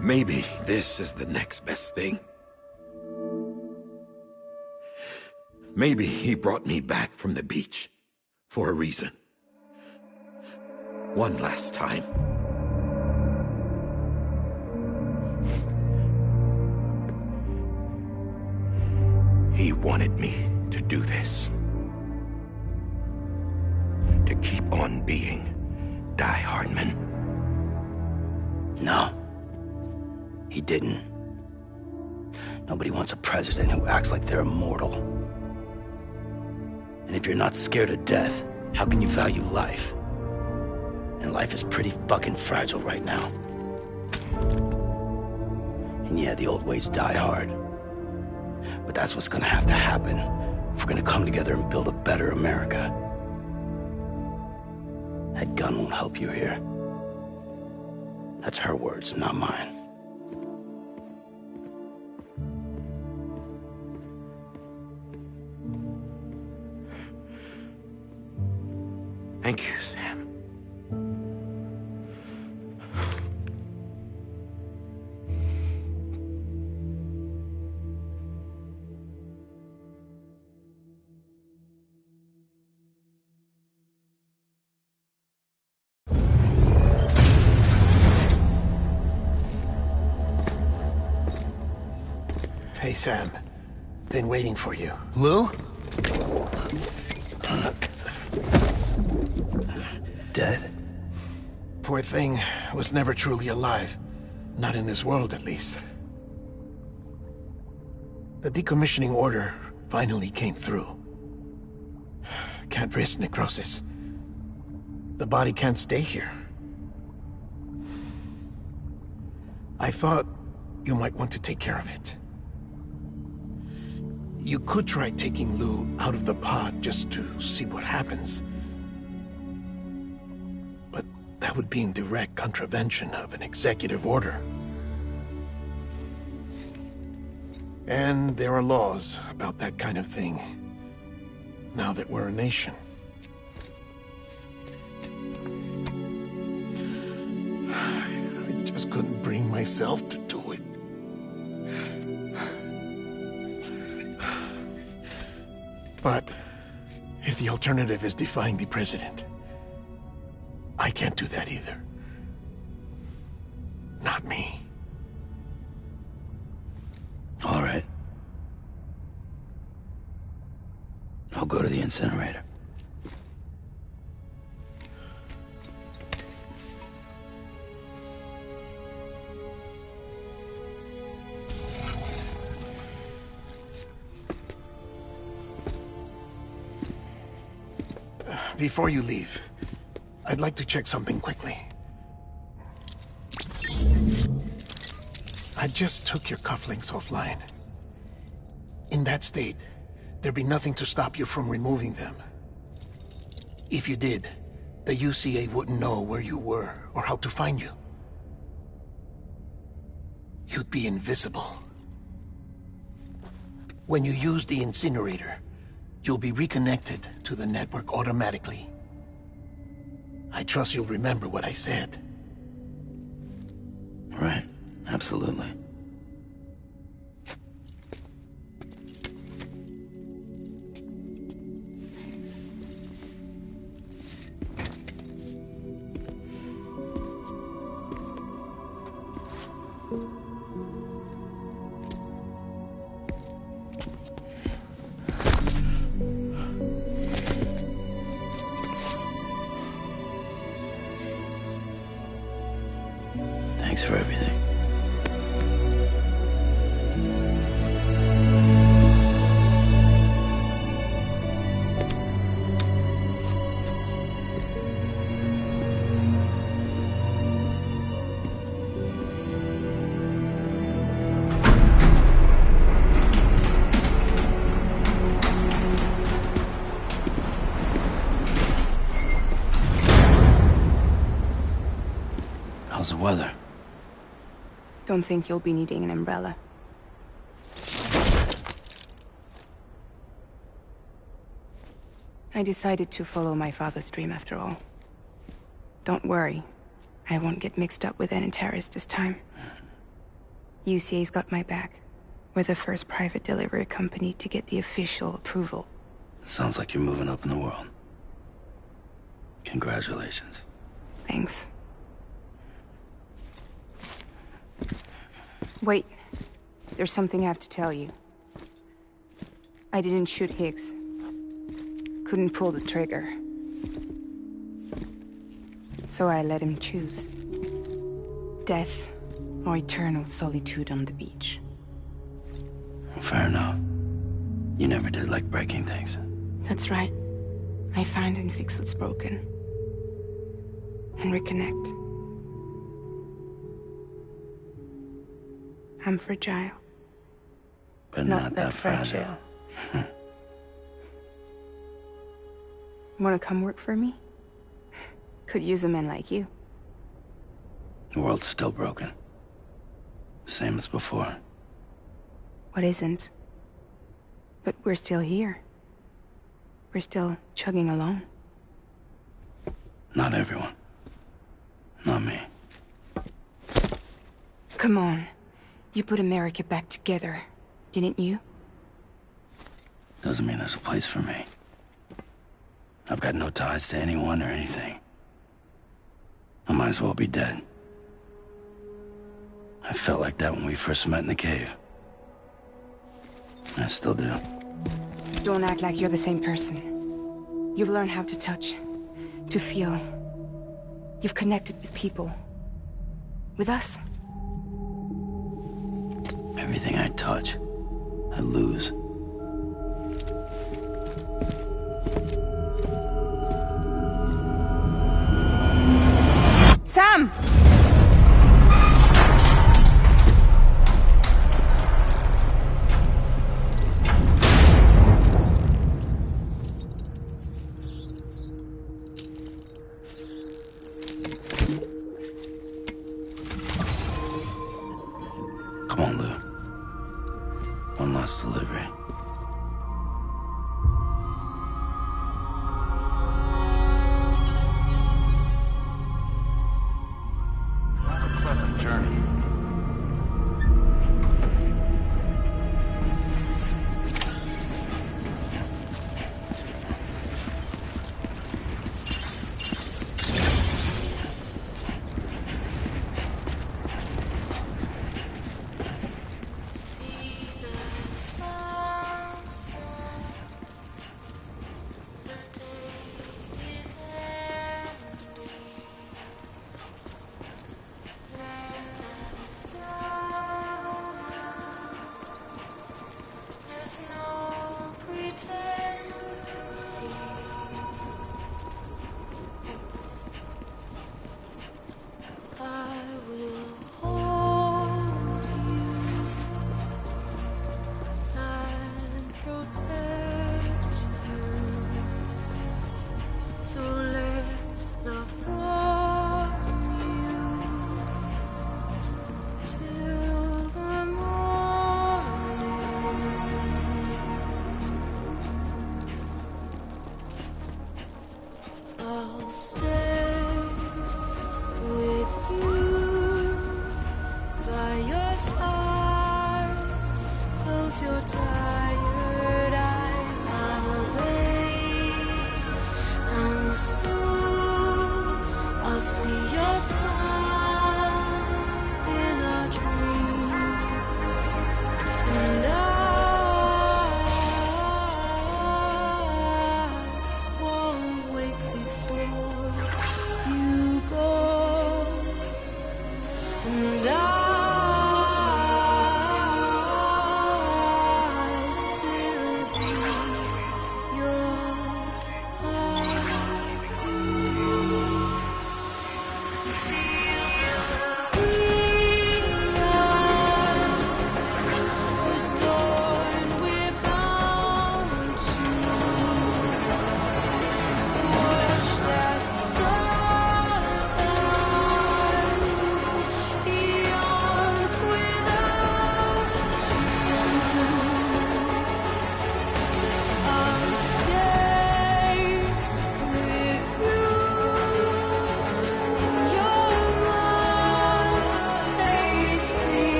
[SPEAKER 17] maybe this is the next best thing. Maybe he brought me back from the beach for a reason. One last time. He wanted me to do this. To keep on being Die Hardman.
[SPEAKER 5] No. He didn't. Nobody wants a president who acts like they're immortal. And if you're not scared of death, how can you value life? And life is pretty fucking fragile right now. And yeah, the old ways die hard. But that's what's gonna have to happen if we're gonna come together and build a better America. That gun won't help you here. That's her words, not mine.
[SPEAKER 17] Thank you, Sam.
[SPEAKER 10] Hey, Sam. Been waiting for you.
[SPEAKER 20] Lou?
[SPEAKER 10] Dead? Poor thing was never truly alive. Not in this world, at least. The decommissioning order finally came through. Can't risk necrosis. The body can't stay here. I thought you might want to take care of it. You could try taking Lou out of the pod just to see what happens. But that would be in direct contravention of an executive order. And there are laws about that kind of thing, now that we're a nation. I just couldn't bring myself to do it. But if the alternative is defying the president, I can't do that either. Not me.
[SPEAKER 5] All right. I'll go to the incinerator.
[SPEAKER 10] Before you leave, I'd like to check something quickly. I just took your cufflinks offline. In that state, there'd be nothing to stop you from removing them. If you did, the UCA wouldn't know where you were or how to find you. You'd be invisible. When you use the incinerator, you'll be reconnected to the network automatically. I trust you'll remember what I said.
[SPEAKER 5] Right, absolutely. Thanks for everything. weather.
[SPEAKER 16] Don't think you'll be needing an umbrella. I decided to follow my father's dream after all. Don't worry. I won't get mixed up with any terrorists this time. UCA's got my back. We're the first private delivery company to get the official approval.
[SPEAKER 5] Sounds like you're moving up in the world. Congratulations.
[SPEAKER 16] Thanks. Wait. There's something I have to tell you. I didn't shoot Higgs. Couldn't pull the trigger. So I let him choose. Death or eternal solitude on the beach.
[SPEAKER 5] Fair enough. You never did like breaking things.
[SPEAKER 16] That's right. I find and fix what's broken. And reconnect. I'm fragile.
[SPEAKER 5] But not that fragile.
[SPEAKER 16] Wanna come work for me? Could use a man like you.
[SPEAKER 5] The world's still broken. Same as before.
[SPEAKER 16] What isn't? But we're still here. We're still chugging along.
[SPEAKER 5] Not everyone. Not me.
[SPEAKER 16] Come on. You put America back together, didn't you?
[SPEAKER 5] Doesn't mean there's a place for me. I've got no ties to anyone or anything. I might as well be dead. I felt like that when we first met in the cave. I still do.
[SPEAKER 16] Don't act like you're the same person. You've learned how to touch, to feel. You've connected with people. With us.
[SPEAKER 5] Everything I touch, I lose.
[SPEAKER 16] Sam!
[SPEAKER 5] Come on, Lou. One last delivery.
[SPEAKER 6] Have a pleasant journey.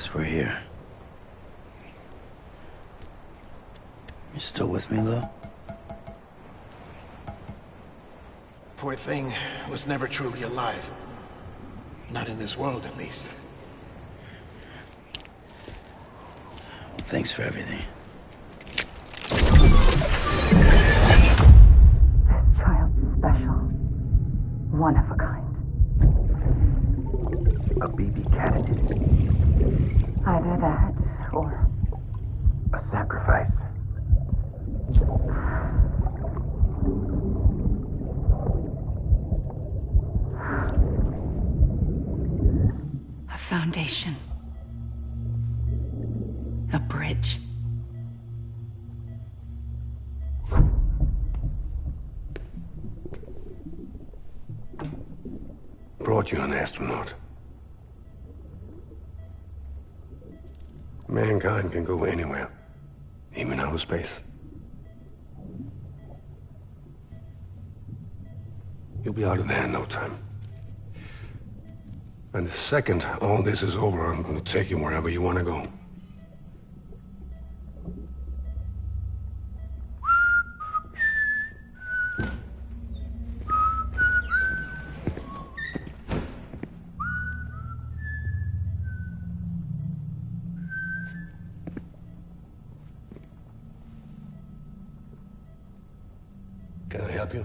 [SPEAKER 5] guess we're here. You still with me, Lou?
[SPEAKER 10] Poor thing was never truly alive. Not in this world, at least.
[SPEAKER 5] Well, thanks for everything.
[SPEAKER 21] Child's special. One of a kind.
[SPEAKER 4] A BB candidate.
[SPEAKER 21] Either that, or...
[SPEAKER 4] A sacrifice.
[SPEAKER 13] A foundation. A bridge.
[SPEAKER 14] Brought you an astronaut. Mankind can go anywhere, even outer space. You'll be out of there in no time. And the second all this is over, I'm going to take you wherever you want to go. Can I help you?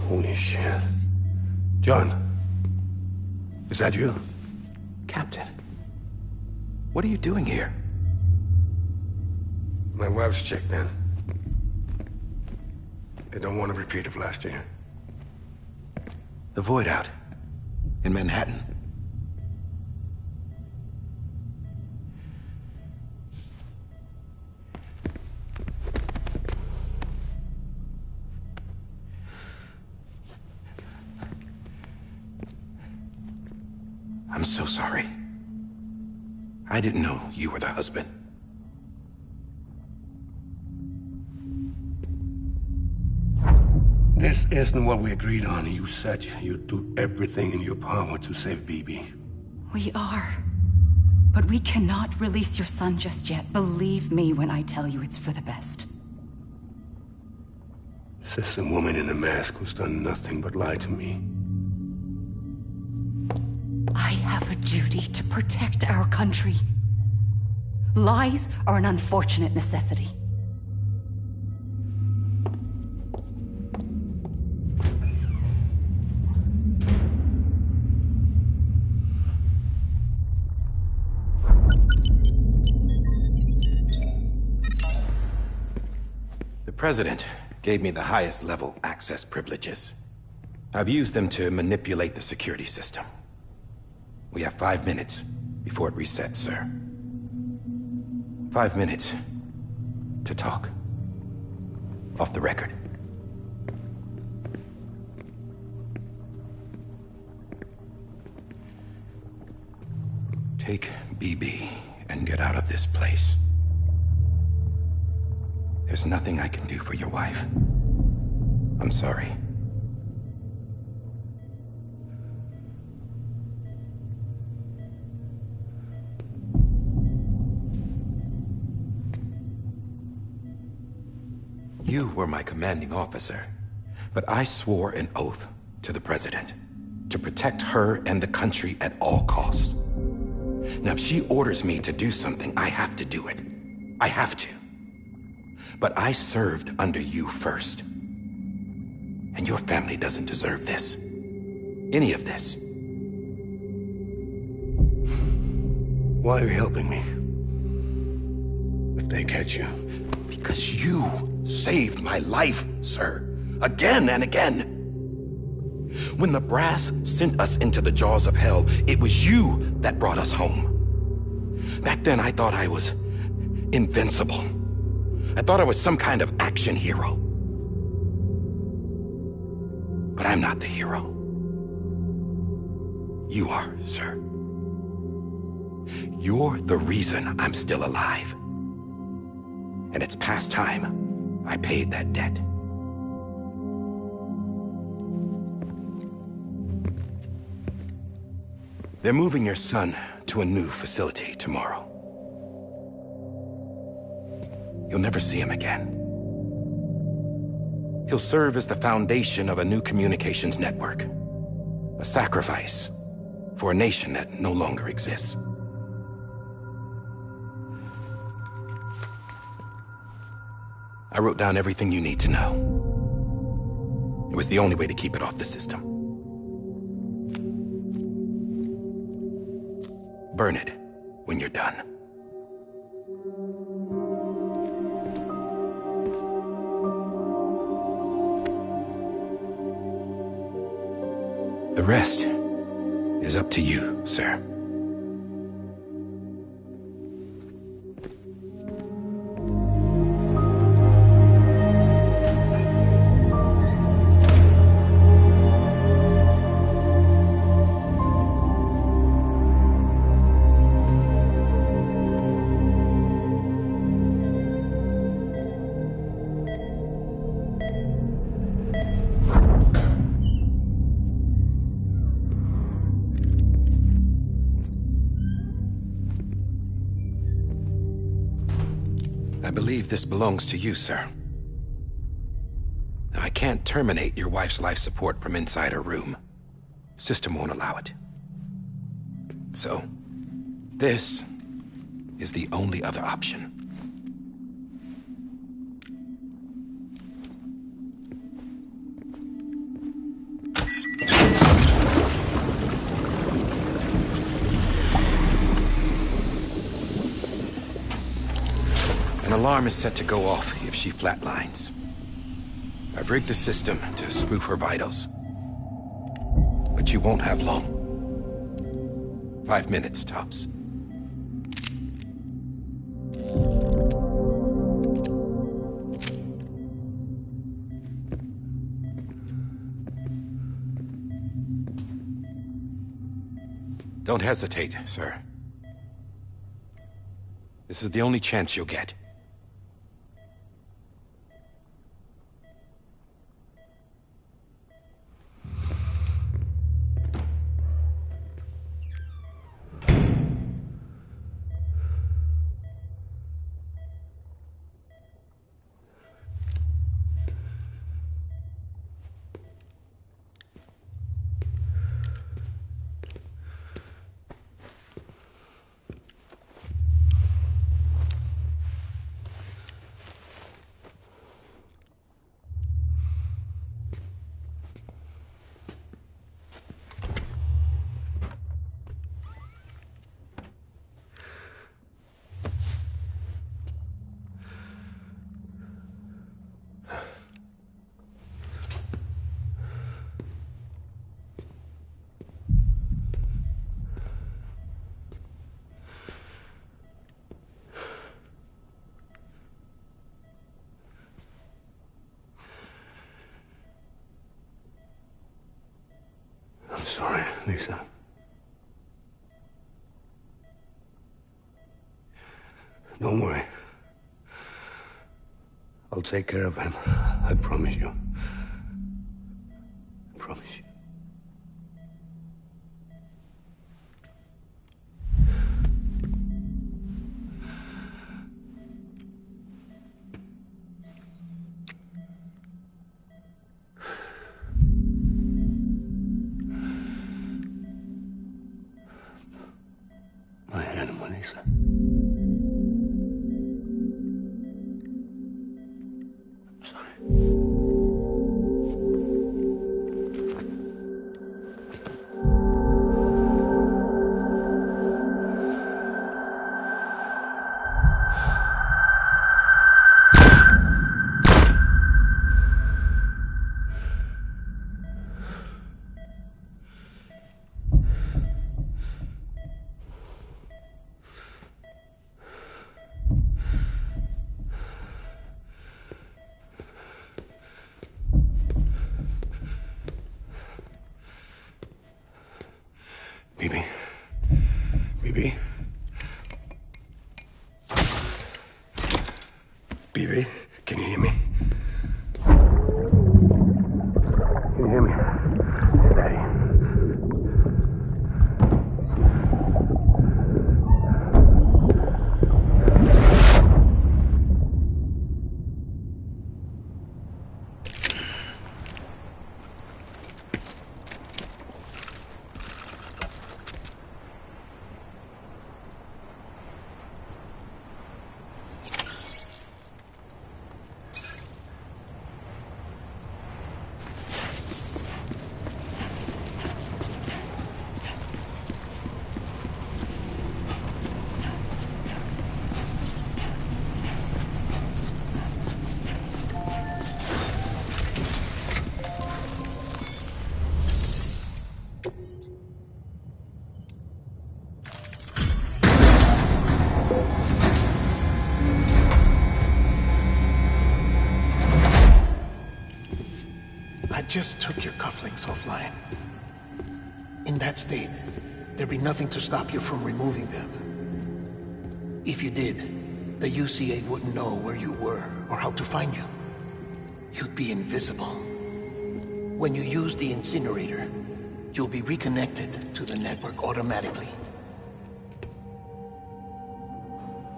[SPEAKER 14] Holy shit. John, is that you?
[SPEAKER 17] Captain, what are you doing here?
[SPEAKER 14] My wife's checked in. They don't want a repeat of last year.
[SPEAKER 17] The Void Out in Manhattan. I'm so sorry. I didn't know you were the husband.
[SPEAKER 14] This isn't what we agreed on. You said you'd do everything in your power to save BB.
[SPEAKER 13] We are. But we cannot release your son just yet. Believe me when I tell you it's for the best.
[SPEAKER 14] This is a woman in a mask who's done nothing but lie to me.
[SPEAKER 13] I have a duty to protect our country. Lies are an unfortunate necessity.
[SPEAKER 17] The President gave me the highest level access privileges. I've used them to manipulate the security system. We have 5 minutes before it resets, sir. 5 minutes to talk. Off the record. Take BB and get out of this place. There's nothing I can do for your wife. I'm sorry. You were my commanding officer, but I swore an oath to the President to protect her and the country at all costs. Now, if she orders me to do something, I have to do it. I have to. But I served under you first. And your family doesn't deserve this. Any of this.
[SPEAKER 14] Why are you helping me? If they catch you.
[SPEAKER 17] Because you saved my life, sir. Again and again. When the brass sent us into the jaws of hell, it was you that brought us home. Back then, I thought I was invincible. I thought I was some kind of action hero. But I'm not the hero. You are, sir. You're the reason I'm still alive. And it's past time I paid that debt. They're moving your son to a new facility tomorrow. You'll never see him again. He'll serve as the foundation of a new communications network. A sacrifice for a nation that no longer exists. I wrote down everything you need to know. It was the only way to keep it off the system. Burn it when you're done. The rest is up to you, sir. I believe this belongs to you, sir. I can't terminate your wife's life support from inside her room. System won't allow it. So, this is the only other option. An alarm is set to go off if she flatlines. I've rigged the system to spoof her vitals. But you won't have long. 5 minutes, tops. Don't hesitate, sir. This is the only chance you'll get.
[SPEAKER 4] I'm sorry, Lisa. Don't worry. I'll take care of him. I promise you. I promise you. My animal, Lisa. I'm sorry.
[SPEAKER 10] just took your cufflinks offline. In that state, there'd be nothing to stop you from removing them. If you did, the UCA wouldn't know where you were or how to find you. You'd be invisible. When you use the incinerator, you'll be reconnected to the network automatically.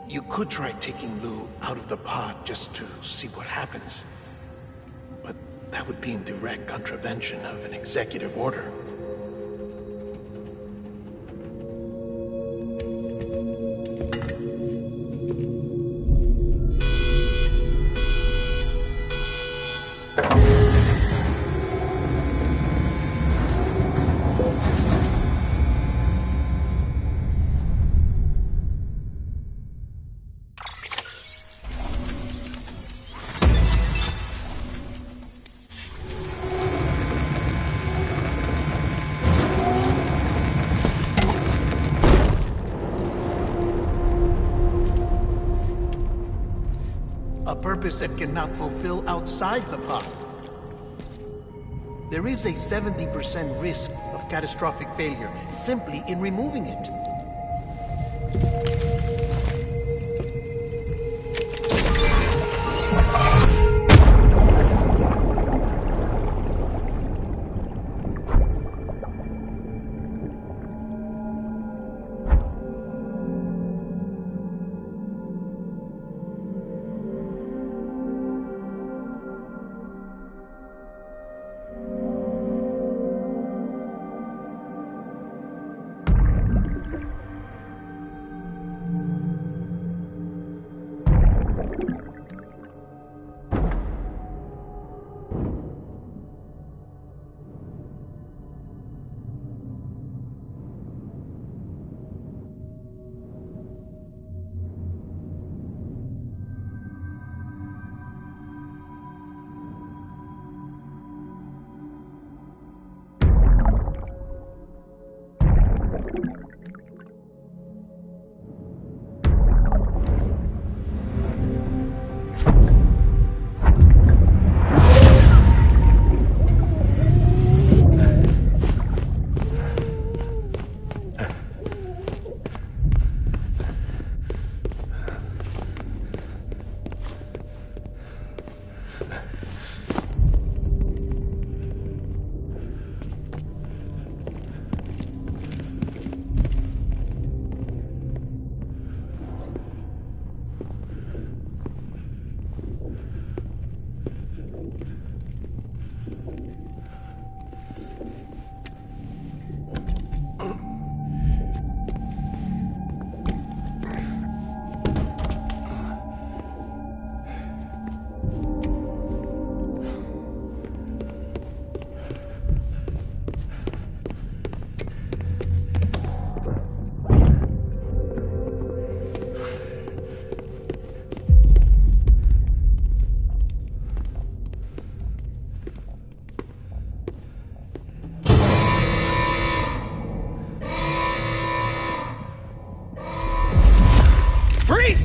[SPEAKER 10] You could try taking Lou out of the pod just to see what happens. But that would be in direct contravention of an executive order. That cannot fulfill outside the pod. There is a 70% risk of catastrophic failure simply in removing it.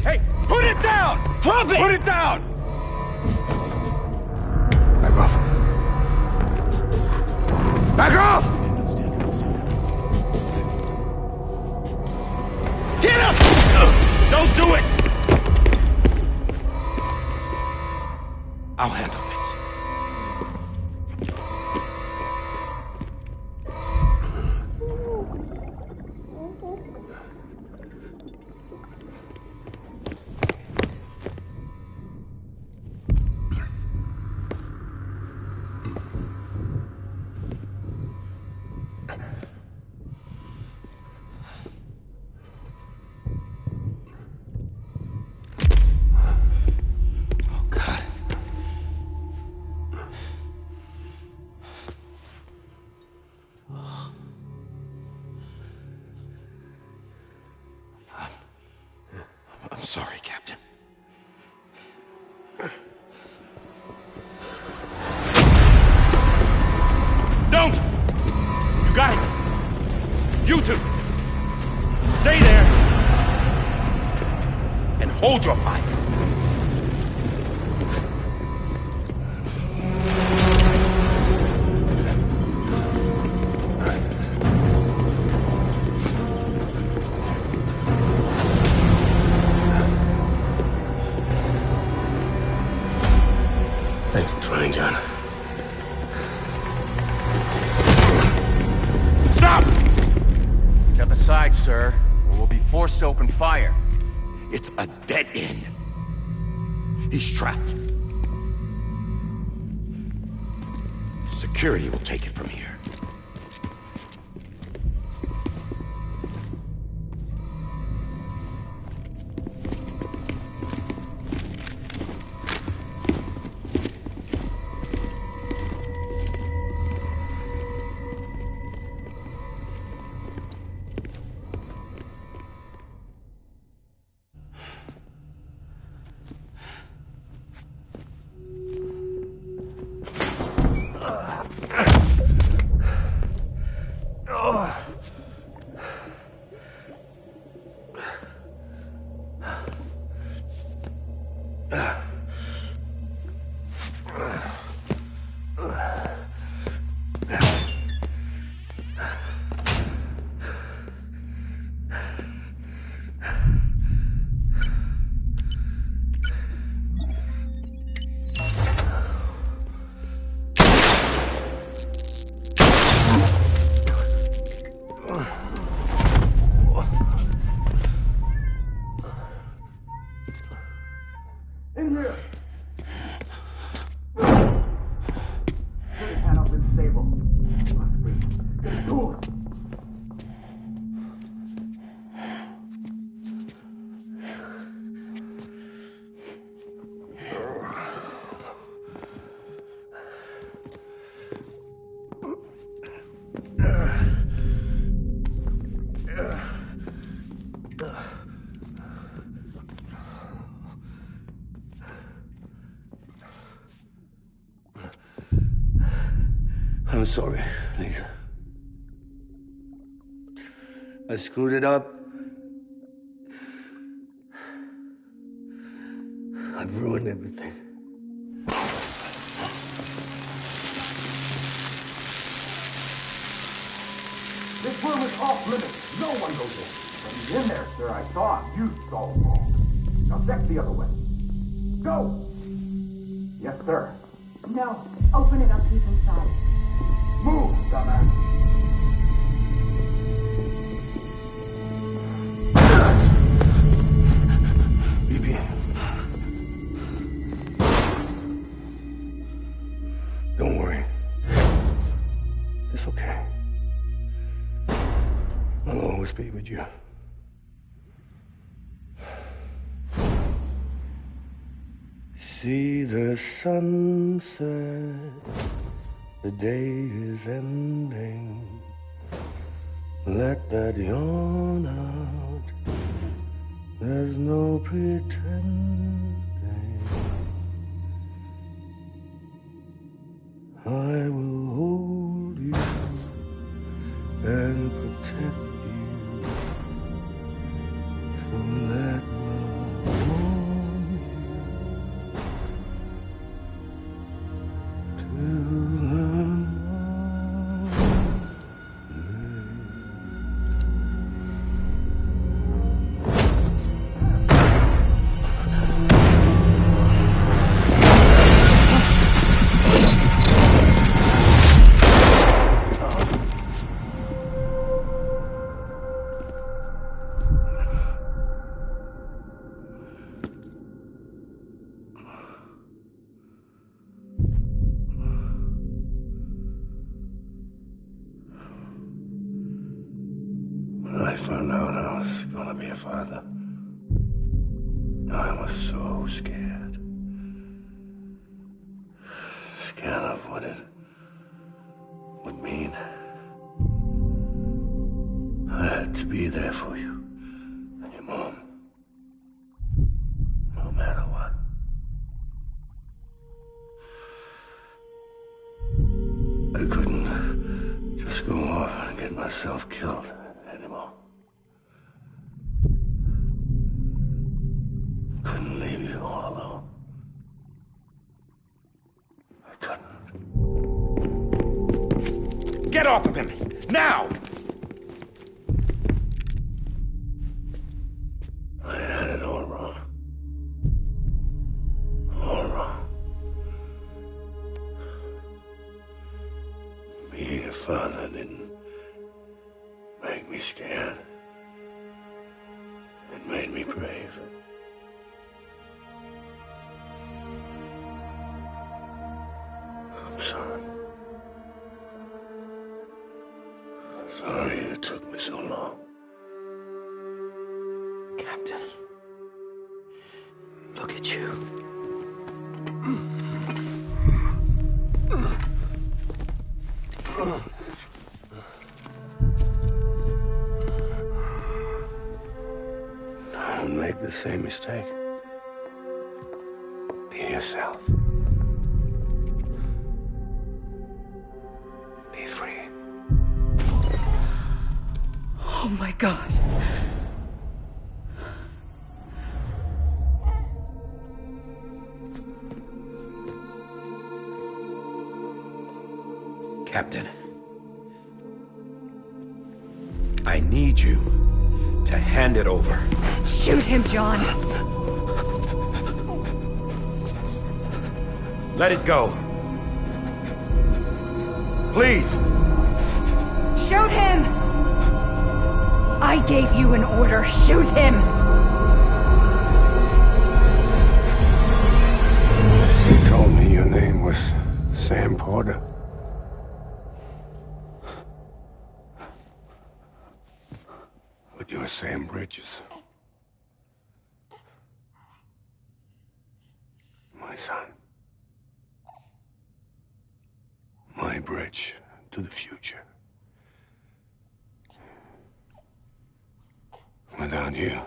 [SPEAKER 17] Hey, put it down! Drop it! Put it down!
[SPEAKER 10] Back off. Back off!
[SPEAKER 17] Get up! Don't do it! I'll handle this. I'm sorry, Captain. Don't! You got it! You two! Stay there! And hold your fire!
[SPEAKER 4] Thanks for trying, John.
[SPEAKER 6] Stop! Step aside, sir, or we'll be forced to open fire.
[SPEAKER 17] It's a dead end. He's trapped. Security will take it from here.
[SPEAKER 4] I'm sorry, Lisa. I screwed it up. I've ruined everything.
[SPEAKER 2] This room is off limits. No one goes in. When he's in there, sir, I saw him. You saw him wrong. Now check the other way. Go! Yes, sir.
[SPEAKER 21] No. Open it up, he's inside.
[SPEAKER 2] Move, dumbass.
[SPEAKER 4] BB. Don't worry. It's okay. I'll always be with you. See the sunset. The day is ending. Let that yawn out. There's no pretending. I will hold you and protect you. So let love warm you till When I found out I was gonna be a father, I was so scared. Scared of what it would mean. I had to be there for you and your mom, no matter what. I couldn't just go off and get myself killed anymore. Couldn't leave you all alone. I couldn't.
[SPEAKER 17] Get off of him! Now!
[SPEAKER 4] I had it all wrong. All wrong. make me scared. It made me brave. I'm sorry. Sorry it took me so long.
[SPEAKER 20] Captain, look at you.
[SPEAKER 4] Don't make the same mistake. Be yourself. Be free.
[SPEAKER 21] Oh my God.
[SPEAKER 17] Captain, I need you to hand it over.
[SPEAKER 21] Shoot him, John.
[SPEAKER 17] Let it go. Please.
[SPEAKER 21] Shoot him! I gave you an order. Shoot him!
[SPEAKER 4] You told me your name was Sam Porter. But you're Sam Bridges. My son. My bridge to the future. Without you,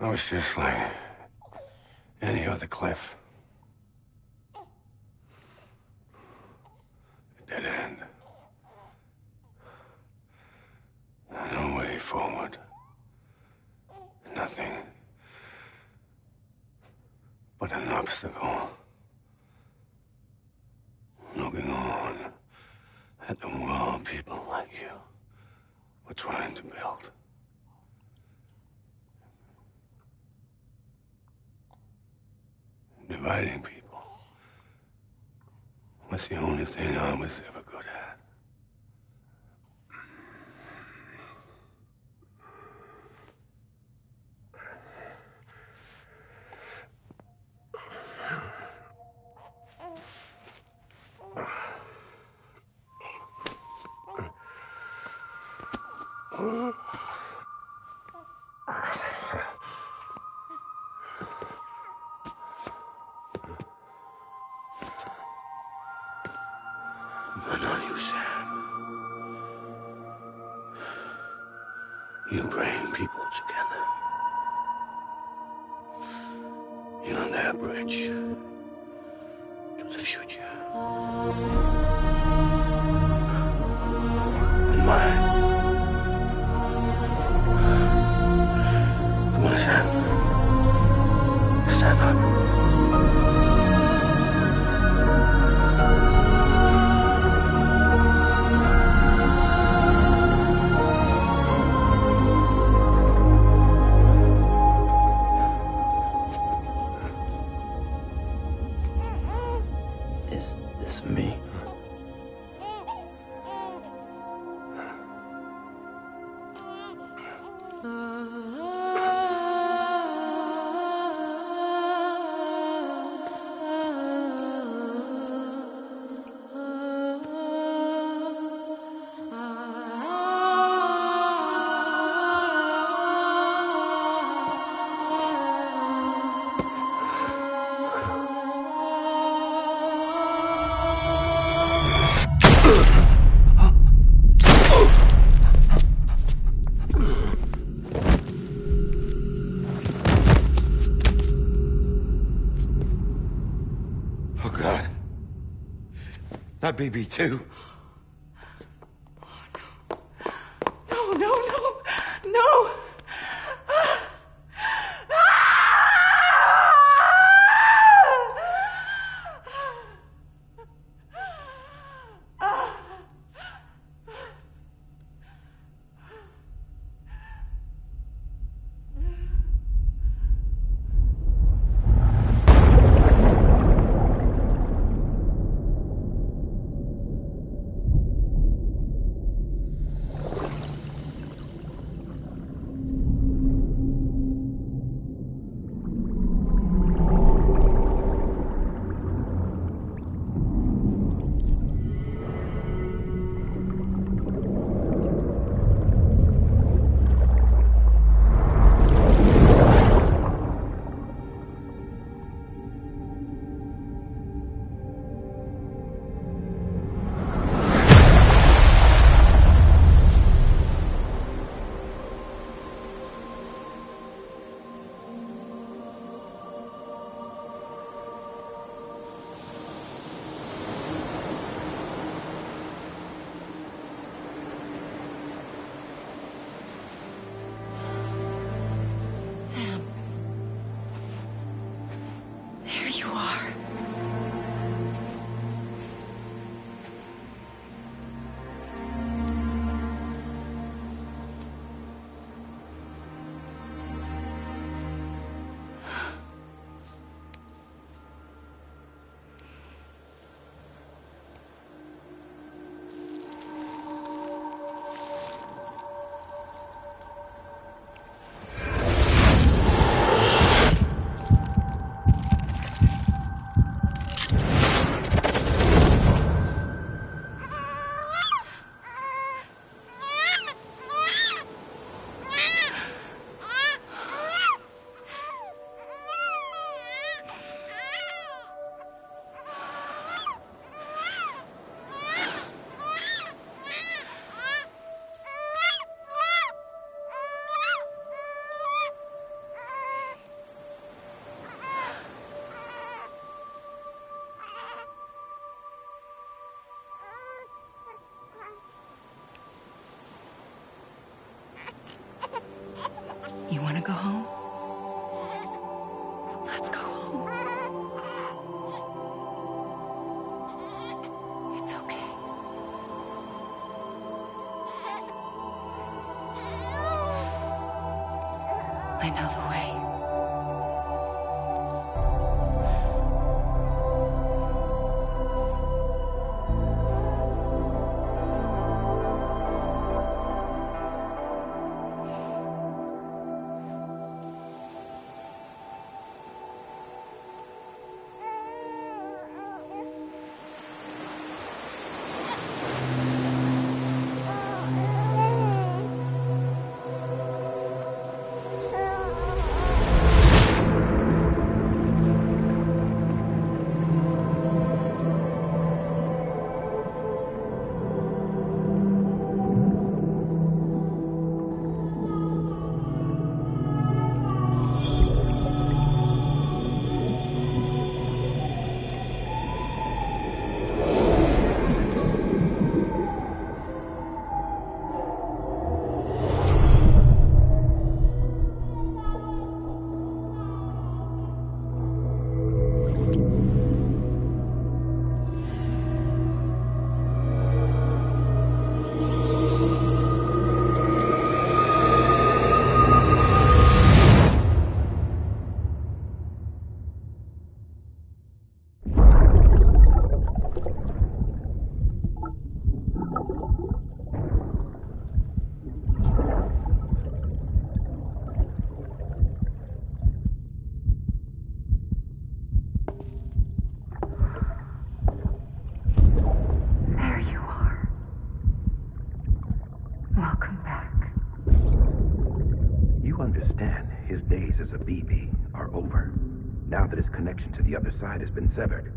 [SPEAKER 4] I was just like any other Cliff. A dead end. No way forward. Nothing but an obstacle. Looking on at the world people like you were trying to build. Dividing people was the only thing I was ever good at. But not you, Sam. You bring people together. You're their bridge to the future. And mine. Come on, Sam. Stand up.
[SPEAKER 5] Is this me?
[SPEAKER 17] Oh, God. Not BB2.
[SPEAKER 21] No, no, no, no!
[SPEAKER 13] you are. You want to go home? Let's go home. It's okay. I know the way.
[SPEAKER 17] To the other side has been severed.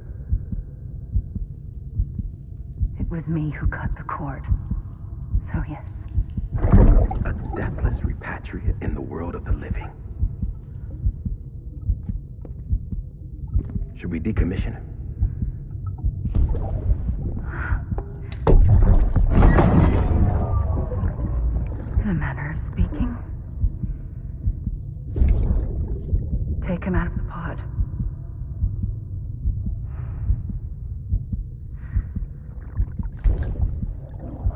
[SPEAKER 21] It was me who cut the cord. So yes.
[SPEAKER 17] A deathless repatriate in the world of the living. Should we decommission him?
[SPEAKER 21] In a manner of speaking. Take him out of the pod.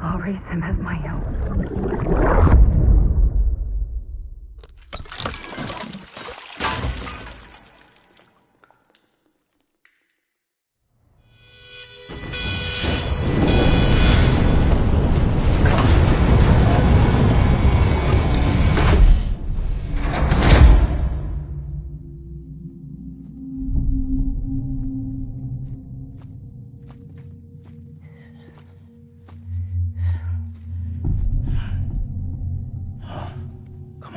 [SPEAKER 21] I'll raise him as my own.
[SPEAKER 5] Come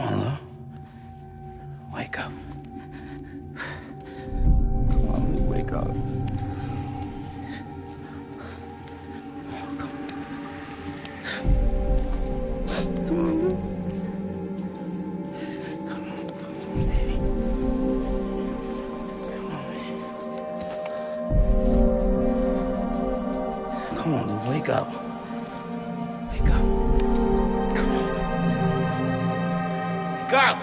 [SPEAKER 5] on, Lou, wake up. Wake up. Come on. Wake up!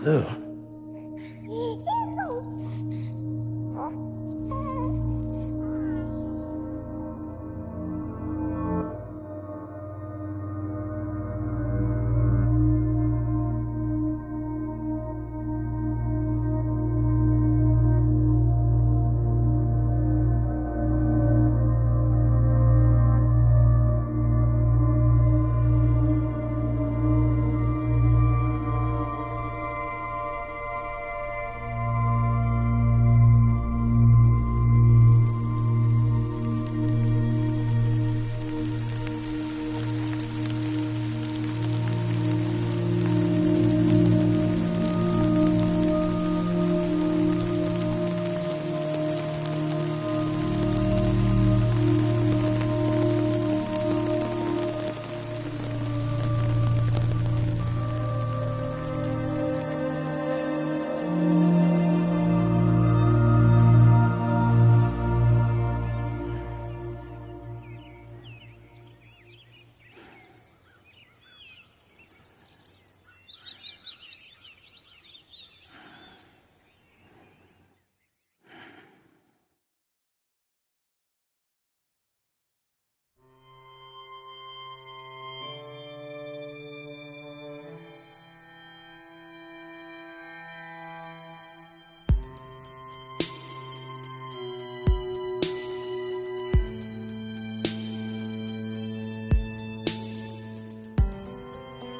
[SPEAKER 5] do.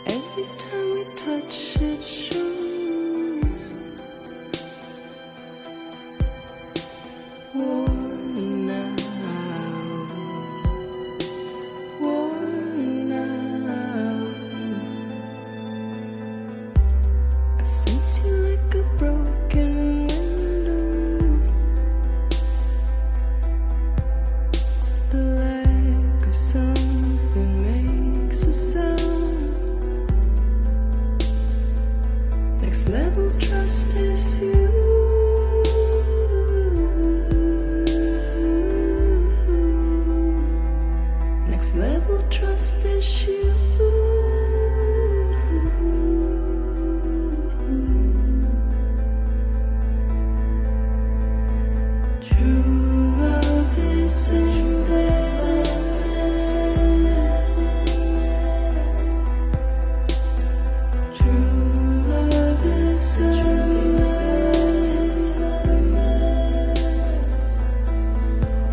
[SPEAKER 11] Every time we touch it shows worn out, worn out. I sense you like a broken window, the lack of something makes a sound. Next level trust is you. Next level trust is you. True love is endless. True love is endless.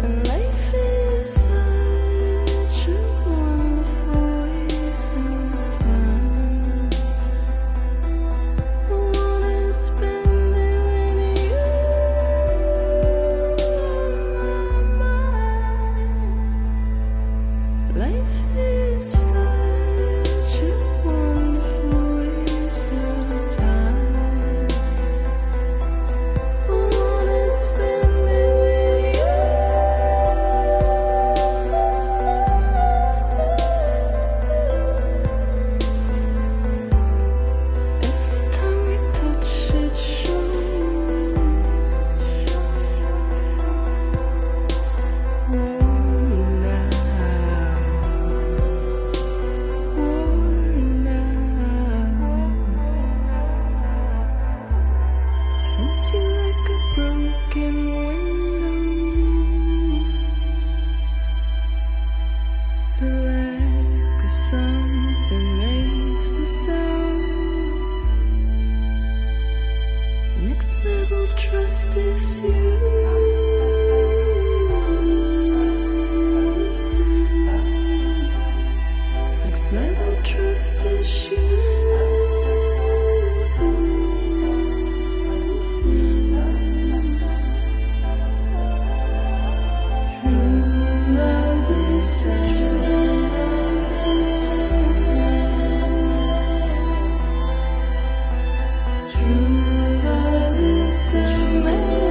[SPEAKER 11] And life is such a wonderful waste of time. I wanna spend it with you on my mind. Life is such a wonderful waste of time. I wanna spend it with you. Every time we touch it shows worn out, worn out. Sense you like a broken window, the lack of something makes the sound. Next level trust is you. Next level trust is you. True love is endless. True love is endless.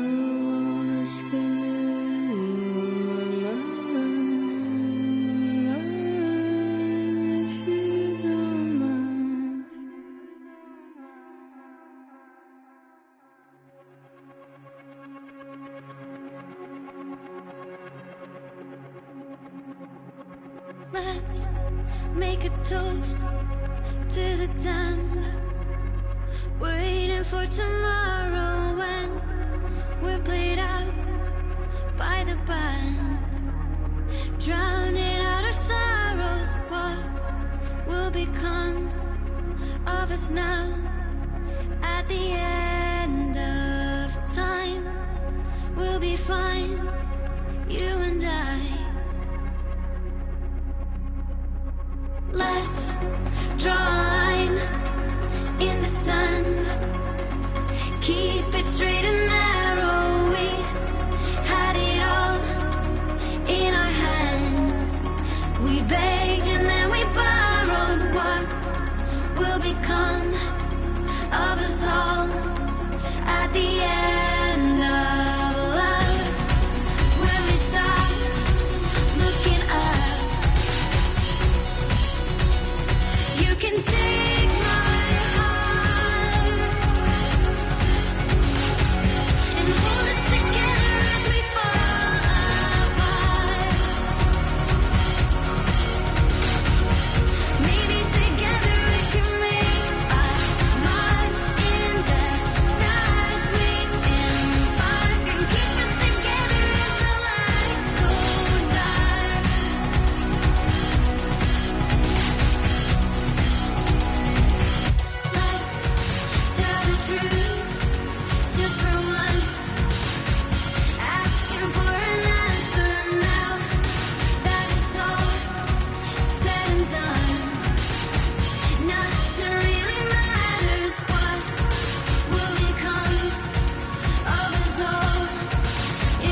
[SPEAKER 11] wanna spend it all my life if you don't mind.
[SPEAKER 18] Let's make a toast to the damned, waiting for tomorrow when we're played out by the band, drowning out our sorrows. What will become of us now at the end of time? We'll be fine, you and I. Let's draw a line in the sand, keep it straight and narrow. We had it all in our hands. We begged and then we borrowed. What will become of us all at the end of love? When we stopped looking up, you can take my heart and hold it together as we fall apart. Maybe together we can make a mark in the stars. We embark and keep us together as the lights go dark. Let's tell the truth just for once, asking for an answer now that it's all said and done. Nothing really matters. What will become of us all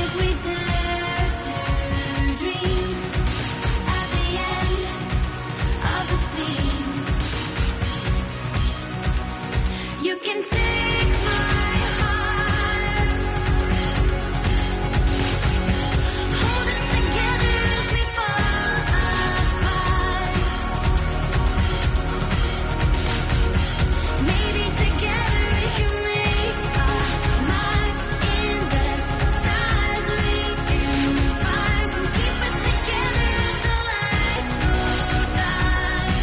[SPEAKER 18] if we dare to dream at the end of the scene? You can take my heart, hold it together as we fall apart. Maybe together we can make a mark in the stars. We embark and keep us together as the lights go dark.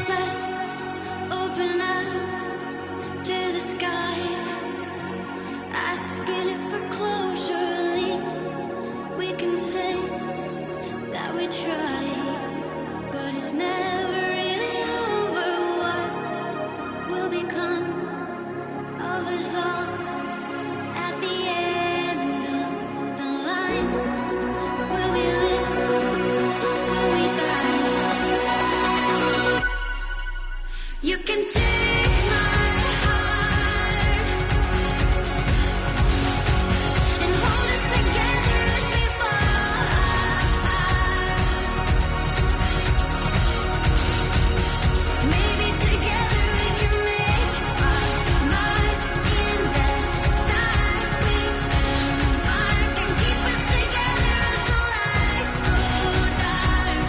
[SPEAKER 18] Let's open up to the sky, asking it for closure. At least we can say that we tried, but it's never really over. What will become of us all at the end of the line? Will we live? Will we die? You can take my heart and hold it together as we fall apart. Maybe together we can make a mark in the stars. We embark and keep us together as the lights go dark.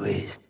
[SPEAKER 5] please.